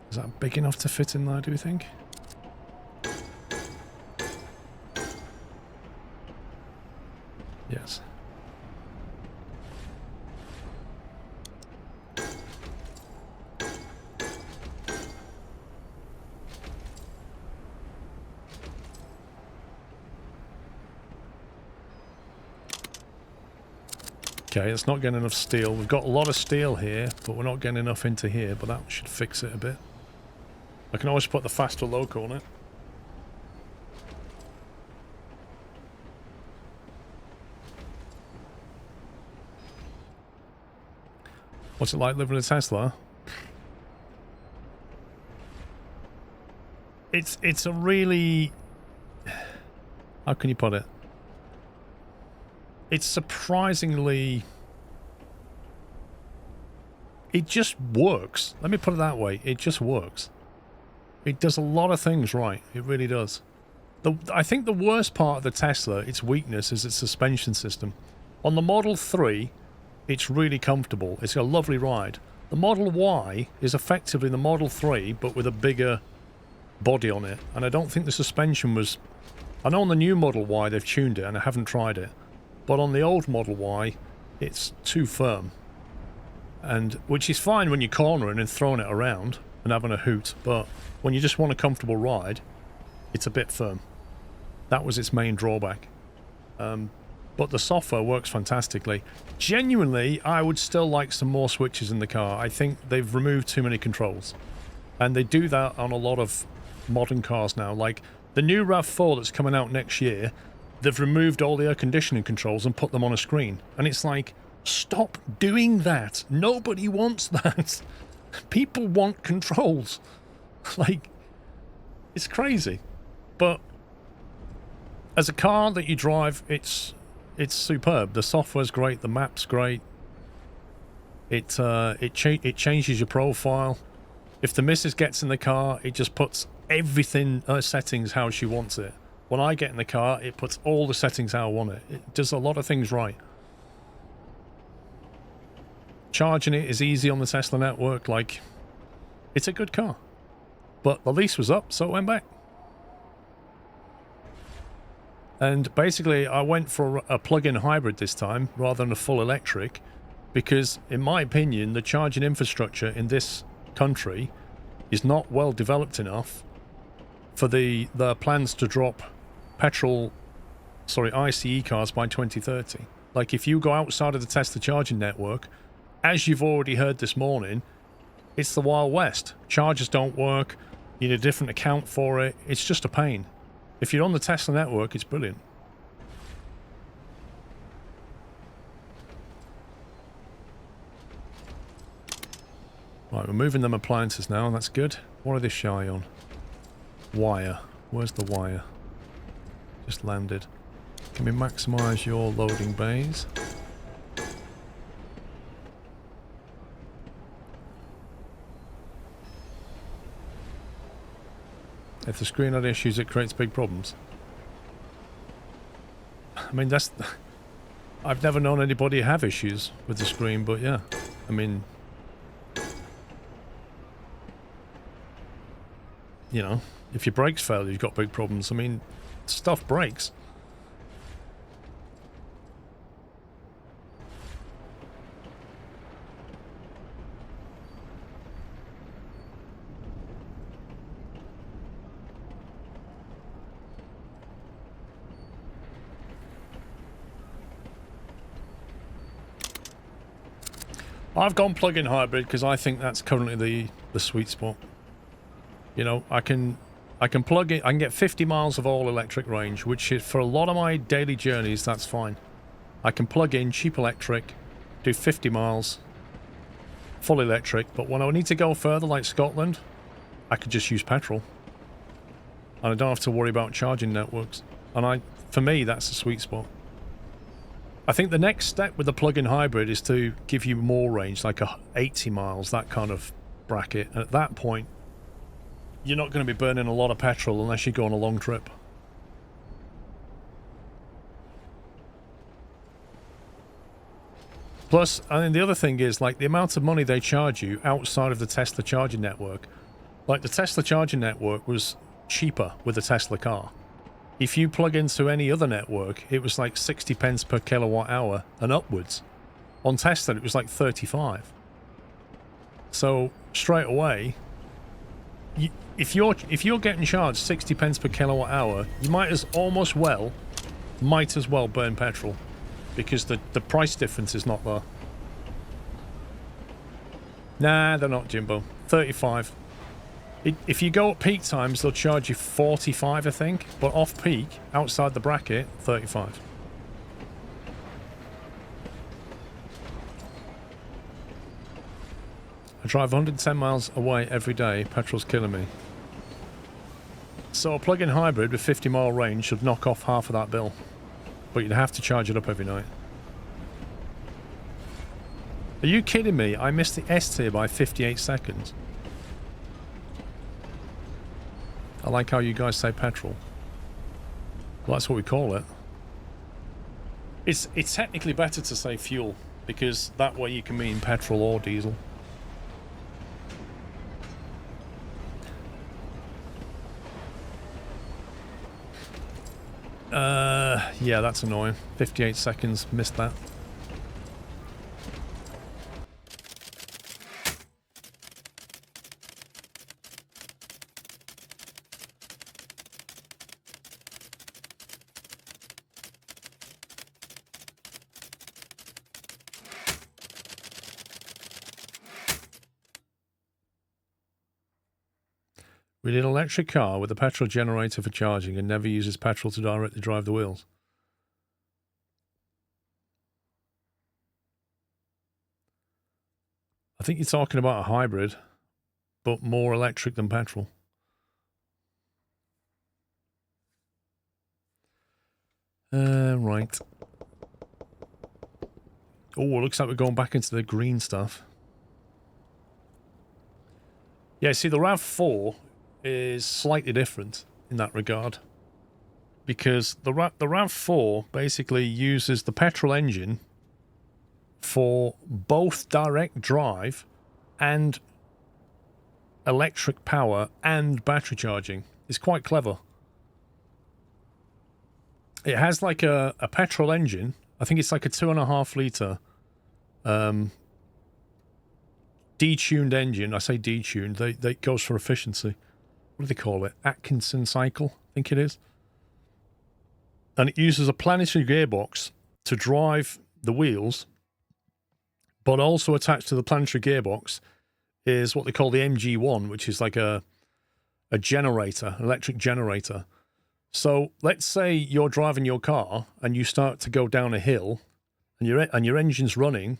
Is that big enough to fit in there, do you think? Yes. Okay, it's not getting enough steel. We've got a lot of steel here, but we're not getting enough into here, but that should fix it a bit. I can always put the faster loco on it. What's it like living in a Tesla? It's a really... How can you put it? It's surprisingly... It just works. Let me put it that way. It just works. It does a lot of things right. It really does. I think the worst part of the Tesla, its weakness, is its suspension system. On the Model 3, it's really comfortable. It's a lovely ride. The Model Y is effectively the Model 3, but with a bigger body on it. And I don't think the suspension was... I know on the new Model Y they've tuned it, and I haven't tried it. But on the old Model Y, it's too firm. And which is fine when you're cornering and throwing it around and having a hoot, but when you just want a comfortable ride, it's a bit firm. That was its main drawback. But the software works fantastically. Genuinely, I would still like some more switches in the car. I think they've removed too many controls. And they do that on a lot of modern cars now. Like the new RAV4 that's coming out next year, they've removed all the air conditioning controls and put them on a screen. And it's like, stop doing that. Nobody wants that. People want controls. Like, it's crazy. But as a car that you drive, it's superb. The software's great. The map's great. It changes your profile. If the missus gets in the car, it just puts everything, settings how she wants it. When I get in the car, it puts all the settings how I want it. It does a lot of things right. Charging it is easy on the Tesla network. Like, it's a good car. But the lease was up, so it went back. And basically, I went for a plug-in hybrid this time, rather than a full electric, because, in my opinion, the charging infrastructure in this country is not well developed enough for the plans to drop ICE cars by 2030. Like, if you go outside of the Tesla charging network, as you've already heard this morning, it's the Wild West. Chargers don't work. You need a different account for it. It's just a pain. If you're on the Tesla network, it's brilliant. Right, we're moving them appliances now, and that's good. What are they shy on? Wire. Where's the wire? Just landed. Can we maximize your loading bays? If the screen had issues, it creates big problems. I mean, that's... I've never known anybody have issues with the screen, but yeah. I mean... You know, if your brakes fail, you've got big problems. I mean, stuff breaks. I've gone plug-in hybrid because I think that's currently the sweet spot. You know, I can plug in, I can get 50 miles of all electric range, which is, for a lot of my daily journeys, that's fine. I can plug in cheap electric, do 50 miles, full electric, but when I need to go further, like Scotland, I could just use petrol. And I don't have to worry about charging networks. And for me, that's the sweet spot. I think the next step with the plug-in hybrid is to give you more range, like 80 miles, that kind of bracket. And at that point, you're not going to be burning a lot of petrol unless you go on a long trip. Plus, I mean, the other thing is, like, the amount of money they charge you outside of the Tesla charging network. Like, the Tesla charging network was cheaper with the Tesla car. If you plug into any other network, it was like 60 pence per kilowatt hour and upwards. On Tesla, it was like 35. So, straight away, if you're getting charged 60 pence per kilowatt hour, you might as well burn petrol. because the price difference is not there. Nah, they're not, Jimbo. 35. If you go at peak times, they'll charge you 45, I think. But off peak, outside the bracket, 35. I drive 110 miles away every day. Petrol's killing me. So a plug-in hybrid with 50-mile range should knock off half of that bill. But you'd have to charge it up every night. Are you kidding me? I missed the S tier by 58 seconds. I like how you guys say petrol. Well, that's what we call it. It's technically better to say fuel, because that way you can mean petrol or diesel. Yeah, that's annoying. 58 seconds, missed that. We need an electric car with a petrol generator for charging and never uses petrol to directly drive the wheels. I think you're talking about a hybrid, but more electric than petrol. Right. Oh, looks like we're going back into the green stuff. Yeah, see, the RAV4 is slightly different in that regard. Because the RAV4 basically uses the petrol engine for both direct drive and electric power and battery charging. It's quite clever. It has like a petrol engine. I think it's like a 2.5 litre detuned engine. I say detuned. They goes for efficiency. What do they call it? Atkinson cycle, I think it is. And it uses a planetary gearbox to drive the wheels, but also attached to the planetary gearbox is what they call the MG1, which is like a generator, electric generator. So let's say you're driving your car and you start to go down a hill and your engine's running.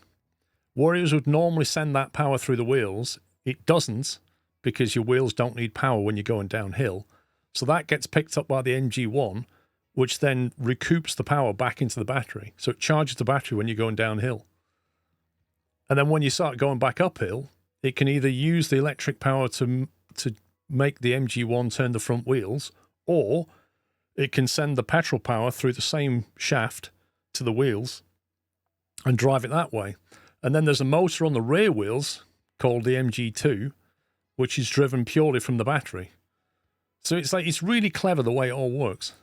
Warriors would normally send that power through the wheels. It doesn't, because your wheels don't need power when you're going downhill. So that gets picked up by the MG1, which then recoups the power back into the battery. So it charges the battery when you're going downhill. And then when you start going back uphill, it can either use the electric power to make the MG1 turn the front wheels, or it can send the petrol power through the same shaft to the wheels and drive it that way. And then there's a motor on the rear wheels called the MG2, which is driven purely from the battery. So it's really clever the way it all works.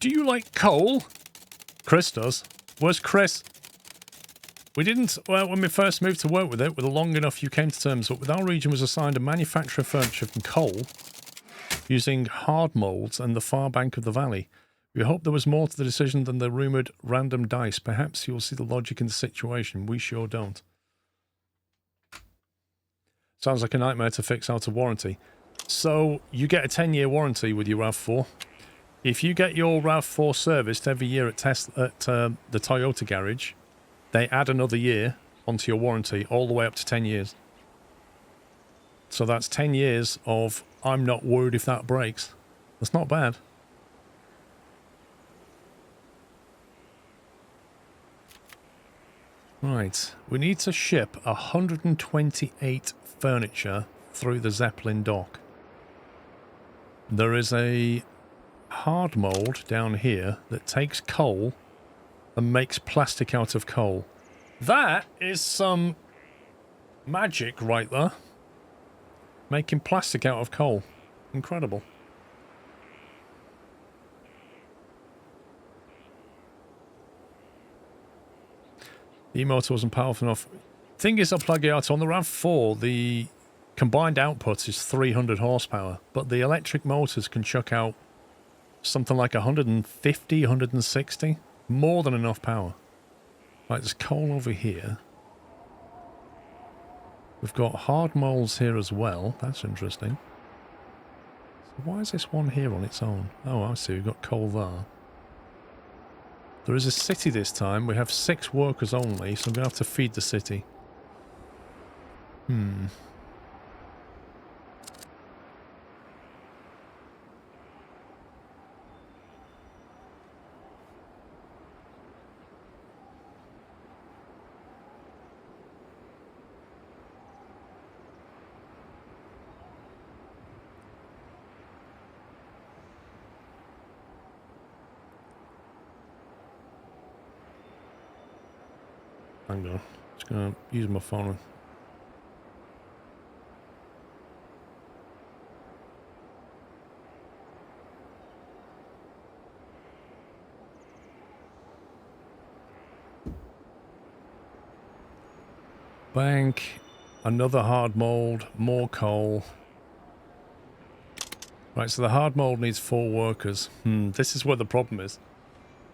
Do you like coal? Chris does. Where's Chris? We didn't, well, when we first moved to work with it, with a long enough you came to terms with our region was assigned a manufacturer of furniture from coal using hard moulds and the far bank of the valley. We hope there was more to the decision than the rumoured random dice. Perhaps you'll see the logic in the situation. We sure don't. Sounds like a nightmare to fix out of warranty. So you get a 10-year warranty with your RAV4. If you get your RAV4 serviced every year at the Toyota garage, they add another year onto your warranty, all the way up to 10 years. So that's 10 years of, I'm not worried if that breaks. That's not bad. Right, we need to ship 128 furniture through the Zeppelin dock. There is a hard mould down here that takes coal and makes plastic out of coal. That is some magic right there. Making plastic out of coal. Incredible. The e-motor wasn't powerful enough. Thing is, Plagiato, on the RAV4, the combined output is 300 horsepower, but the electric motors can chuck out something like 150, 160. More than enough power. Right, there's coal over here. We've got hard moles here as well. That's interesting. So why is this one here on its own? Oh, I see. We've got coal there. There is a city this time. We have 6 workers only, so I'm going to have to feed the city. Hang on. Just going to use my phone. Bank, another hard mold, more coal. Right, so the hard mold needs 4 workers. This is where the problem is.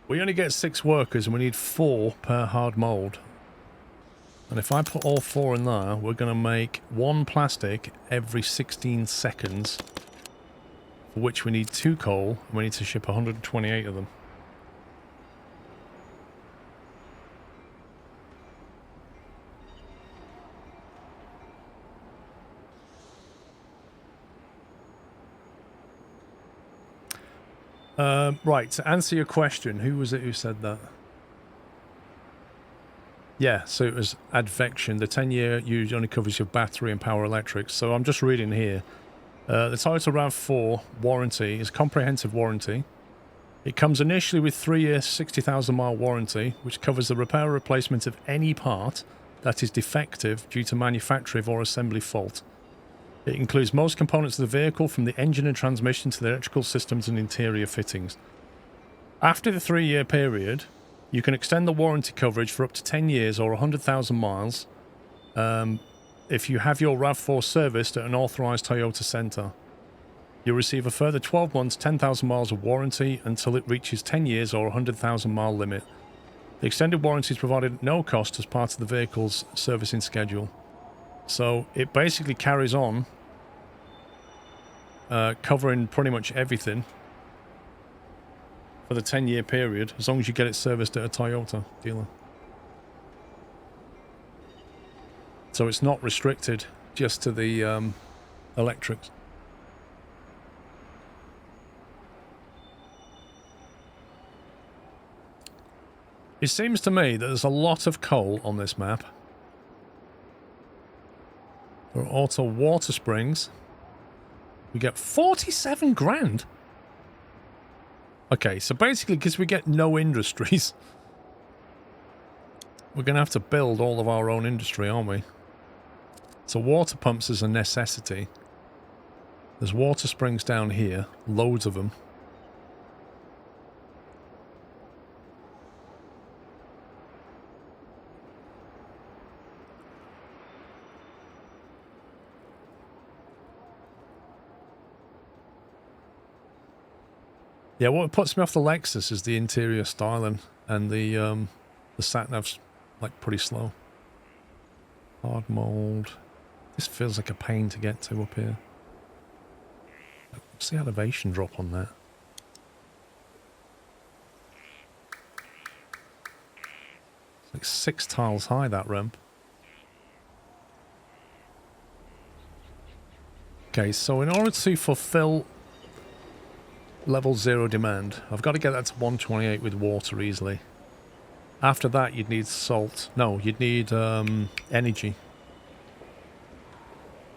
We only get 6 workers and we need 4 per hard mold. And if I put all 4 in there, we're going to make 1 plastic every 16 seconds. For which we need 2 coal, and we need to ship 128 of them. Right, to answer your question, who was it who said that? Yeah, so it was Advection. The 10-year use only covers your battery and power electrics. So I'm just reading here. The Toyota RAV4 warranty is comprehensive warranty. It comes initially with 3-year, 60,000 mile warranty, which covers the repair or replacement of any part that is defective due to manufacturing or assembly fault. It includes most components of the vehicle, from the engine and transmission to the electrical systems and interior fittings. After the 3-year period, you can extend the warranty coverage for up to 10 years or 100,000 miles if you have your RAV4 serviced at an authorised Toyota centre. You'll receive a further 12 months, 10,000 miles of warranty until it reaches 10 years or 100,000 mile limit. The extended warranty is provided at no cost as part of the vehicle's servicing schedule. So it basically carries on covering pretty much everything for the 10-year period, as long as you get it serviced at a Toyota dealer. So it's not restricted just to the electrics. It seems to me that there's a lot of coal on this map. There are also water springs. We get 47 grand. Okay, so basically, because we get no industries, we're going to have to build all of our own industry, aren't we? So water pumps is a necessity. There's water springs down here, loads of them. Yeah, what puts me off the Lexus is the interior styling, and the sat-nav's like pretty slow. Hard mold. This feels like a pain to get to up here. What's the elevation drop on that? It's like 6 tiles high, that ramp. Okay, so in order to fulfill level 0 demand, I've got to get that to 128 with water easily. After that, you'd need salt. No, you'd need energy.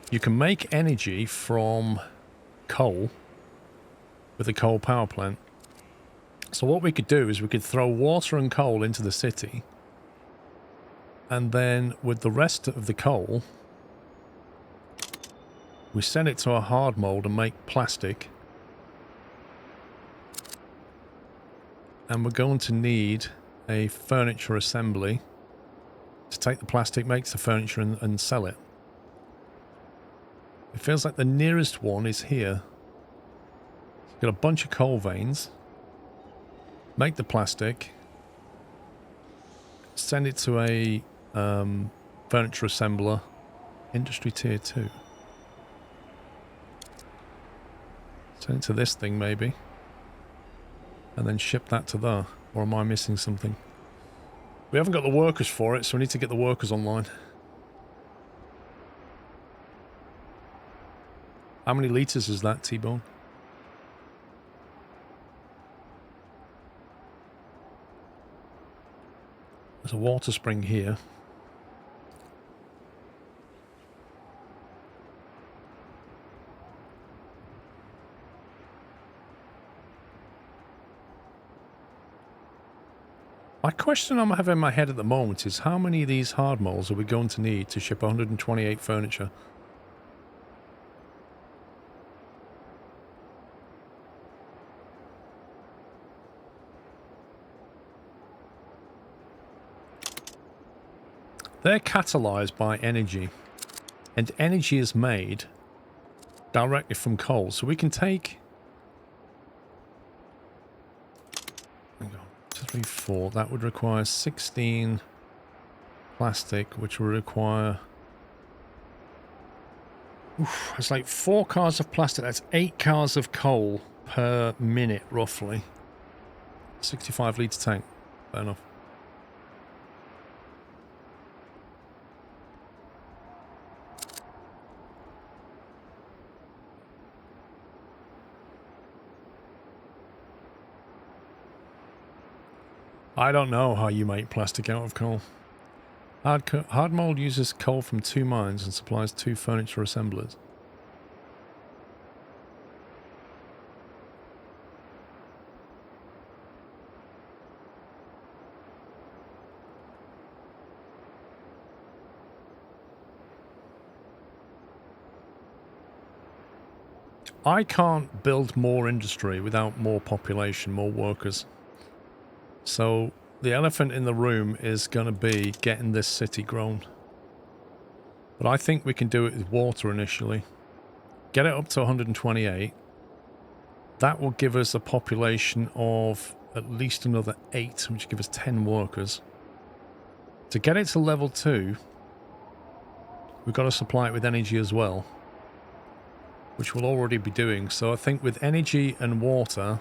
You can make energy from coal with a coal power plant. So what we could do is we could throw water and coal into the city, and then with the rest of the coal, we send it to a hard mold and make plastic. And we're going to need a furniture assembly to take the plastic, make the furniture and sell it. It feels like the nearest one is here. Got a bunch of coal veins. Make the plastic. Send it to a furniture assembler. Industry tier 2. Send it to this thing maybe. And then ship that to there. Or am I missing something? We haven't got the workers for it, so we need to get the workers online. How many litres is that, T-Bone? There's a water spring here. My question I'm having in my head at the moment is how many of these hard molds are we going to need to ship 128 furniture? They're catalyzed by energy, and energy is made directly from coal. So we can take 3, 4. That would require 16 plastic, which will require... Oof, it's like 4 cars of plastic. That's 8 cars of coal per minute, roughly. 65 litre tank. Fair enough. I don't know how you make plastic out of coal. Hard mold uses coal from 2 mines and supplies 2 furniture assemblers. I can't build more industry without more population, more workers. So the elephant in the room is going to be getting this city grown. But I think we can do it with water initially. Get it up to 128. That will give us a population of at least another 8, which will give us 10 workers. To get it to level 2, we've got to supply it with energy as well, which we'll already be doing. So I think with energy and water,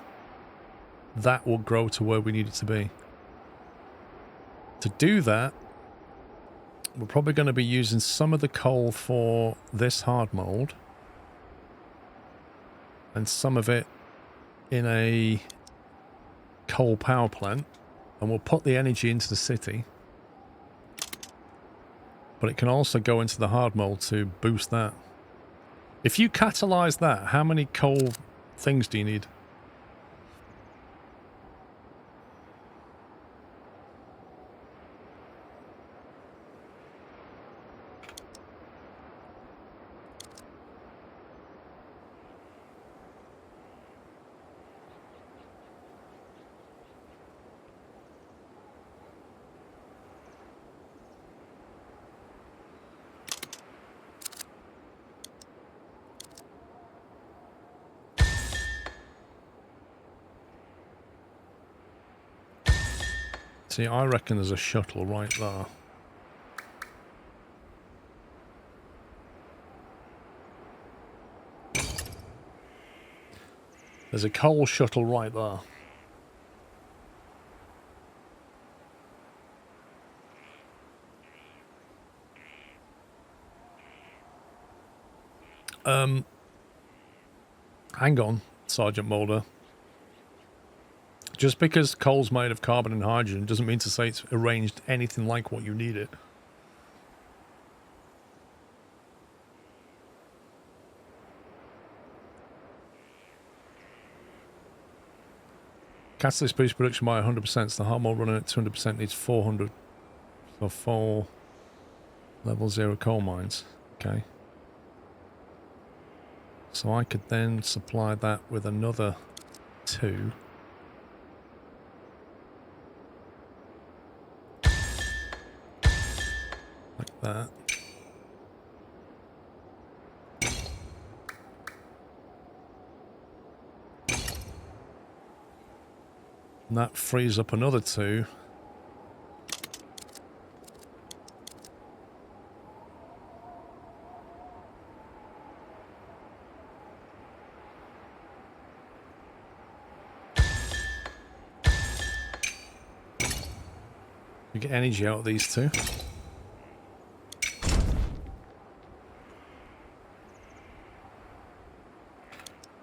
that will grow to where we need it to be. To do that, we're probably going to be using some of the coal for this hard mold and some of it in a coal power plant, and we'll put the energy into the city, but it can also go into the hard mold to boost that. If you catalyze that, how many coal things do you need? See, I reckon there's a shuttle right there. There's a coal shuttle right there. Hang on, Sergeant Mulder. Just because coal's made of carbon and hydrogen doesn't mean to say it's arranged anything like what you need it. Catalyst boost production by 100%, so the hard mold running at 200% needs 400. So 4 level 0 coal mines. Okay. So I could then supply that with another 2. like that. And that frees up another 2. You get energy out of these 2.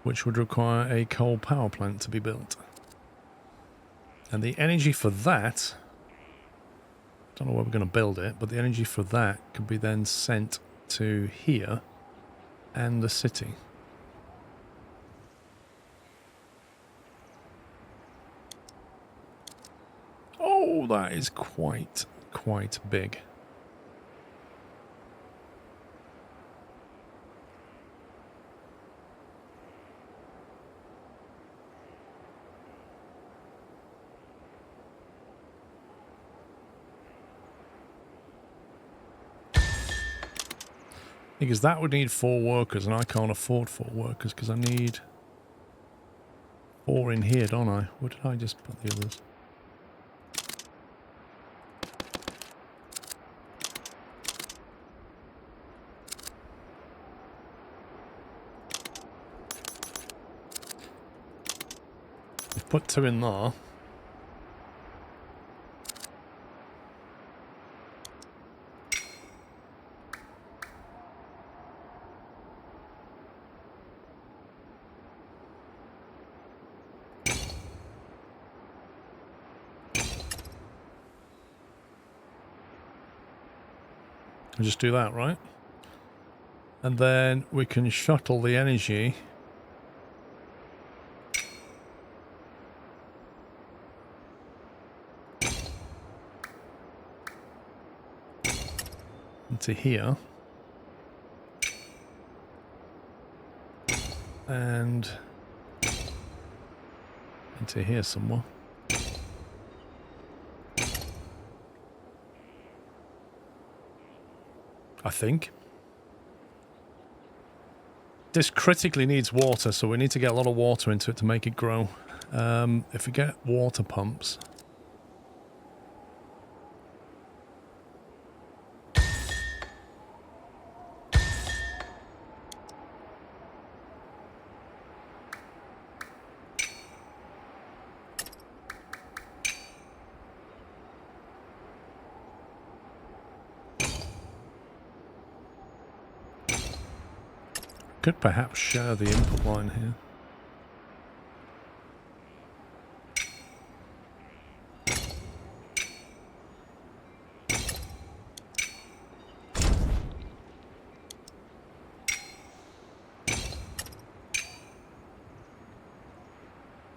Which would require a coal power plant to be built. And the energy for that, don't know where we're going to build it, but the energy for that could be then sent to here and the city. Oh, that is quite big. Because that would need 4 workers, and I can't afford 4 workers because I need 4 in here, don't I? Where did I just put the others? I've put 2 in there. I'll just do that, right? And then we can shuttle the energy into here. And into here somewhere. I think. This critically needs water, so we need to get a lot of water into it to make it grow. If we get water pumps... Could perhaps share the input line here.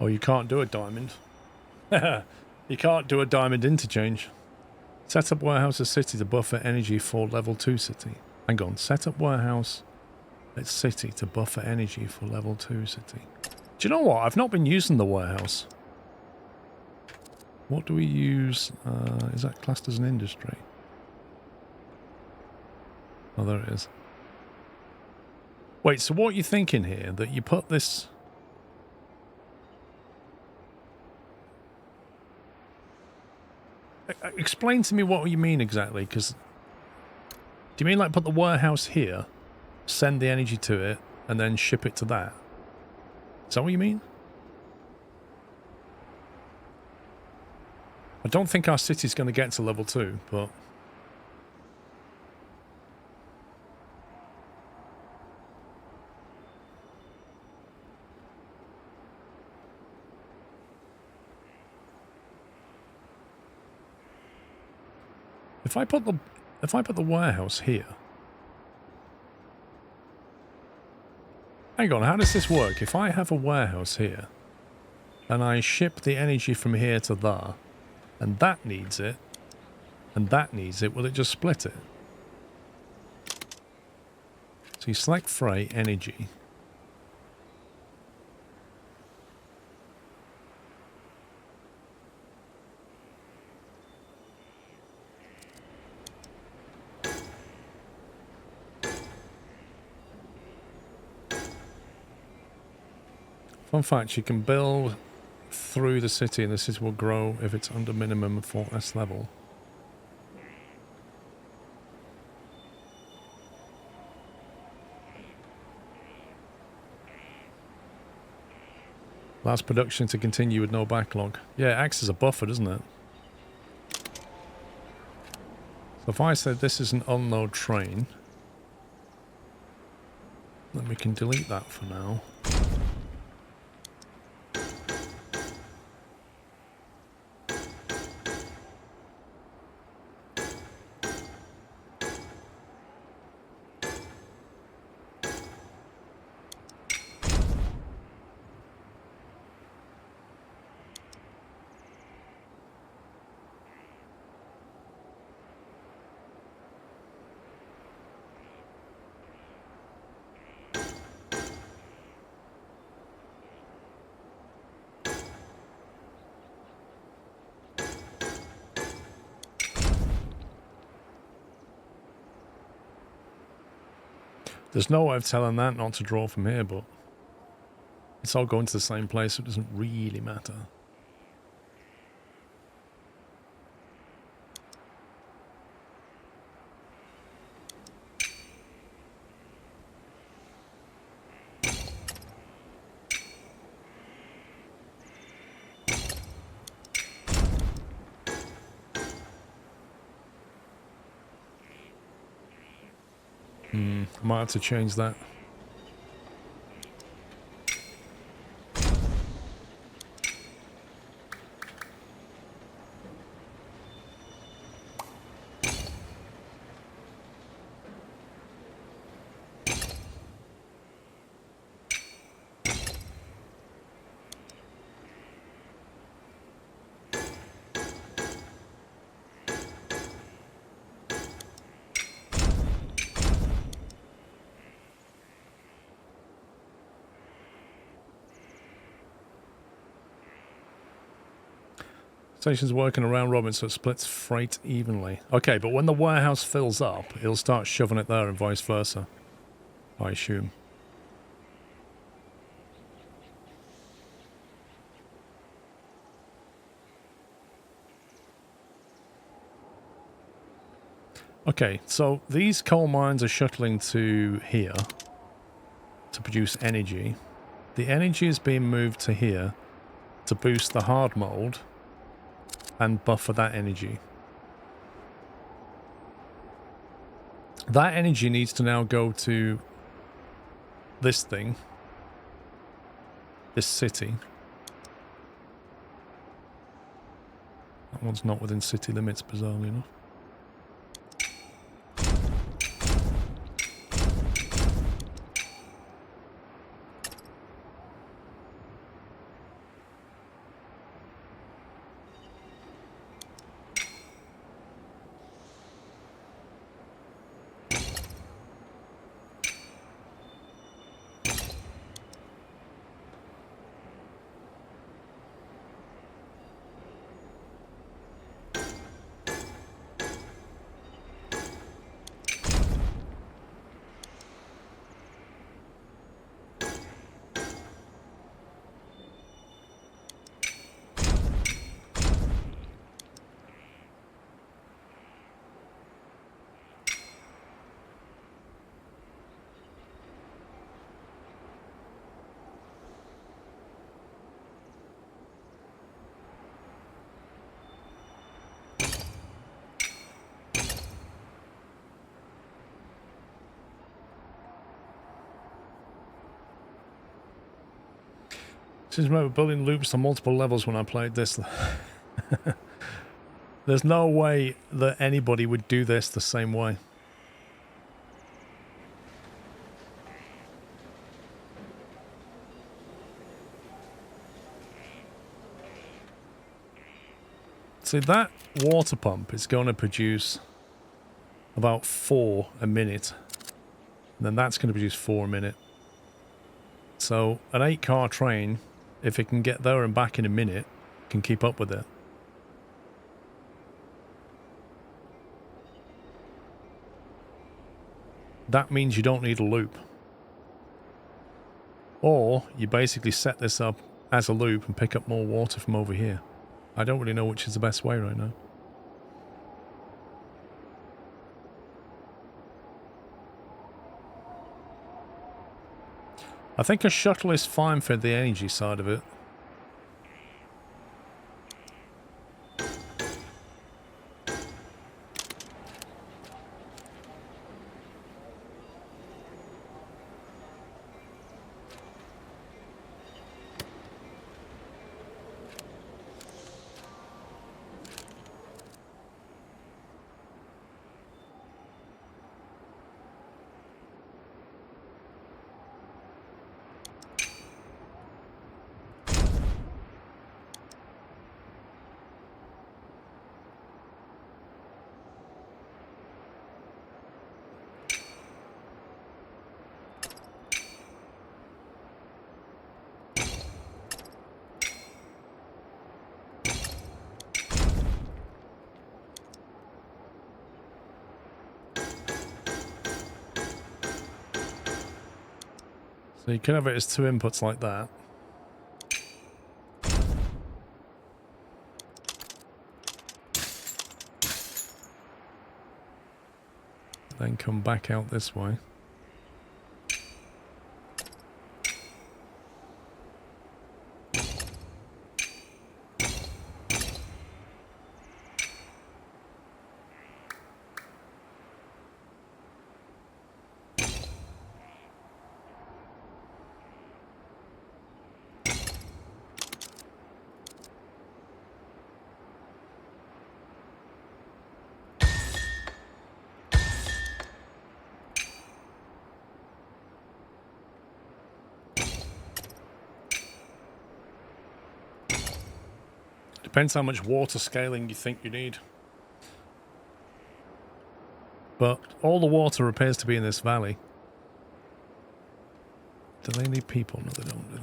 Oh, you can't do a diamond. You can't do a diamond interchange. Set up warehouse at city to buffer energy for level 2 city. Hang on, set up warehouse at city to buffer energy for level 2 city. Do you know what? I've not been using the warehouse. What do we use? Is that classed as an industry? Oh, there it is. Wait, so what are you thinking here? That you put this... Explain to me what you mean exactly, because... Do you mean like put the warehouse here, send the energy to it, and then ship it to that? Is that what you mean? I don't think our city's going to get to level 2, but... If I put the warehouse here... Hang on, how does this work? If I have a warehouse here, and I ship the energy from here to there, and that needs it, and that needs it, will it just split it? So you select freight, energy. Fun fact, you can build through the city and the city will grow if it's under minimum fortress level. Allows production to continue with no backlog. Yeah, it acts as a buffer, doesn't it? So if I said this is an unload train, then we can delete that for now. There's no way of telling that not to draw from here, but it's all going to the same place, so it doesn't really matter. Might have to change that. Station's working around robin, so it splits freight evenly. Okay, but when the warehouse fills up, it'll start shoving it there and vice versa, I assume. Okay, so these coal mines are shuttling to here to produce energy. The energy is being moved to here to boost the hard mold and buffer that energy. That energy needs to now go to this thing, this city. That one's not within city limits, bizarrely enough. Since we were building loops on multiple levels when I played this, there's no way that anybody would do this the same way. See, that water pump is going to produce about 4 a minute. And then that's going to produce 4 a minute. So an 8-car train, if it can get there and back in a minute, can keep up with it. That means you don't need a loop. Or you basically set this up as a loop and pick up more water from over here. I don't really know which is the best way right now. I think a shuttle is fine for the energy side of it. So you can have it as two inputs like that. Then come back out this way. Depends how much water scaling you think you need. But all the water appears to be in this valley. Do they need people? No, they don't, do they?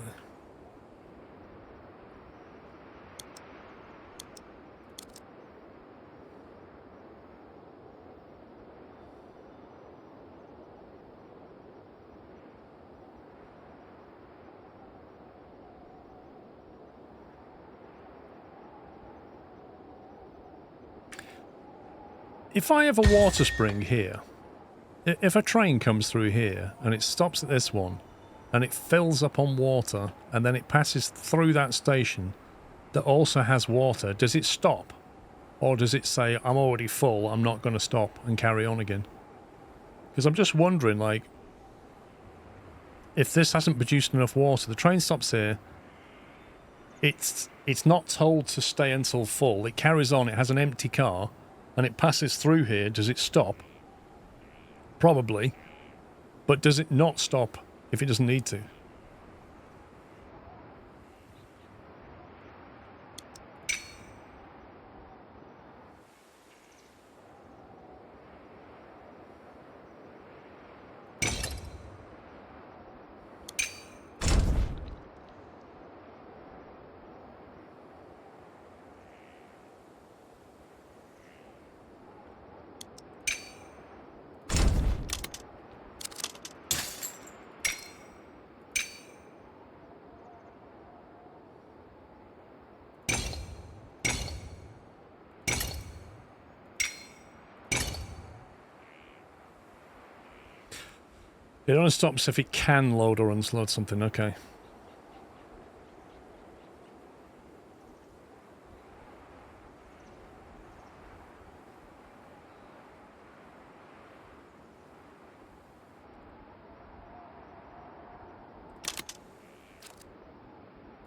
If I have a water spring here, if a train comes through here and it stops at this one and it fills up on water and then it passes through that station that also has water, does it stop? Or does it say, I'm already full, I'm not going to stop and carry on again? Because I'm just wondering, like, if this hasn't produced enough water, the train stops here, it's not told to stay until full, it carries on, it has an empty car, and it passes through here, does it stop? Probably. But does it not stop if it doesn't need to? It only stops if it can load or unload something, okay.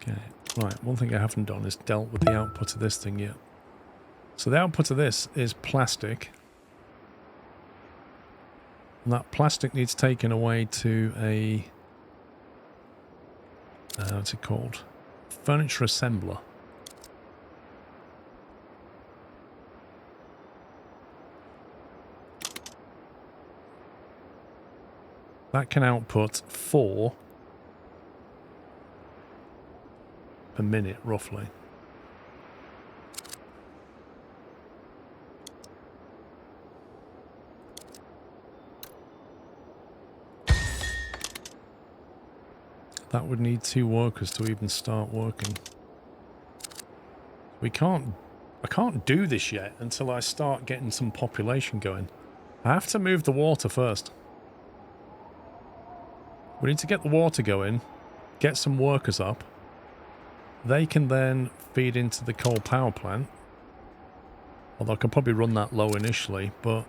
Okay, right, one thing I haven't done is dealt with the output of this thing yet. So the output of this is plastic. And that plastic needs taken away to a... what's it called? Furniture assembler. That can output 4 per minute, roughly. That would need 2 workers to even start working. I can't do this yet until I start getting some population going. I have to move the water first. We need to get the water going, get some workers up. They can then feed into the coal power plant. Although I can probably run that low initially, but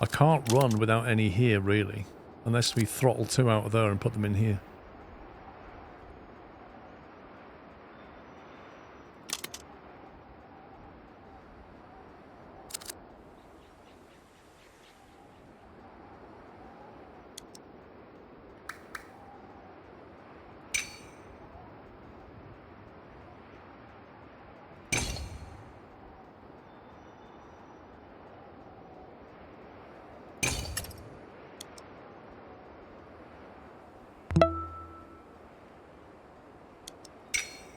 I can't run without any here really. Unless we throttle 2 out of there and put them in here.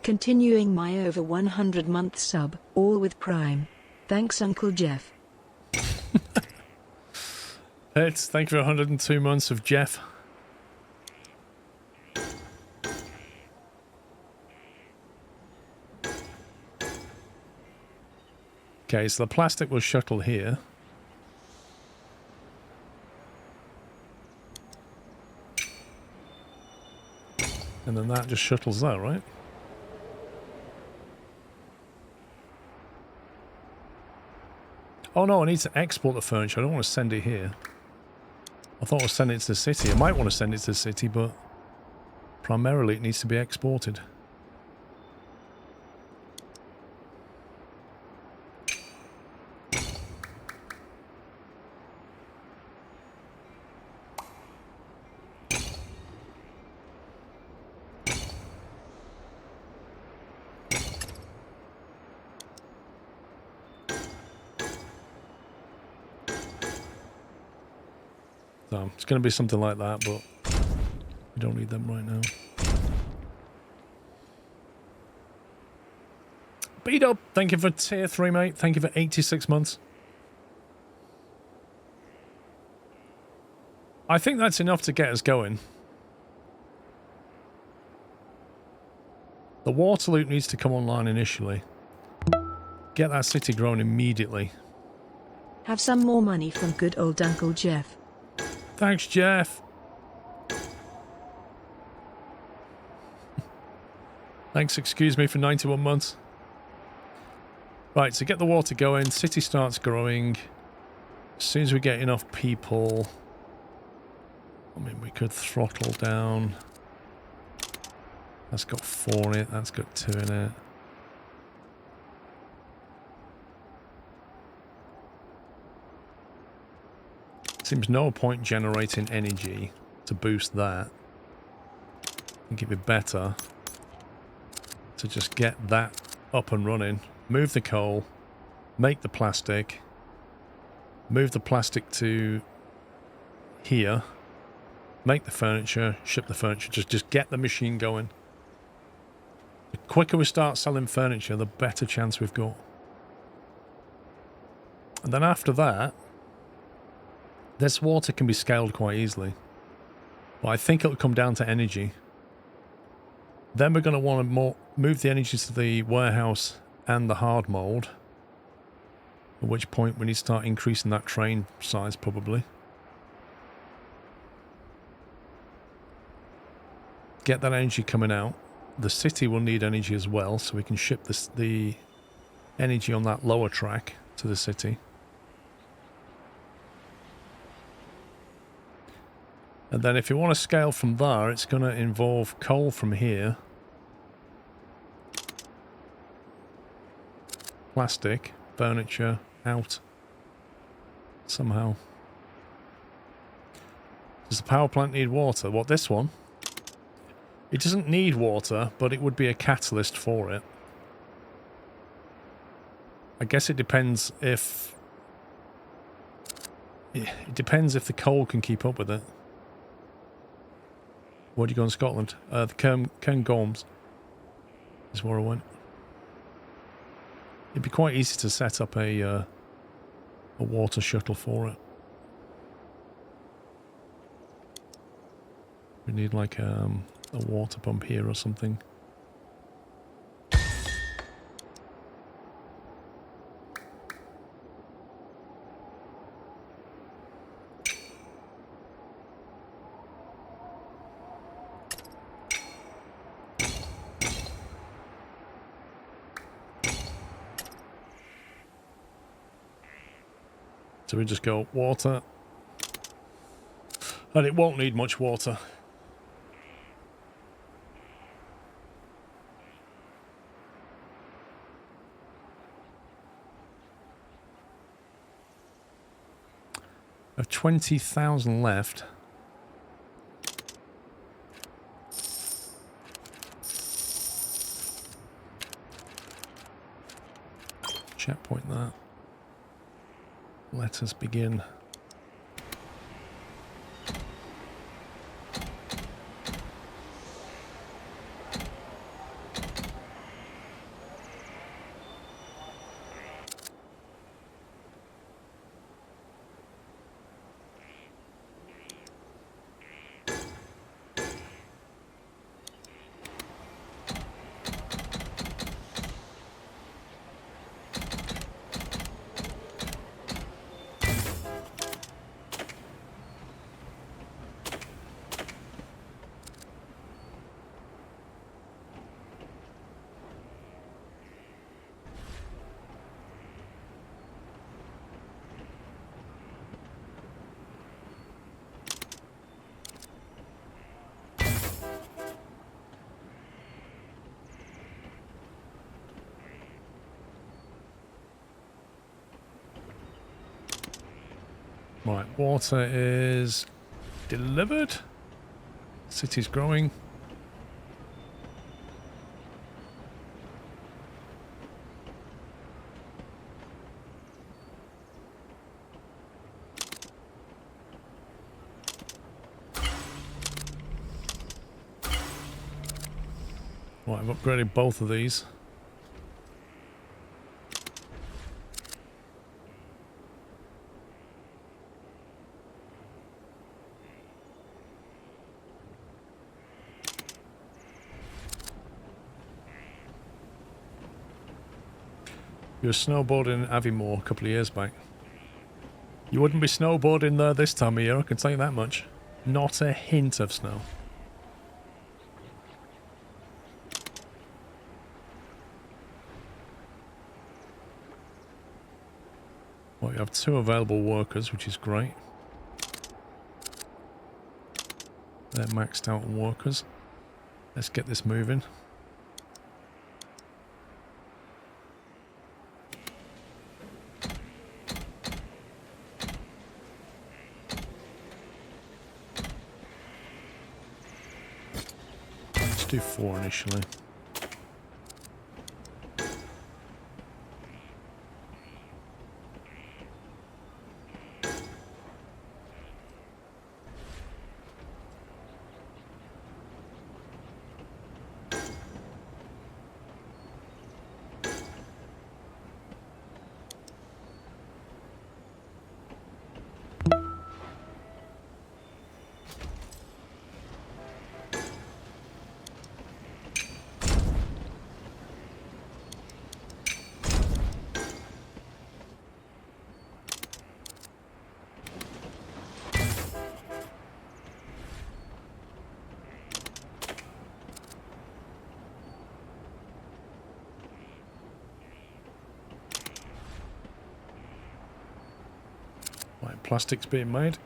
Continuing my over 100-month sub, all with Prime. Thanks, Uncle Jeff. Thank you for 102 months of Jeff. Okay, so the plastic will shuttle here. And then that just shuttles there, right? Oh no, I need to export the furniture. I don't want to send it here. I thought I was sending it to the city. I might want to send it to the city, but primarily it needs to be exported. So it's going to be something like that, but we don't need them right now. Beat up, thank you for tier 3, mate. Thank you for 86 months. I think that's enough to get us going. The water loop needs to come online initially. Get that city growing immediately. Have some more money from good old Uncle Jeff. Thanks, Jeff. Thanks, excuse me, for 91 months. Right, so get the water going. City starts growing. As soon as we get enough people... I mean, we could throttle down. That's got 4 in it. That's got 2 in it. Seems no point generating energy to boost that. I think it'd be better to just get that up and running. Move the coal, make the plastic, move the plastic to here, make the furniture, ship the furniture, just get the machine going. The quicker we start selling furniture, the better chance we've got. And then after that, this water can be scaled quite easily. But I think it'll come down to energy. Then we're going to want to move the energy to the warehouse and the hard mold. At which point we need to start increasing that train size probably. Get that energy coming out. The city will need energy as well, so we can ship the energy on that lower track to the city. And then if you want to scale from there, it's going to involve coal from here. Plastic, furniture, out. Somehow. Does the power plant need water? What, this one? It doesn't need water, but it would be a catalyst for it. I guess it depends if... It depends if the coal can keep up with it. Where do you go in Scotland? The Cairngorms is where I went. It'd be quite easy to set up a water shuttle for it. We need like A water pump here or something. So we just go water. And it won't need much water. Of 20,000 left. Checkpoint that. Let us begin. Right, water is delivered. City's growing. Right, I've upgraded both of these. You were snowboarding in Aviemore a couple of years back. You wouldn't be snowboarding there this time of year, I can tell you that much. Not a hint of snow. Well, you have 2 available workers, which is great. They're maxed out on workers. Let's get this moving. Let's do 4 initially. Right, plastic's being made.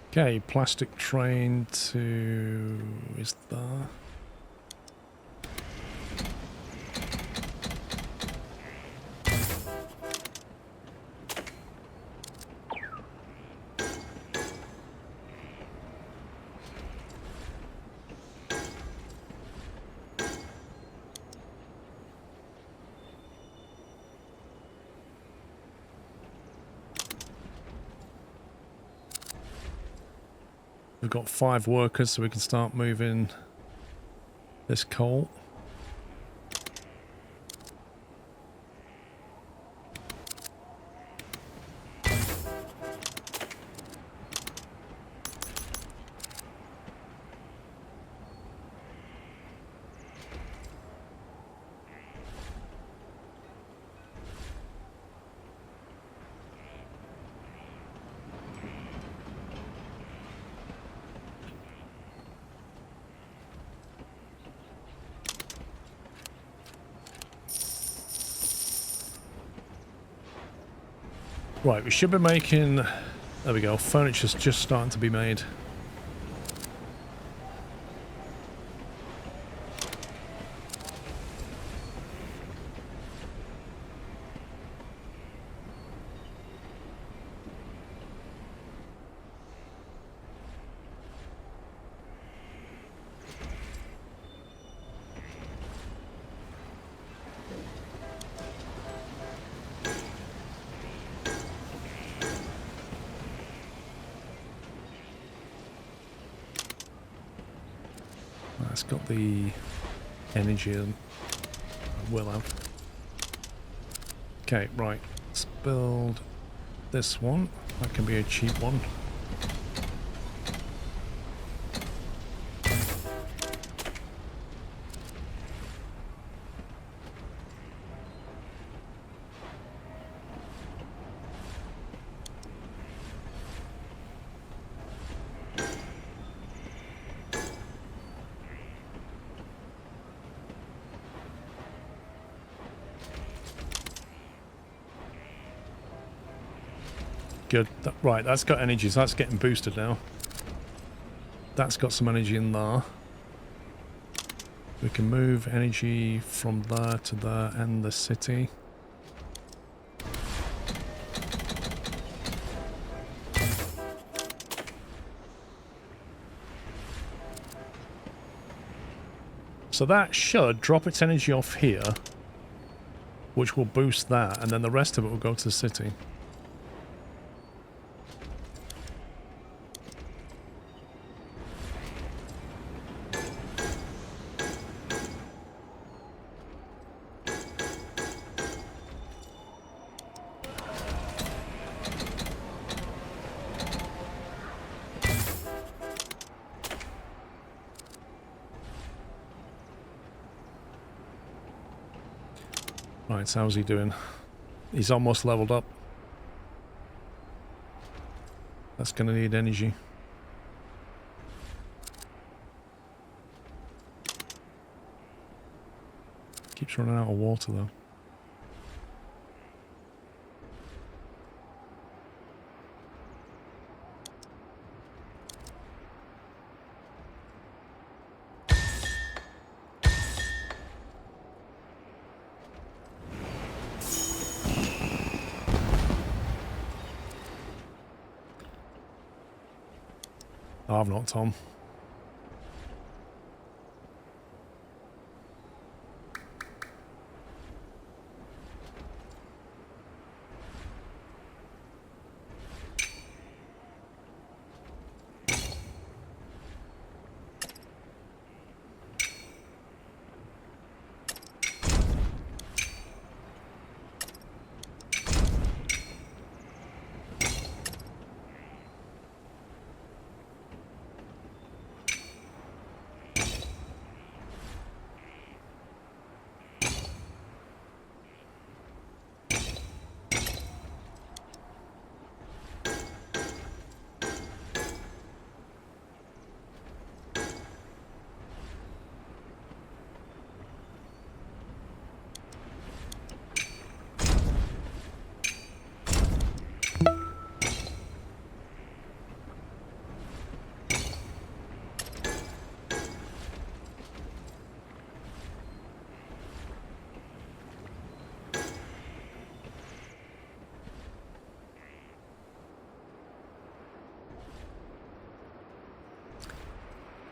Okay, plastic train to... is there? We've got 5 workers, so we can start moving this coal. Right, we should be making... There we go, furniture's just starting to be made. It's got the energy and will have. Okay, right. Let's build this one. That can be a cheap one. Good. Right, that's got energy, so that's getting boosted now. That's got some energy in there. We can move energy from there to there and the city. So that should drop its energy off here, which will boost that, and then the rest of it will go to the city. Right, so how's he doing? He's almost leveled up. That's going to need energy. Keeps running out of water though. Oh, I've not, Tom.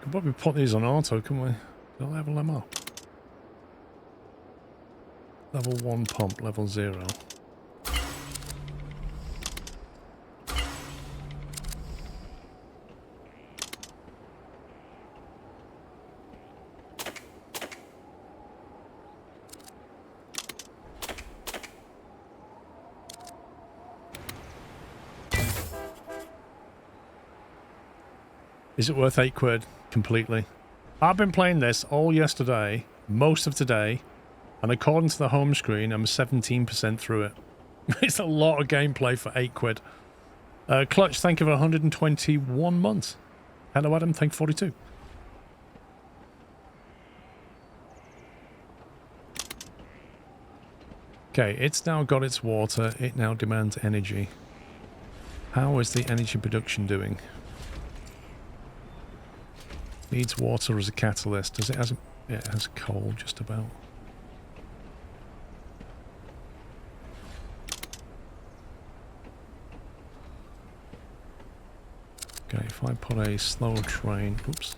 Could probably put these on auto, can we? I'll level them up. Level 1 pump, level 0. Is it worth £8 completely? I've been playing this all yesterday, most of today, and according to the home screen, I'm 17% through it. It's a lot of gameplay for £8. Clutch, thank you for 121 months. Hello, Adam, thank you for 42. Okay, it's now got its water. It now demands energy. How is the energy production doing? Needs water as a catalyst. Does it has? Yeah, it has coal just about. Okay, if I put a slow train, oops.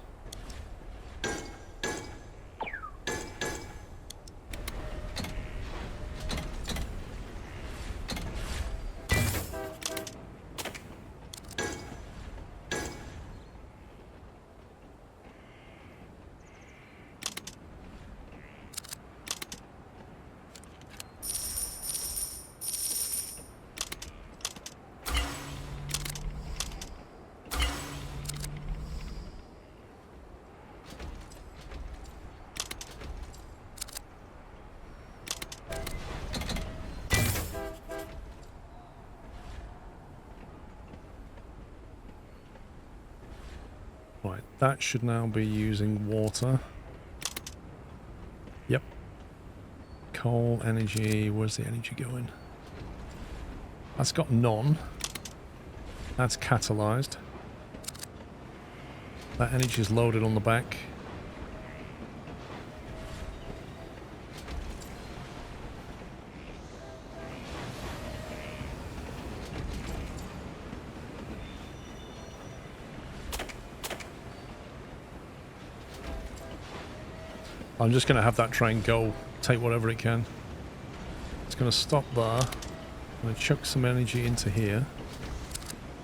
Right, that should now be using water. Yep. Coal, energy, where's the energy going? That's got none. That's catalyzed. That energy is loaded on the back. I'm just going to have that train go, take whatever it can. It's going to stop there. I'm going to chuck some energy into here.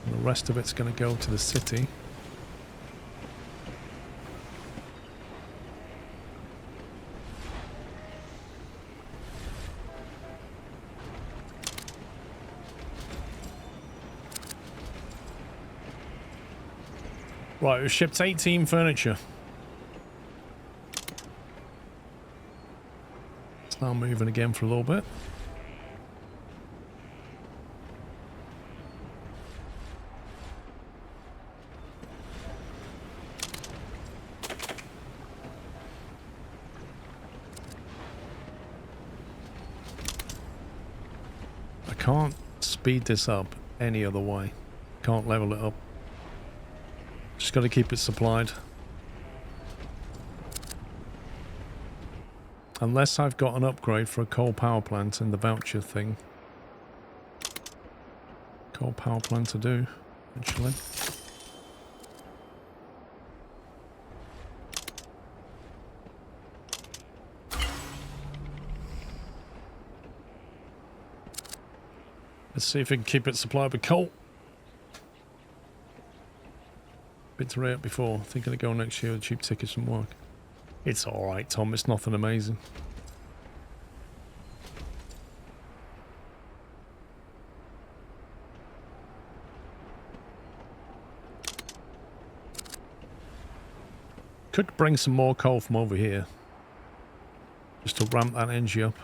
And the rest of it's going to go to the city. Right, we've shipped 18 furniture. Now moving again for a little bit. I can't speed this up any other way. Can't level it up. Just got to keep it supplied. Unless I've got an upgrade for a coal power plant and the voucher thing. Coal power plant to do, actually. Let's see if we can keep it supplied with coal. Bit to rate up before. Thinking of going next year with cheap tickets and work. It's alright, Tom. It's nothing amazing. Could bring some more coal from over here. Just to ramp that energy up.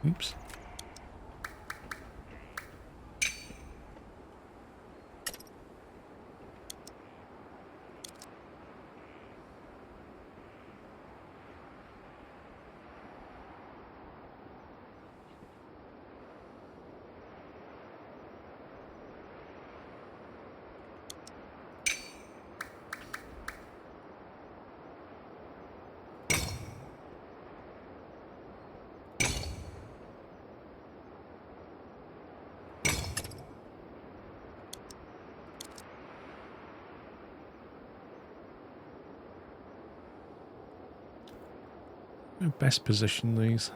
Oops. Best position these.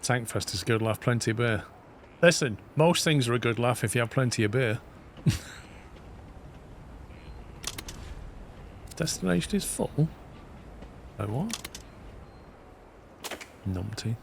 Tank Fest is a good laugh, plenty of beer. Listen, most things are a good laugh if you have plenty of beer. Destination is full. Oh, what? Numpty.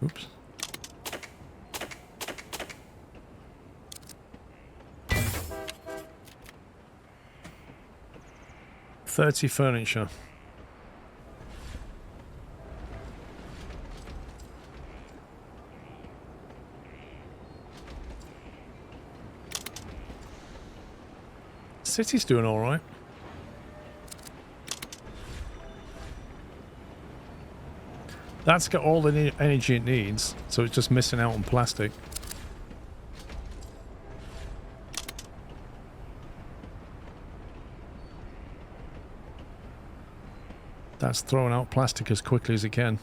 Oops. $30 furniture. City's doing all right. That's got all the energy it needs, so it's just missing out on plastic. That's throwing out plastic as quickly as it can.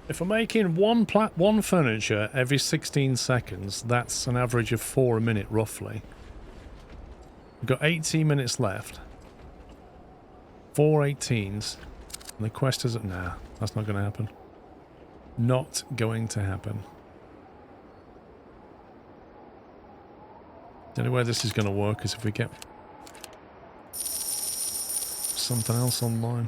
If I'm making one furniture every 16 seconds, that's an average of 4 a minute, roughly. We've got 18 minutes left. 4 18s. And the quest isn't... Nah, that's not going to happen. Not going to happen. The only way this is going to work is if we get something else online.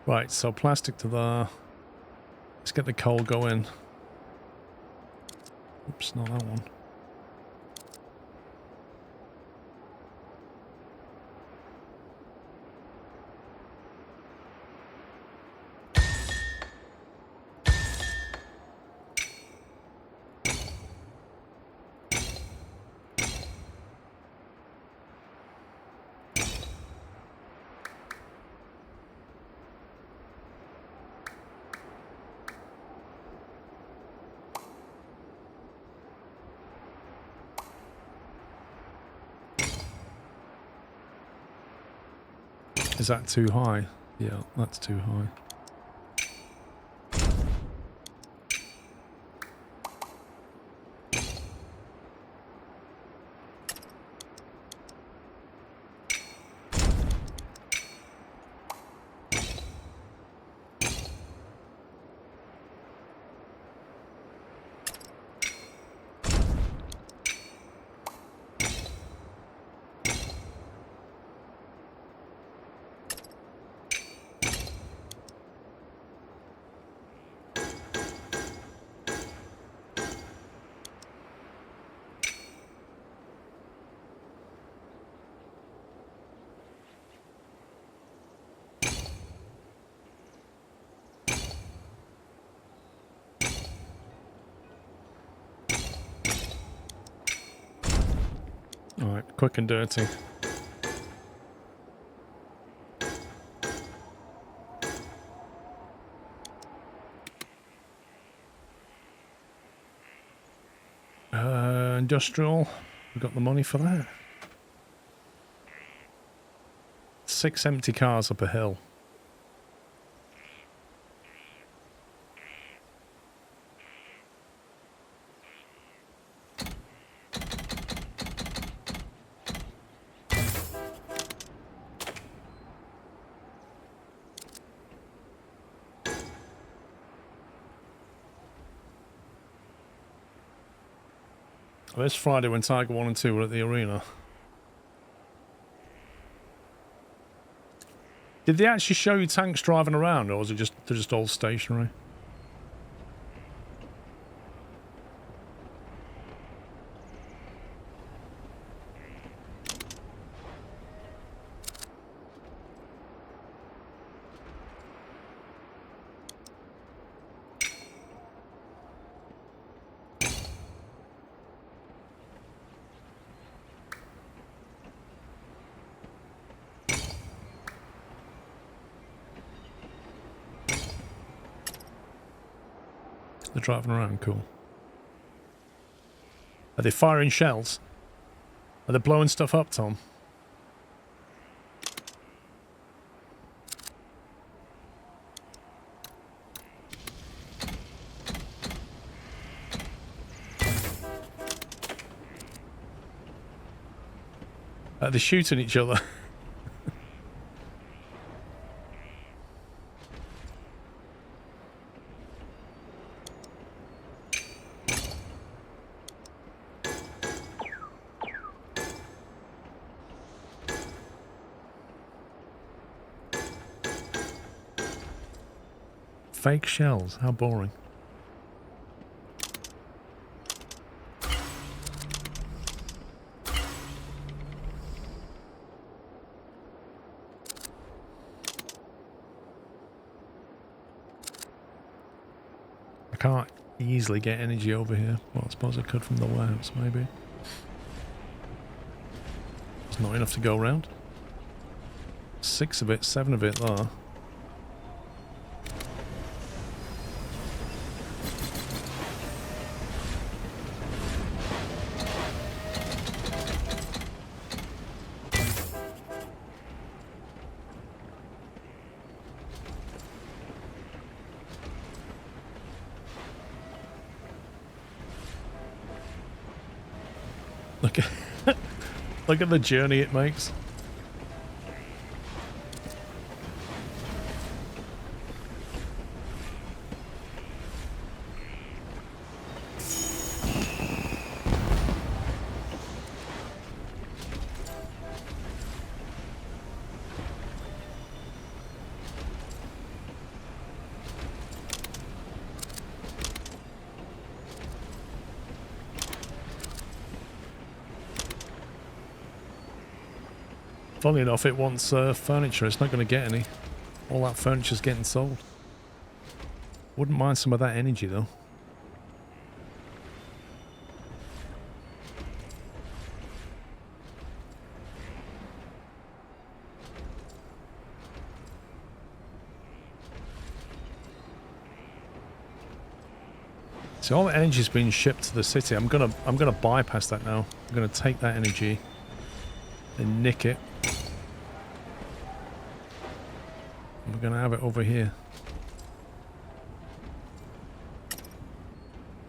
Right, so plastic to there. Let's get the coal going. Oops, not that one. Is that too high? Yeah, that's too high. Alright, quick and dirty. Industrial. We've got the money for that. 6 empty cars up a hill. This Friday when Tiger 1 and 2 were at the arena. Did they actually show you tanks driving around, or was it just they're just all stationary? They're driving around, cool. Are they firing shells? Are they blowing stuff up, Tom? Are they shooting each other? Fake shells, how boring. I can't easily get energy over here. Well, I suppose I could from the warehouse, maybe. It's not enough to go around. 6 of it, 7 of it there. Look at, look at the journey it makes. Funnily enough, it wants furniture. It's not going to get any. All that furniture's getting sold. Wouldn't mind some of that energy, though. So all the energy's being shipped to the city. I'm gonna bypass that now. I'm gonna take that energy and nick it. We're going to have it over here.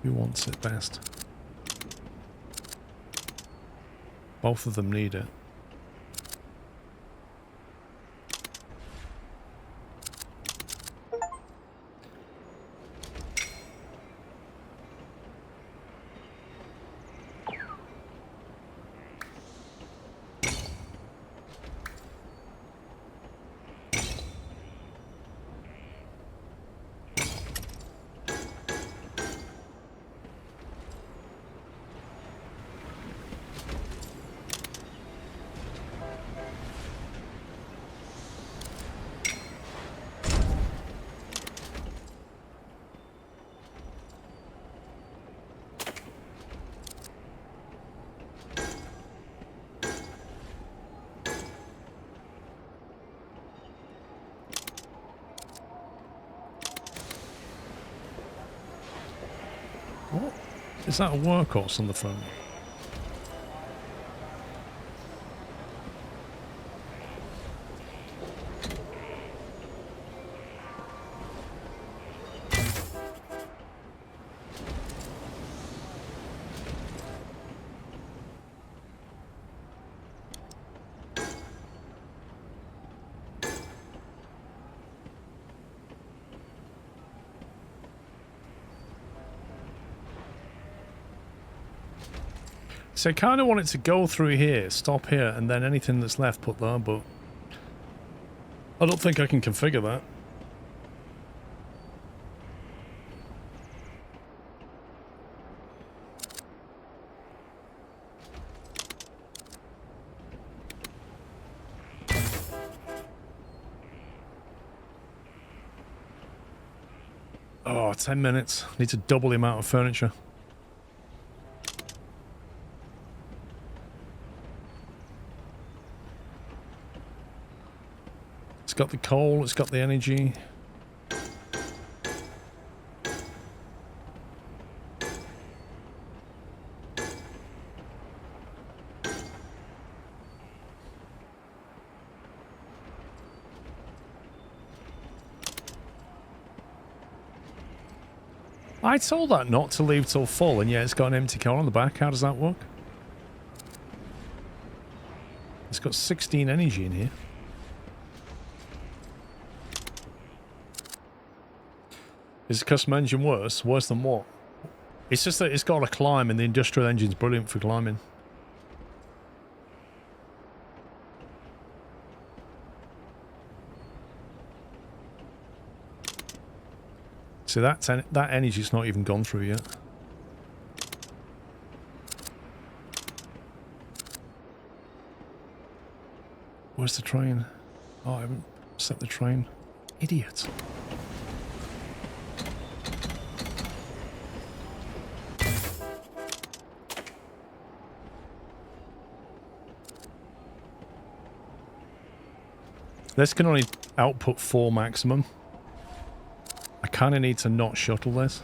Who wants it best? Both of them need it. What? Is that a workhorse on the front? So I kind of want it to go through here, stop here, and then anything that's left put there, but I don't think I can configure that. Oh, 10 minutes. Need to double the amount of furniture. It's got the coal, it's got the energy. I told that not to leave till full, and yeah, it's got an empty car on the back. How does that work? It's got 16 energy in here. Is the custom engine worse? Worse than what? It's just that it's got a climb, and the industrial engine's brilliant for climbing. See, that energy's not even gone through yet. Where's the train? Oh, I haven't set the train. Idiot. This can only output 4 maximum. I kind of need to not shuttle this.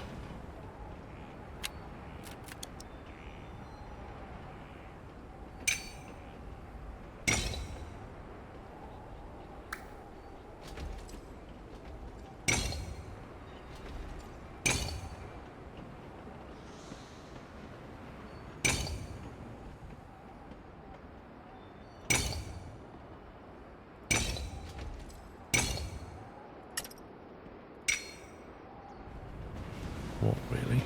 What, really?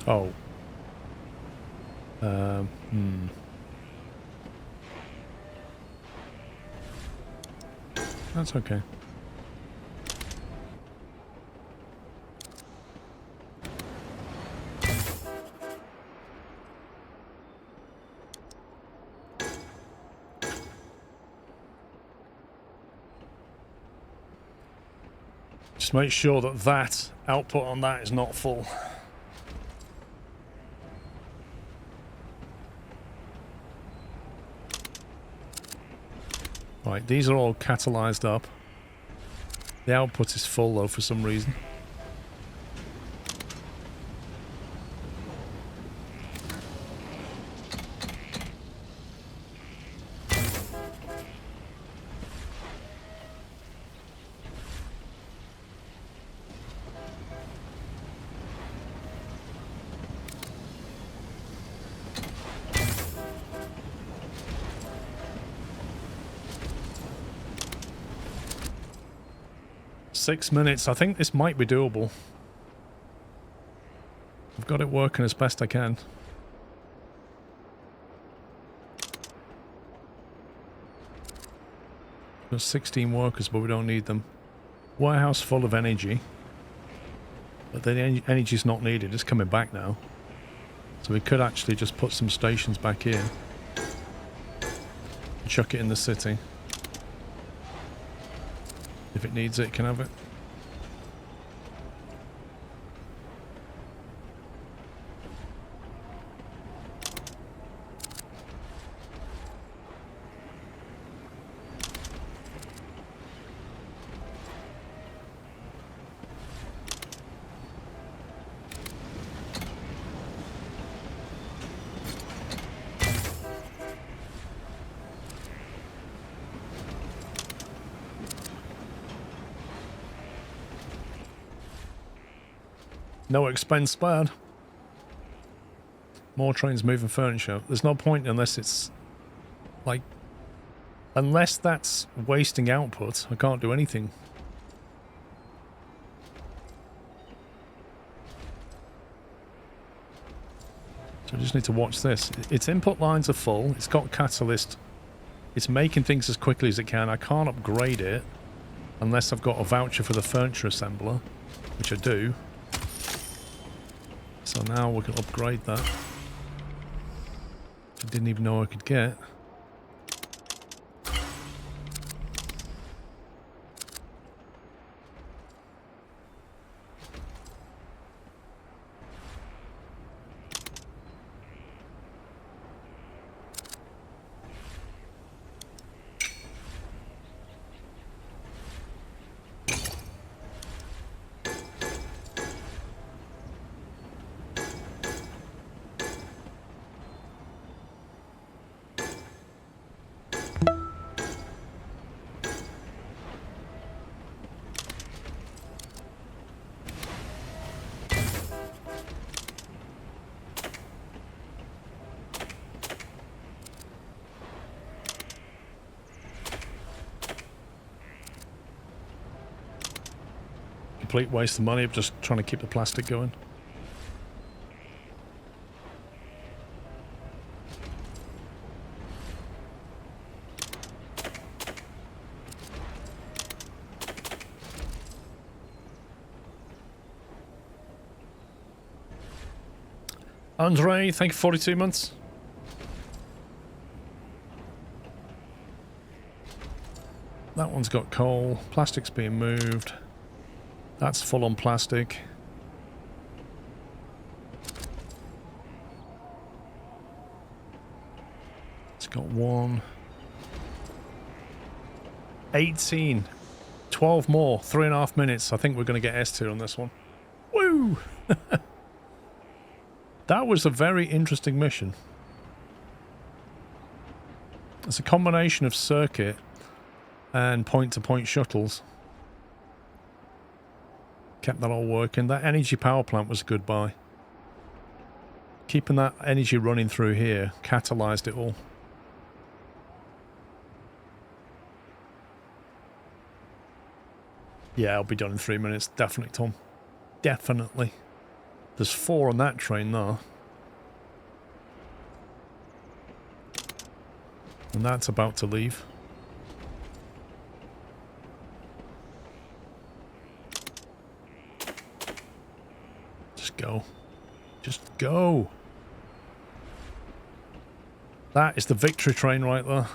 Oh. That's okay. Just make sure that that output on that is not full. Right, these are all catalyzed up. The output is full though for some reason. Six minutes. I think this might be doable. I've got it working as best I can. Got 16 workers, but we don't need them. Warehouse full of energy. But the energy's not needed. It's coming back now. So we could actually just put some stations back here. And chuck it in the city. If it needs it, it can have it. No expense spared. More trains moving furniture. There's no point unless it's like Unless that's wasting output, I can't do anything. So I just need to watch this. Its input lines are full. It's got catalyst. It's making things as quickly as it can. I can't upgrade it unless I've got a voucher for the furniture assembler, which I do. So now we can upgrade that. I didn't even know I could get. Complete waste of money of just trying to keep the plastic going. Andre, thank you for 42 months. That one's got coal. Plastic's being moved. That's full on plastic. It's got 1. 18. 12 more. 3.5 minutes. I think we're going to get S tier on this one. Woo! That was a very interesting mission. It's a combination of circuit and point-to-point shuttles. Kept that all working. That energy power plant was a good buy. Keeping that energy running through here catalyzed it all. Yeah, I'll be done in 3 minutes. Definitely, Tom. Definitely. There's 4 on that train now. And that's about to leave. Just go. Just go. That is the victory train right there.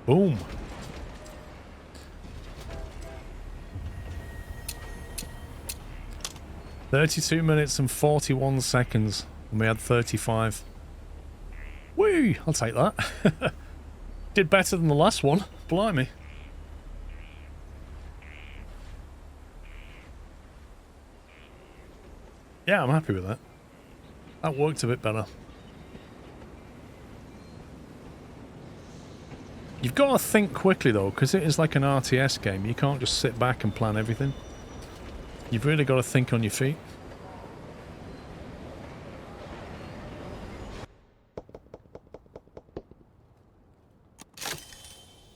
Boom. "32 minutes and 41 seconds. And we had 35. Woo! I'll take that. Did better than the last one. Blimey. Yeah, I'm happy with that. That worked a bit better. You've got to think quickly though, because it is like an RTS game. You can't just sit back and plan everything. You've really got to think on your feet.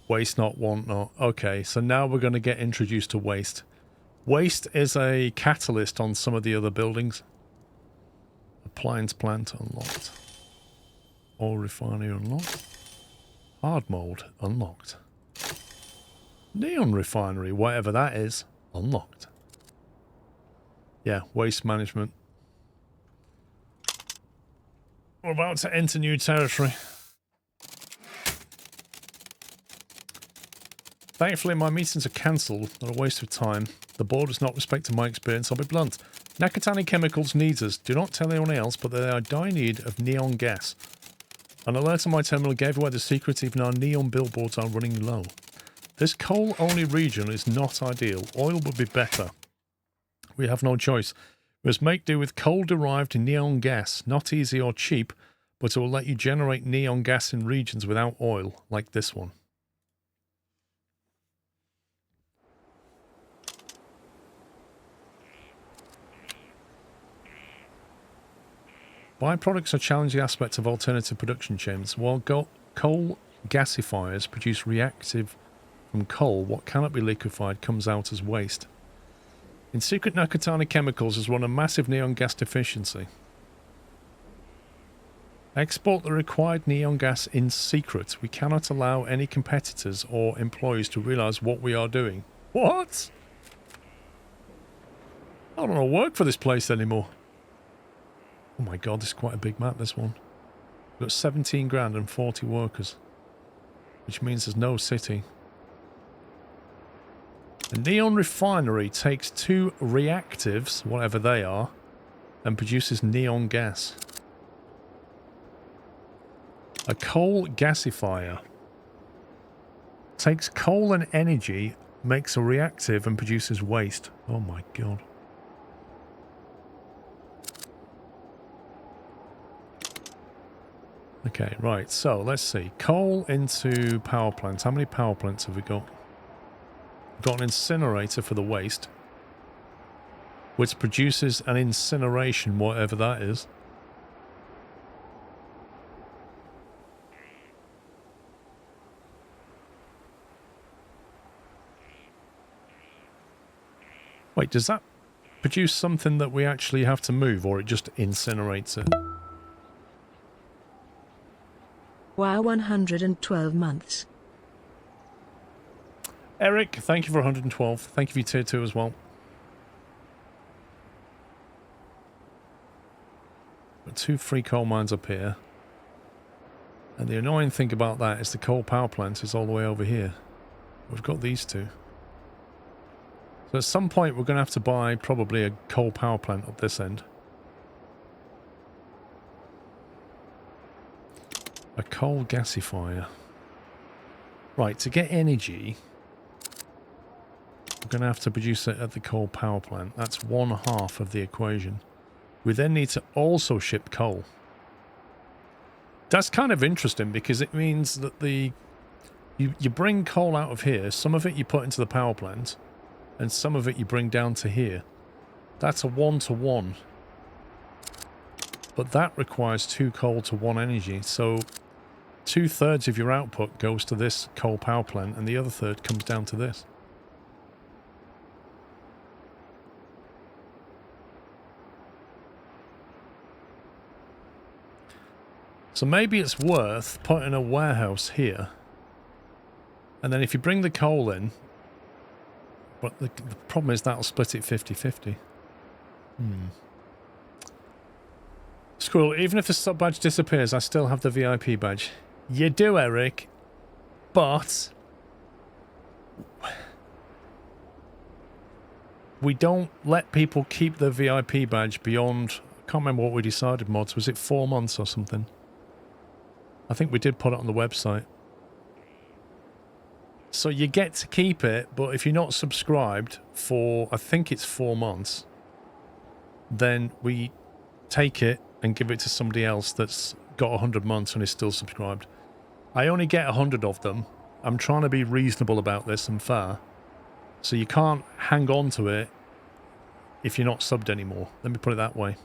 Waste not, want not. Okay, so now we're going to get introduced to waste. Waste is a catalyst on some of the other buildings. Appliance plant unlocked. Oil refinery unlocked. Hard mold unlocked. Neon refinery, whatever that is, unlocked. Yeah, waste management. We're about to enter new territory. Thankfully, my meetings are cancelled. They're a waste of time. The board does not respect my experience. I'll be blunt. Nakatani Chemicals needs us. Do not tell anyone else, but they are in dire need of neon gas. An alert on my terminal gave away the secret. Even our neon billboards are running low. This coal-only region is not ideal. Oil would be better. We have no choice. We must make do with coal-derived neon gas. Not easy or cheap, but it will let you generate neon gas in regions without oil, like this one. Byproducts are challenging aspects of alternative production chains. While coal gasifiers produce reactive from coal, what cannot be liquefied comes out as waste. In secret, Nakatani Chemicals has run a massive neon gas deficiency. Export the required neon gas in secret. We cannot allow any competitors or employees to realise what we are doing. What? I don't want to work for this place anymore. Oh my god, this is quite a big map, this one. We've got 17 grand and 40 workers. Which means there's no city. The neon refinery takes 2 reactives, whatever they are, and produces neon gas. A coal gasifier takes coal and energy, makes a reactive and produces waste. Oh my god. Okay, right, so let's see. Coal into power plants. How many power plants have we got? We've got an incinerator for the waste, which produces an incineration, whatever that is. Wait, does that produce something that we actually have to move, or it just incinerates it? Wow, 112 months. Eric, thank you for 112. Thank you for your tier 2 as well. Got 2 free coal mines up here. And the annoying thing about that is the coal power plant is all the way over here. We've got these 2. So at some point we're going to have to buy probably a coal power plant up this end. A coal gasifier. Right, to get energy, we're going to have to produce it at the coal power plant. That's 1/2 of the equation. We then need to also ship coal. That's kind of interesting because it means that you bring coal out of here, some of it you put into the power plant, and some of it you bring down to here. That's a 1-to-1. But that requires 2 coal to 1 energy, so 2/3 of your output goes to this coal power plant, and the other third comes down to this. So maybe it's worth putting a warehouse here. And then if you bring the coal in, but the problem is that'll split it 50-50. Squirrel, even if the sub badge disappears, I still have the VIP badge. You do, Eric, but we don't let people keep the VIP badge beyond, I can't remember what we decided, mods. Was it 4 months or something? I think we did put it on the website. So you get to keep it, but if you're not subscribed for, I think it's 4 months, then we take it and give it to somebody else that's got 100 months and is still subscribed. I only get 100 of them. I'm trying to be reasonable about this and fair. So you can't hang on to it if you're not subbed anymore. Let me put it that way.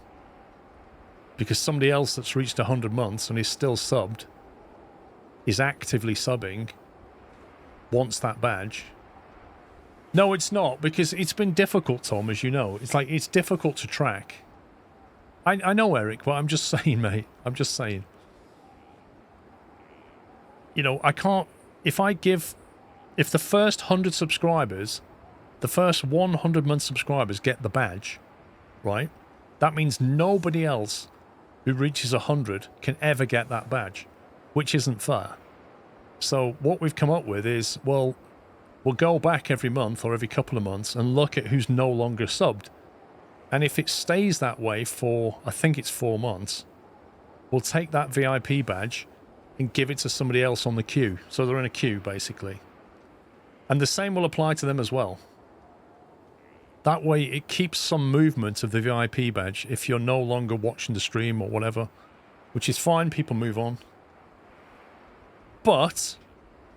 Because somebody else that's reached 100 months and is still subbed, is actively subbing, wants that badge. No, it's not, because it's been difficult, Tom, as you know. It's like, it's difficult to track. I know, Eric, but I'm just saying, mate. I'm just saying. You know, I can't... If the first 100 subscribers, the first 100-month subscribers get the badge, right? That means nobody else who reaches 100 can ever get that badge, which isn't fair. So what we've come up with is, well, we'll go back every month or every couple of months and look at who's no longer subbed. And if it stays that way for, I think it's 4 months, we'll take that VIP badge and give it to somebody else on the queue. So they're in a queue, basically. And the same will apply to them as well. That way it keeps some movement of the VIP badge if you're no longer watching the stream or whatever. which is fine. People move on. But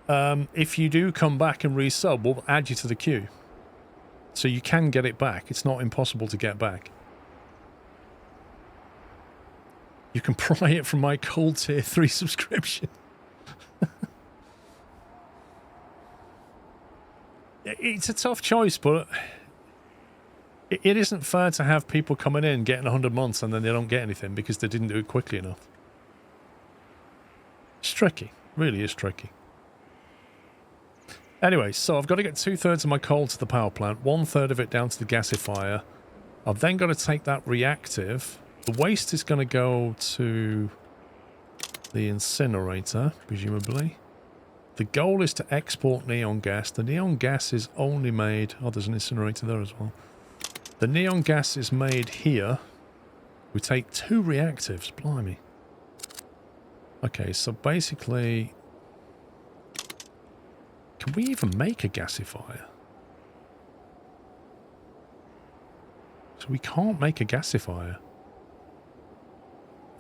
if you do come back and resub, we'll add you to the queue. So you can get it back. It's not impossible to get back. You can pry it from my cold tier 3 subscription. It's a tough choice, but it isn't fair to have people coming in, getting 100 months, and then they don't get anything because they didn't do it quickly enough. It's tricky. Really is tricky. Anyway, so I've got to get 2/3 of my coal to the power plant, 1/3 of it down to the gasifier. I've then got to take that reactive. The waste is going to go to the incinerator, presumably. The goal is to export neon gas. The neon gas is only made... Oh, there's an incinerator there as well. The neon gas is made here. We take 2 reactives. Blimey. Okay, so basically... Can we even make a gasifier? So we can't make a gasifier.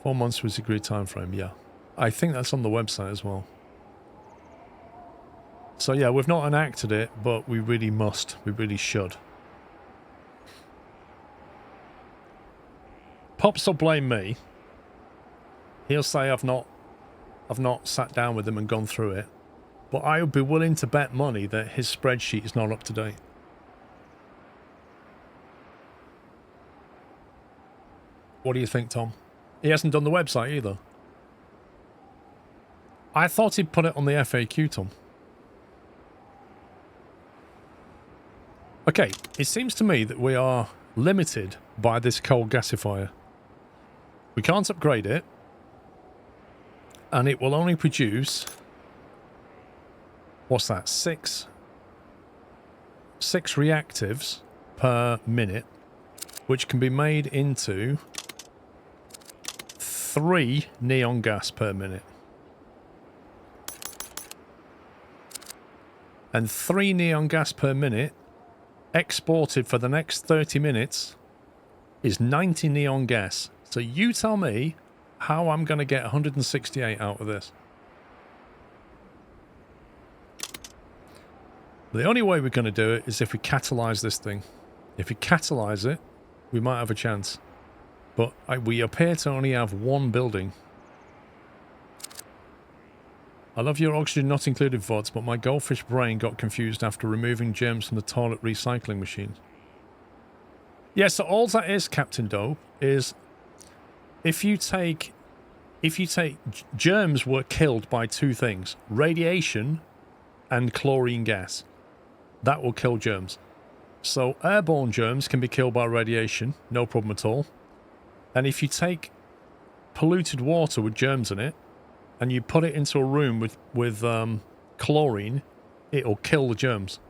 4 months was the agreed time frame, yeah. I think that's on the website as well. So yeah, we've not enacted it, but we really must. We really should. Pops will blame me. He'll say I've not sat down with him and gone through it. But I would be willing to bet money that his spreadsheet is not up to date. What do you think, Tom? He hasn't done the website either. I thought he'd put it on the FAQ, Tom. Okay, it seems to me that we are limited by this coal gasifier. We can't upgrade it. And it will only produce... What's that? Six reactives per minute, which can be made into 3 neon gas per minute. And 3 neon gas per minute exported for the next 30 minutes is 90 neon gas. So you tell me how I'm going to get 168 out of this. The only way we're going to do it is if we catalyze this thing. If we catalyze it, we might have a chance. But we appear to only have 1 building. I love your oxygen not included VODs, but my goldfish brain got confused after removing germs from the toilet recycling machine. Yeah, so all that is, Captain Doe, is if you take germs were killed by 2 things, radiation and chlorine gas. That will kill germs. So airborne germs can be killed by radiation, no problem at all. And if you take polluted water with germs in it, and you put it into a room with chlorine, it'll kill the germs.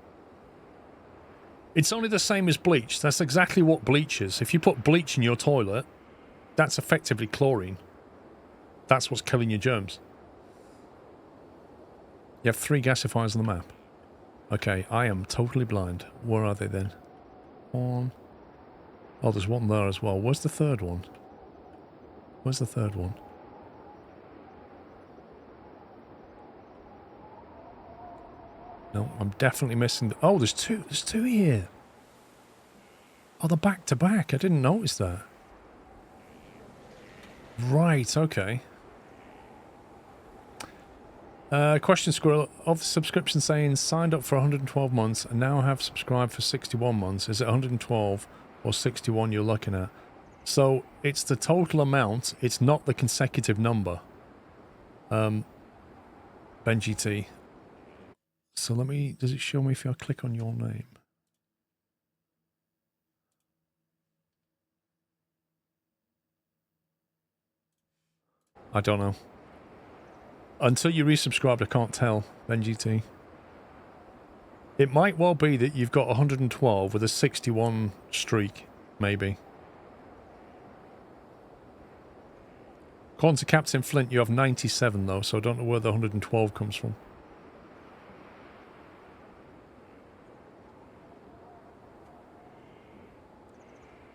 It's only the same as bleach. That's exactly what bleach is. If you put bleach in your toilet, that's effectively chlorine. That's what's killing your germs. You have 3 gasifiers on the map. Okay, I am totally blind. Where are they then? 1. Oh, there's 1 there as well. Where's the 3rd one? Where's the 3rd one? No, I'm definitely missing the... Oh, there's 2. There's 2 here. Oh, they're back to back. I didn't notice that. Right, okay. Question, Squirrel. Of the subscription saying signed up for 112 months and now have subscribed for 61 months, is it 112 or 61 you're looking at? So it's the total amount. It's not the consecutive number. BenGT. So let me... Does it show me if I click on your name? I don't know. Until you resubscribed, I can't tell, BenGT. It might well be that you've got 112 with a 61 streak, maybe. According to Captain Flint, you have 97 though, so I don't know where the 112 comes from.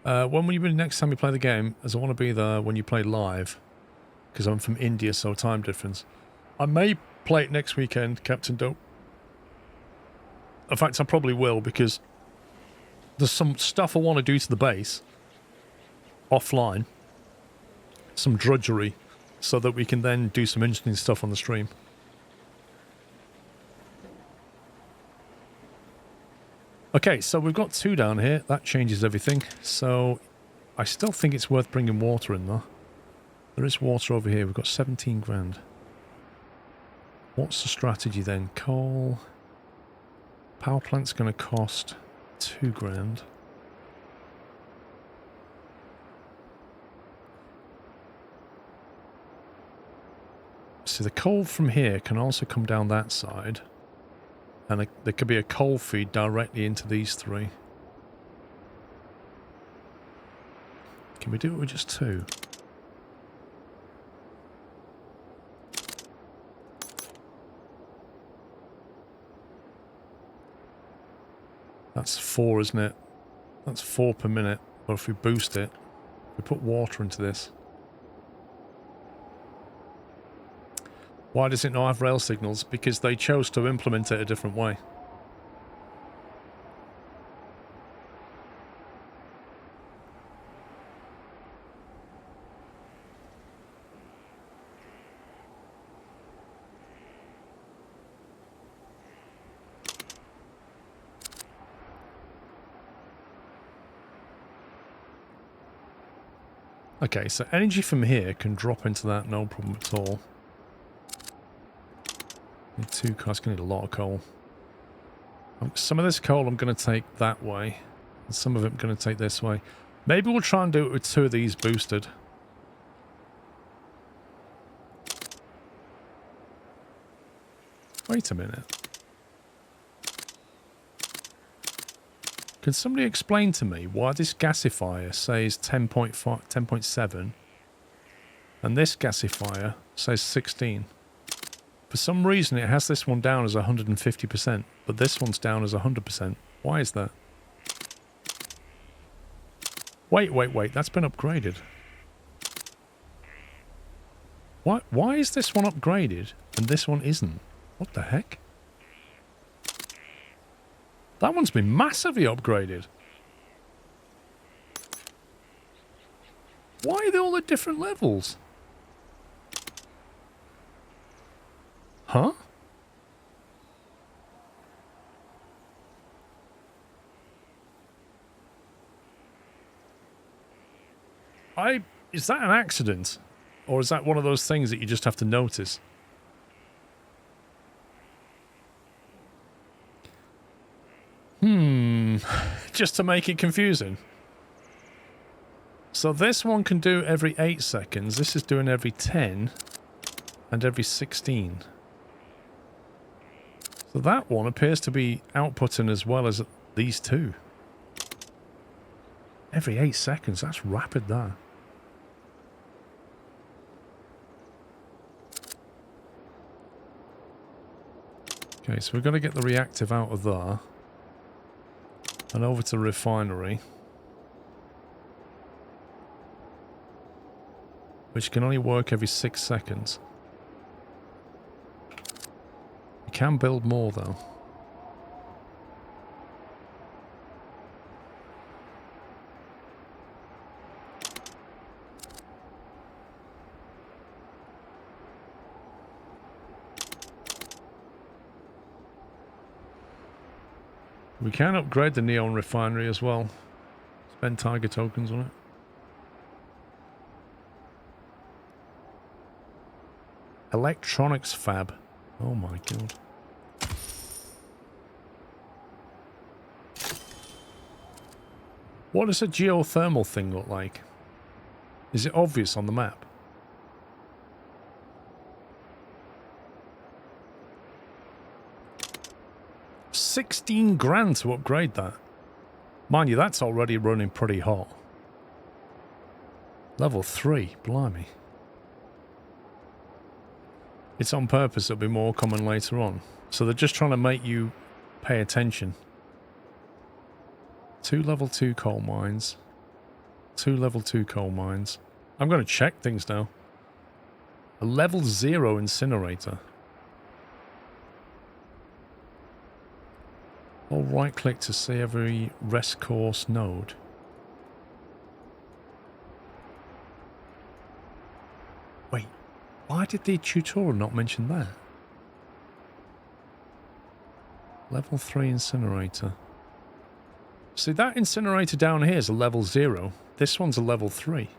When will you be next time you play the game? As I want to be there when you play live. because I'm from India, so time difference. I may play it next weekend, Captain Dope. In fact, I probably will, because there's some stuff I want to do to the base offline. Some drudgery, so that we can then do some interesting stuff on the stream. Okay, so we've got 2 down here. That changes everything. So I still think it's worth bringing water in, though. There is water over here. We've got 17 grand. What's the strategy then? Coal. Power plant's going to cost 2 grand. See, the coal from here can also come down that side. And there could be a coal feed directly into these 3. Can we do it with just 2? That's 4, isn't it? That's 4 per minute. But if we boost it, we put water into this. Why does it not have rail signals? Because they chose to implement it a different way. Okay, so energy from here can drop into that, no problem at all. Need 2 cars, gonna need a lot of coal. Some of this coal I'm going to take that way, and some of it I'm going to take this way. Maybe we'll try and do it with 2 of these boosted. Wait a minute. Can somebody explain to me why this gasifier says 10.5, 10.7 and this gasifier says 16? For some reason it has this one down as 150%, but this one's down as 100%. Why is that? Wait, that's been upgraded. Why is this one upgraded and this one isn't? What the heck? That one's been massively upgraded. Why are they all at different levels? Huh? Is that an accident? Or is that one of those things that you just have to notice? Just to make it confusing. So this one can do every 8 seconds. This is doing every 10 and every 16. So that one appears to be outputting as well as these 2. Every 8 seconds. That's rapid, that. Okay, so we're going to get the reactive out of there. And over to refinery. Which can only work every 6 seconds. You can build more though. We can upgrade the neon refinery as well. Spend tiger tokens on it. Electronics fab. Oh my god. What does a geothermal thing look like? Is it obvious on the map? $16 grand to upgrade that. Mind you, that's already running pretty hot. Level 3, blimey. It's on purpose, it'll be more common later on. So they're just trying to make you pay attention. 2 level 2 coal mines. 2 level 2 coal mines. I'm going to check things now. A level 0 incinerator. I'll right click to see every rest course node. Wait, why did the tutorial not mention that? Level 3 incinerator. See, that incinerator down here is a level 0. This one's a level 3.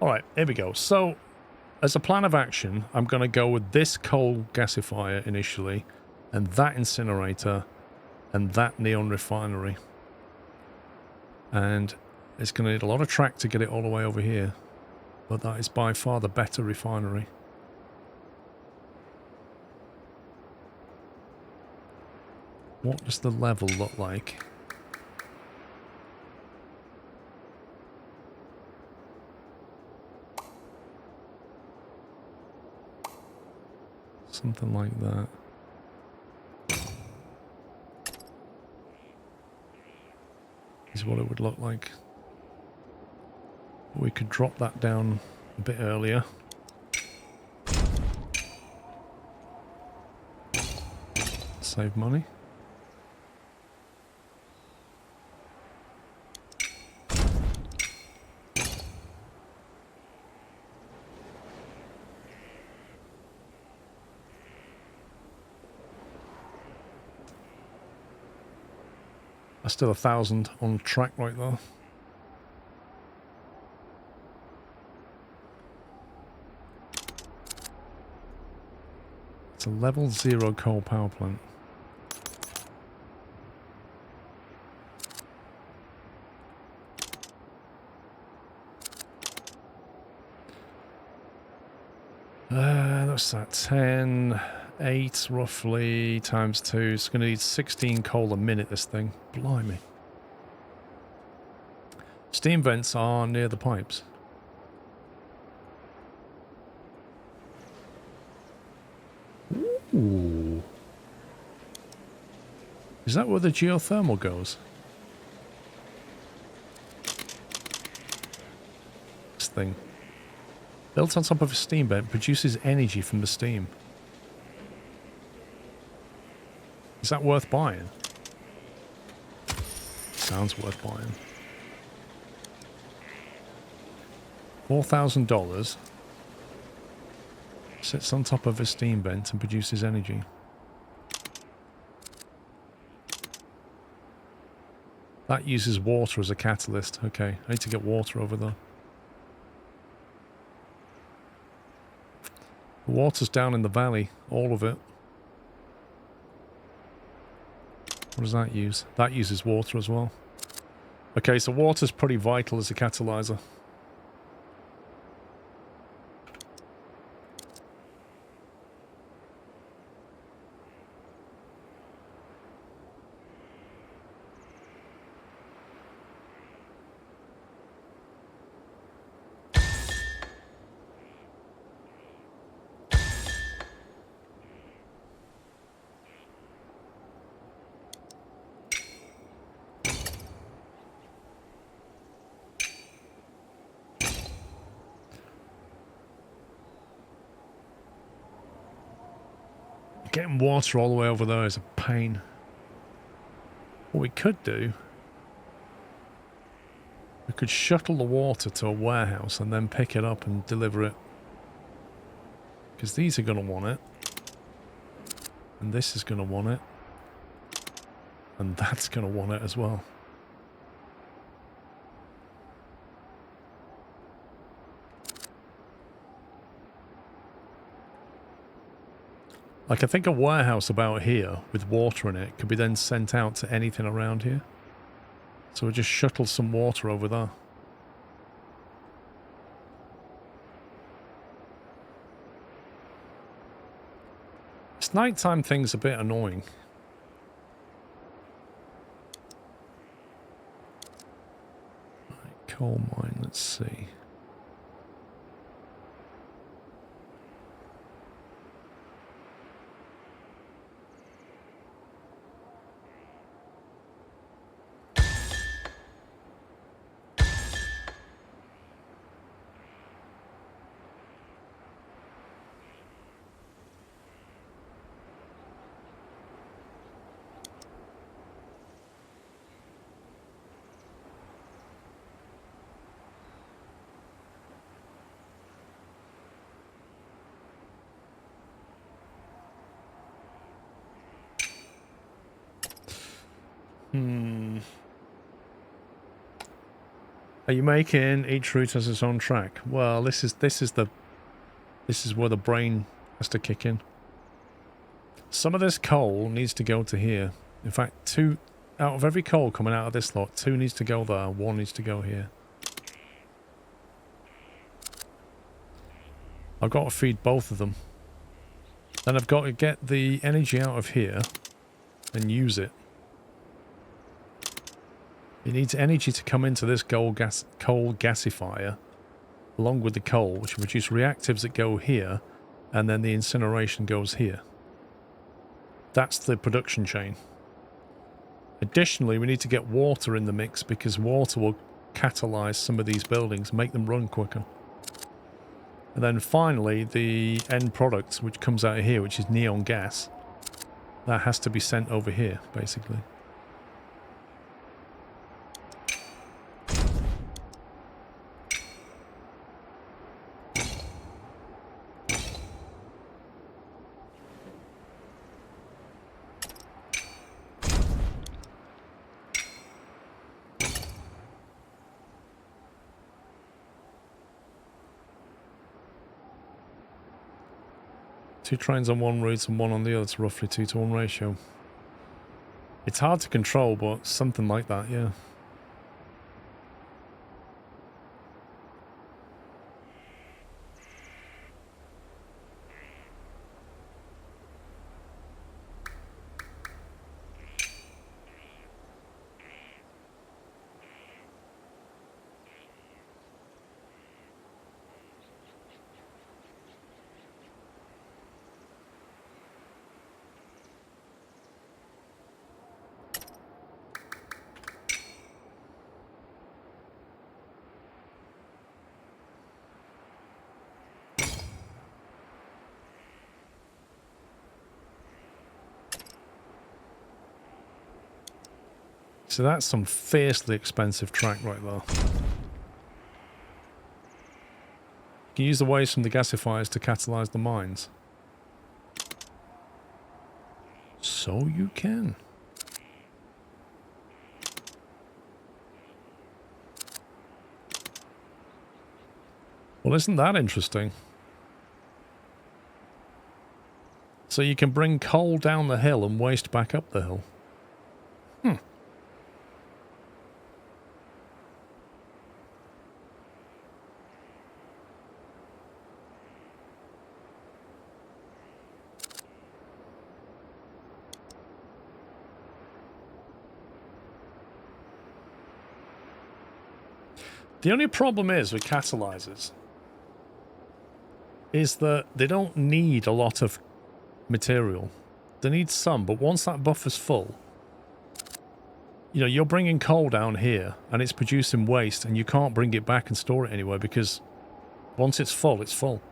Alright, here we go. So, as a plan of action, I'm going to go with this coal gasifier initially, and that incinerator, and that neon refinery. And it's going to need a lot of track to get it all the way over here. But that is by far the better refinery. What does the level look like? Something like that. Is what it would look like. We could drop that down a bit earlier. Save money. That's still 1,000 on track right there. It's a level 0 coal power plant. That's that 10, 8 roughly times 2. It's going to need 16 coal a minute, this thing. Blimey. Steam vents are near the pipes. Ooh. Is that where the geothermal goes? This thing. Built on top of a steam vent, produces energy from the steam. Is that worth buying? Sounds worth buying. $4,000. Sits on top of a steam vent and produces energy. That uses water as a catalyst. Okay, I need to get water over there. The water's down in the valley, all of it. What does that use? That uses water as well. Okay, so water's pretty vital as a catalyzer. Getting water all the way over there is a pain. What we could do, we could shuttle the water to a warehouse and then pick it up and deliver it. Because these are going to want it. And this is going to want it. And that's going to want it as well. Like, I think a warehouse about here with water in it could be then sent out to anything around here. So we'll just shuttle some water over there. This nighttime thing's a bit annoying. Right, coal mine, let's see. Hmm. Are you making each route as its own track? Well, this is where the brain has to kick in. Some of this coal needs to go to here. In fact, 2 out of every coal coming out of this lot, 2 needs to go there, 1 needs to go here. I've got to feed both of them. Then I've got to get the energy out of here and use it. It needs energy to come into this coal gasifier along with the coal, which will produce reactives that go here, and then the incineration goes here. That's the production chain. Additionally, we need to get water in the mix because water will catalyze some of these buildings, make them run quicker. And then finally, the end product, which comes out of here, which is neon gas, that has to be sent over here, basically. Two trains on one route and 1 on the other. It's roughly 2-to-1 ratio. It's hard to control, but something like that, yeah. So that's some fiercely expensive track right there. You can use the waste from the gasifiers to catalyze the mines. So you can. Well, isn't that interesting? So you can bring coal down the hill and waste back up the hill. The only problem is with catalyzers is that they don't need a lot of material. They need some, but once that buffer's full, you know, you're bringing coal down here and it's producing waste and you can't bring it back and store it anywhere because once it's full, it's full.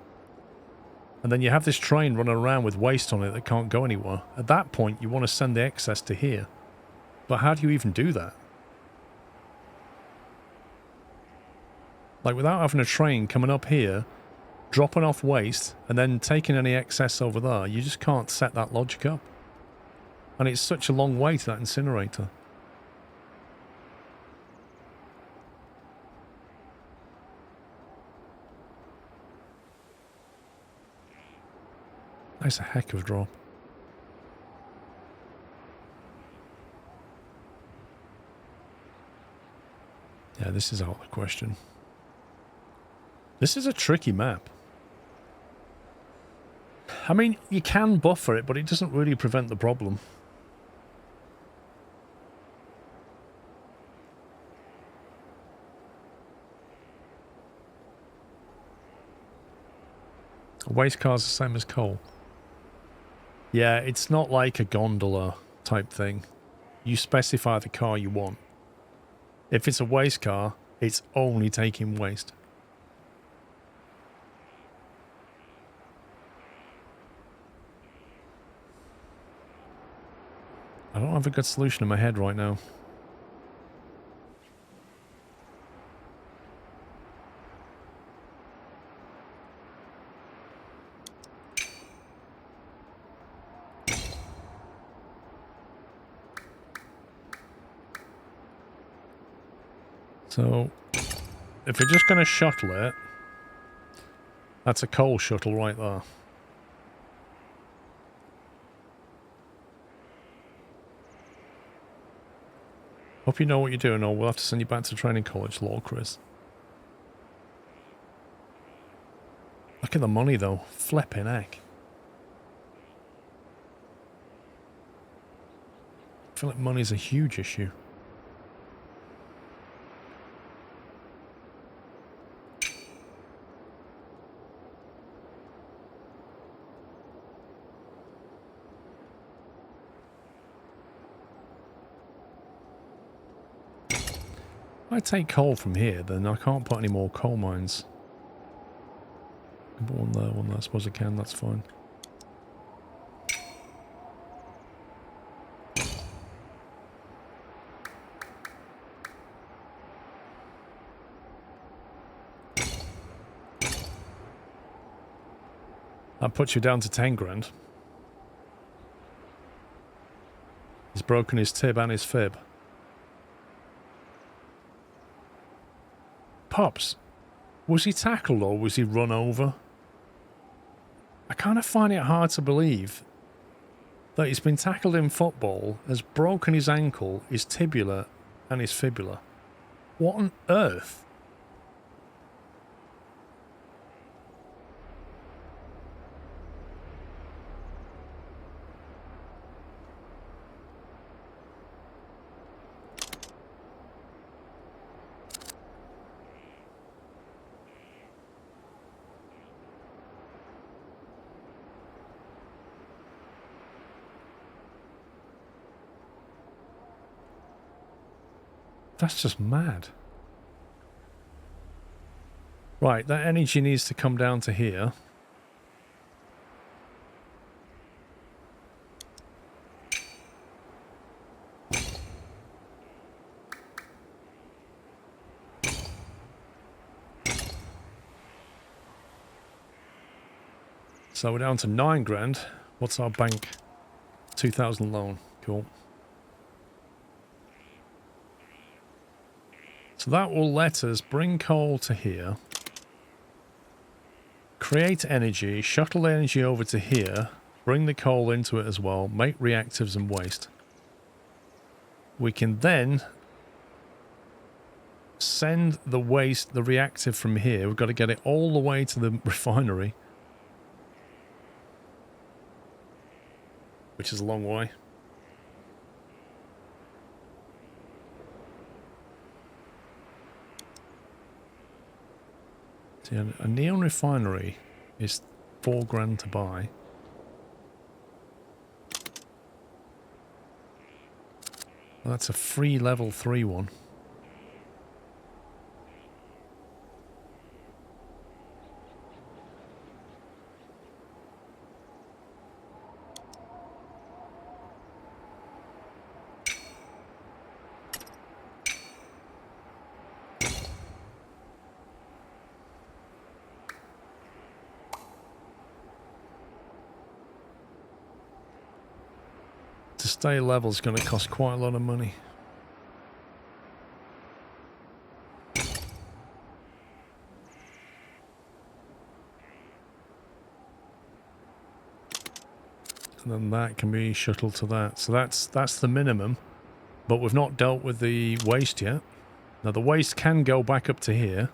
And then you have this train running around with waste on it that can't go anywhere. At that point, you want to send the excess to here. But how do you even do that? Like, without having a train coming up here, dropping off waste, and then taking any excess over there, you just can't set that logic up. And it's such a long way to that incinerator. That's a heck of a drop. Yeah, this is out of the question. This is a tricky map. I mean, you can buffer it, but it doesn't really prevent the problem. A waste car's the same as coal. Yeah, it's not like a gondola type thing. You specify the car you want. If it's a waste car, it's only taking waste. I don't have a good solution in my head right now. So, if we're just going to shuttle it, that's a coal shuttle right there. Hope you know what you're doing, or we'll have to send you back to training college, Lord Chris. Look at the money, though. Flipping heck. I feel like money's a huge issue. If I take coal from here, then I can't put any more coal mines. I can put one there, I suppose I can, that's fine. That puts you down to 10 grand. He's broken his tib and his fib. Pops, was he tackled or was he run over? I kind of find it hard to believe that he's been tackled in football, has broken his ankle, his tibula and his fibula. What on earth? That's just mad. Right, that energy needs to come down to here. So we're down to 9 grand. What's our bank? 2,000 loan. Cool. So that will let us bring coal to here, create energy, shuttle the energy over to here, bring the coal into it as well, make reactives and waste. We can then send the waste, the reactive from here. We've got to get it all the way to the refinery, which is a long way. A neon refinery is 4 grand to buy. Well, that's a free level 3 one. To stay level is going to cost quite a lot of money. And then that can be shuttled to that. So that's the minimum. But we've not dealt with the waste yet. Now the waste can go back up to here.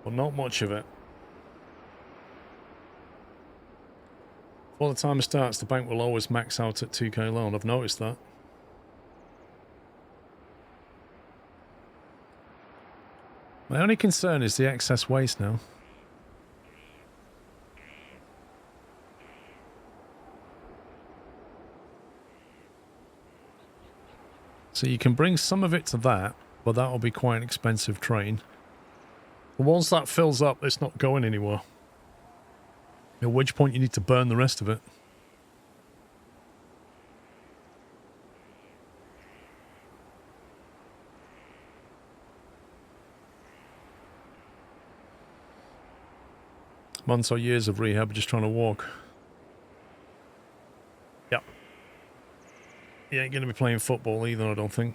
Well, not much of it. Before the timer starts, the bank will always max out at 2k loan. I've noticed that. My only concern is the excess waste now. So you can bring some of it to that, but that will be quite an expensive train. But once that fills up, it's not going anywhere. At which point you need to burn the rest of it. months or years of rehab just trying to walk. Yep. He ain't going to be playing football either, I don't think.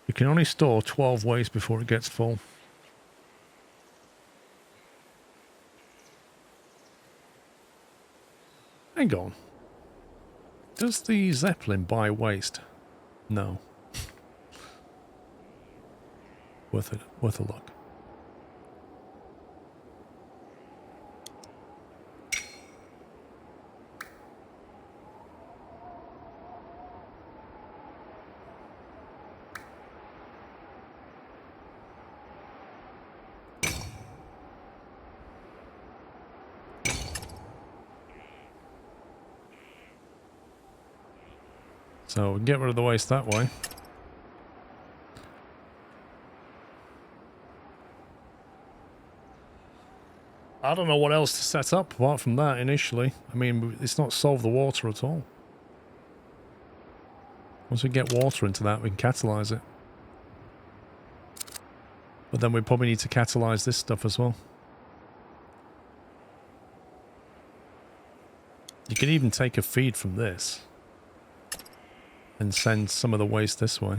You can only store 12 waste before it gets full. Hang on. Does the Zeppelin buy waste? No. Worth a look. So we can get rid of the waste that way. I don't know what else to set up apart from that initially. I mean, it's not solved the water at all. Once we get water into that, we can catalyze it. But then we probably need to catalyze this stuff as well. You can even take a feed from this and send some of the waste this way.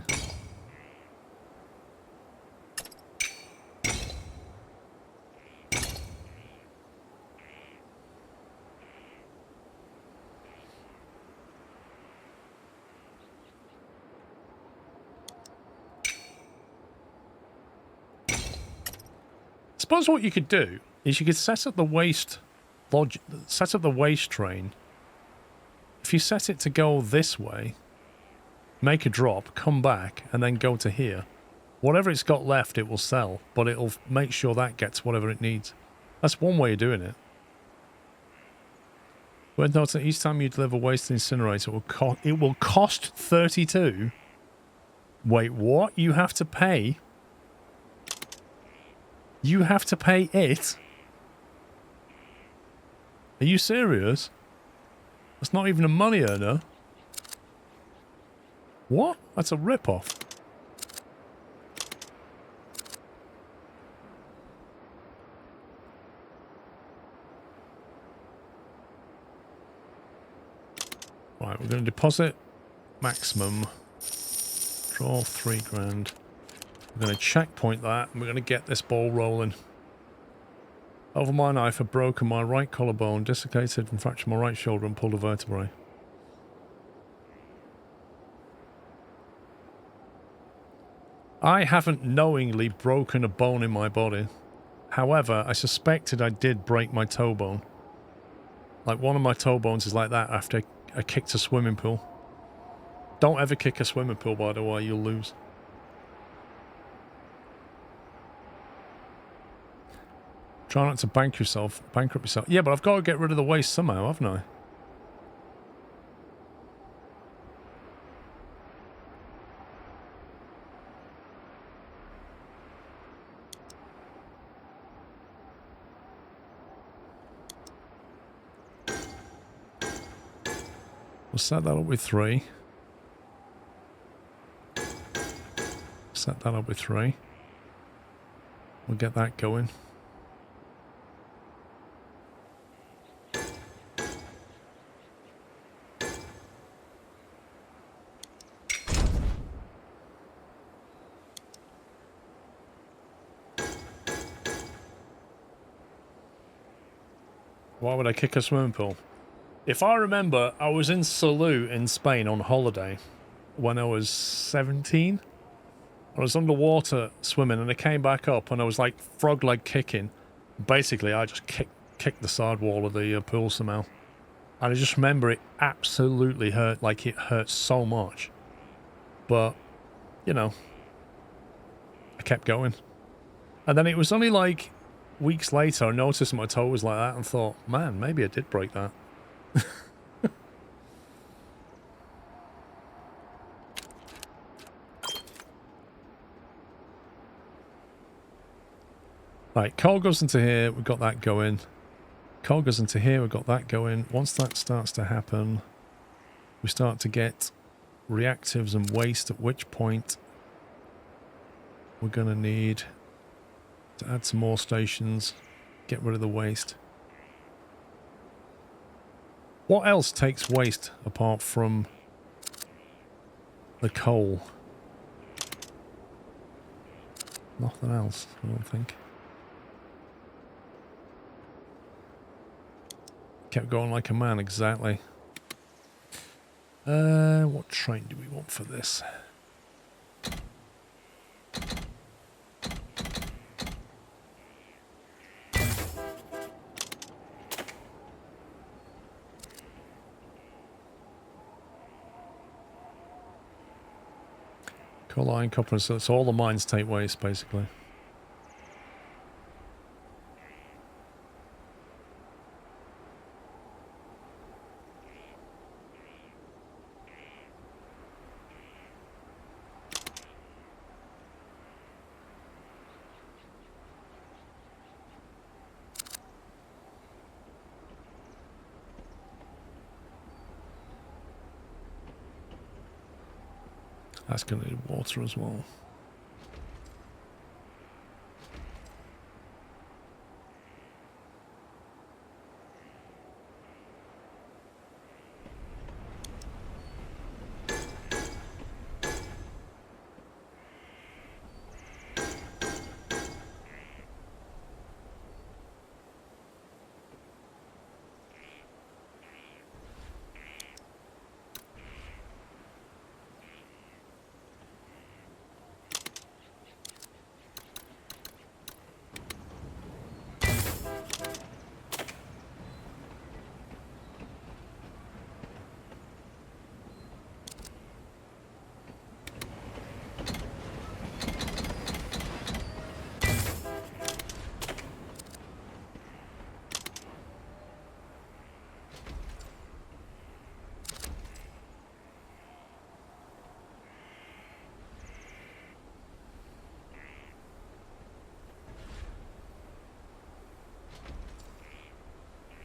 Suppose what you could do is you could set up the waste train. If you set it to go this way, make a drop, come back, and then go to here. Whatever it's got left, it will sell, but it'll make sure that gets whatever it needs. That's one way of doing it. Worth noting, each time you deliver waste to incinerator, it will cost 32. Wait, what? You have to pay? You have to pay it? Are you serious? That's not even a money earner. What? That's a rip-off. Right, we're going to deposit maximum. Draw 3 grand. We're going to checkpoint that, and we're going to get this ball rolling. Over my knife, I've broken my right collarbone, dislocated and fractured my right shoulder and pulled a vertebrae. I haven't knowingly broken a bone in my body. However, I suspected I did break my toe bone. Like, one of my toe bones is like that after I kicked a swimming pool. Don't ever kick a swimming pool, by the way, you'll lose. Try not to bankrupt yourself. Yeah, but I've got to get rid of the waste somehow, haven't I? We'll set that up with 3. Set that up with 3. We'll get that going. Why would I kick a swimming pool? If I remember, I was in Salou in Spain on holiday when I was 17. I was underwater swimming and I came back up and I was like frog leg kicking. Basically, I just kicked the side wall of the pool somehow. And I just remember it absolutely hurt, like it hurt so much. But, you know, I kept going. And then it was only like weeks later I noticed my toe was like that and thought, man, maybe I did break that. Right, coal goes into here, we've got that going. Coal goes into here, we've got that going. Once that starts to happen, we we start to get reactives and waste, at which point we're going to need to add some more stations, get rid of the waste. What else takes waste apart from the coal? Nothing else, I don't think. Kept going like a man, exactly. What train do we want for this? Coal, iron, copper, so all the mines take waste, basically. That's going to need water as well.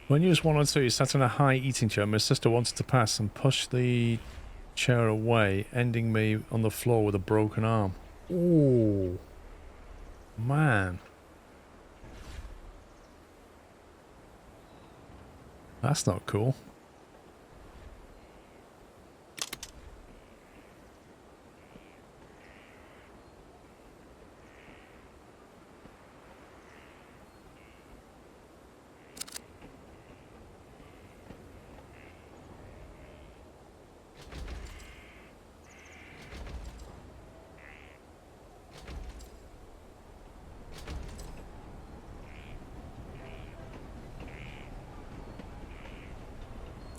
When you was 1 or 2, you sat in a high eating chair. My sister wanted to pass and push the chair away, ending me on the floor with a broken arm. Ooh. Man. That's not cool.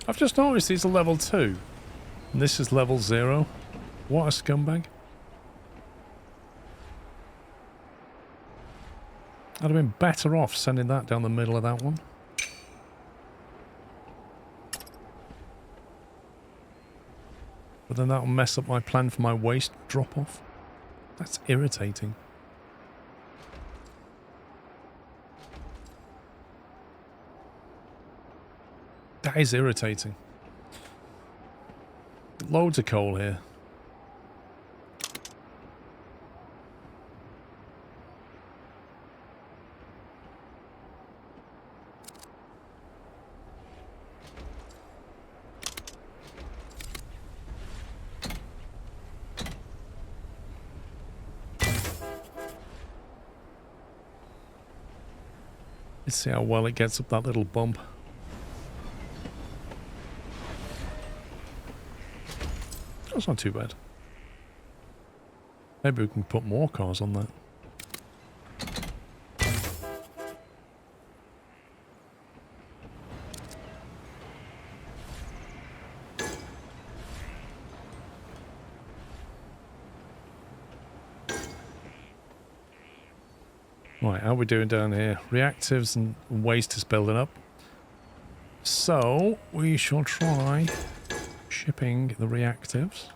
I've just noticed these are level 2. And this is level 0. What a scumbag. I'd have been better off sending that down the middle of that one. But then that'll mess up my plan for my waste drop-off. That's irritating. That is irritating. Loads of coal here. Let's see how well it gets up that little bump. That's not too bad. Maybe we can put more cars on that. Right, how are we doing down here? Reactives and waste is building up. So, we shall try shipping the reactives.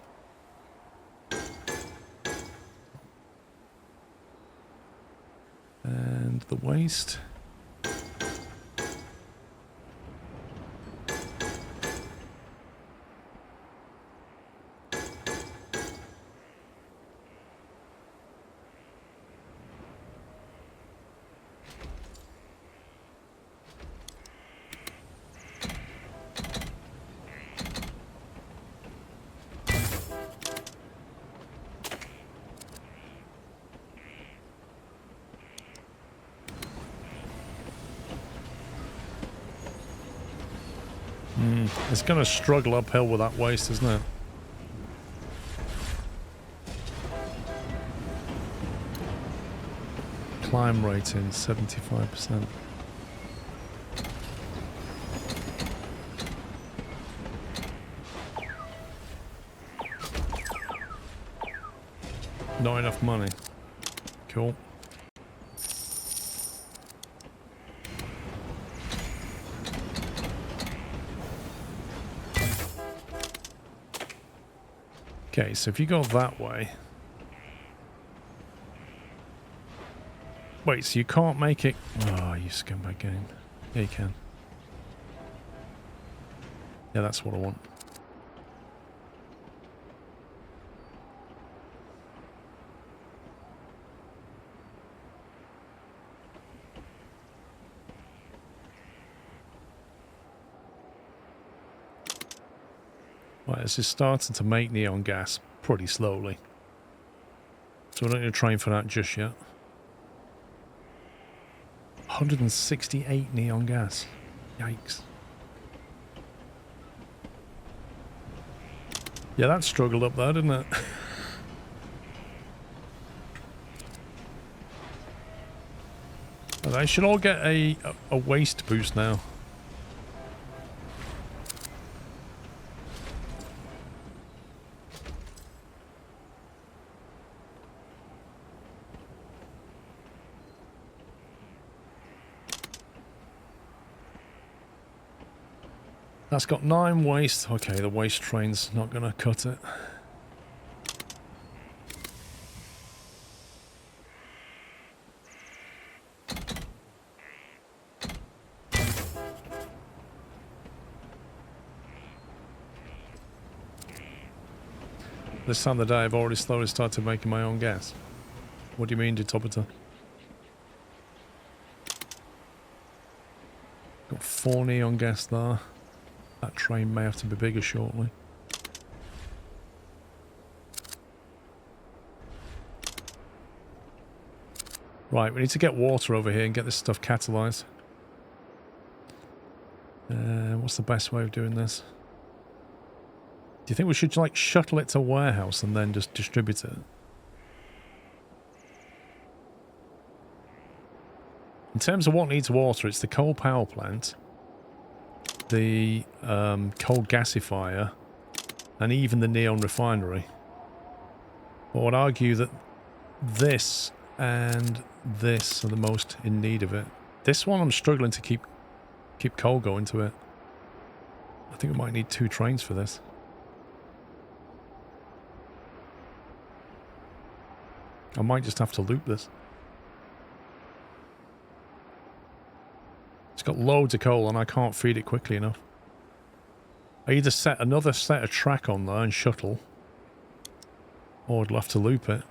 And the waste. It's going to struggle uphill with that waste, isn't it? Climb rating, 75%. Not enough money. Cool. Okay, so if you go that way... Wait, so you can't make it... Oh, you scumbag game. Yeah, you can. Yeah, that's what I want. Right, this is starting to make neon gas pretty slowly. So we don't need to train for that just yet. 168 neon gas. Yikes. Yeah, that struggled up there, didn't it? They should all get a waste boost now. That's got 9 waste. Okay, the waste train's not going to cut it. This time of the day, I've already slowly started making my own gas. What do you mean, Detobita? Got 4 neon gas there. That train may have to be bigger shortly. Right, we need to get water over here and get this stuff catalysed. What's the best way of doing this? Do you think we should, like, shuttle it to a warehouse and then just distribute it? In terms of what needs water, it's the coal power plant, the coal gasifier, and even the neon refinery. But I would argue that this and this are the most in need of it. This one I'm struggling to keep coal going to it. I think we might need 2 trains for this. I might just have to loop this. It's got loads of coal and I can't feed it quickly enough. I either set another set of track on there and shuttle, or I'd have to loop it.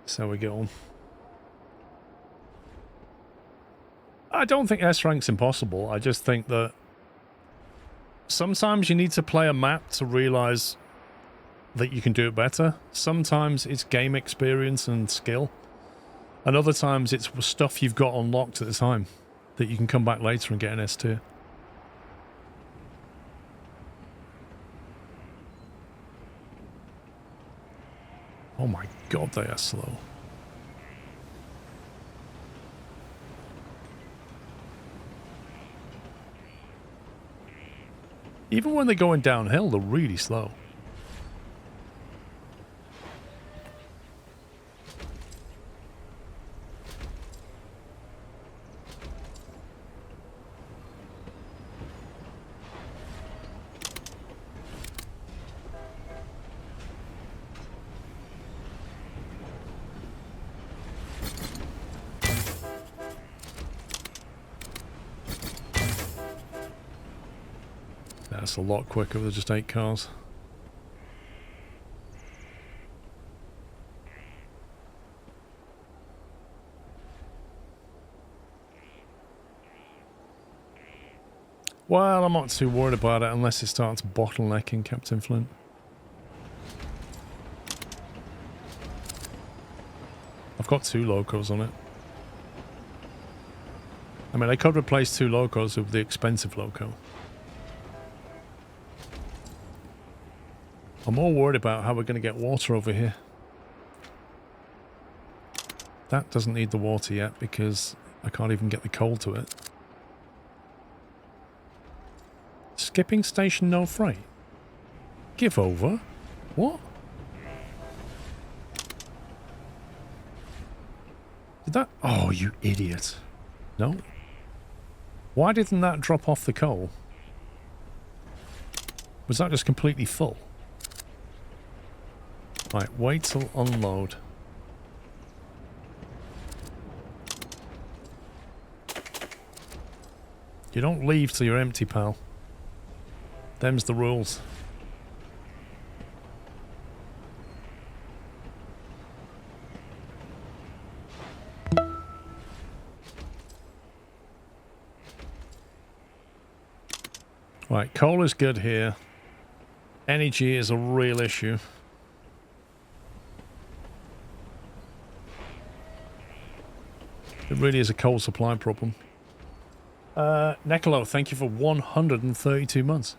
So we get on. I don't think S rank's impossible. I just think that sometimes you need to play a map to realise that you can do it better. Sometimes it's game experience and skill. And other times it's stuff you've got unlocked at the time that you can come back later and get an S tier. Oh my god, they are slow. Even when they're going downhill, they're really slow. us a lot quicker with just 8 cars. Well, I'm not too worried about it unless it starts bottlenecking, Captain Flint. I've got 2 locos on it. I mean, I could replace 2 locos with the expensive loco. I'm more worried about how we're going to get water over here. That doesn't need the water yet because I can't even get the coal to it. Skipping station, no freight. Give over? What? Did that... Oh, you idiot. No. Why didn't that drop off the coal? Was that just completely full? Right, wait till unload. You don't leave till you're empty, pal. Them's the rules. Right, coal is good here. Energy is a real issue. It really is a coal supply problem. Necolo, thank you for 132 months.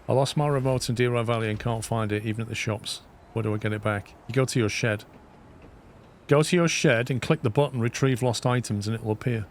I lost my remote in Deer Valley and can't find it even at the shops. Where do I get it back? You go to your shed. Go to your shed and click the button retrieve lost items and it will appear.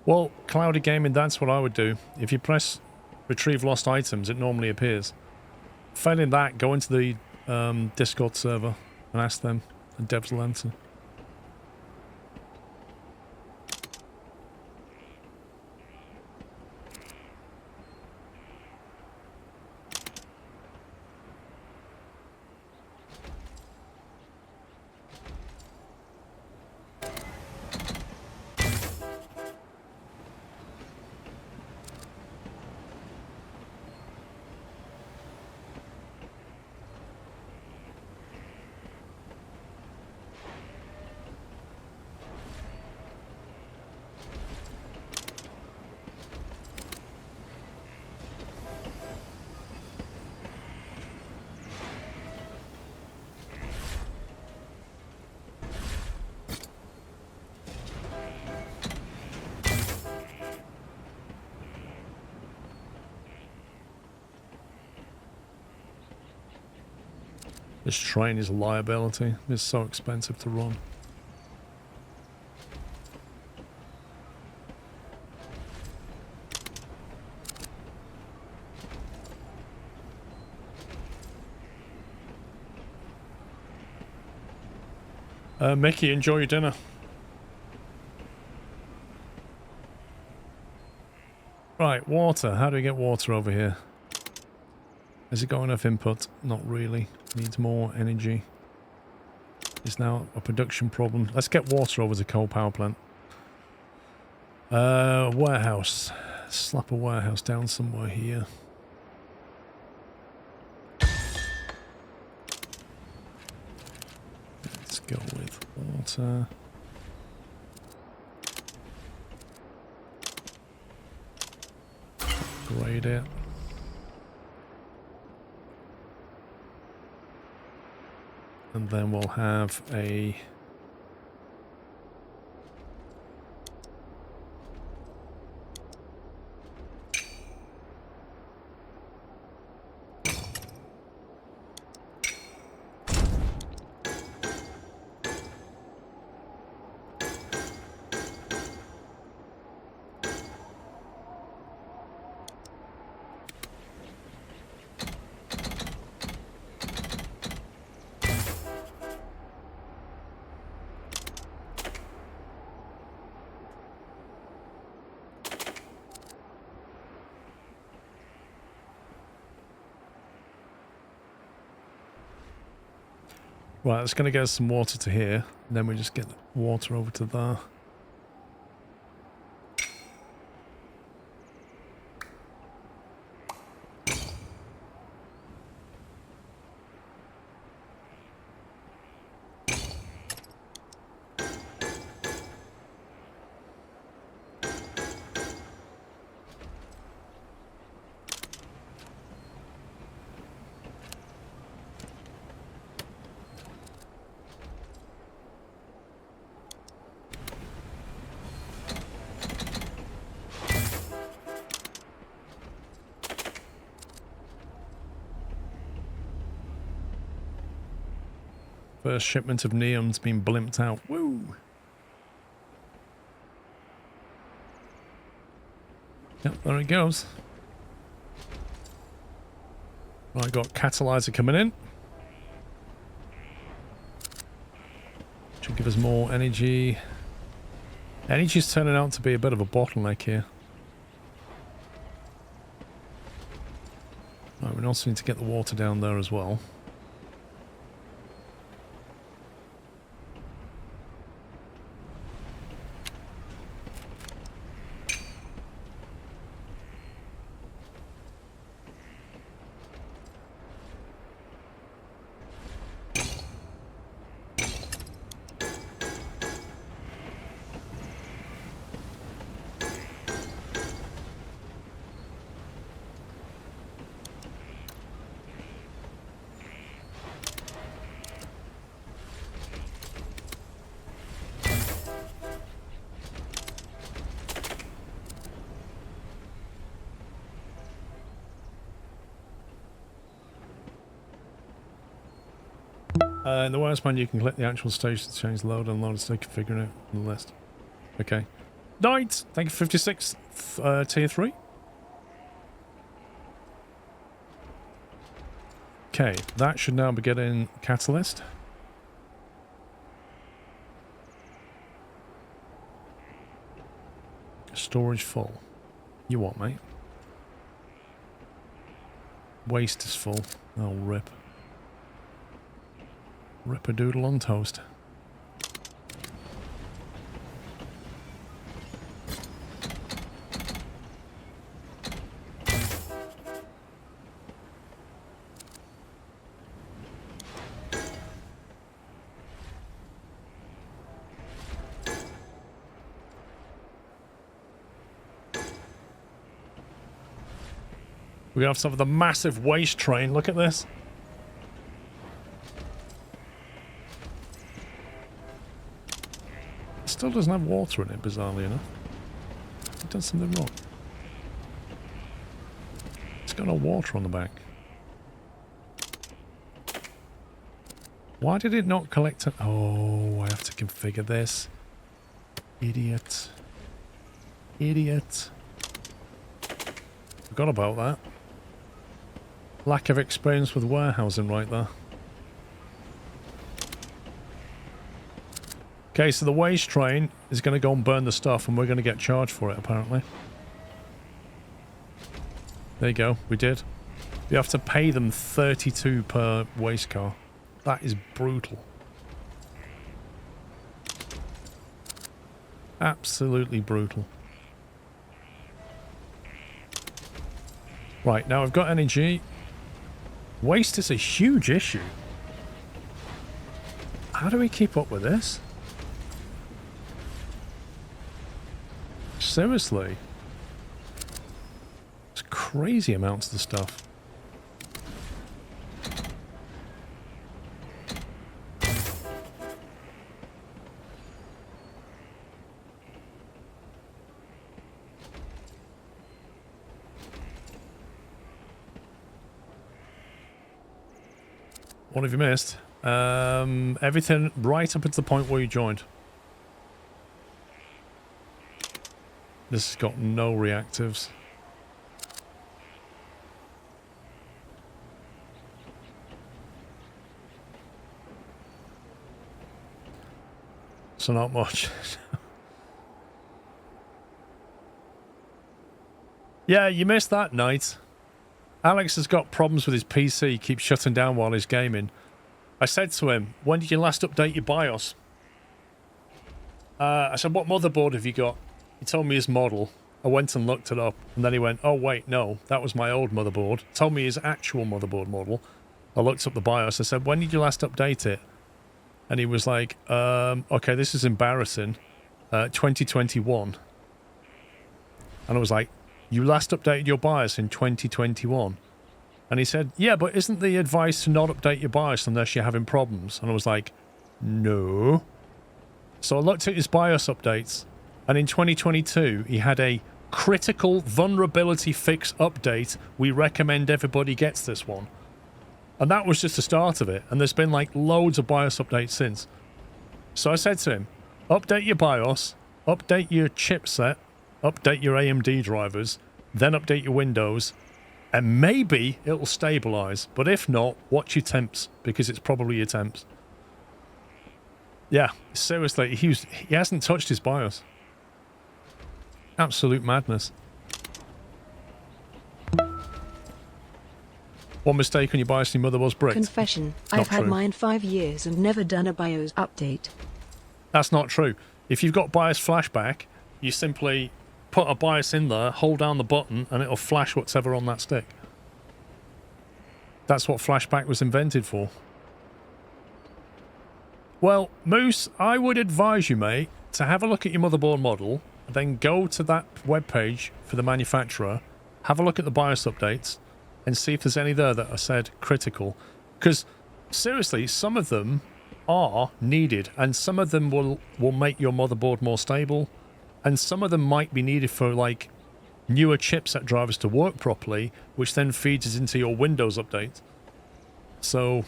Well, Cloudy Gaming, that's what I would do. If you press retrieve lost items, it normally appears. Failing that, go into the Discord server and ask them, and devs will answer. This train is a liability. It's so expensive to run. Mickey, enjoy your dinner. Right, water. How do we get water over here? Has it got enough input? Not really. Needs more energy. It's now a production problem. Let's get water over to coal power plant. Warehouse. Slap a warehouse down somewhere here. Let's go with water. Upgrade it. And then we'll have a Right, it's going to get us some water to here. And then we just get the water over to there. First shipment of neon's been blimped out. Woo! Yep, there it goes. Right, got catalyzer coming in. Should give us more energy. Energy's turning out to be a bit of a bottleneck here. Right, we also need to get the water down there as well. In the wireless menu, you can click the actual station to change load and unload, so configuring it on the list. Okay. Knight! Thank you, 56. Tier 3. Okay, that should now be getting catalyst. Storage full. You what, mate? Waste is full. Oh, rip. Rip-a-doodle on toast. We have some of the massive waste train. Look at this. Still doesn't have water in it, bizarrely enough. I've done something wrong. It's got no water on the back. Why did it not collect it? Oh, I have to configure this. Idiot. Idiot. Forgot about that. Lack of experience with warehousing right there. Okay, so the waste train is going to go and burn the stuff, and we're going to get charged for it, apparently. There you go, we did. You have to pay them 32 per waste car. That is brutal. Absolutely brutal. Right, now I've got energy. Waste is a huge issue. How do we keep up with this? Seriously. It's crazy amounts of stuff. What have you missed? Everything right up until the point where you joined. This has got no reactives. So not much. Yeah, you missed that, Knight. Alex has got problems with his PC. He keeps shutting down while he's gaming. I said to him, when did you last update your BIOS? I said, what motherboard have you got? He told me his model. I went and looked it up, and then he went, oh wait, no, that was my old motherboard. Told me his actual motherboard model. I looked up the BIOS. I said, when did you last update it? And he was like, okay, this is embarrassing. 2021. And I was like, you last updated your BIOS in 2021? And he said, yeah, but isn't the advice to not update your BIOS unless you're having problems? And I was like, no. So I looked at his BIOS updates, and in 2022, he had a critical vulnerability fix update. We recommend everybody gets this one. And that was just the start of it. And there's been like loads of BIOS updates since. So I said to him, update your BIOS, update your chipset, update your AMD drivers, then update your Windows, and maybe it'll stabilize. But if not, watch your temps, because it's probably your temps. Yeah, seriously, he hasn't touched his BIOS. Absolute madness. One mistake on your BIOS and your mother was bricked. Confession, Not I've had true. mine 5 years and never done a BIOS update. That's not true. If you've got BIOS flashback, you simply put a BIOS in there, hold down the button, and it'll flash whatever on that stick. That's what flashback was invented for. Well, Moose, I would advise you, mate, to have a look at your motherboard model, then go to that webpage for the manufacturer, have a look at the BIOS updates, and see if there's any there that are said critical. Because, seriously, some of them are needed, and some of them will make your motherboard more stable, and some of them might be needed for, like, newer chipset drivers to work properly, which then feeds into your Windows update. So,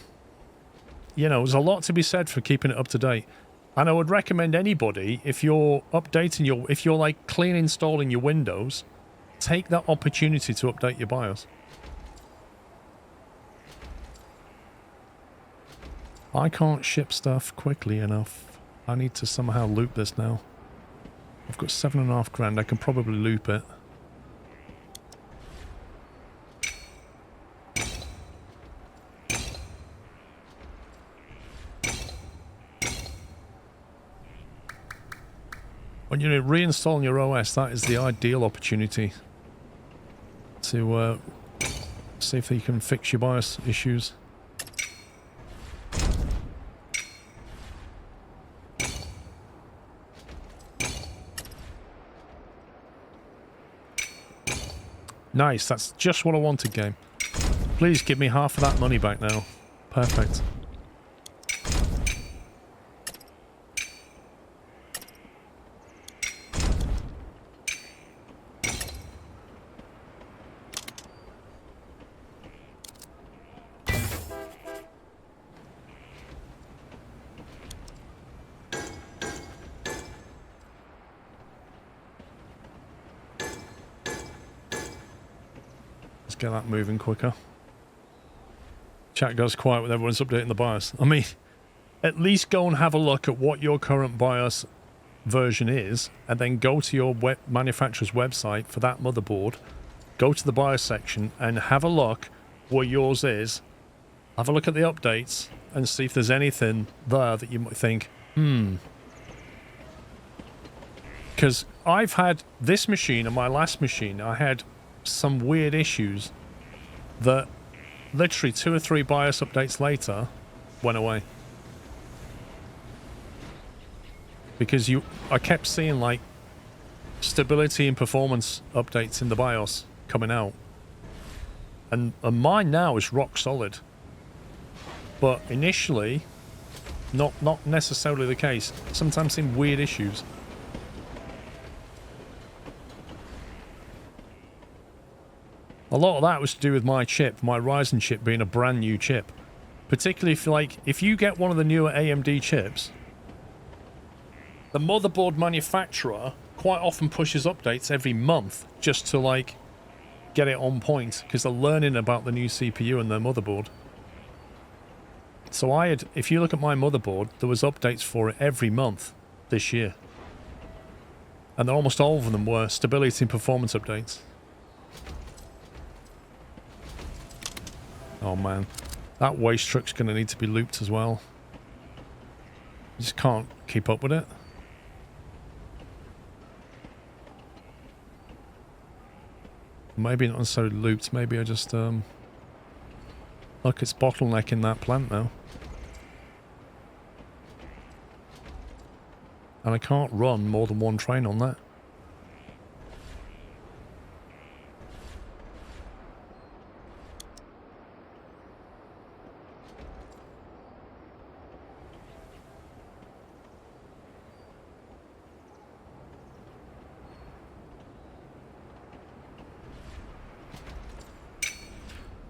you know, there's a lot to be said for keeping it up to date. And I would recommend anybody, if you're updating if you're like clean installing your Windows, take that opportunity to update your BIOS. I can't ship stuff quickly enough. I need to somehow loop this now. I've got 7.5 grand. I can probably loop it. When you're reinstalling your OS, that is the ideal opportunity to see if you can fix your BIOS issues. Nice, that's just what I wanted, game. Please give me half of that money back now. Perfect. Get that moving quicker. Chat goes quiet when everyone's updating the BIOS. I mean, at least go and have a look at what your current BIOS version is, and then go to your manufacturer's website for that motherboard, go to the BIOS section and have a look where yours is, have a look at the updates and see if there's anything there that you might think, because I've had this machine and my last machine, I had some weird issues that literally 2 or 3 BIOS updates later went away. Because I kept seeing like stability and performance updates in the BIOS coming out. And mine now is rock solid. But initially, not necessarily the case. Sometimes seeing weird issues. A lot of that was to do with my chip, my Ryzen chip being a brand new chip. Particularly if you get one of the newer AMD chips, the motherboard manufacturer quite often pushes updates every month just to like get it on point, because they're learning about the new CPU and their motherboard. So if you look at my motherboard, there was updates for it every month this year. And almost all of them were stability and performance updates. Oh man. That waste truck's going to need to be looped as well. You just can't keep up with it. Maybe not necessarily looped. Maybe I just... Look, it's bottlenecking that plant now. And I can't run more than one train on that.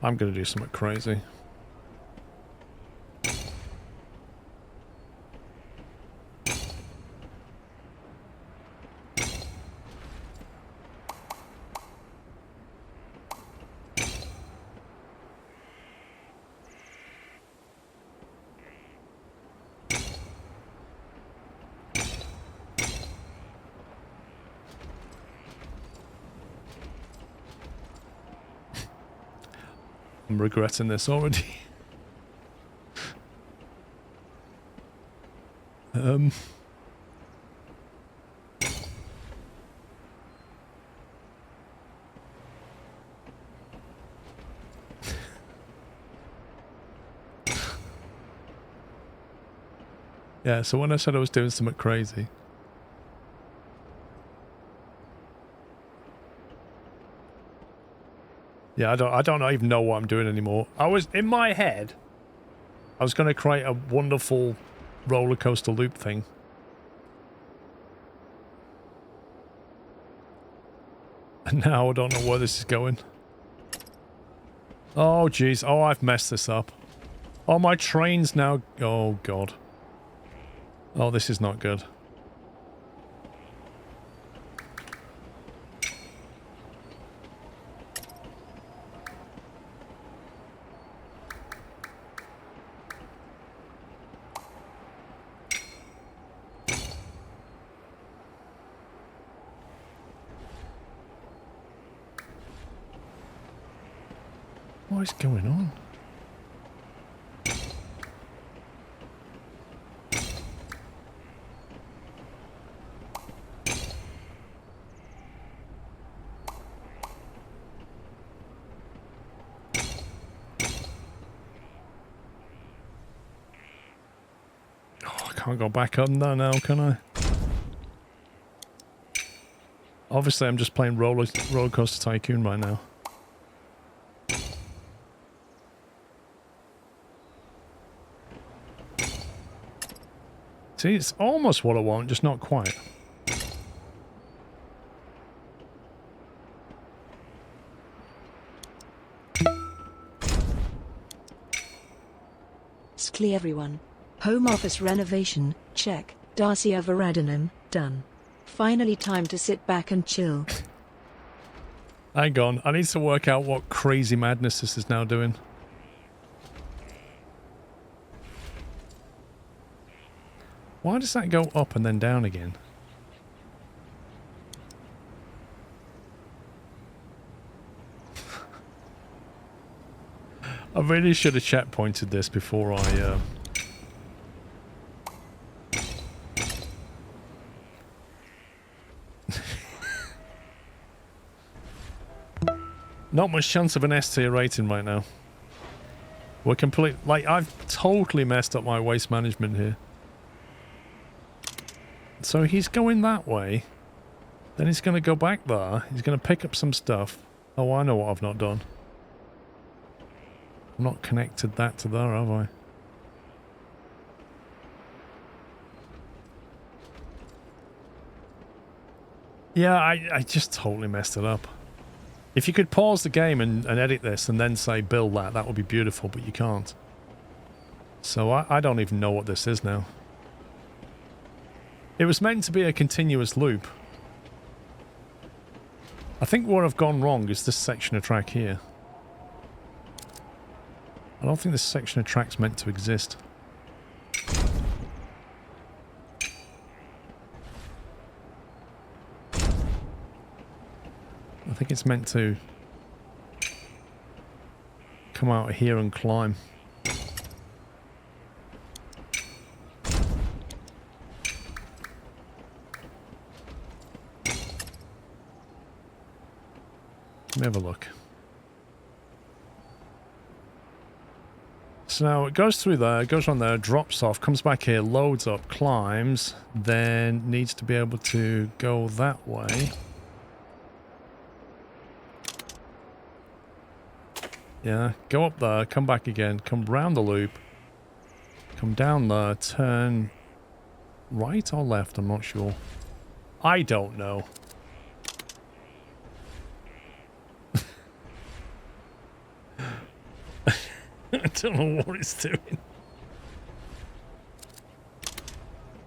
I'm going to do something crazy. I'm regretting this already. Yeah, so when I said I was doing something crazy, yeah, I don't even know what I'm doing anymore. I was in my head, I was going to create a wonderful roller coaster loop thing. And now I don't know where this is going. Oh jeez, oh I've messed this up. Oh, my train's now, oh god. Oh, this is not good. What is going on? Can't go back on there now, can I? Obviously, I'm just playing Roller Coaster Tycoon right now. See, it's almost what I want, just not quite. Skli everyone. Home office renovation, check. Dacia Varadinum, done. Finally time to sit back and chill. Hang on, I need to work out what crazy madness this is now doing. Why does that go up and then down again? I really should have checkpointed this before I... Not much chance of an S tier rating right now. We're complete... Like, I've totally messed up my waste management here. So he's going that way. Then he's going to go back there. He's going to pick up some stuff. Oh, I know what I've not done. I've not connected that to there, have I? Yeah, I just totally messed it up. If you could pause the game and edit this and then say build that, that would be beautiful, but you can't. So I don't even know what this is now. It was meant to be a continuous loop. I think where I've gone wrong is this section of track here. I don't think this section of track's meant to exist. I think it's meant to come out here and climb. me have a look. So now it goes through there, goes on there, drops off, comes back here, loads up, climbs, then needs to be able to go that way. Yeah, go up there, come back again, come round the loop, come down there, turn right or left, I'm not sure. I don't know. I don't know what it's doing.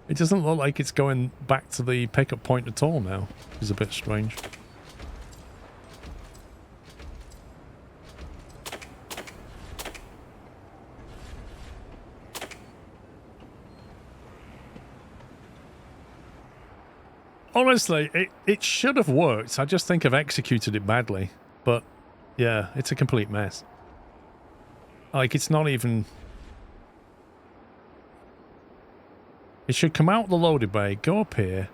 It doesn't look like it's going back to the pickup point at all now. It's a bit strange. Honestly, it should have worked. I just think I've executed it badly. But, yeah, it's a complete mess. Like, it's not even... It should come out the loaded bay, go up here,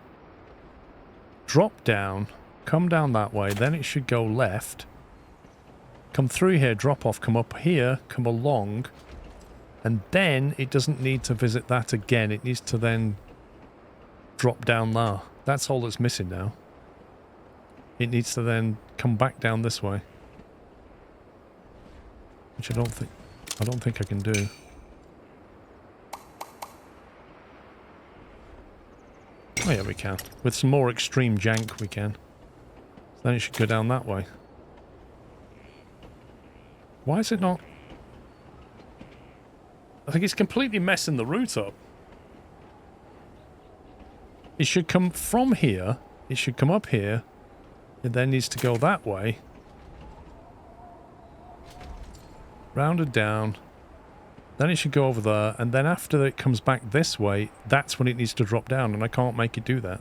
drop down, come down that way, then it should go left, come through here, drop off, come up here, come along, and then it doesn't need to visit that again. It needs to then drop down there. That's all that's missing now. It needs to then come back down this way. Which I don't think I can do. Oh yeah, we can. With some more extreme jank, we can. So then it should go down that way. Why is it not? I think it's completely messing the route up. It should come from here. It should come up here. It then needs to go that way. Rounded down. Then it should go over there. And then after it comes back this way, that's when it needs to drop down. And I can't make it do that.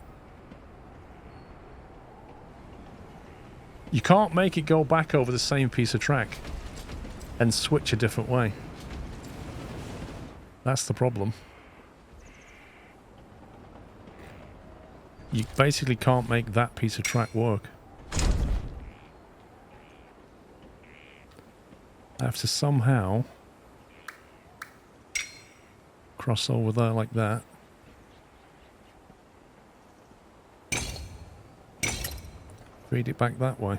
You can't make it go back over the same piece of track and switch a different way. That's the problem. You basically can't make that piece of track work. I have to somehow cross over there like that. Feed it back that way.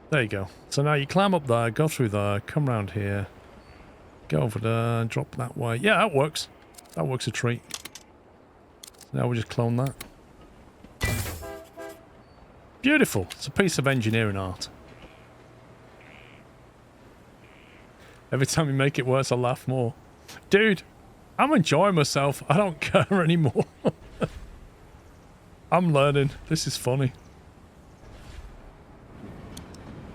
There you go. So now you climb up there, go through there, come round here, go over there, drop that way. Yeah, that works. That works a treat. Now we just clone that. Beautiful. It's a piece of engineering art. Every time you make it worse, I laugh more. Dude, I'm enjoying myself. I don't care anymore. I'm learning. This is funny.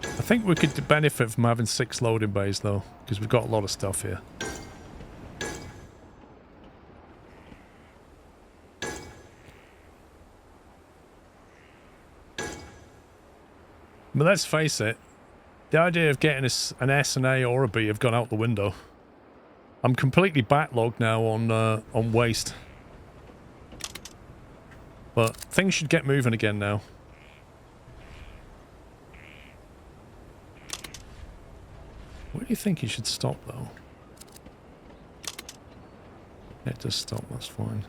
I think we could benefit from having 6 loading bays, though, because we've got a lot of stuff here. But let's face it, the idea of getting an S, an A, or a B have gone out the window. I'm completely backlogged now on waste. But things should get moving again now. Where do you think he should stop, though? It does stop, that's fine.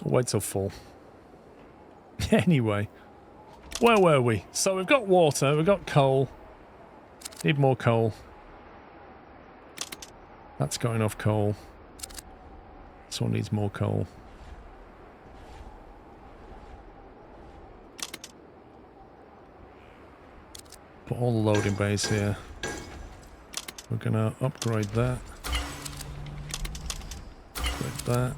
I'll wait till full. Anyway. Where were we? So we've got water, we've got coal. Need more coal. That's got enough coal. This one needs more coal. Put all the loading bays here. We're gonna upgrade that. Upgrade that.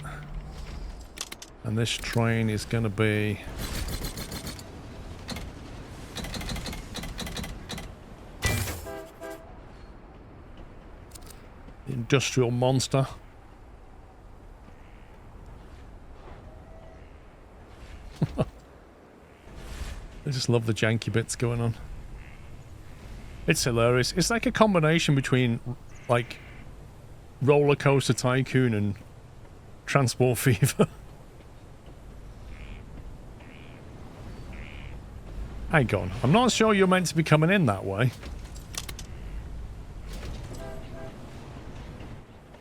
And this train is gonna be Industrial monster. I just love the janky bits going on. It's hilarious. It's like a combination between, like, Roller Coaster Tycoon and Transport Fever. Hang on. I'm not sure you're meant to be coming in that way.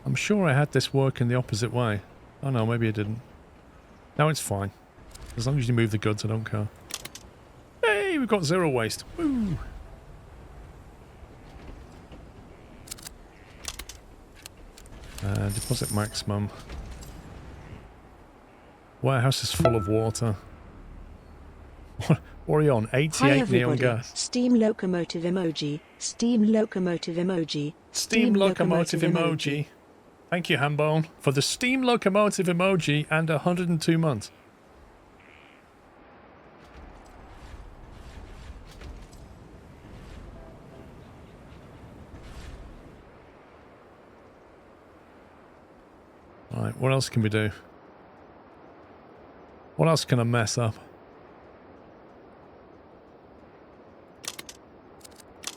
I'm sure I had this working the opposite way. Oh no, maybe I didn't. No, it's fine. As long as you move the goods, I don't care. Hey, we've got zero waste. Woo! Deposit maximum. Warehouse is full of water. What are you on? 88 neon gas. Steam locomotive emoji. Steam locomotive emoji. Steam locomotive emoji. Thank you, Hambone, for the steam locomotive emoji and 102 months. Alright, what else can we do? What else can I mess up?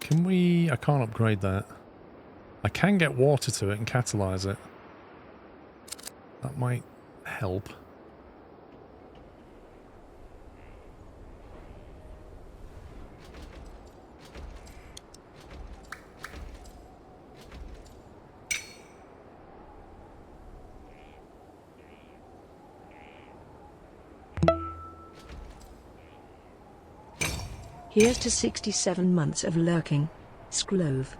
Can we... I can't upgrade that. I can get water to it and catalyze it. That might help. Here's to 67 months of lurking. Skrlov.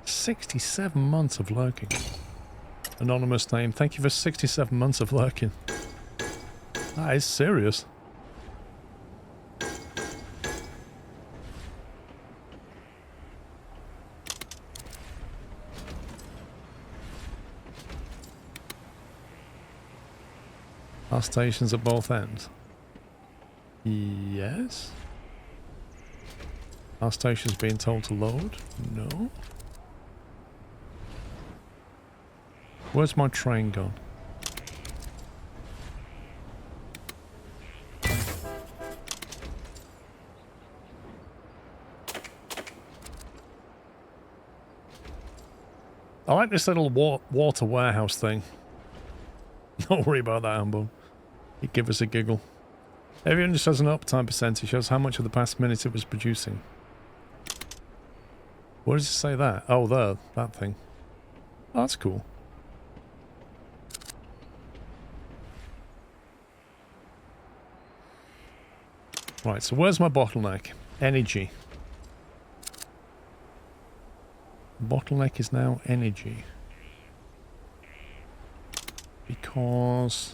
67 months of lurking. Anonymous name. Thank you for 67 months of lurking. That is serious. Our stations at both ends. Yes. Our station's being told to load? No. Where's my train gone? I like this little water warehouse thing. Don't worry about that, Ambo. He'd give us a giggle. Everyone just has an uptime percentage. Shows how much of the past minute it was producing. Where does it say that? Oh, there. That thing. Oh, that's cool. Right, so where's my bottleneck? Energy. Bottleneck is now energy. Because...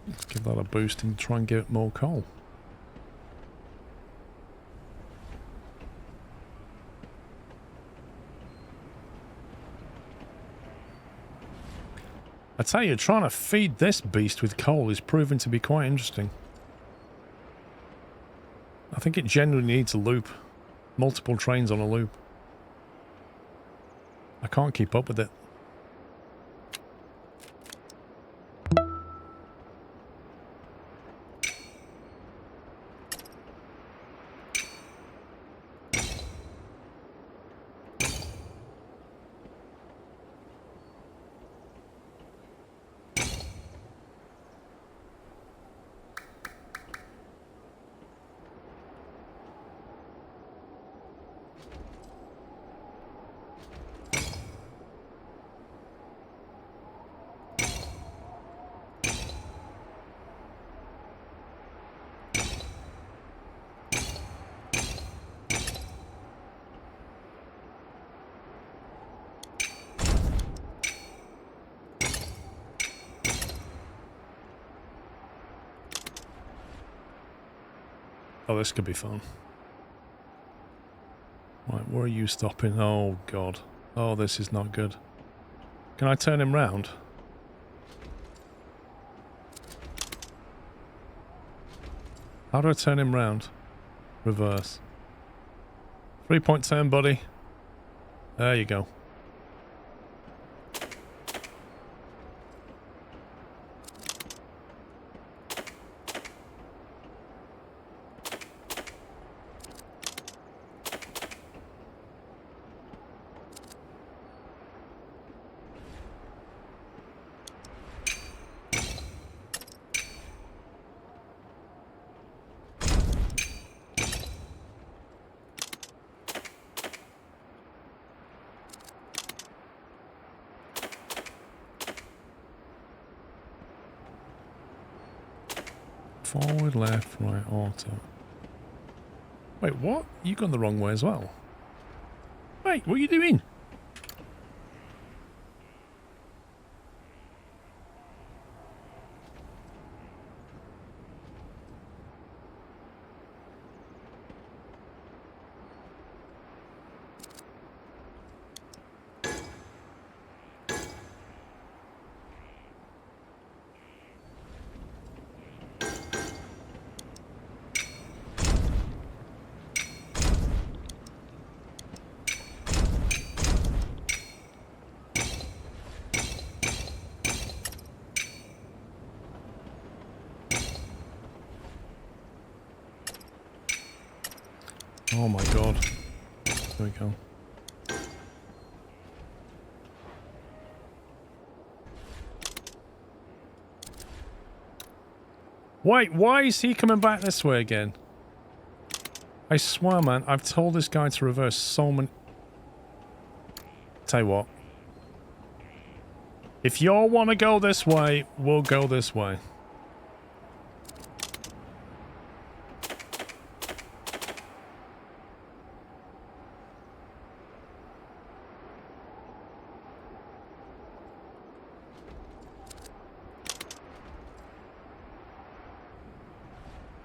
let's give that a boost and try and get more coal. I tell you, trying to feed this beast with coal is proving to be quite interesting. I think it genuinely needs a loop. Multiple trains on a loop. I can't keep up with it. Oh, this could be fun. Right, where are you stopping? Oh, God. Oh, this is not good. Can I turn him round? How do I turn him round? Reverse. 3-point turn, buddy. There you go. Forward, left, right, auto. Wait, what? You gone the wrong way as well. Wait, what are you doing? Oh my god. There we go. Wait, why is he coming back this way again? I swear, man, I've told this guy to reverse so many... Tell you what. If y'all want to go this way, we'll go this way.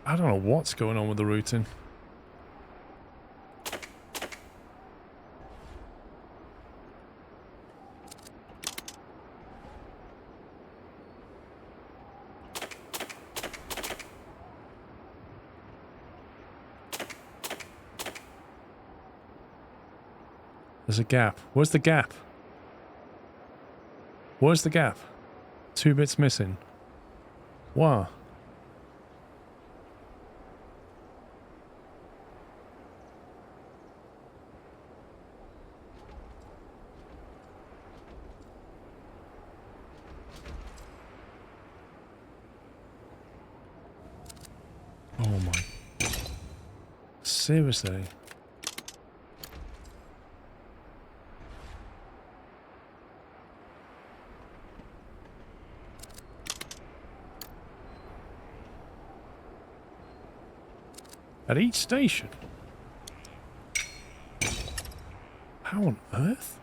I don't know what's going on with the routing. There's a gap. Where's the gap? Where's the gap? 2 bits missing. Wow. Oh my. Seriously? At each station? How on earth?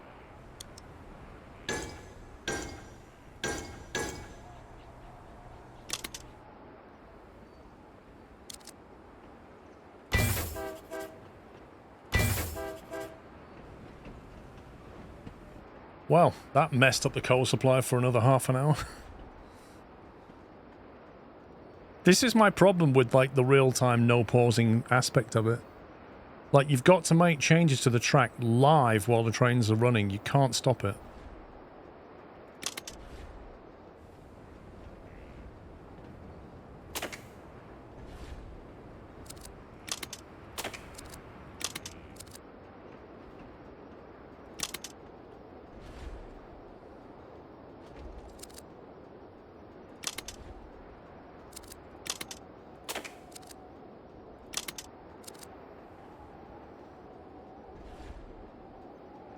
Well, that messed up the coal supply for another half an hour. This is my problem with, like, the real-time, no-pausing aspect of it. Like, you've got to make changes to the track live while the trains are running. You can't stop it.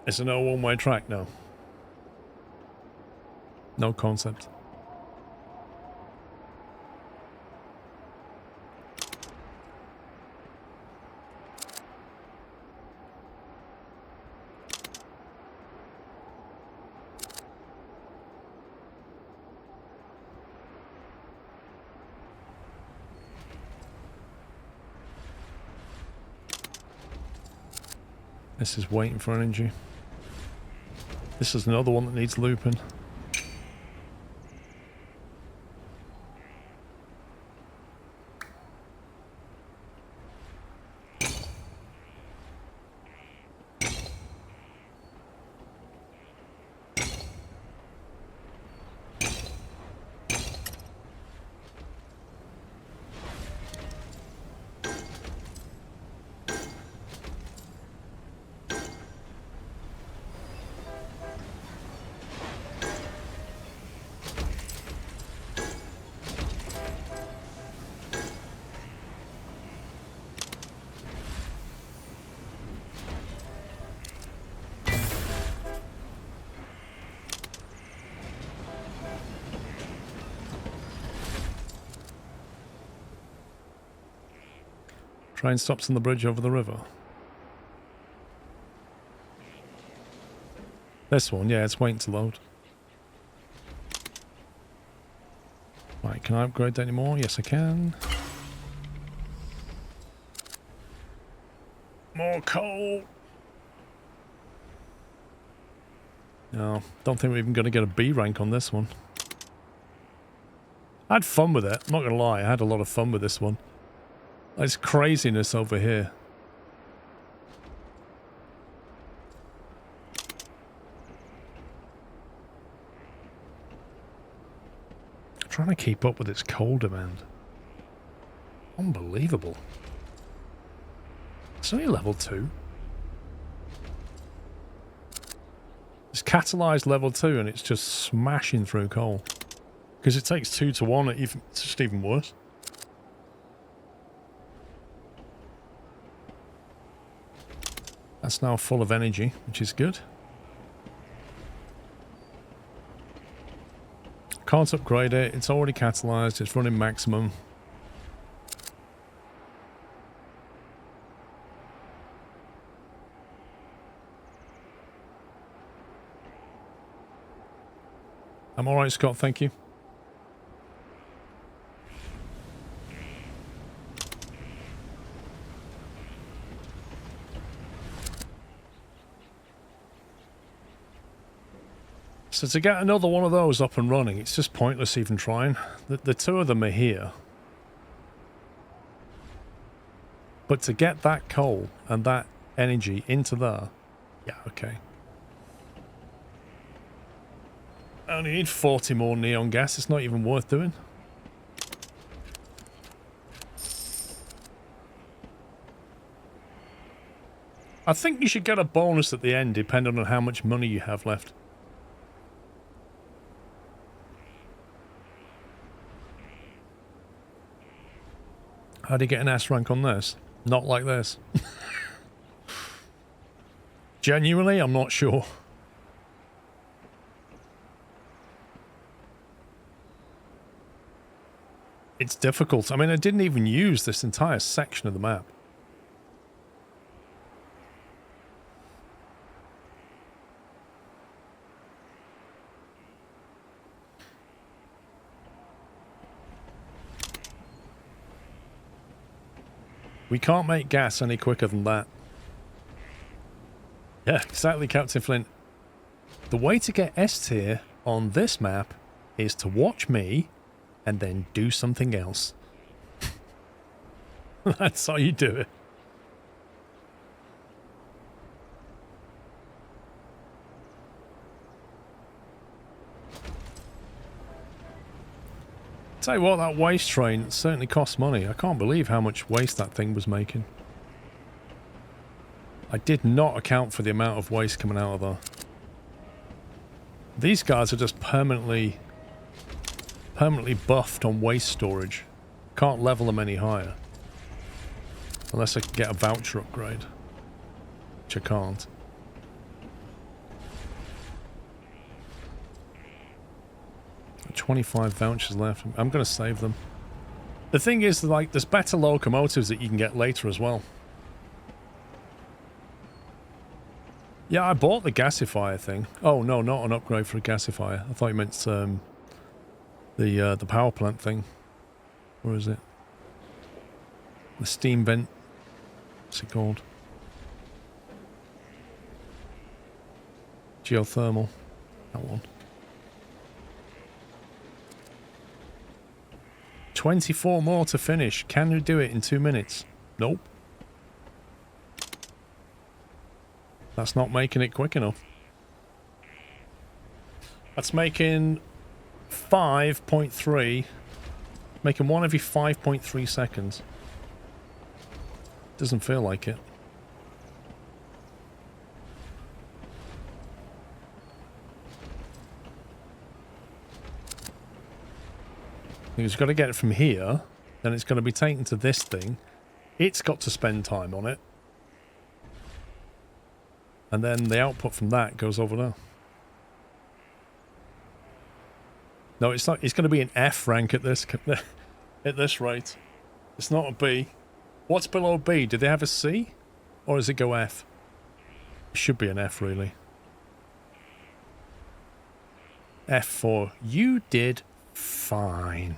It's a no one-way track now. No concept. This is waiting for energy. This is another one that needs looping. Train stops on the bridge over the river. This one, yeah, it's waiting to load. Right, can I upgrade that anymore? Yes, I can. More coal! No, don't think we're even going to get a B rank on this one. I had fun with it, I'm not going to lie, I had a lot of fun with this one. There's craziness over here. I'm trying to keep up with its coal demand. Unbelievable. It's only level 2. It's catalyzed level 2 and it's just smashing through coal. Because it takes 2 to 1, it's just even worse. That's now full of energy, which is good. Can't upgrade it, it's already catalyzed, it's running maximum. I'm alright, Scott, thank you. So to get another one of those up and running, it's just pointless even trying. The two of them are here. But to get that coal and that energy into there, yeah, okay. I only need 40 more neon gas, it's not even worth doing. I think you should get a bonus at the end depending on how much money you have left. How do you get an S rank on this? Not like this. Genuinely, I'm not sure. It's difficult. I mean, I didn't even use this entire section of the map. We can't make gas any quicker than that. Yeah, exactly, Captain Flint. The way to get S tier on this map is to watch me and then do something else. That's how you do it. Tell you what, that waste train certainly costs money. I can't believe how much waste that thing was making. I did not account for the amount of waste coming out of there. These guys are just permanently buffed on waste storage. Can't level them any higher. Unless I can get a voucher upgrade. Which I can't. Got 25 vouchers left. I'm going to save them. The thing is, like, there's better locomotives that you can get later as well. Yeah, I bought the gasifier thing. Oh, no, not an upgrade for a gasifier. I thought you meant the power plant thing. Where is it? The steam vent. What's it called? Geothermal. That one. 24 more to finish. Can you do it in 2 minutes? Nope. That's not making it quick enough. That's making 5.3. Making one every 5.3 seconds. Doesn't feel like it. It's got to get it from here, then it's going to be taken to this thing. It's got to spend time on it. And then the output from that goes over there. No, it's not. It's going to be an F rank at this rate. It's not a B. What's below B? Do they have a C? Or does it go F? It should be an F, really. F4. You did fine.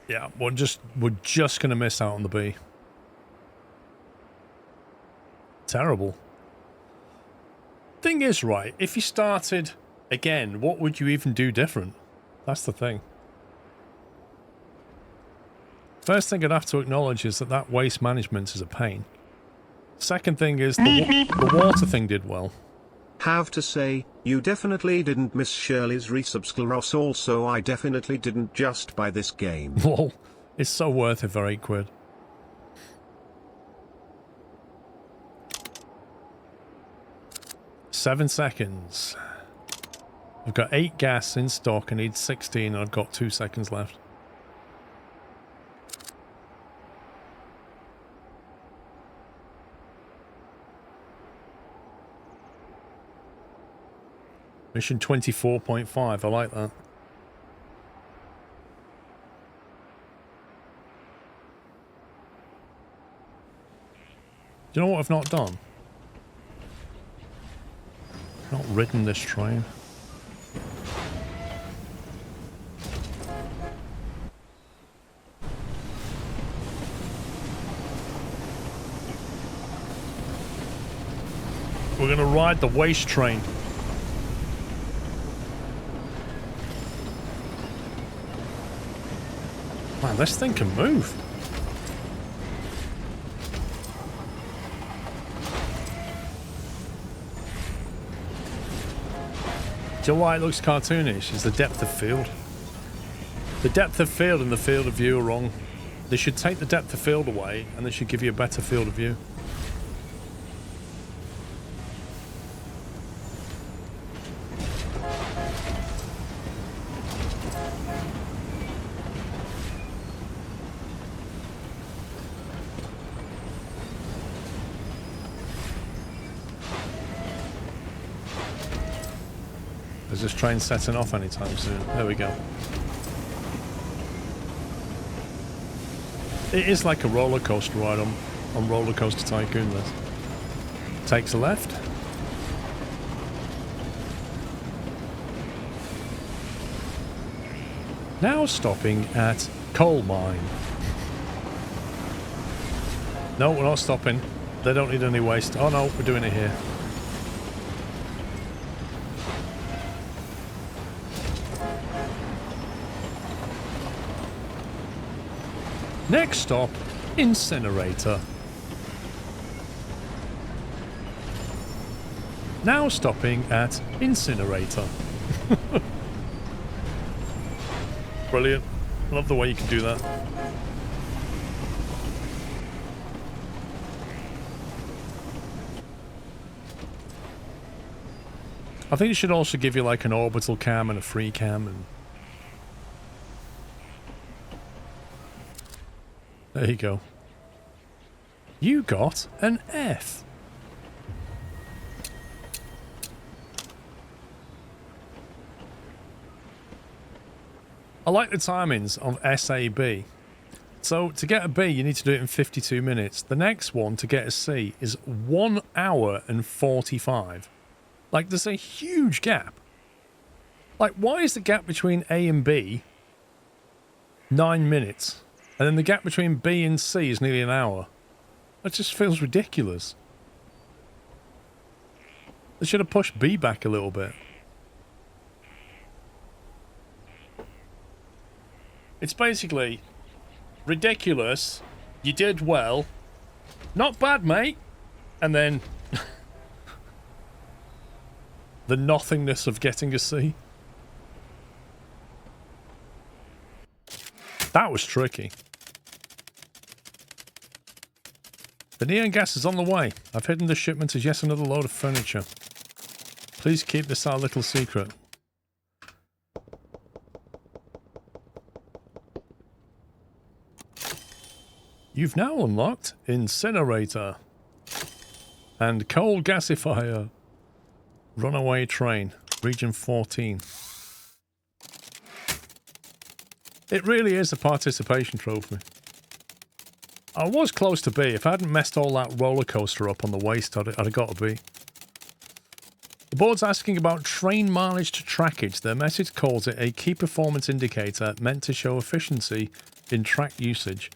Yeah, we're just gonna miss out on the B. Terrible. Thing is, right, if you started again, what would you even do different? That's the thing. First thing I'd have to acknowledge is that waste management is a pain. Second thing is the water thing did well. Have to say, you definitely didn't miss Shirley's resubscleros. Also, I definitely didn't just buy this game. Whoa, it's so worth it for £8. 7 seconds. I've got 8 gas in stock. I need 16 and I've got 2 seconds left. Mission 24.5, I like that. Do you know what I've not done? Not ridden this train. We're gonna ride the waste train. Man, this thing can move. Do you know why it looks cartoonish? Is the depth of field. The depth of field and the field of view are wrong. They should take the depth of field away and they should give you a better field of view. Is this train setting off anytime soon? There we go. It is like a roller coaster ride on Roller Coaster Tycoon. This takes a left. Now stopping at coal mine. No, we're not stopping. They don't need any waste. Oh no, we're doing it here. Next stop, incinerator. Now stopping at incinerator. Brilliant. Love the way you can do that. I think it should also give you like an orbital cam and a free cam and there you go. You got an F. I like the timings of SAB. So to get a B, you need to do it in 52 minutes. The next one to get a C is 1 hour and 45. Like, there's a huge gap. Like, why is the gap between A and B 9 minutes? And then the gap between B and C is nearly an hour. That just feels ridiculous. They should have pushed B back a little bit. It's basically ridiculous. You did well. Not bad, mate. And then the nothingness of getting a C. That was tricky. The neon gas is on the way. I've hidden the shipment as yet another load of furniture. Please keep this our little secret. You've now unlocked Incinerator and Coal Gasifier. Runaway Train, Region 14. It really is a participation trophy. I was close to B. If I hadn't messed all that roller coaster up on the waist, I'd have got to B. The board's asking about train mileage to trackage. Their message calls it a key performance indicator meant to show efficiency in track usage.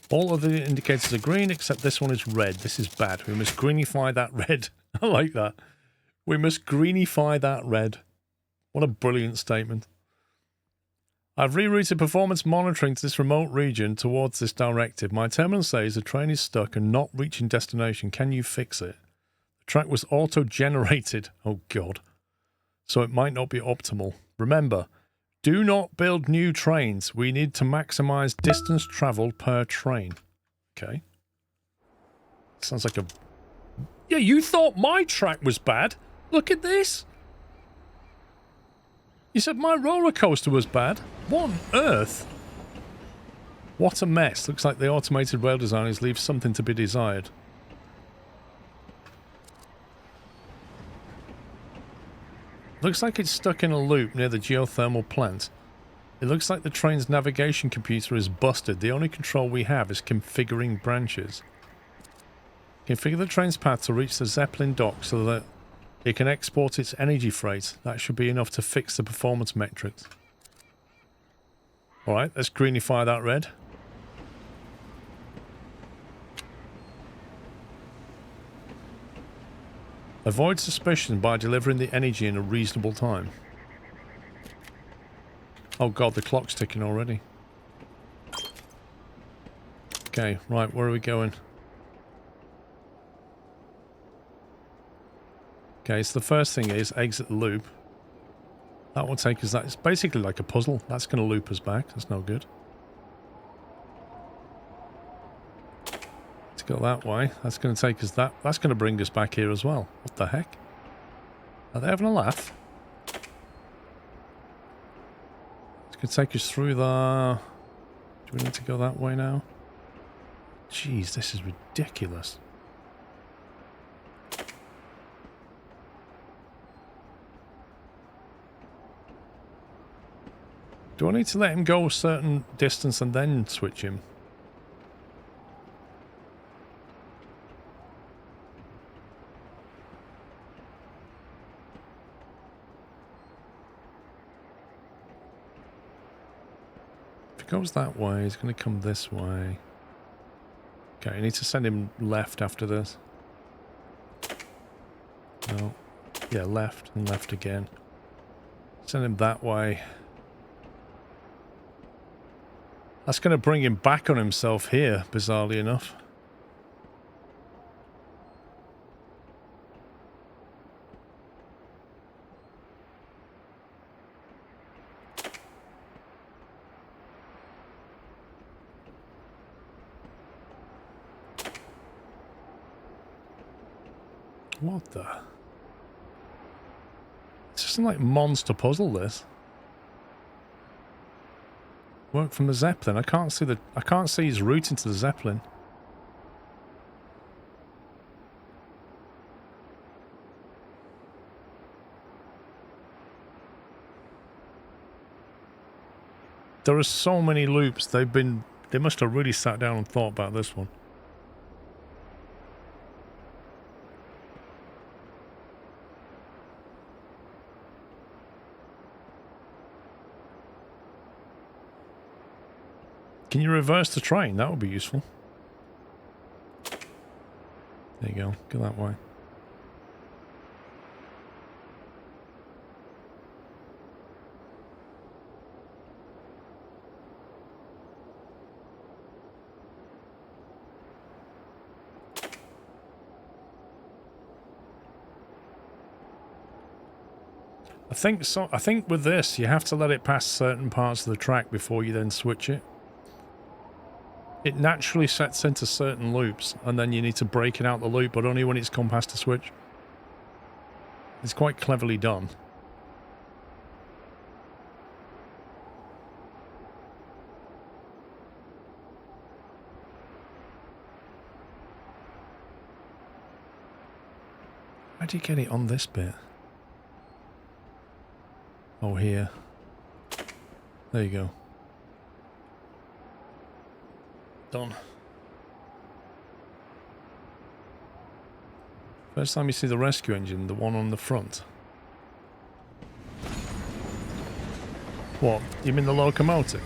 All other indicators are green, except this one is red. This is bad. We must greenify that red. I like that. We must greenify that red. What a brilliant statement. I've rerouted performance monitoring to this remote region towards this directive. My terminal says the train is stuck and not reaching destination. Can you fix it? The track was auto-generated. Oh, God. So it might not be optimal. Remember, do not build new trains. We need to maximize distance traveled per train. Okay. Sounds like a... Yeah, you thought my track was bad. Look at this. You said my roller coaster was bad. What on earth? What a mess. Looks like the automated rail designers leave something to be desired. Looks like it's stuck in a loop near the geothermal plant. It looks like the train's navigation computer is busted. The only control we have is configuring branches. Configure the train's path to reach the Zeppelin dock so that it can export its energy freight. That should be enough to fix the performance metrics. Alright, let's greenify that red. Avoid suspicion by delivering the energy in a reasonable time. Oh god, the clock's ticking already. Okay, right, where are we going? Okay, so the first thing is exit the loop. That will take us... That it's basically like a puzzle. That's going to loop us back. That's no good. Let's go that way. That's going to take us that... That's going to bring us back here as well. What the heck? Are they having a laugh? It's going to take us through the... Do we need to go that way now? Jeez, this is ridiculous. Do I need to let him go a certain distance and then switch him? If he goes that way, he's going to come this way. Okay, I need to send him left after this. No. Yeah, left and left again. Send him that way. That's going to bring him back on himself here, bizarrely enough. What the? It's just like monster puzzle, this. Work from the Zeppelin. I can't see his route into the Zeppelin. There are so many loops. They must have really sat down and thought about this one. Can you reverse the train? That would be useful. There you go. Go that way. I think with this, you have to let it pass certain parts of the track before you then switch it. It naturally sets into certain loops, and then you need to break it out the loop, but only when it's come past the switch. It's quite cleverly done. How do you get it on this bit? Oh, here. There you go. Done. First time you see the rescue engine, the one on the front. What? You mean the locomotive?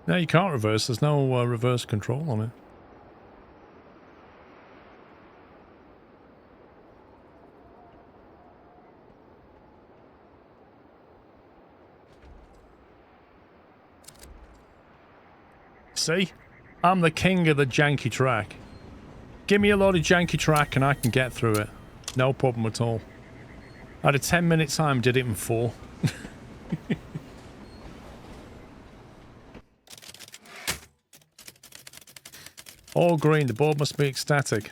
No, you can't reverse. There's no reverse control on it. See? I'm the king of the janky track. Give me a load of janky track and I can get through it. No problem at all. I had a 10-minute time, did it in 4. All green, the board must be ecstatic.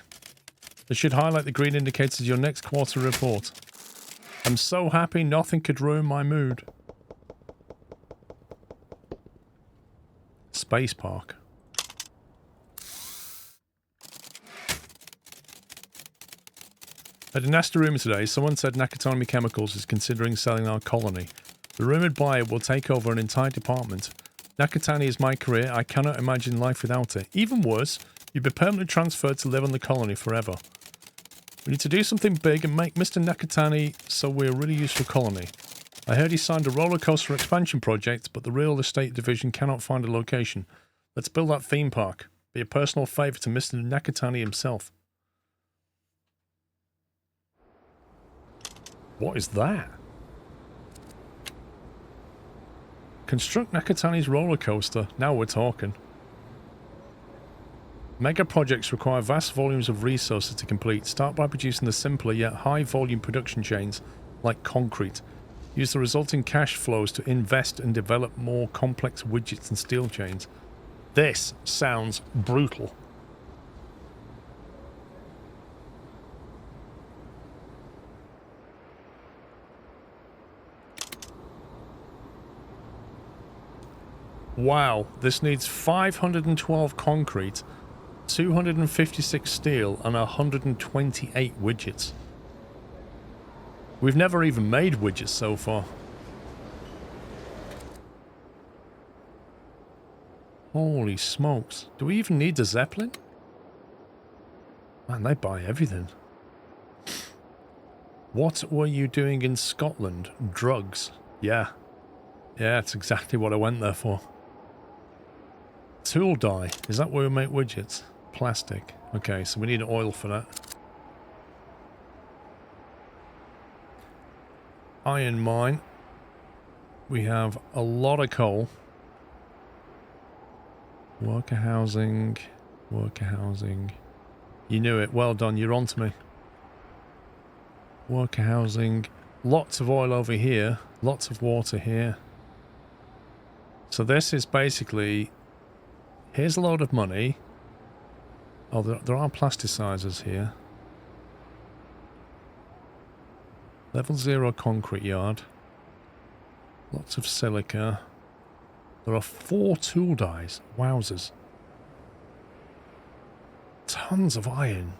It should highlight the green indicators of your next quarter report. I'm so happy nothing could ruin my mood. Space Park. At a nasty rumour today, someone said Nakatomi Chemicals is considering selling our colony. The rumoured buyer will take over an entire department. Nakatani is my career. I cannot imagine life without it. Even worse, you'd be permanently transferred to live on the colony forever. We need to do something big and make Mr. Nakatani so we're a really useful colony. I heard he signed a roller coaster expansion project, but the real estate division cannot find a location. Let's build that theme park. Be a personal favour to Mr. Nakatani himself. What is that? Construct Nakatani's roller coaster. Now we're talking. Mega projects require vast volumes of resources to complete. Start by producing the simpler yet high volume production chains like concrete. Use the resulting cash flows to invest and develop more complex widgets and steel chains. This sounds brutal. Wow, this needs 512 concrete, 256 steel, and 128 widgets. We've never even made widgets so far. Holy smokes. Do we even need the Zeppelin? Man, they buy everything. What were you doing in Scotland? Drugs. Yeah. Yeah, that's exactly what I went there for. Tool dye. Is that where we make widgets? Plastic. Okay, so we need oil for that. Iron mine. We have a lot of coal. Worker housing. Worker housing. You knew it. Well done. You're on to me. Worker housing. Lots of oil over here. Lots of water here. So this is basically... Here's a load of money. Oh, there are plasticizers here. Level 0 concrete yard. Lots of silica. There are 4 tool dyes. Wowzers. Tons of iron.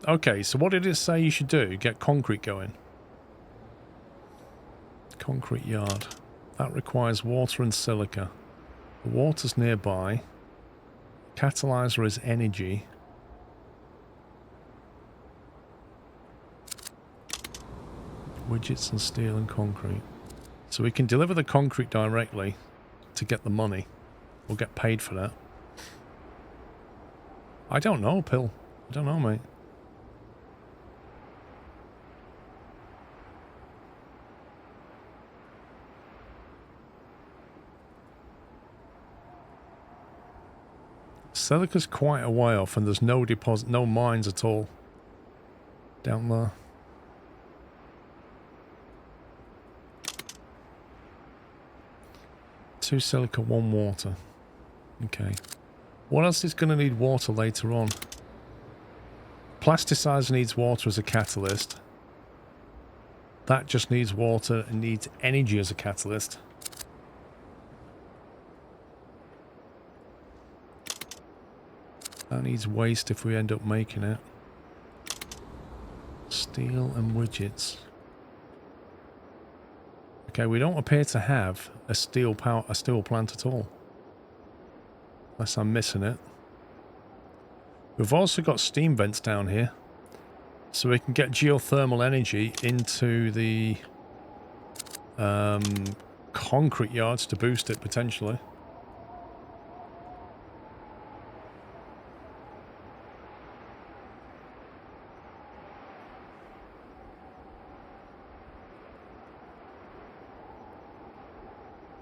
Okay, so what did it say you should do? Get concrete going. Concrete yard. That requires water and silica. The water's nearby. Catalyzer is energy. Widgets and steel and concrete. So we can deliver the concrete directly to get the money. We'll get paid for that. I don't know, Pill. I don't know, mate. Silica's quite a way off and there's no deposit, no mines at all. Down there. Two silica, 1 water. Okay. What else is going to need water later on? plasticizer needs water as a catalyst. That just needs water and needs energy as a catalyst. That needs waste if we end up making it. Steel and widgets. Okay, we don't appear to have a steel plant at all. Unless I'm missing it. We've also got steam vents down here. So we can get geothermal energy into the concrete yards to boost it potentially.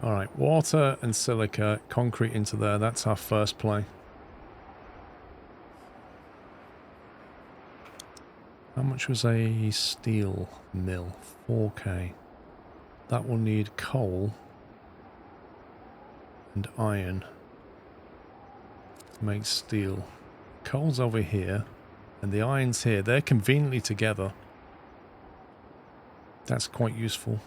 Alright, water and silica, concrete into there. That's our first play. How much was a steel mill? 4k. That will need coal and iron to make steel. Coal's over here and the iron's here. They're conveniently together. That's quite useful.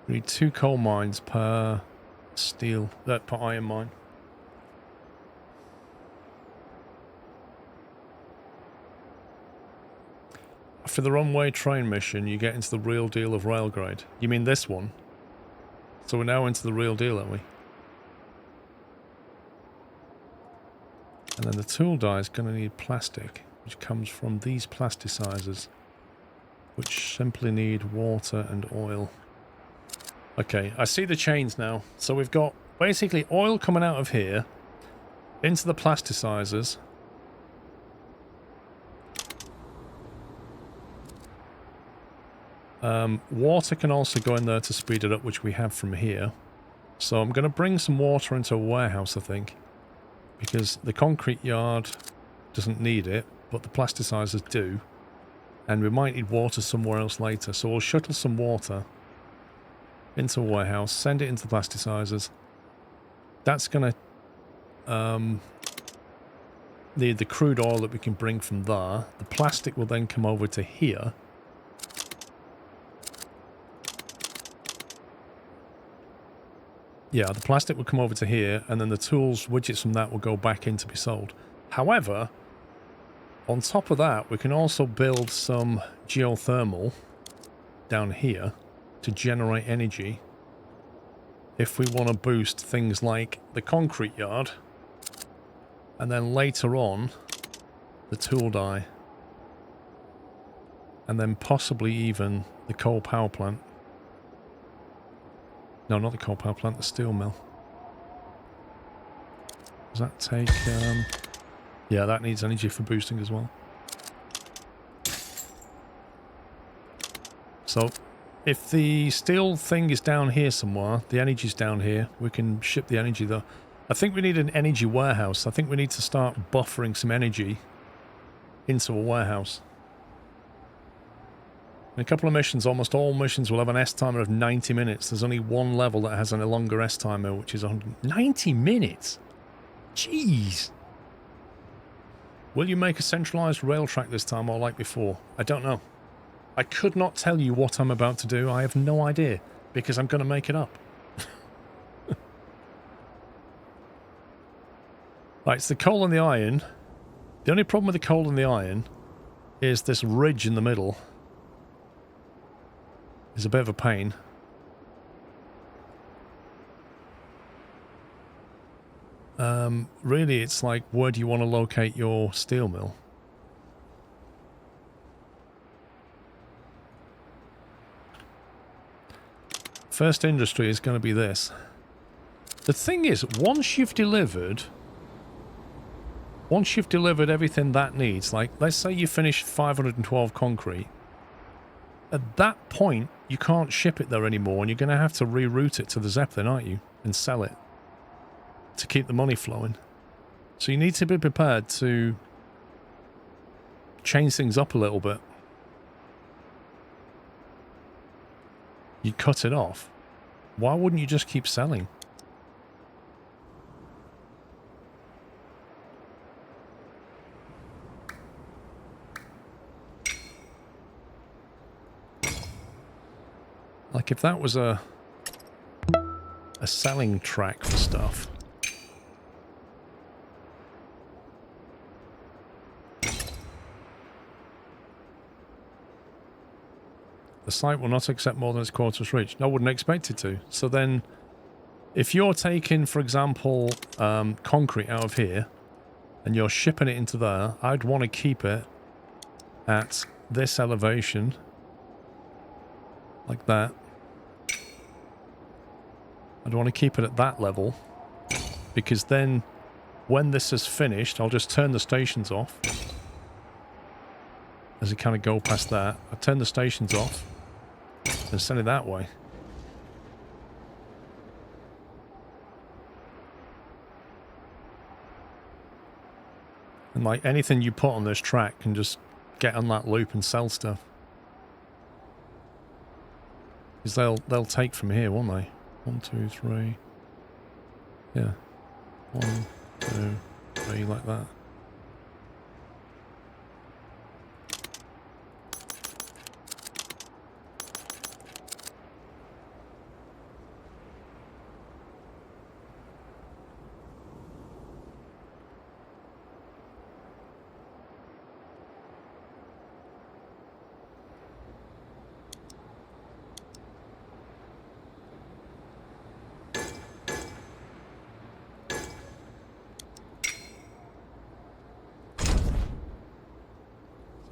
We need 2 coal mines per steel, per iron mine. After the runway train mission, you get into the real deal of Railgrade. You mean this one? So we're now into the real deal, aren't we? And then the tool die is going to need plastic, which comes from these plasticizers, which simply need water and oil. Okay, I see the chains now. So we've got basically oil coming out of here into the plasticizers. Water can also go in there to speed it up, which we have from here. So I'm going to bring some water into a warehouse, I think, because the concrete yard doesn't need it, but the plasticizers do. And we might need water somewhere else later. So we'll shuttle some water into a warehouse, send it into the plasticizers. That's going to need the crude oil that we can bring from there. The plastic will then come over to here. Yeah, the plastic will come over to here, and then the tools, widgets from that will go back in to be sold. However, on top of that, we can also build some geothermal down here to generate energy if we want to boost things like the concrete yard, and then later on the tool die, and then possibly even the coal power plant. No, not the coal power plant, the steel mill. Does that take... yeah, that needs energy for boosting as well. So, if the steel thing is down here somewhere, the energy's down here, we can ship the energy there. I think we need an energy warehouse. I think we need to start buffering some energy into a warehouse. In a couple of missions, almost all missions will have an S-timer of 90 minutes. There's only one level that has a longer S-timer, which is 90 minutes? Jeez! Will you make a centralized rail track this time or like before? I don't know. I could not tell you what I'm about to do. I have no idea, because I'm going to make it up. Right, it's the coal and the iron. The only problem with the coal and the iron is this ridge in the middle. It's a bit of a pain. Really, it's like, where do you want to locate your steel mill? First industry is going to be this. The thing is, once you've delivered everything that needs, like, let's say you finish 512 concrete, at that point, you can't ship it there anymore, and you're going to have to reroute it to the Zeppelin, aren't you? And sell it to keep the money flowing. So you need to be prepared to change things up a little bit. You cut it off. Why wouldn't you just keep selling? Like if that was a selling track for stuff. The site will not accept more than its quotas reached. I wouldn't expect it to. So then, if you're taking, for example, concrete out of here, and you're shipping it into there, I'd want to keep it at this elevation, like that. I'd want to keep it at that level, because then, when this is finished, I'll just turn the stations off. As you kind of go past that, I turn the stations off and send it that way. And like anything you put on this track can just get on that loop and sell stuff. Because they'll take from here, won't they? 1, 2, 3. Yeah. 1, 2, 3, like that.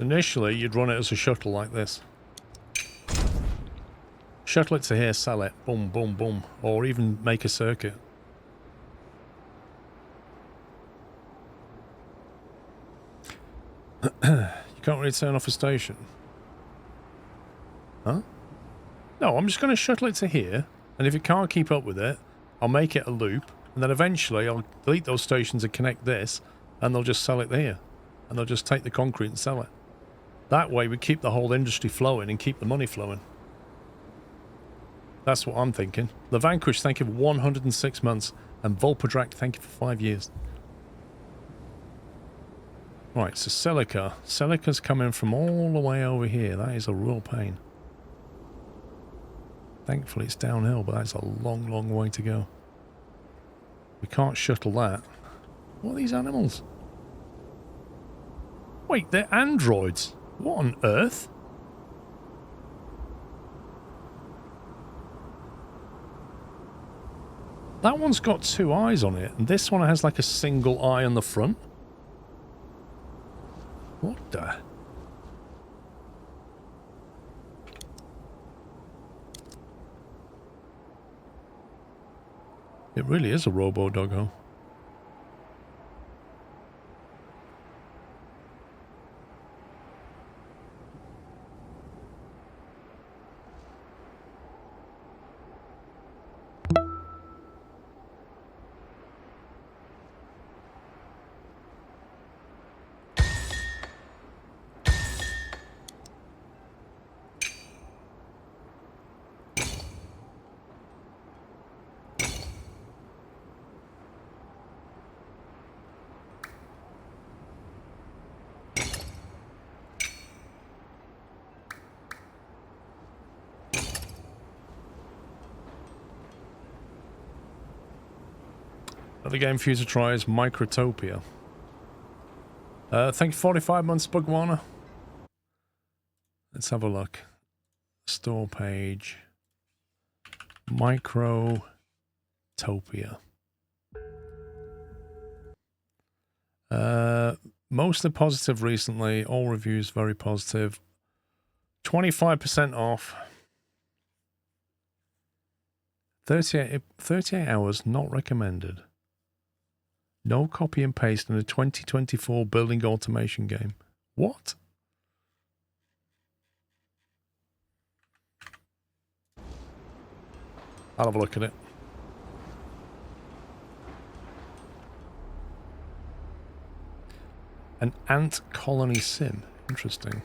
Initially, you'd run it as a shuttle like this. Shuttle it to here, sell it, boom, boom, boom. Or even make a circuit. You can't really turn off a station. Huh? No, I'm just going to shuttle it to here, and if it can't keep up with it, I'll make it a loop, and then eventually I'll delete those stations and connect this, and they'll just sell it here. And they'll just take the concrete and sell it. That way we keep the whole industry flowing and keep the money flowing. That's what I'm thinking. The Vanquish, thank you for 106 months. And Volpodrak, thank you for 5 years. Right, so Silica. Silica's coming from all the way over here. That is a real pain. Thankfully it's downhill, but that's a long, long way to go. We can't shuttle that. What are these animals? Wait, they're androids. What on earth? That one's got 2 eyes on it, and this one has like a single eye on the front. What the? It really is a robo-doggo. Another game for you to try is Microtopia. Thank you, 45 months, Bugwana. Let's have a look. Store page. Microtopia. Mostly positive recently. All reviews very positive. 25% off. 38 hours not recommended. No copy and paste in a 2024 building automation game. What? I'll have a look at it. An ant colony sim. Interesting.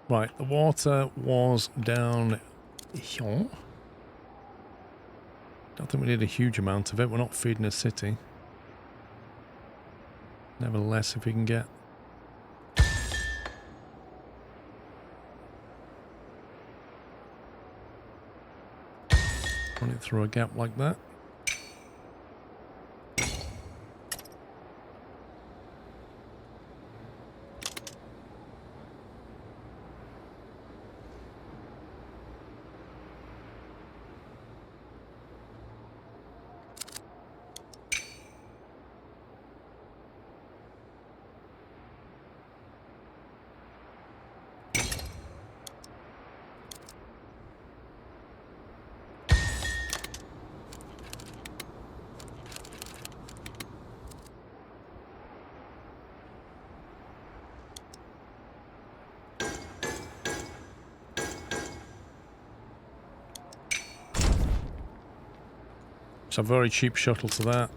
Right, the water was down here. Don't think we need a huge amount of it. We're not feeding a city. Nevertheless, if we can get... run it through a gap like that. It's a very cheap shuttle to that.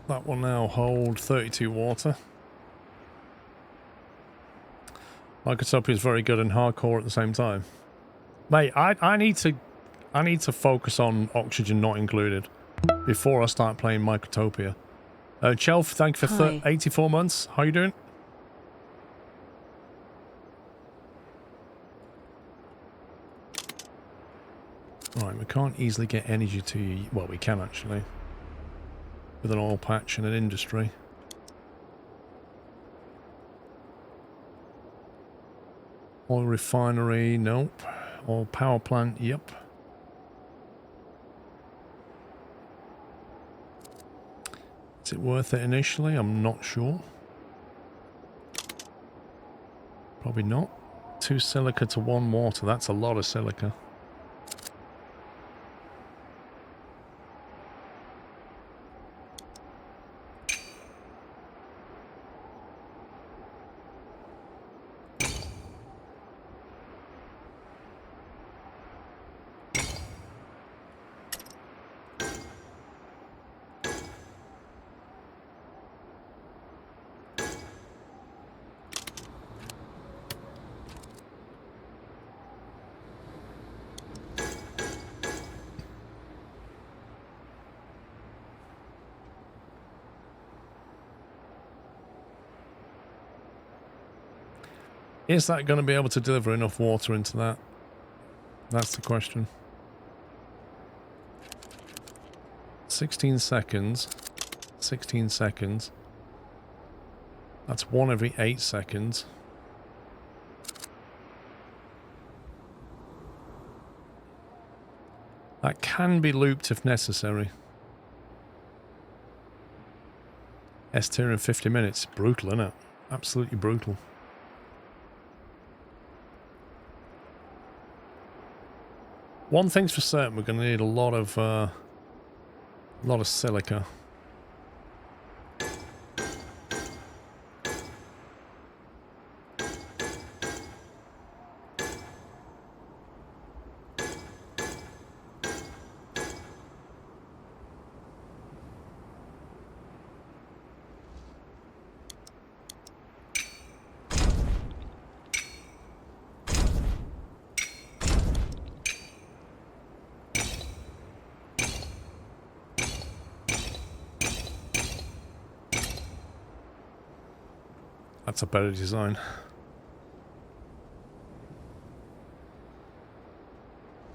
That will now hold 32 water. Locomotive is very good and hardcore at the same time. Mate, I need to focus on oxygen not included before I start playing Microtopia. Chelf, thank you for 84 months. How you doing? Right, we can't easily get energy to you. Well, we can actually. With an oil patch and an industry. Oil refinery, nope. Oil power plant, yep. Is it worth it initially? I'm not sure. Probably not. 2 silica to 1 water. That's a lot of silica. Is that going to be able to deliver enough water into that? That's the question. 16 seconds. 16 seconds. That's 1 every 8 seconds. That can be looped if necessary. S tier in 50 minutes. Brutal, isn't it? Absolutely brutal. One thing's for certain, we're going to need a lot of silica. That's a better design.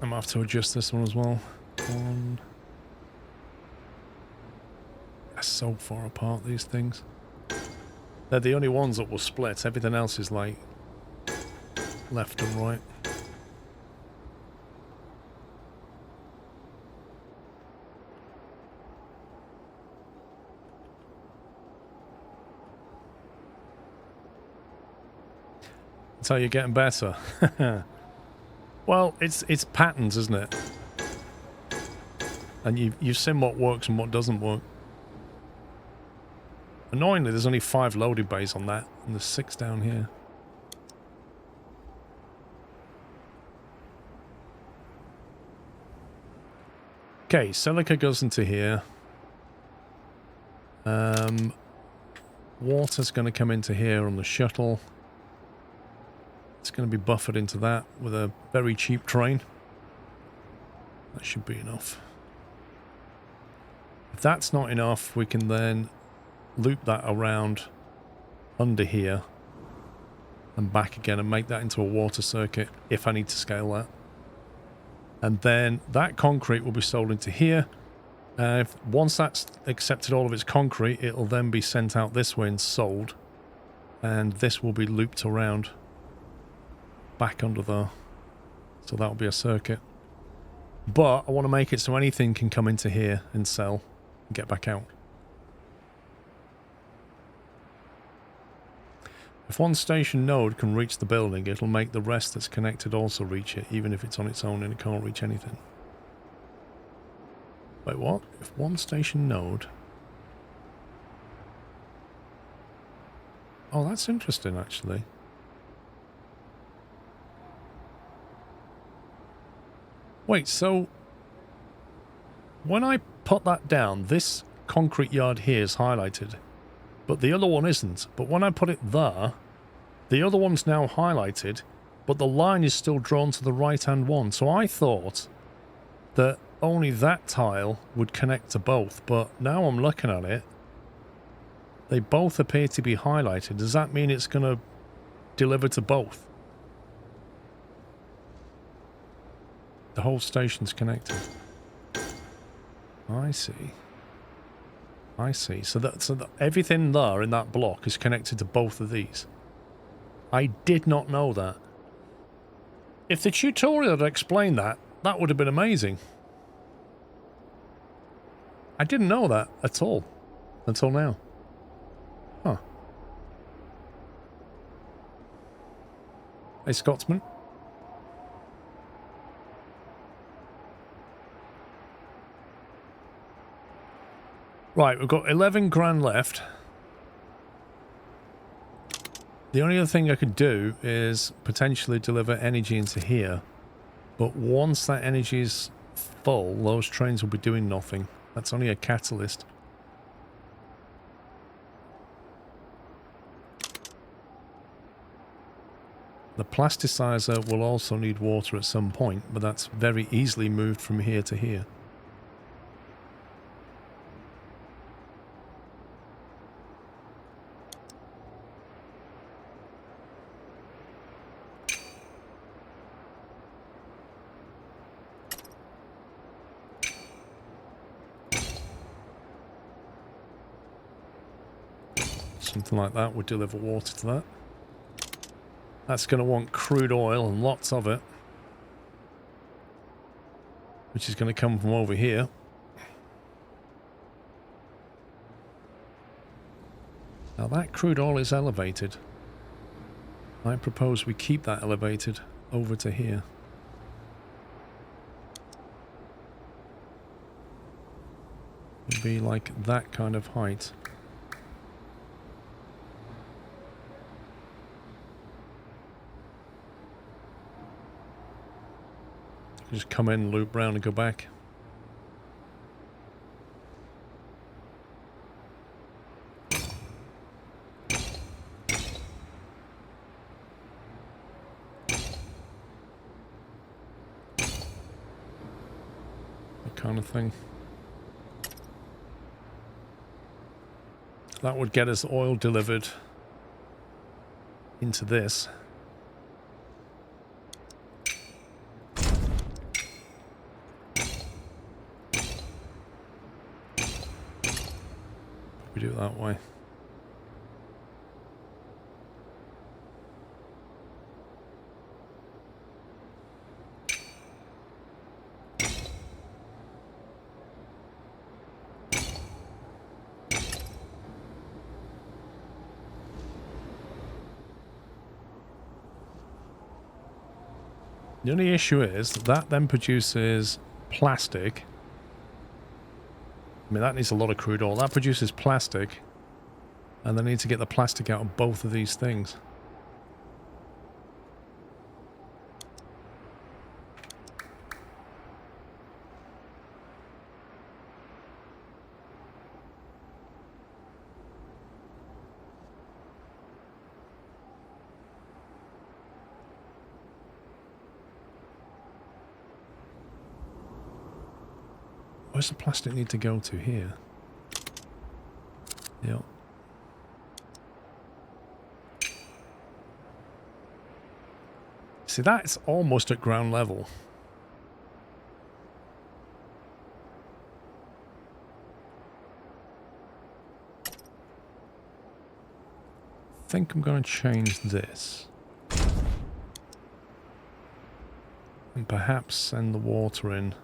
I'm gonna have to adjust this one as well. One. They're so far apart, these things. They're the only ones that will split. Everything else is like left and right. That's how you're getting better. Well, it's patterns, isn't it? And you've seen what works and what doesn't work. Annoyingly, there's only 5 loaded bays on that, and there's 6 down here. Okay, silica goes into here. Water's going to come into here on the shuttle. It's going to be buffered into that with a very cheap train. That should be enough. If that's not enough, we can then loop that around under here and back again and make that into a water circuit if I need to scale that. And then that concrete will be sold into here. Once that's accepted all of its concrete, it'll then be sent out this way and sold. And this will be looped around back under there. So that'll be a circuit. But I want to make it so anything can come into here and sell and get back out. If one station node can reach the building, it'll make the rest that's connected also reach it, even if it's on its own and it can't reach anything. Wait, what? If one station node... Oh, that's interesting, actually. Wait, so... when I put that down, this concrete yard here is highlighted, but the other one isn't. But when I put it there, the other one's now highlighted, but the line is still drawn to the right-hand one. So I thought that only that tile would connect to both, but now I'm looking at it, they both appear to be highlighted. Does that mean it's going to deliver to both? The whole station's connected. I see. I see. So that everything there in that block is connected to both of these. I did not know that. If the tutorial had explained that, that would have been amazing. I didn't know that at all. Until now. Huh. Hey, Scotsman. Right, we've got 11 grand left. The only other thing I could do is potentially deliver energy into here. But once that energy is full, those trains will be doing nothing. That's only a catalyst. The plasticizer will also need water at some point, but that's very easily moved from here to here. Something like that would deliver water to that. That's going to want crude oil and lots of it, which is going to come from over here. Now that crude oil is elevated. I propose we keep that elevated over to here. It'd be like that kind of height. Just come in, loop round and go back. That kind of thing. That would get us oil delivered into this. We do it that way. The only issue is that then produces plastic. I mean, that needs a lot of crude oil. That produces plastic. And they need to get the plastic out of both of these things. Where's the plastic need to go to? Here. Yep. See, that's almost at ground level. I think I'm going to change this. And perhaps send the water in.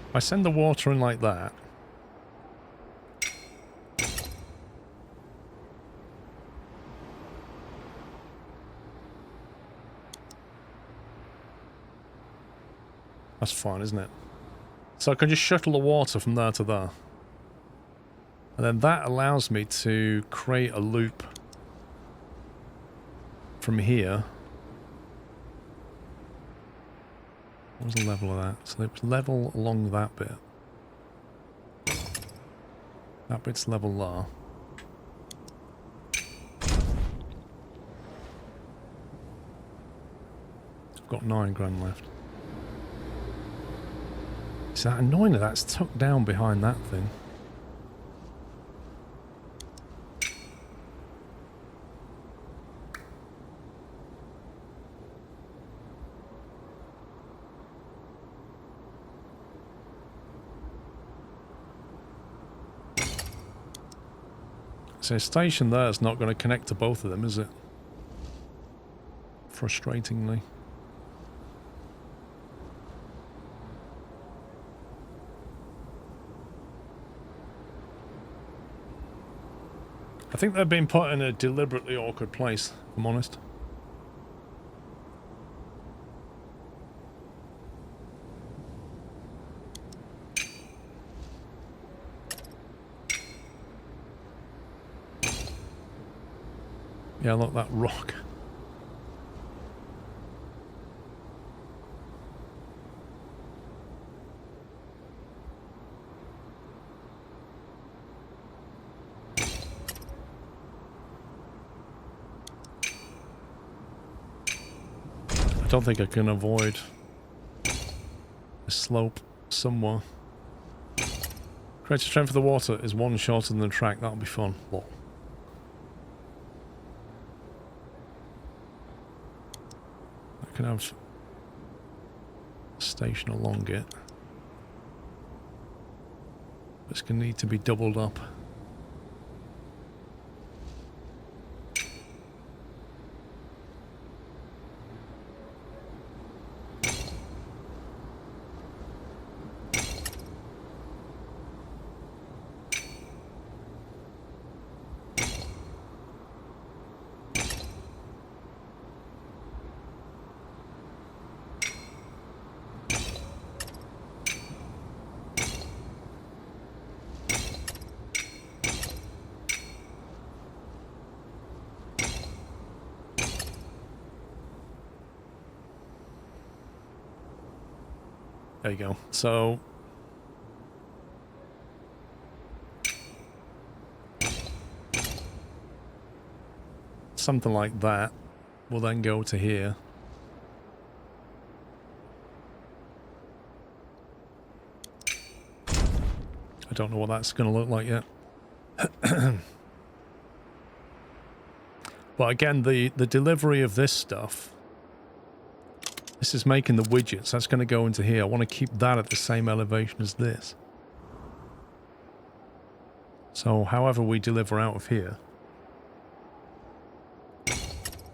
If I send the water in like that, that's fine, isn't it? So I can just shuttle the water from there to there. And then that allows me to create a loop from here. What was the level of that? So it was level along that bit. That bit's level there. I've got 9 grand left. Is that annoying that that's tucked down behind that thing? So a station there is not going to connect to both of them, is it? Frustratingly. I think they've been put in a deliberately awkward place, if I'm honest. Yeah, look, that rock. I don't think I can avoid a slope somewhere. Creative strength of the water is 1 shorter than the track. That'll be fun. What? I can have a station along it. It's going to need to be doubled up. There you go. So something like that will then go to here. I don't know what that's going to look like yet. But again, the delivery of this stuff, this is making the widgets. That's going to go into here. I want to keep that at the same elevation as this. So however we deliver out of here,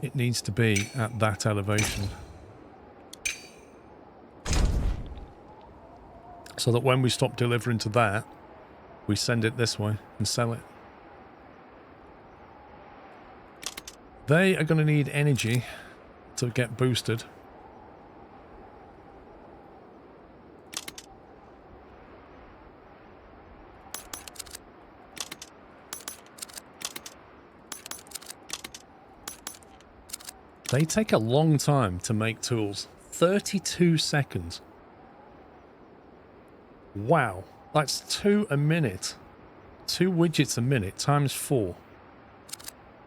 it needs to be at that elevation. So that when we stop delivering to that, we send it this way and sell it. They are going to need energy to get boosted. They take a long time to make tools. 32 seconds. Wow. That's 2 a minute. 2 widgets a minute times 4.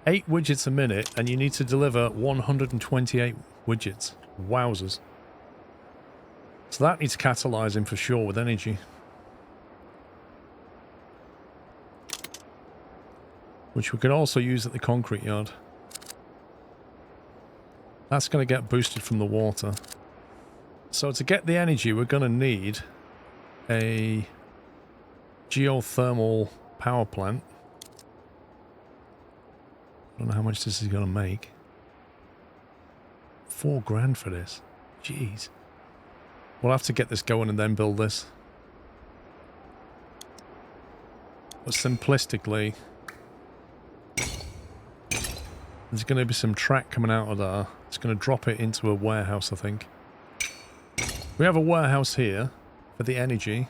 8 widgets a minute, and you need to deliver 128 widgets. Wowzers. So that needs catalyzing for sure with energy. Which we could also use at the concrete yard. That's going to get boosted from the water. So to get the energy, we're going to need a geothermal power plant. I don't know how much this is going to make. 4 grand for this. Jeez. We'll have to get this going and then build this. But simplistically, there's going to be some track coming out of there. It's going to drop it into a warehouse, I think. We have a warehouse here for the energy.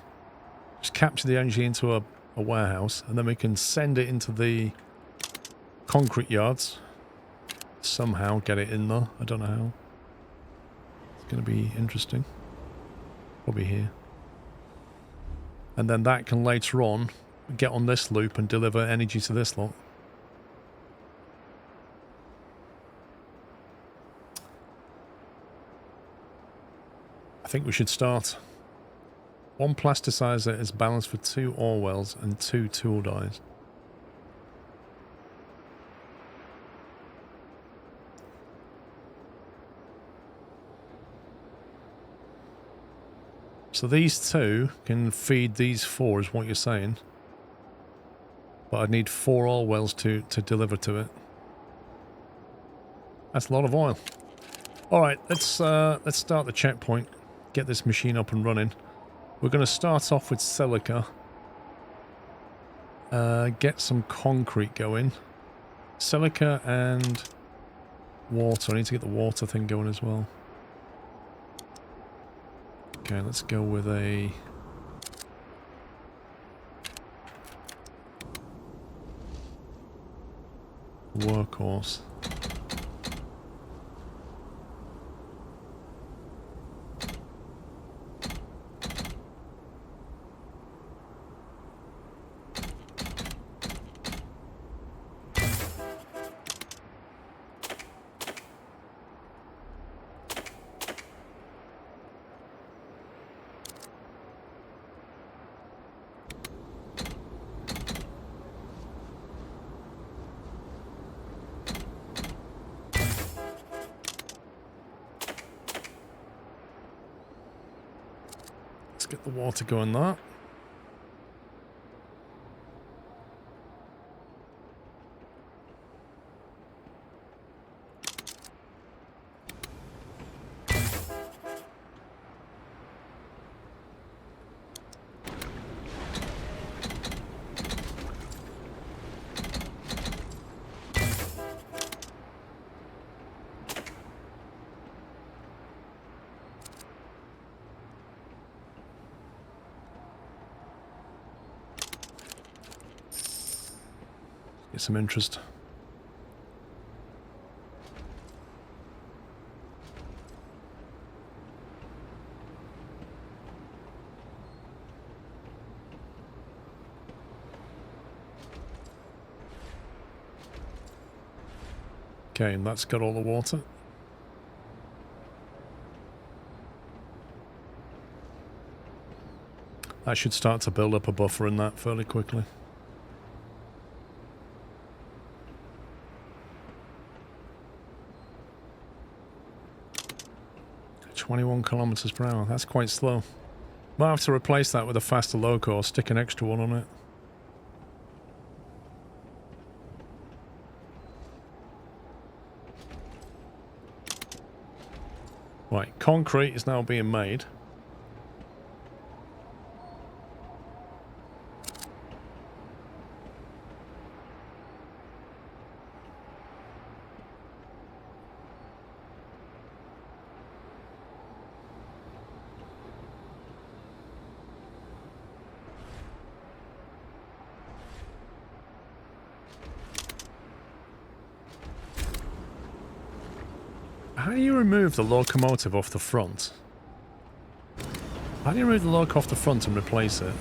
Just capture the energy into a warehouse, and then we can send it into the concrete yards. Somehow get it in there. I don't know how. It's going to be interesting. Probably here. And then that can later on get on this loop and deliver energy to this lot. I think we should start. 1 plasticizer is balanced for 2 ore wells and 2 tool dies. So these 2 can feed these 4 is what you're saying. But I'd need 4 oil wells to deliver to it. That's a lot of oil. Alright, let's start the checkpoint. Get this machine up and running. We're going to start off with silica. Get some concrete going. Silica and water. I need to get the water thing going as well. Okay, let's go with a... workhorse. Get the water going there. Get some interest. Okay, and that's got all the water. That should start to build up a buffer in that fairly quickly. 21 kilometers per hour. That's quite slow. Might have to replace that with a faster loco or stick an extra one on it. Right, concrete is now being made. How do you remove the locomotive off the front? How do you remove the loco off the front and replace it?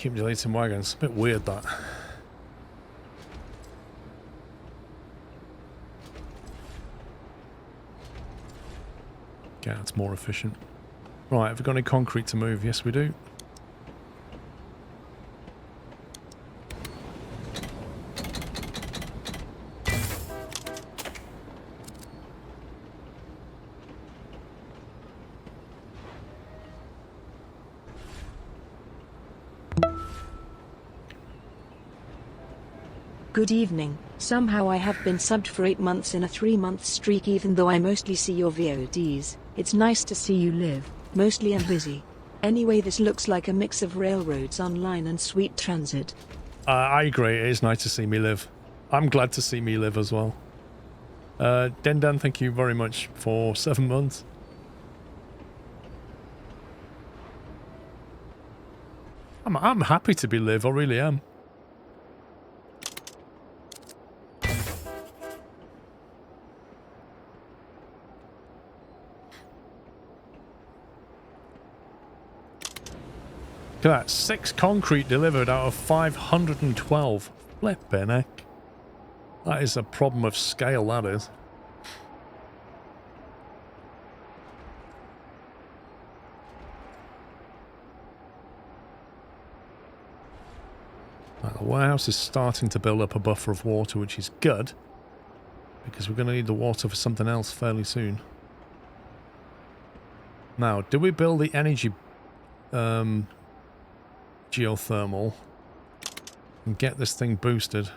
Keep deleting wagons. A bit weird, that. Yeah, it's more efficient. Right, have we got any concrete to move? Yes, we do. Good evening. Somehow I have been subbed for 8 months in a 3-month streak even though I mostly see your VODs. It's nice to see you live. Mostly I'm busy. Anyway, this looks like a mix of Railroads Online and Sweet Transit. I agree. It is nice to see me live. I'm glad to see me live as well. Dendan, thank you very much for 7 months. I'm happy to be live. I really am. Look at that, 6 concrete delivered out of 512. Flippin' heck. That is a problem of scale, that is. Right, the warehouse is starting to build up a buffer of water, which is good, because we're going to need the water for something else fairly soon. Now, do we build the energy geothermal and get this thing boosted,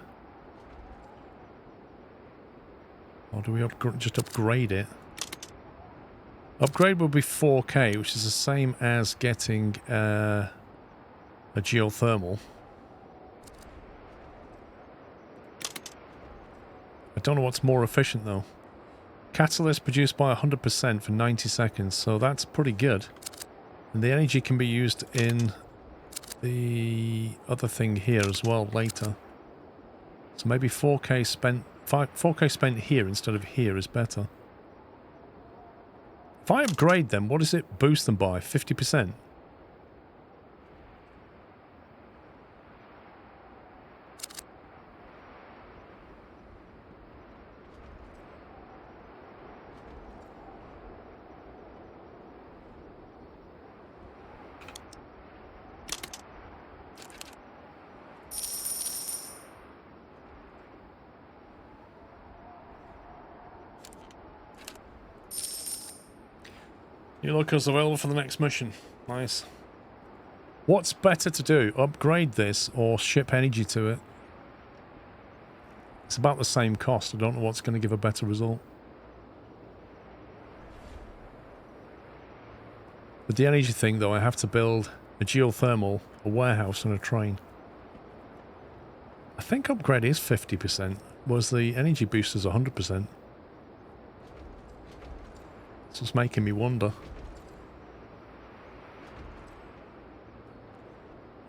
or do we just upgrade it? Upgrade will be 4K, which is the same as getting a geothermal. I don't know what's more efficient though. Catalyst produced by 100% for 90 seconds, so that's pretty good. And the energy can be used in the other thing here as well later. So maybe 4K spent here instead of here is better. If I upgrade them, what does it boost them by? 50%? New locals available for the next mission. Nice. What's better to do? Upgrade this or ship energy to it? It's about the same cost. I don't know what's going to give a better result. With the energy thing though, I have to build a geothermal, a warehouse and a train. I think upgrade is 50%. Was the energy boosters 100%? It's just making me wonder.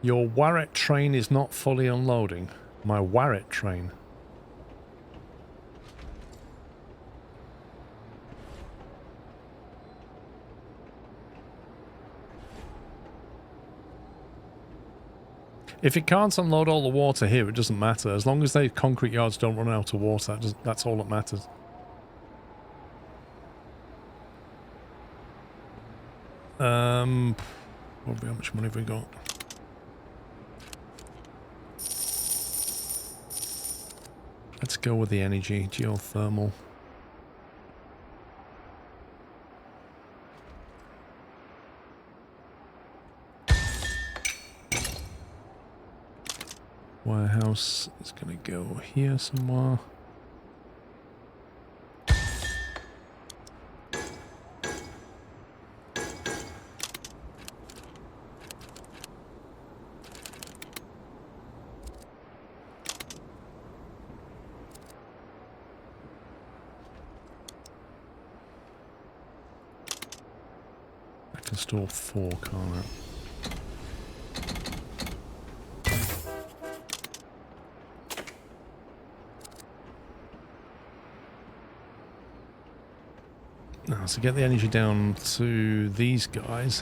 Your Warret train is not fully unloading. My Warret train. If it can't unload all the water here, it doesn't matter. As long as the concrete yards don't run out of water, that's all that matters. How much money have we got? Let's go with the energy, geothermal. Warehouse is going to go here somewhere. I can store 4, can't I? Now, so get the energy down to these guys.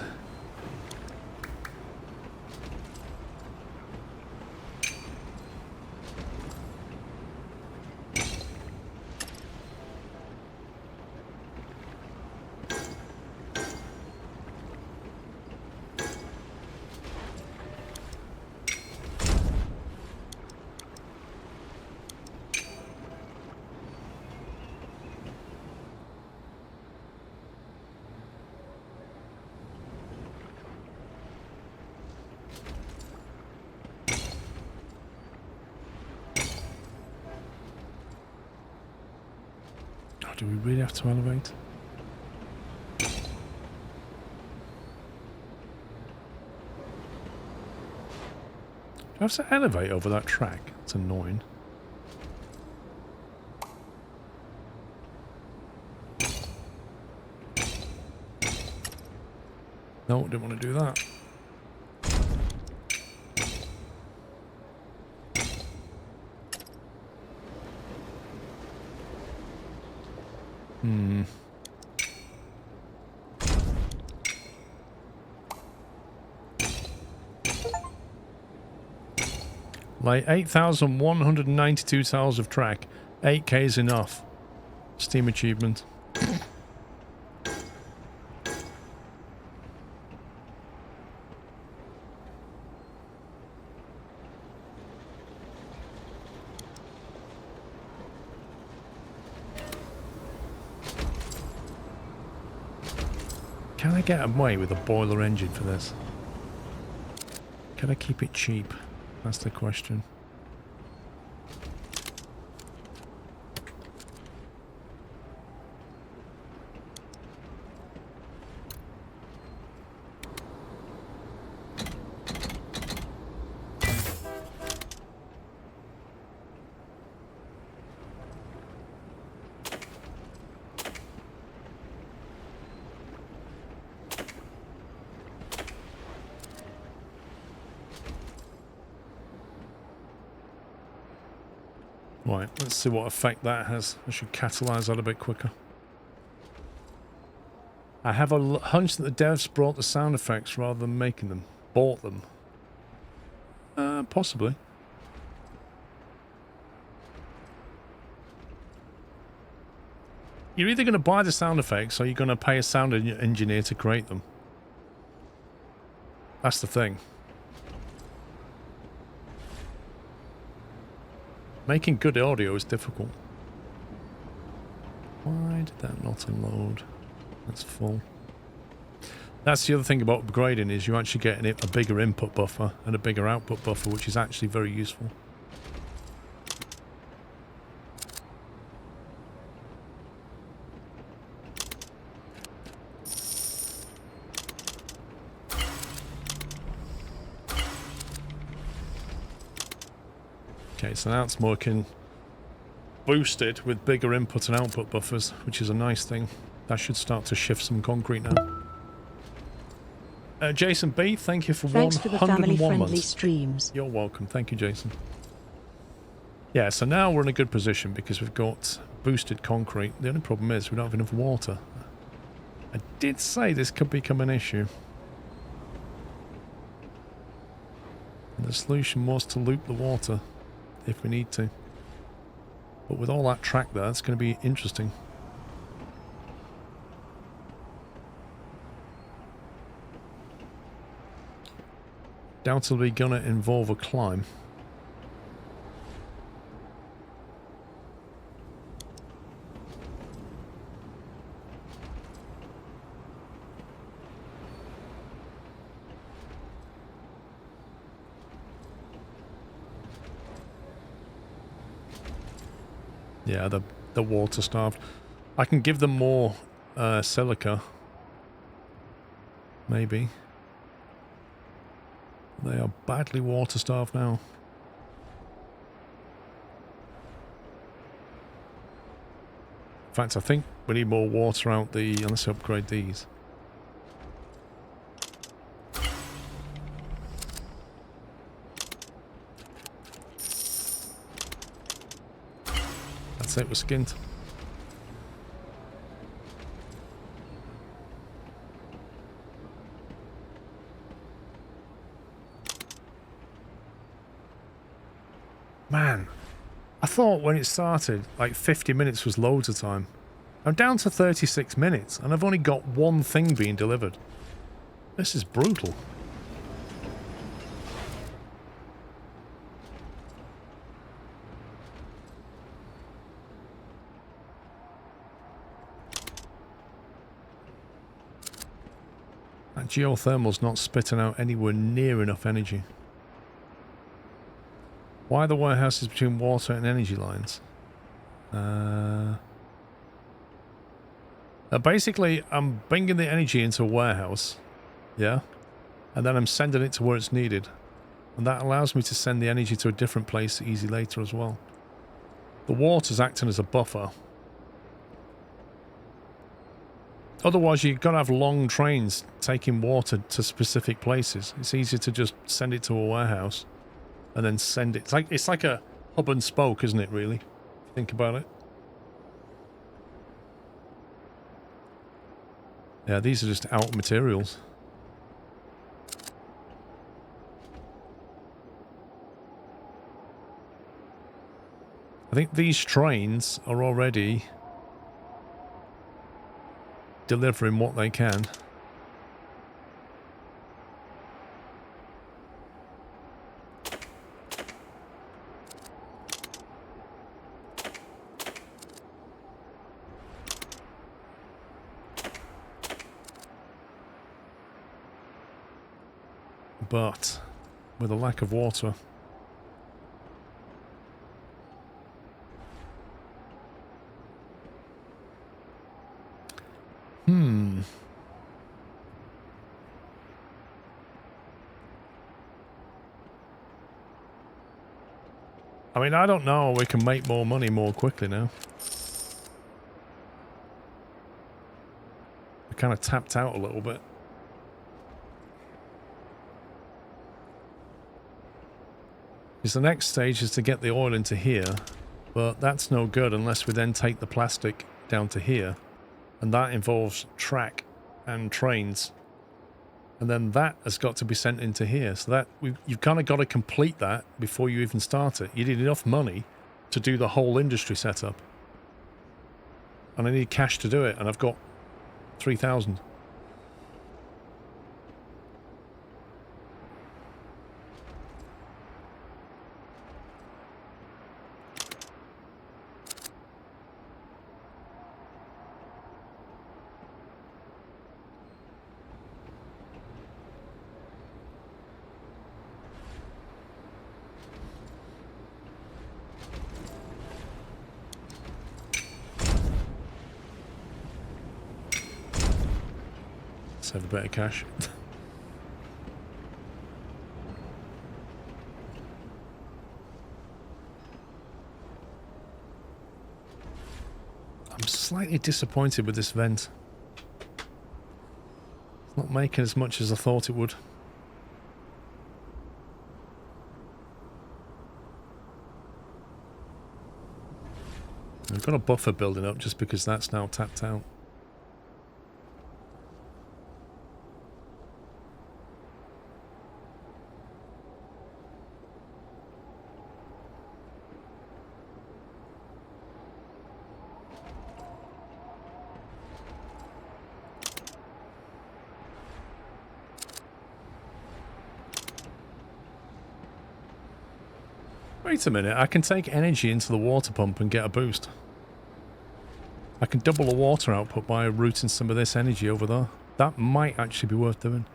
Do we really have to elevate? Do I have to elevate over that track? It's annoying. No, didn't want to do that. Like 8,192 tiles of track. 8k is enough. Steam achievement. Can I get away with a boiler engine for this? Can I keep it cheap? That's the question. Right, let's see what effect that has. I should catalyze that a bit quicker. I have a hunch that the devs brought the sound effects rather than making them. Bought them. Possibly. You're either going to buy the sound effects or you're going to pay a sound engineer to create them. That's the thing. Making good audio is difficult. Why did that not unload? That's full. That's the other thing about upgrading is you actually get a bigger input buffer and a bigger output buffer, which is actually very useful. Okay, so now it's working boosted with bigger input and output buffers, which is a nice thing. That should start to shift some concrete now. Jason B, thank you for 101 months. Thanks for the family-friendly streams. You're welcome. Thank you, Jason. Yeah, so now we're in a good position because we've got boosted concrete. The only problem is we don't have enough water. I did say this could become an issue. And the solution was to loop the water if we need to. But with all that track there, it's going to be interesting. Doubtedly gonna involve a climb. Yeah, the water starved. I can give them more silica. Maybe. They are badly water starved now. In fact, I think we need more water out the... Unless I upgrade these. That's it, we're skint. Man, I thought when it started, like 50 minutes was loads of time. I'm down to 36 minutes, and I've only got one thing being delivered. This is brutal. That geothermal's not spitting out anywhere near enough energy. Why the warehouses between water and energy lines? Basically, I'm bringing the energy into a warehouse, yeah, and then I'm sending it to where it's needed. And that allows me to send the energy to a different place easy later as well. The water's acting as a buffer. Otherwise, you've got to have long trains taking water to specific places. It's easier to just send it to a warehouse and then send it. It's like a hub and spoke, isn't it, really? If you think about it. Yeah, these are just out materials. I think these trains are already delivering what they can. But with a lack of water, I mean, I don't know. We can make more money more quickly now. We kind of tapped out a little bit. Because the next stage is to get the oil into here, but that's no good unless we then take the plastic down to here, and that involves track and trains, and then that has got to be sent into here. So that you've kind of got to complete that before you even start it. You need enough money to do the whole industry setup, and I need cash to do it, and I've got 3,000. Save a bit of cash. I'm slightly disappointed with this vent. It's not making as much as I thought it would. We've got a buffer building up just because that's now tapped out. Wait a minute, I can take energy into the water pump and get a boost. I can double the water output by routing some of this energy over there. That might actually be worth doing.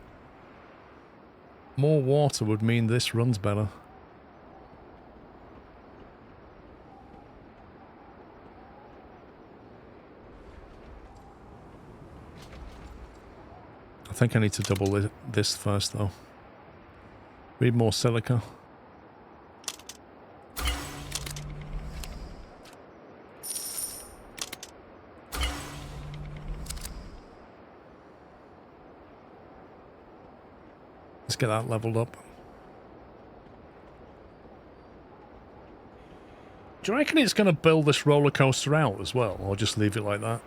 More water would mean this runs better. I think I need to double this first though. Need more silica. Let's get that leveled up. Do you reckon it's going to build this roller coaster out as well, or just leave it like that?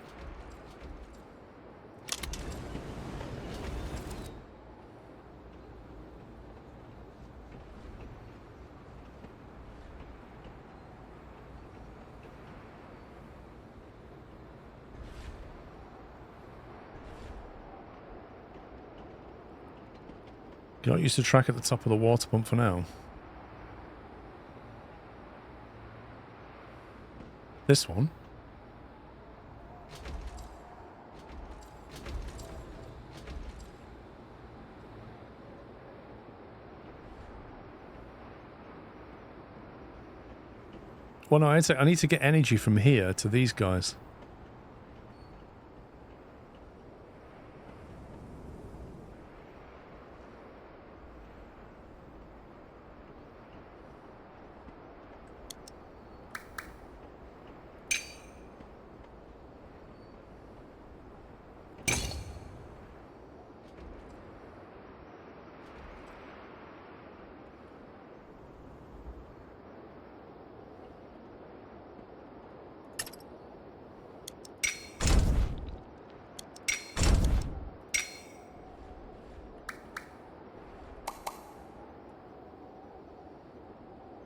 You don't use the track at the top of the water pump for now. This one. Well, no, I need to get energy from here to these guys.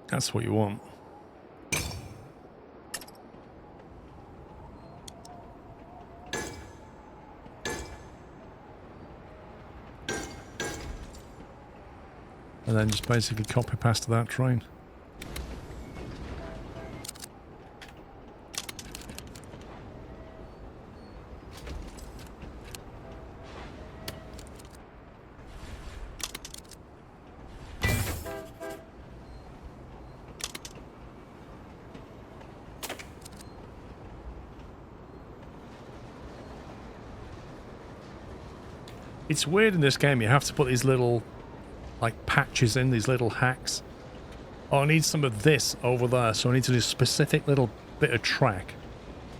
That's what you want. And then just basically copy past that train. It's weird in this game, you have to put these little, like, patches in, these little hacks. Oh, I need some of this over there, so I need to do a specific little bit of track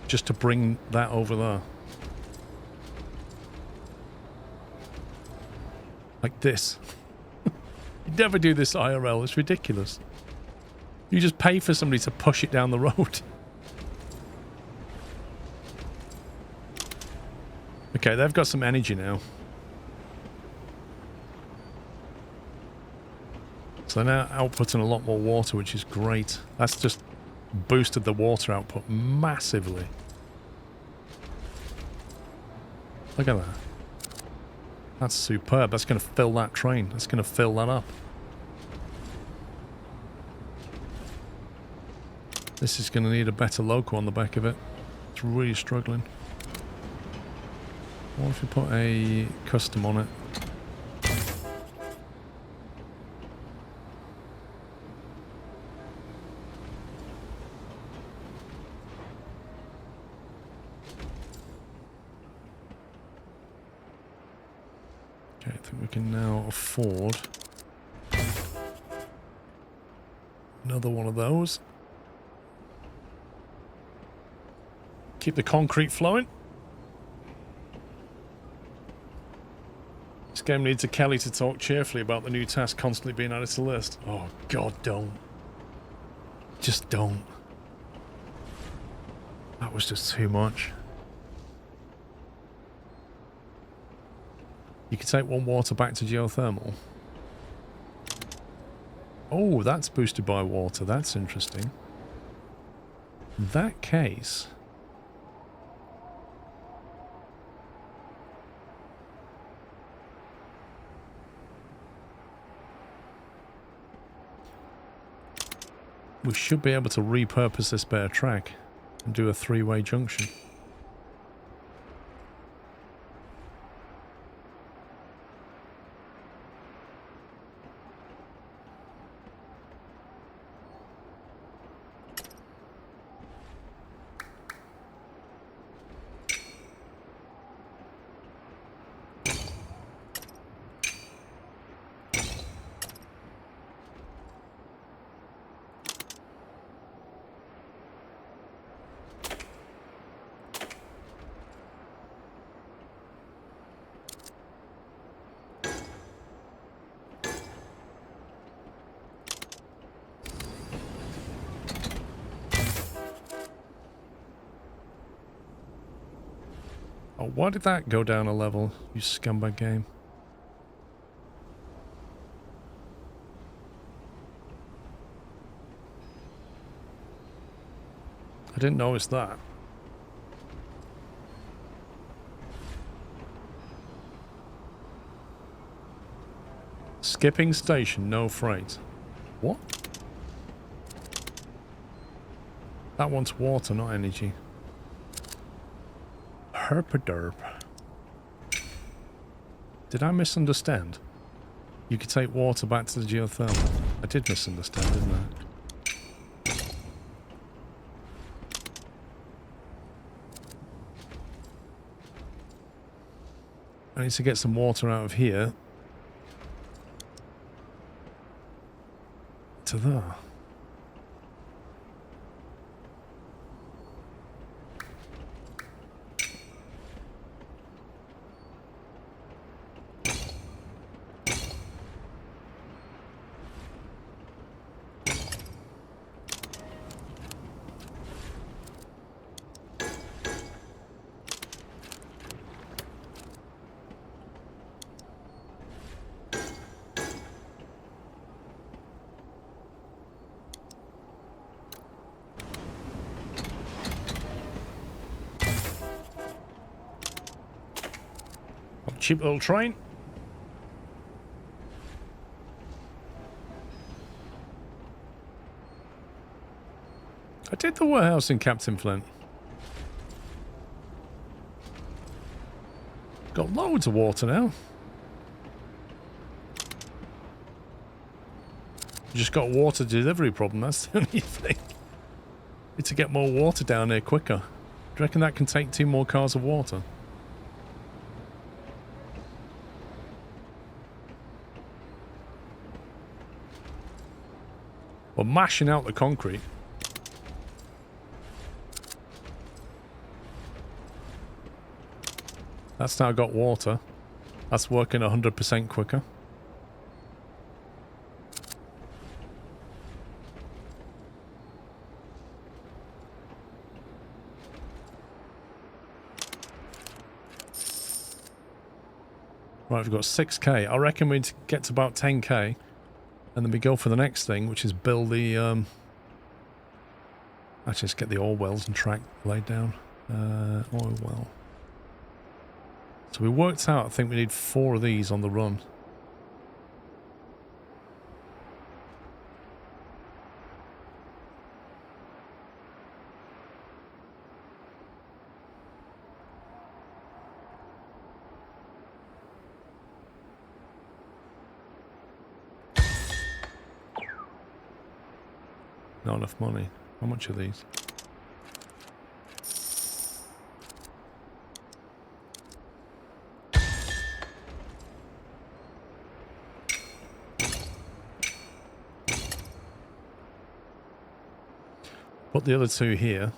just to bring that over there. Like this. You never do this IRL, it's ridiculous. You just pay for somebody to push it down the road. Okay, they've got some energy now. So they're now outputting a lot more water, which is great. That's just boosted the water output massively. Look at that. That's superb. That's going to fill that train. That's going to fill that up. This is going to need a better loco on the back of it. It's really struggling. What if we put a custom on it? Okay, I think we can now afford another one of those. Keep the concrete flowing. This game needs a Kelly to talk cheerfully about the new task constantly being added to the list. Oh god, don't. Just don't. That was just too much. You can take one water back to geothermal. Oh, that's boosted by water. That's interesting. In that case... we should be able to repurpose this bit of track and do a three-way junction. Oh, why did that go down a level, you scumbag game? I didn't notice that. Skipping station, no freight. What? That wants water, not energy. Herpaderp. Did I misunderstand? You could take water back to the geothermal. I did misunderstand, didn't I? I need to get some water out of here to there. Cheap little train. I did the warehouse in Captain Flint. Got loads of water now. Just got a water delivery problem, that's the only thing. Need to get more water down there quicker. Do you reckon that can take 2 more cars of water? We're mashing out the concrete. That's now got water. That's working 100% quicker. Right, we've got 6k. I reckon we'd get to about 10k. And then we go for the next thing, which is build the... Actually, let's get the oil wells and track laid down. Oil well. So we worked out, I think we need 4 of these on the run. Not enough money. How much are these? Put the other 2 here.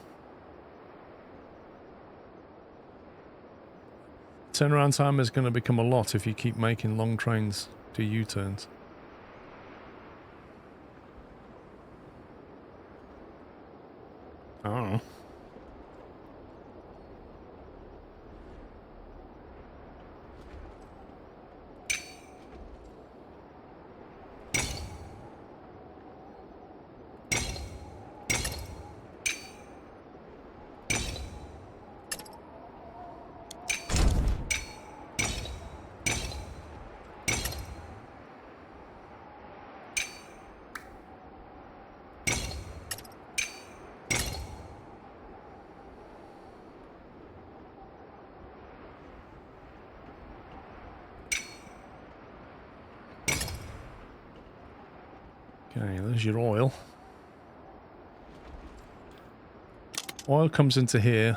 Turnaround time is going to become a lot if you keep making long trains do U-turns. I don't know. Okay, there's your oil. Oil comes into here.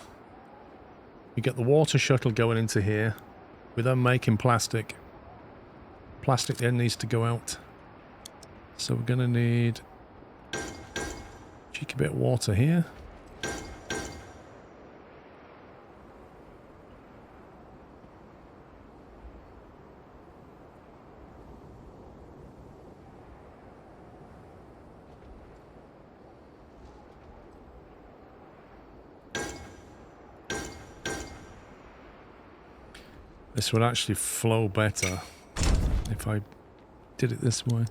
We get the water shuttle going into here. We're then making plastic. Plastic then needs to go out. So we're going to need a cheeky bit of water here. This would actually flow better if I did it this way.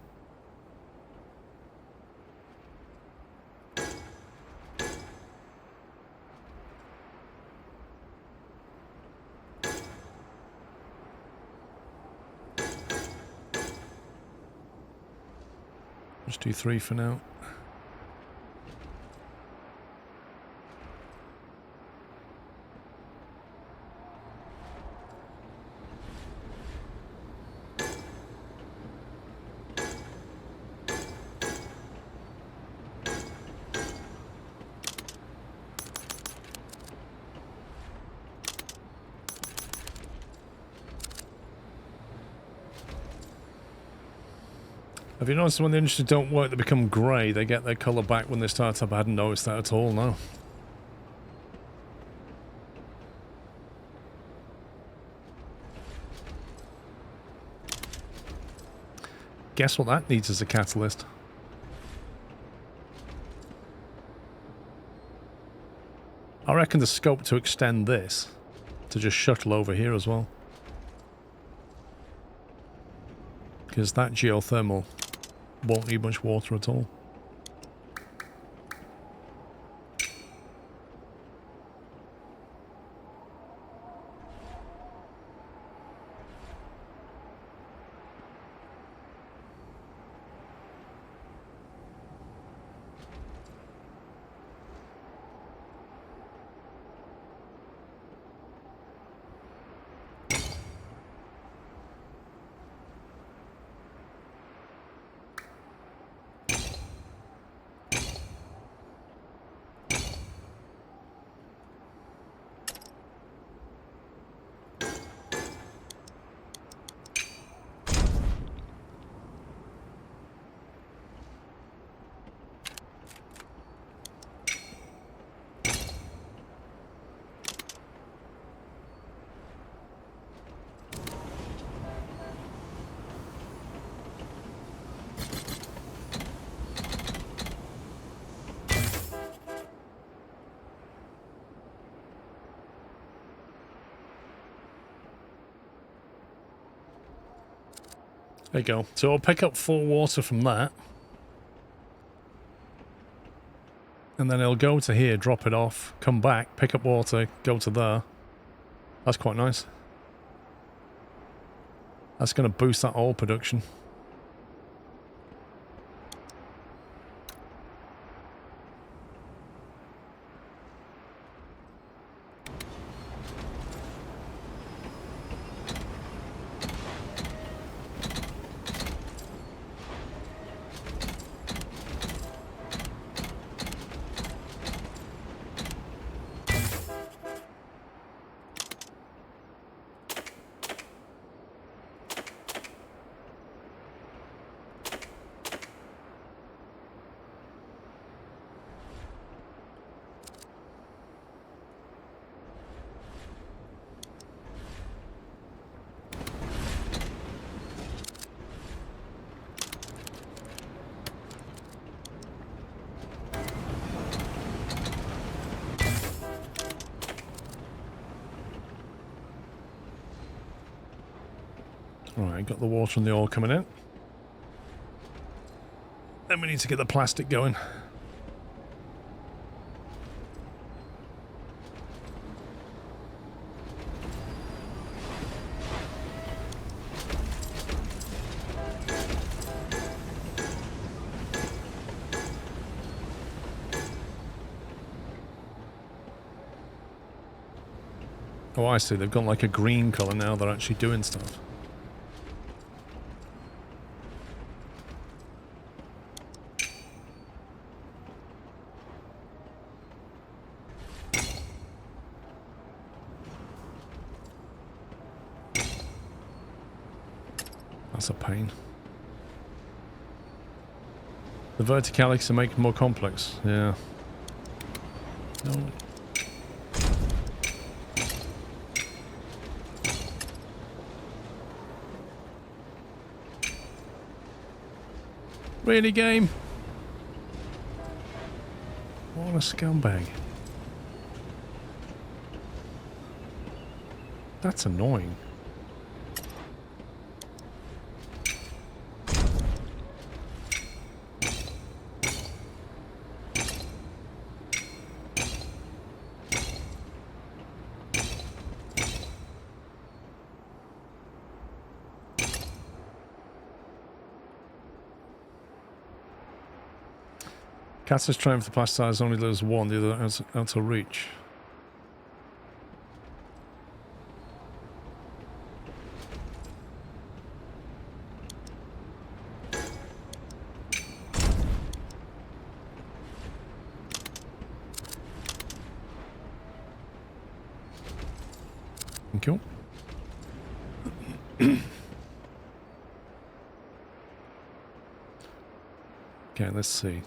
Just do 3 for now. Have you noticed when the engines don't work, they become grey? They get their colour back when they start up. I hadn't noticed that at all, no. Guess what that needs as a catalyst? I reckon the scope to extend this to just shuttle over here as well. Because that geothermal won't need much water at all. There you go. So I'll pick up 4 water from that. And then it'll go to here, drop it off, come back, pick up water, go to there. That's quite nice. That's going to boost that oil production. Alright, got the water and the oil coming in. Then we need to get the plastic going. Oh, I see. They've got like a green colour now. They're actually doing stuff. That's a pain. The verticalities to make it more complex. Yeah. No. Really, game? What a scumbag. That's annoying. Cats is trying for the plasticizer, only there's one, the other out of reach. Thank you. Okay, let's see.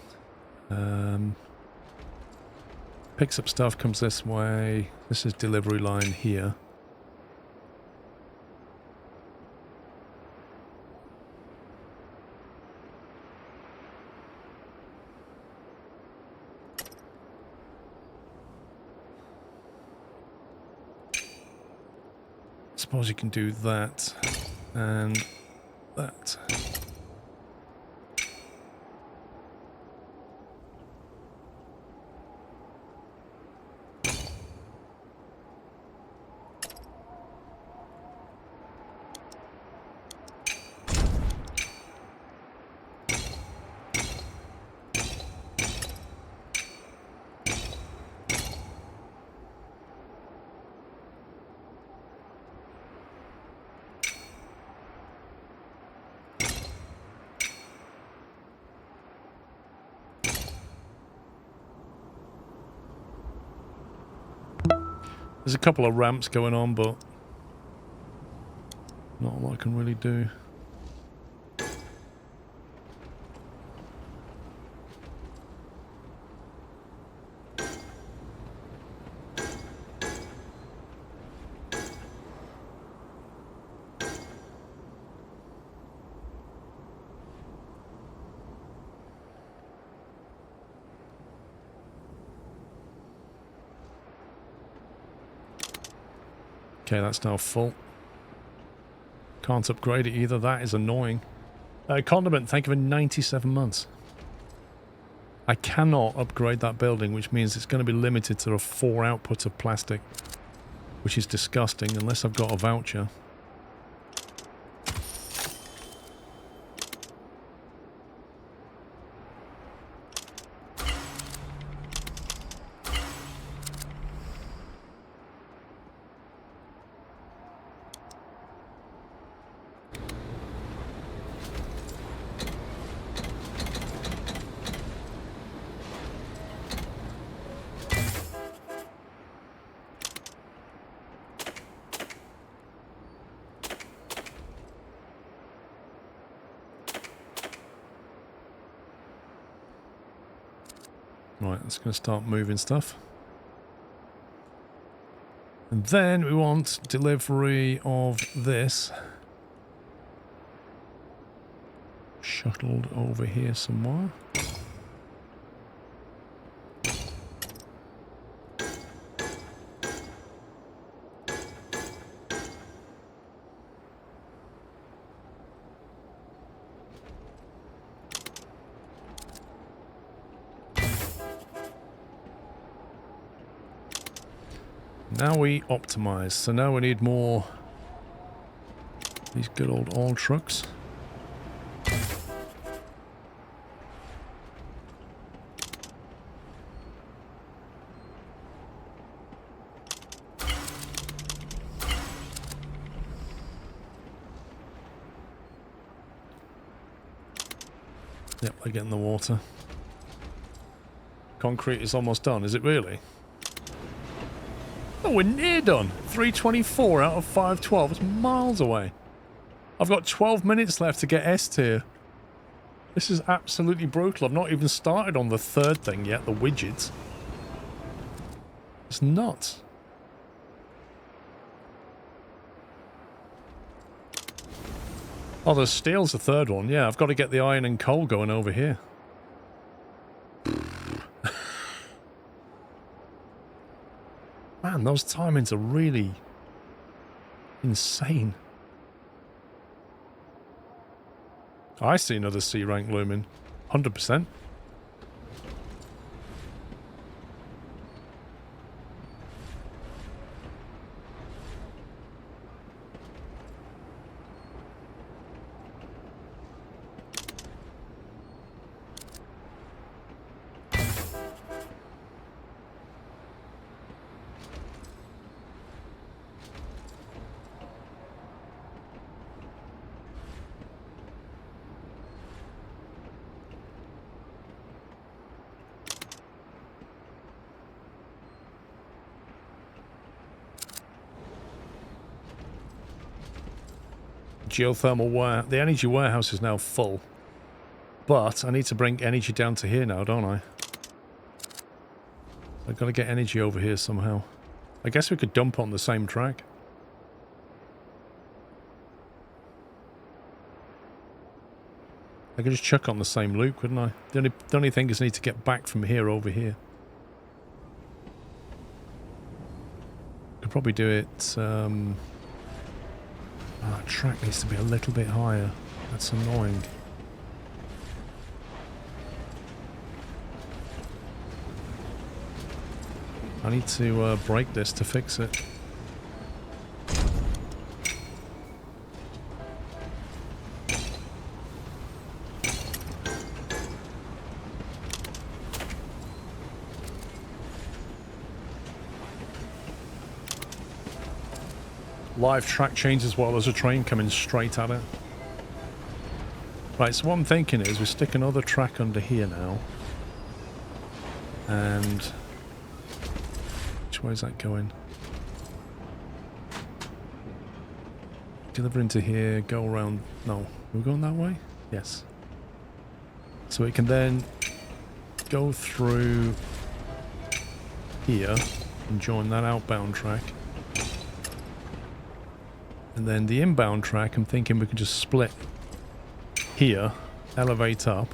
Picks up stuff, comes this way. This is delivery line here. Suppose you can do that and that. There's a couple of ramps going on, but not a lot I can really do. Okay, that's now full. Can't upgrade it either. That is annoying. Condiment, thank you for 97 months. I cannot upgrade that building, which means it's going to be limited to a 4 output of plastic, which is disgusting unless I've got a voucher. Right, that's going to start moving stuff. And then we want delivery of this shuttled over here somewhere. Now we optimize. So now we need more these good old oil trucks. Yep, they're getting the water. Concrete is almost done, is it really? Oh, we're near done. 324 out of 512. It's miles away. I've got 12 minutes left to get S tier. This is absolutely brutal. I've not even started on the third thing yet, the widgets. It's nuts. Oh, the steel's the third one. Yeah, I've got to get the iron and coal going over here. Man, those timings are really insane. I see another C rank looming. 100%. Geothermal the energy warehouse is now full, but I need to bring energy down to here now, don't I? I've got to get energy over here somehow. I guess we could dump on the same track. I could just chuck on the same loop, couldn't I? The only thing is I need to get back from here over here. Could probably do it. That track needs to be a little bit higher. That's annoying. I need to break this to fix it. Live track change as well as a train coming straight at it. Right, so what I'm thinking is we stick another track under here now. And which way is that going? Deliver into here, go around. No, we're going that way? Yes. So it can then go through here and join that outbound track. And then the inbound track, I'm thinking we can just split here, elevate up.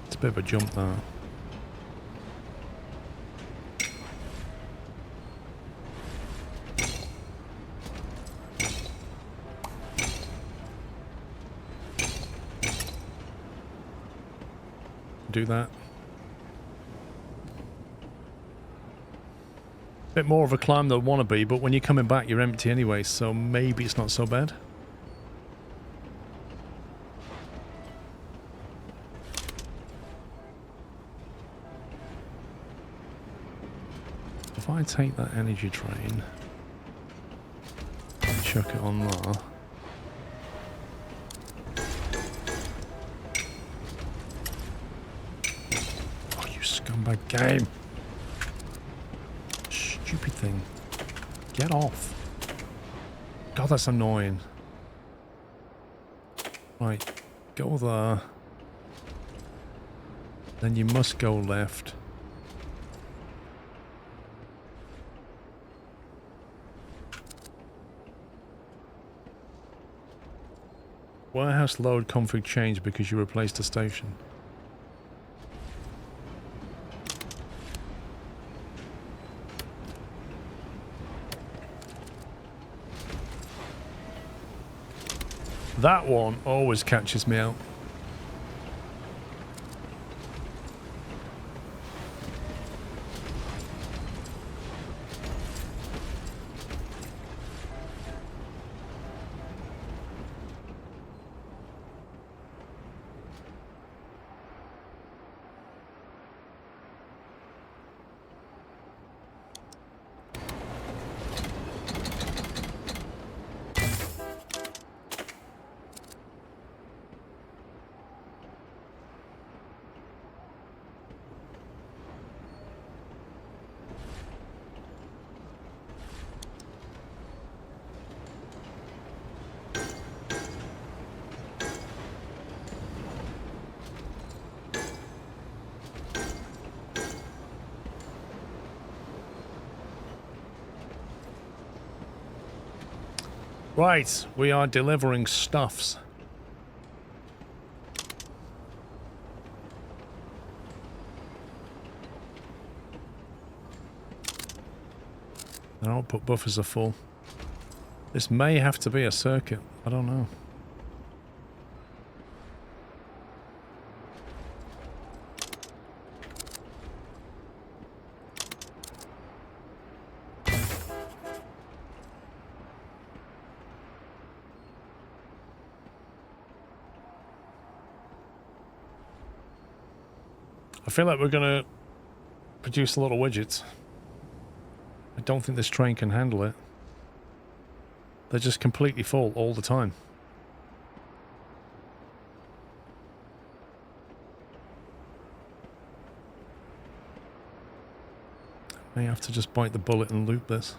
It's a bit of a jump there. Do that. Bit more of a climb than wanna be, but when you're coming back you're empty anyway, so maybe it's not so bad. If I take that energy train and chuck it on there. Oh, you scumbag game. Stupid thing. Get off. God, that's annoying. Right, go there. Then you must go left. Warehouse load config changed because you replaced a station. That one always catches me out. Right, we are delivering stuffs. Our output buffers are full. This may have to be a circuit. I don't know. I feel like we're going to produce a lot of widgets. I don't think this train can handle it. They're just completely full all the time. May have to just bite the bullet and loop this.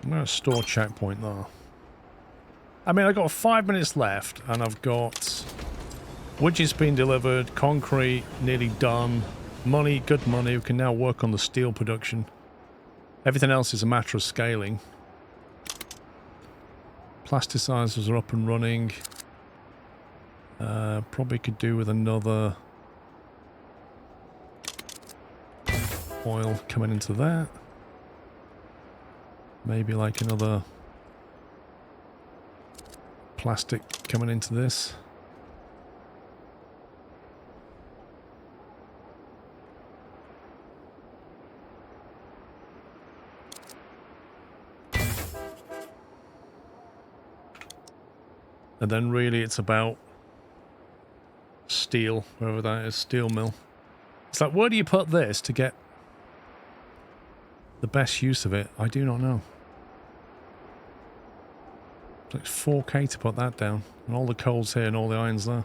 I'm going to store checkpoint there. I mean, I've got 5 minutes left, and I've got widgets being delivered, concrete nearly done, money, good money. We can now work on the steel production. Everything else is a matter of scaling. Plasticizers are up and running. Probably could do with another oil coming into that. Maybe like another plastic coming into this. And then really it's about steel, wherever that is, steel mill. It's like, where do you put this to get the best use of it? I do not know. It's like 4K to put that down. And all the coal's here and all the iron's there.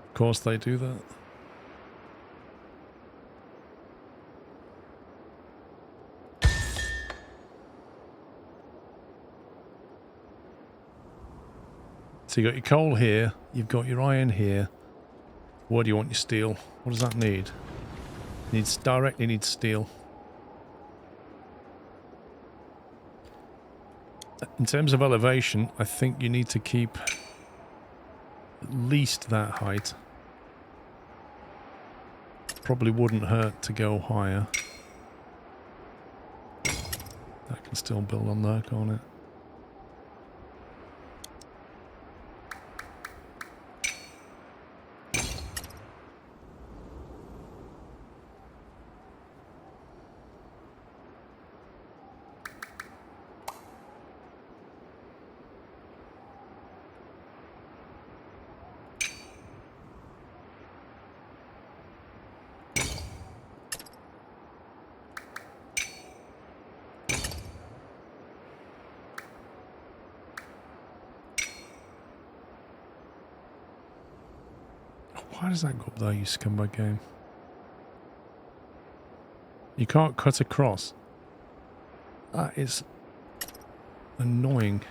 Of course they do that. So you got your coal here, you've got your iron here. Where do you want your steel? What does that need? Directly needs steel. In terms of elevation, I think you need to keep at least that height. Probably wouldn't hurt to go higher. That can still build on there, can't it? Why does that go up there, you scumbag game? You can't cut across. That is annoying.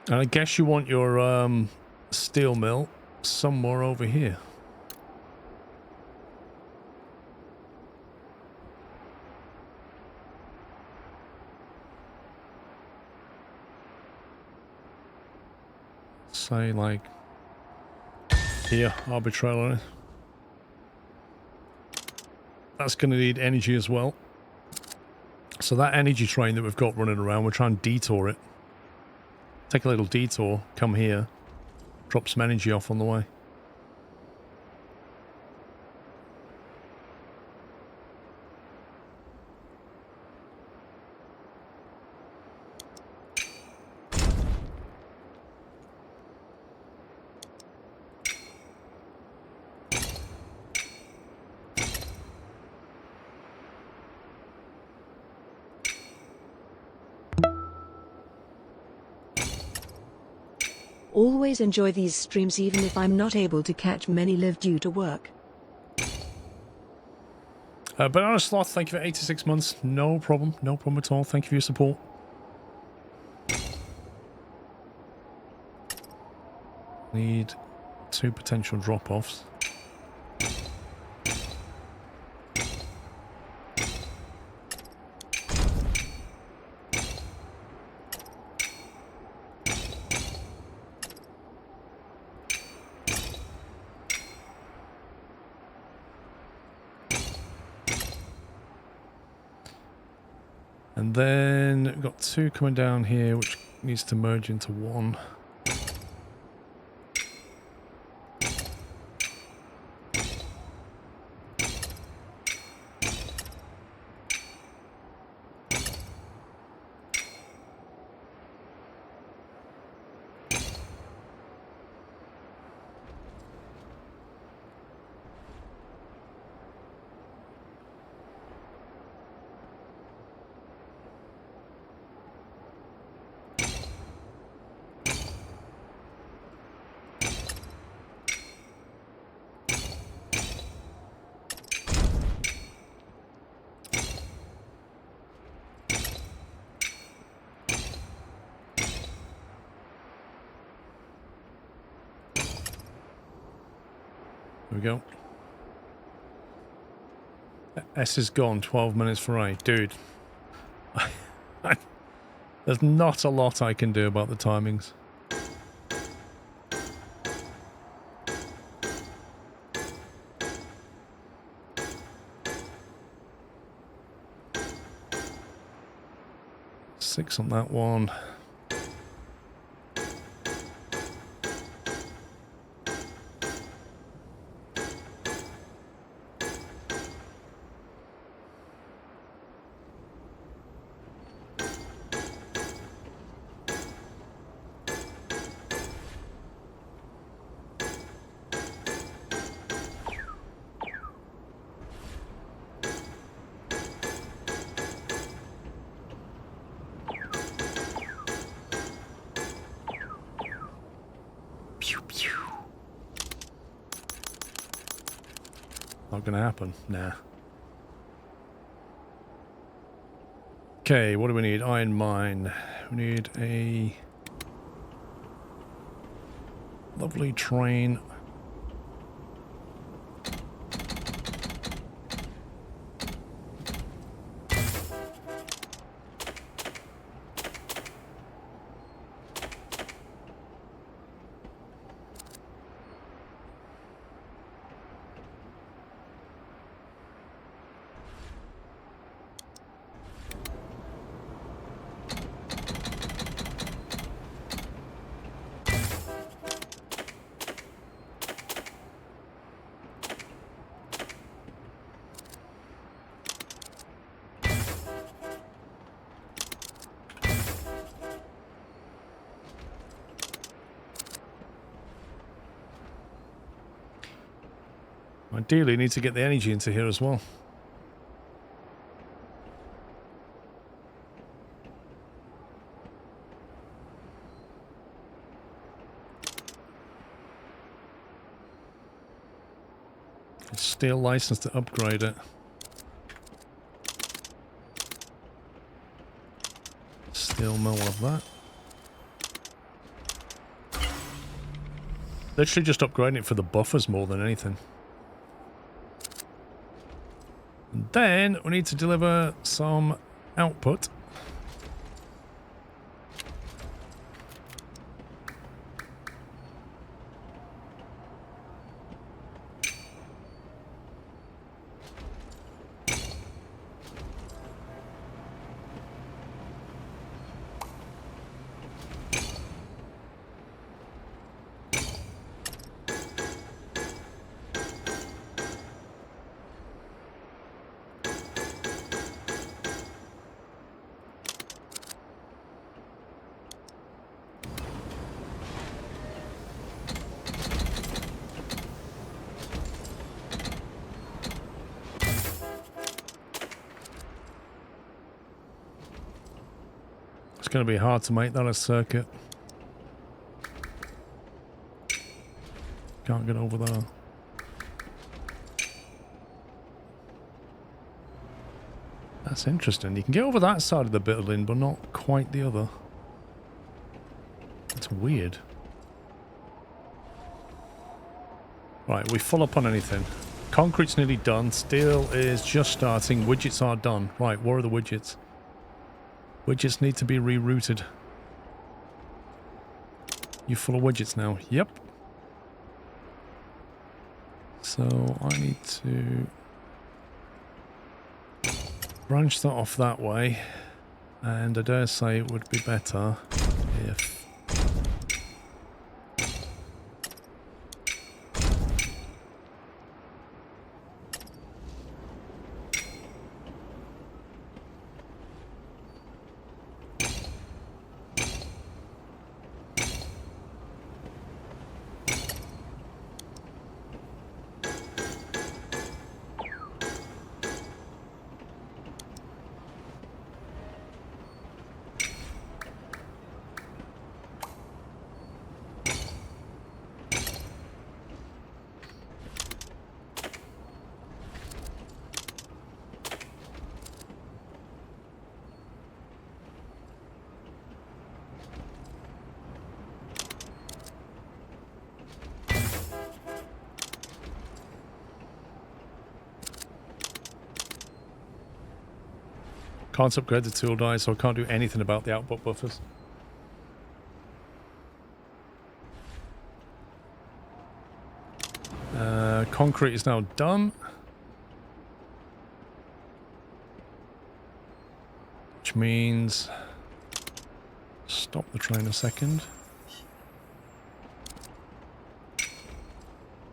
And I guess you want your steel mill somewhere over here. Say like here, arbitrarily. That's going to need energy as well. So that energy train that we've got running around, we're trying to detour it. Take a little detour, come here, drop some energy off on the way. Always enjoy these streams even if I'm not able to catch many live due to work. Banana Sloth, thank you for 86 months. No problem at all. Thank you for your support. Need 2 potential drop-offs. And then we've got 2 coming down here, which needs to merge into 1. There we go. S is gone, 12 minutes for A. Dude, there's not a lot I can do about the timings. Six on that one. Not gonna happen. Nah. Okay, what do we need? Iron mine. We need a lovely train. Ideally, need to get the energy into here as well. Steel license to upgrade it. Steel mill of that. Literally just upgrading it for the buffers more than anything. And then we need to deliver some output. It's going to be hard to make that a circuit. Can't get over there. That's interesting. You can get over that side of the building, but not quite the other. That's weird. Right, we full up on anything. Concrete's nearly done. Steel is just starting. Widgets are done. Right, where are the widgets? Widgets need to be rerouted. You full of widgets now? Yep. So I need to branch that off that way, and I dare say it would be better if Can't upgrade the tool die, so I can't do anything about the output buffers. Concrete is now done. Which means... Stop the train a second.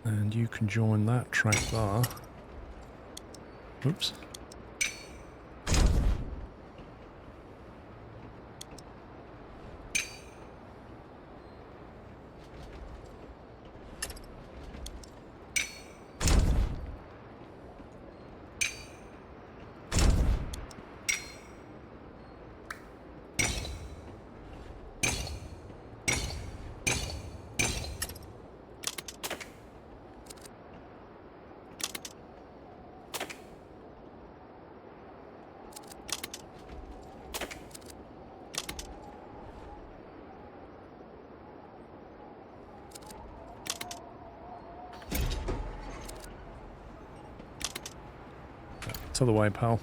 And you can join that track there. Oops. To the way, pal.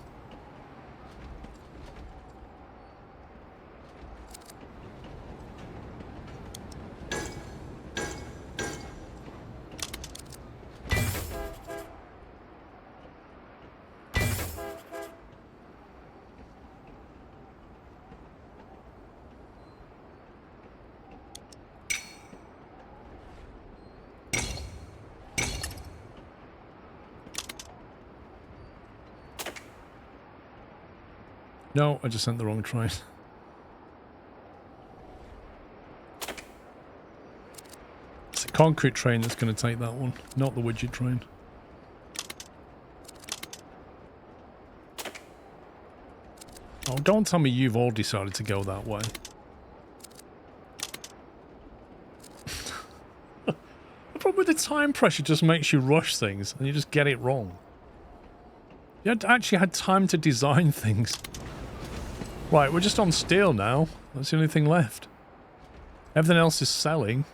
No, I just sent the wrong train. It's the concrete train that's going to take that one, not the widget train. Oh, don't tell me you've all decided to go that way. The problem with the time pressure just makes you rush things, and you just get it wrong. You actually had time to design things. Right, we're just on steel now. That's the only thing left. Everything else is selling.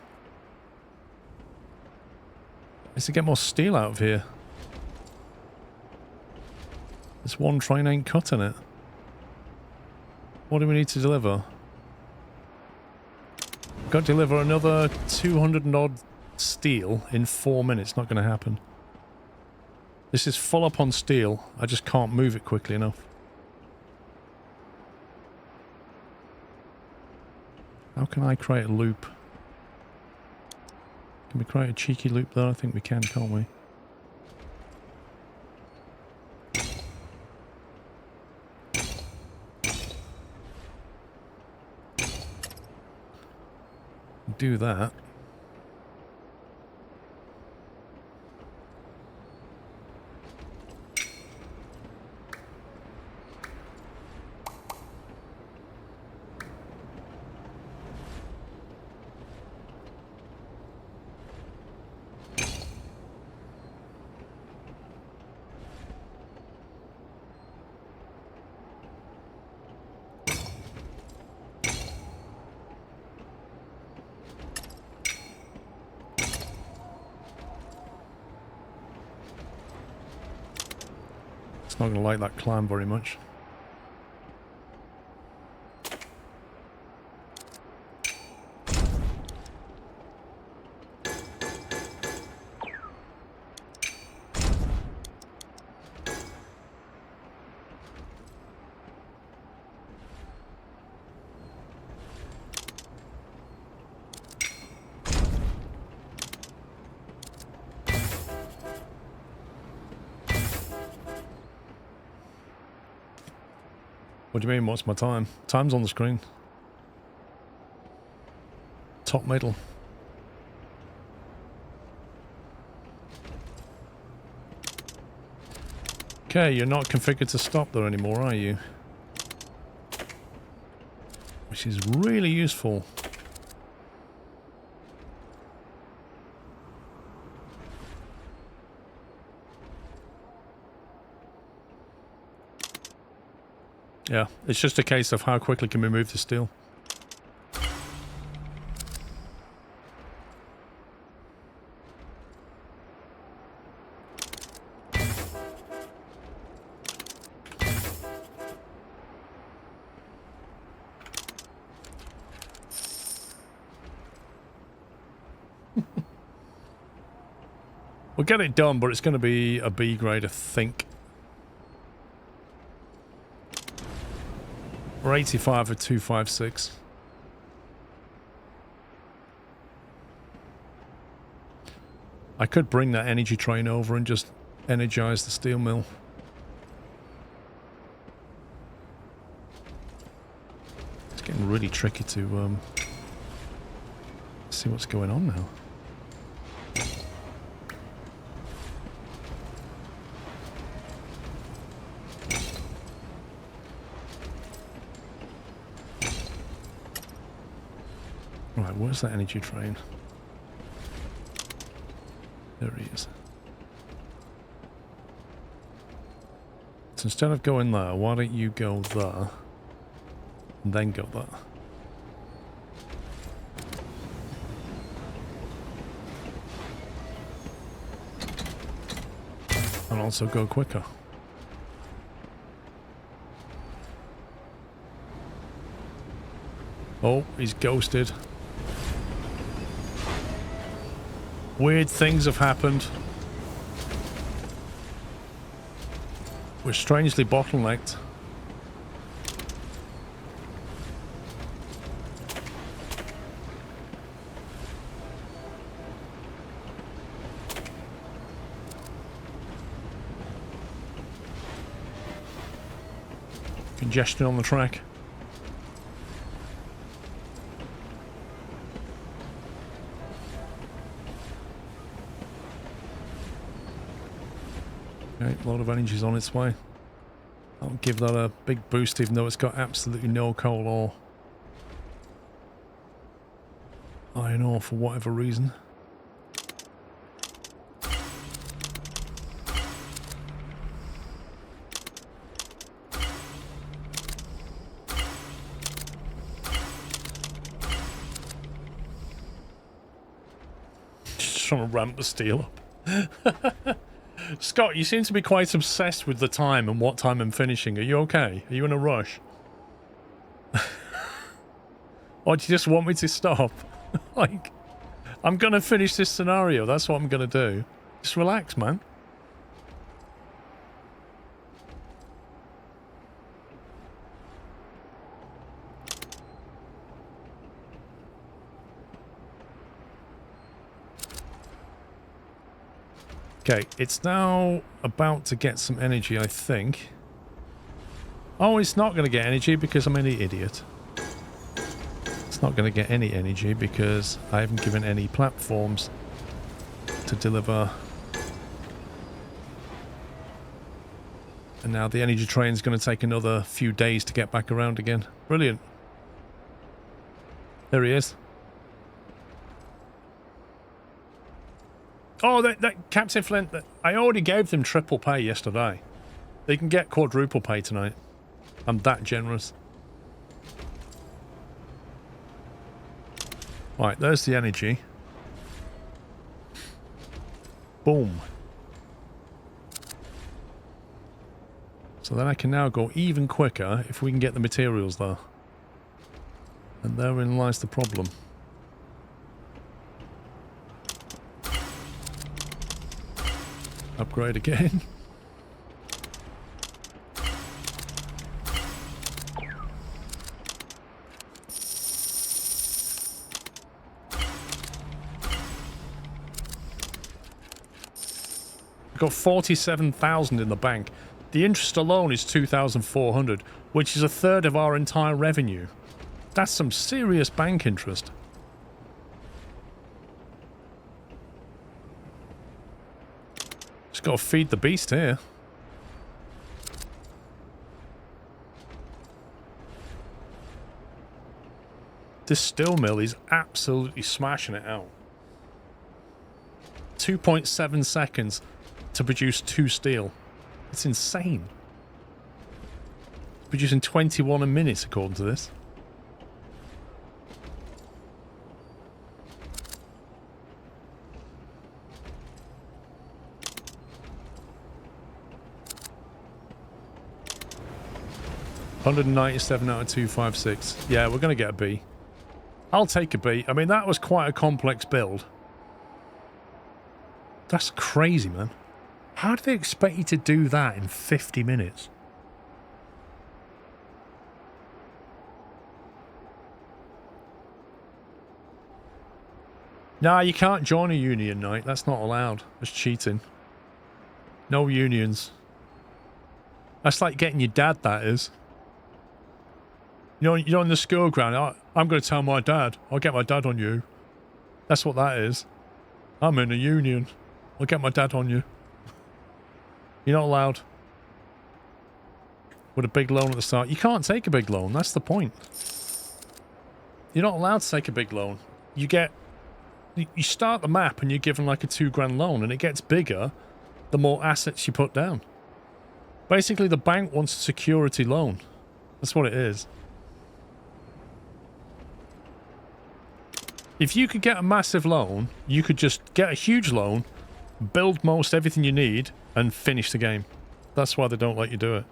Is to get more steel out of here. This one train ain't cutting it. What do we need to deliver? We've got to deliver another 200 and odd steel in 4 minutes. Not going to happen. This is full up on steel. I just can't move it quickly enough. How can I create a loop? Can we create a cheeky loop there? I think we can, can't we? Do that. Not going to like that climb very much. What do you mean, what's my time? Time's on the screen. Top middle. Okay, you're not configured to stop there anymore, are you? Which is really useful. Yeah, it's just a case of how quickly can we move the steel. We'll get it done, but it's going to be a B grade, I think. We're 85 at 256. I could bring that energy train over and just energize the steel mill. It's getting really tricky to see what's going on now. Right, where's that energy train? There he is. So instead of going there, why don't you go there and then go there? And also go quicker. Oh, he's ghosted. Weird things have happened. We're strangely bottlenecked. Congestion on the track. Okay, a lot of energy's on its way. I'll give that a big boost even though it's got absolutely no coal or iron ore for whatever reason. Just trying to ramp the steel up. Scott, you seem to be quite obsessed with the time and what time I'm finishing. Are you okay? Are you in a rush? Or do you just want me to stop? Like, I'm going to finish this scenario. That's what I'm going to do. Just relax, man. Okay, it's now about to get some energy, I think. Oh, it's not going to get energy because I'm an idiot. It's not going to get any energy because I haven't given any platforms to deliver. And now the energy train's going to take another few days to get back around again. Brilliant. There he is. Oh, that Captain Flint, I already gave them triple pay yesterday. They can get quadruple pay tonight. I'm that generous. Right, there's the energy. Boom. So then I can now go even quicker if we can get the materials there. And therein lies the problem. Upgrade again. We've got 47,000 in the bank. The interest alone is 2,400, which is a third of our entire revenue. That's some serious bank interest. Just got to feed the beast here. This steel mill is absolutely smashing it out. 2.7 seconds to produce 2 steel. It's insane. It's producing 21 a minute according to this. $197 out of 256. Yeah, we're going to get a B. I'll take a B. I mean, that was quite a complex build. That's crazy, man. How do they expect you to do that in 50 minutes? Nah, you can't join a union night. That's not allowed. That's cheating. No unions. That's like getting your dad, that is. You're in the school ground. I'm going to tell my dad. I'll get my dad on you. That's what that is. I'm in a union. I'll get my dad on you. You're not allowed. With a big loan at the start. You can't take a big loan. That's the point. You're not allowed to take a big loan. You start the map and you're given like a £2,000 loan, and it gets bigger the more assets you put down. Basically, the bank wants a security loan. That's what it is. If you could get a massive loan, you could just get a huge loan, build most everything you need, and finish the game. That's why they don't let you do it.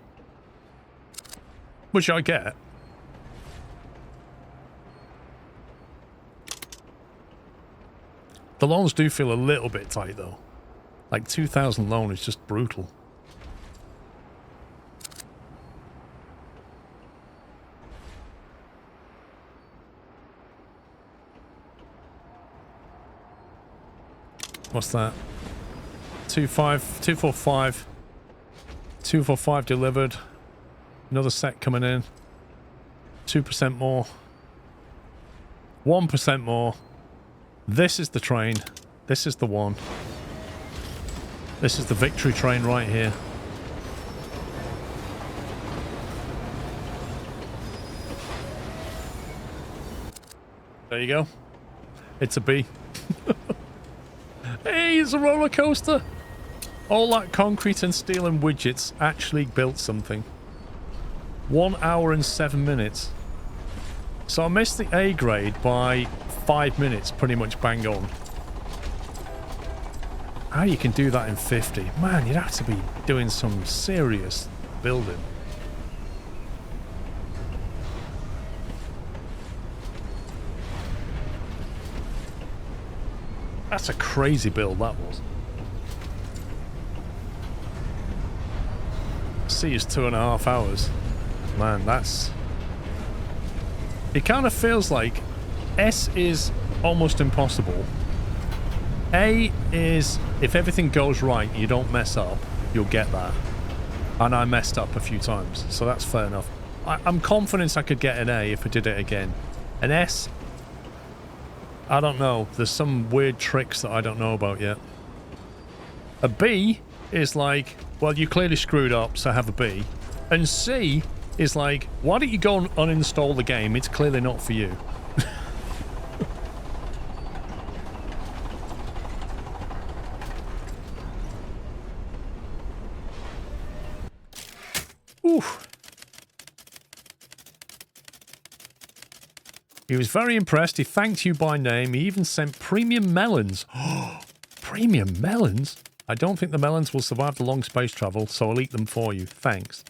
Which I get. The loans do feel a little bit tight, though. Like, 2,000 loan is just brutal. What's that? 245. 245 delivered. Another set coming in. 2% more. 1% more. This is the train. This is the one. This is the victory train right here. There you go. It's a B. Hey, it's a roller coaster. All that concrete and steel and widgets actually built something. 1 hour and 7 minutes. So I missed the A grade by 5 minutes, pretty much bang on. How you can do that in 50? Man, you'd have to be doing some serious building. That's a crazy build, that was. C is 2.5 hours. Man, that's... It kind of feels like S is almost impossible. A is, if everything goes right, you don't mess up, you'll get that. And I messed up a few times, so that's fair enough. I'm confident I could get an A if I did it again. An S, I don't know. There's some weird tricks that I don't know about yet. A B is like, well, you clearly screwed up, so have a B. And C is like, why don't you go and uninstall the game? It's clearly not for you. Oof. He was very impressed. He thanked you by name. He even sent premium melons. Premium melons? I don't think the melons will survive the long space travel, so I'll eat them for you. Thanks.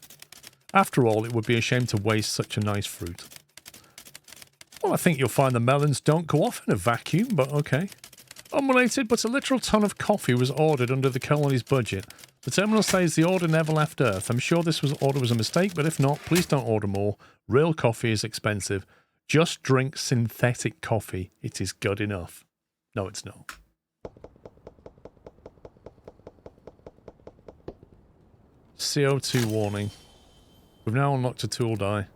After all, it would be a shame to waste such a nice fruit. Well, I think you'll find the melons don't go off in a vacuum, but okay. Unrelated, but a literal ton of coffee was ordered under the colony's budget. The terminal says the order never left Earth. I'm sure this order was a mistake, but if not, please don't order more. Real coffee is expensive. Just drink synthetic coffee. It is good enough. No, it's not. CO2 warning. We've now unlocked a tool die.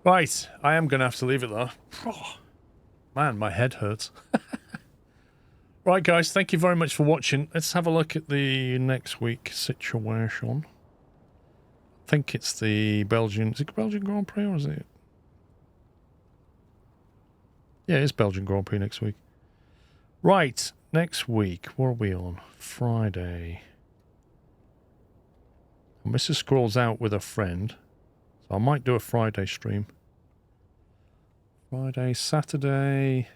Right, I am going to have to leave it there. Man, my head hurts. Right, guys, thank you very much for watching. Let's have a look at the next week situation. I think it's the Belgian... Is it Belgian Grand Prix or is it... Yeah, it's Belgian Grand Prix next week. Right, next week. What are we on? Friday. Mrs. Squirrel's out with a friend. So I might do a Friday stream. Saturday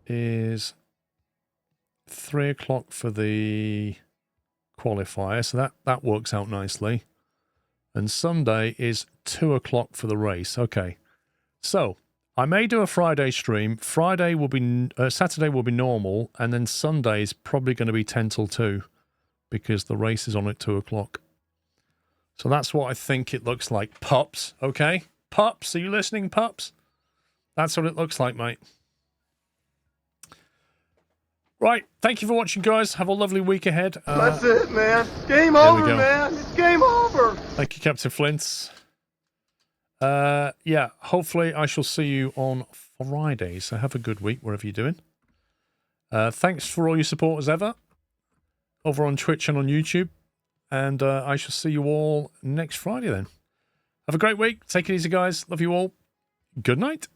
is 3 o'clock for the qualifier. So that works out nicely. And Sunday is 2 o'clock for the race. Okay. So I may do a Friday stream. Saturday will be normal, and then Sunday is probably going to be 10 till 2 because the race is on at 2 o'clock. So that's what I think it looks like. Pups, okay? Pups, are you listening, pups? That's what it looks like, mate. Right, thank you for watching, guys. Have a lovely week ahead. That's it, man. Game over, man. It's game over. Thank you, Captain Flints. Yeah, hopefully I shall see you on Friday. So have a good week, wherever you're doing. Thanks for all your support as ever, over on Twitch and on YouTube. And I shall see you all next Friday then. Have a great week. Take it easy, guys. Love you all. Good night.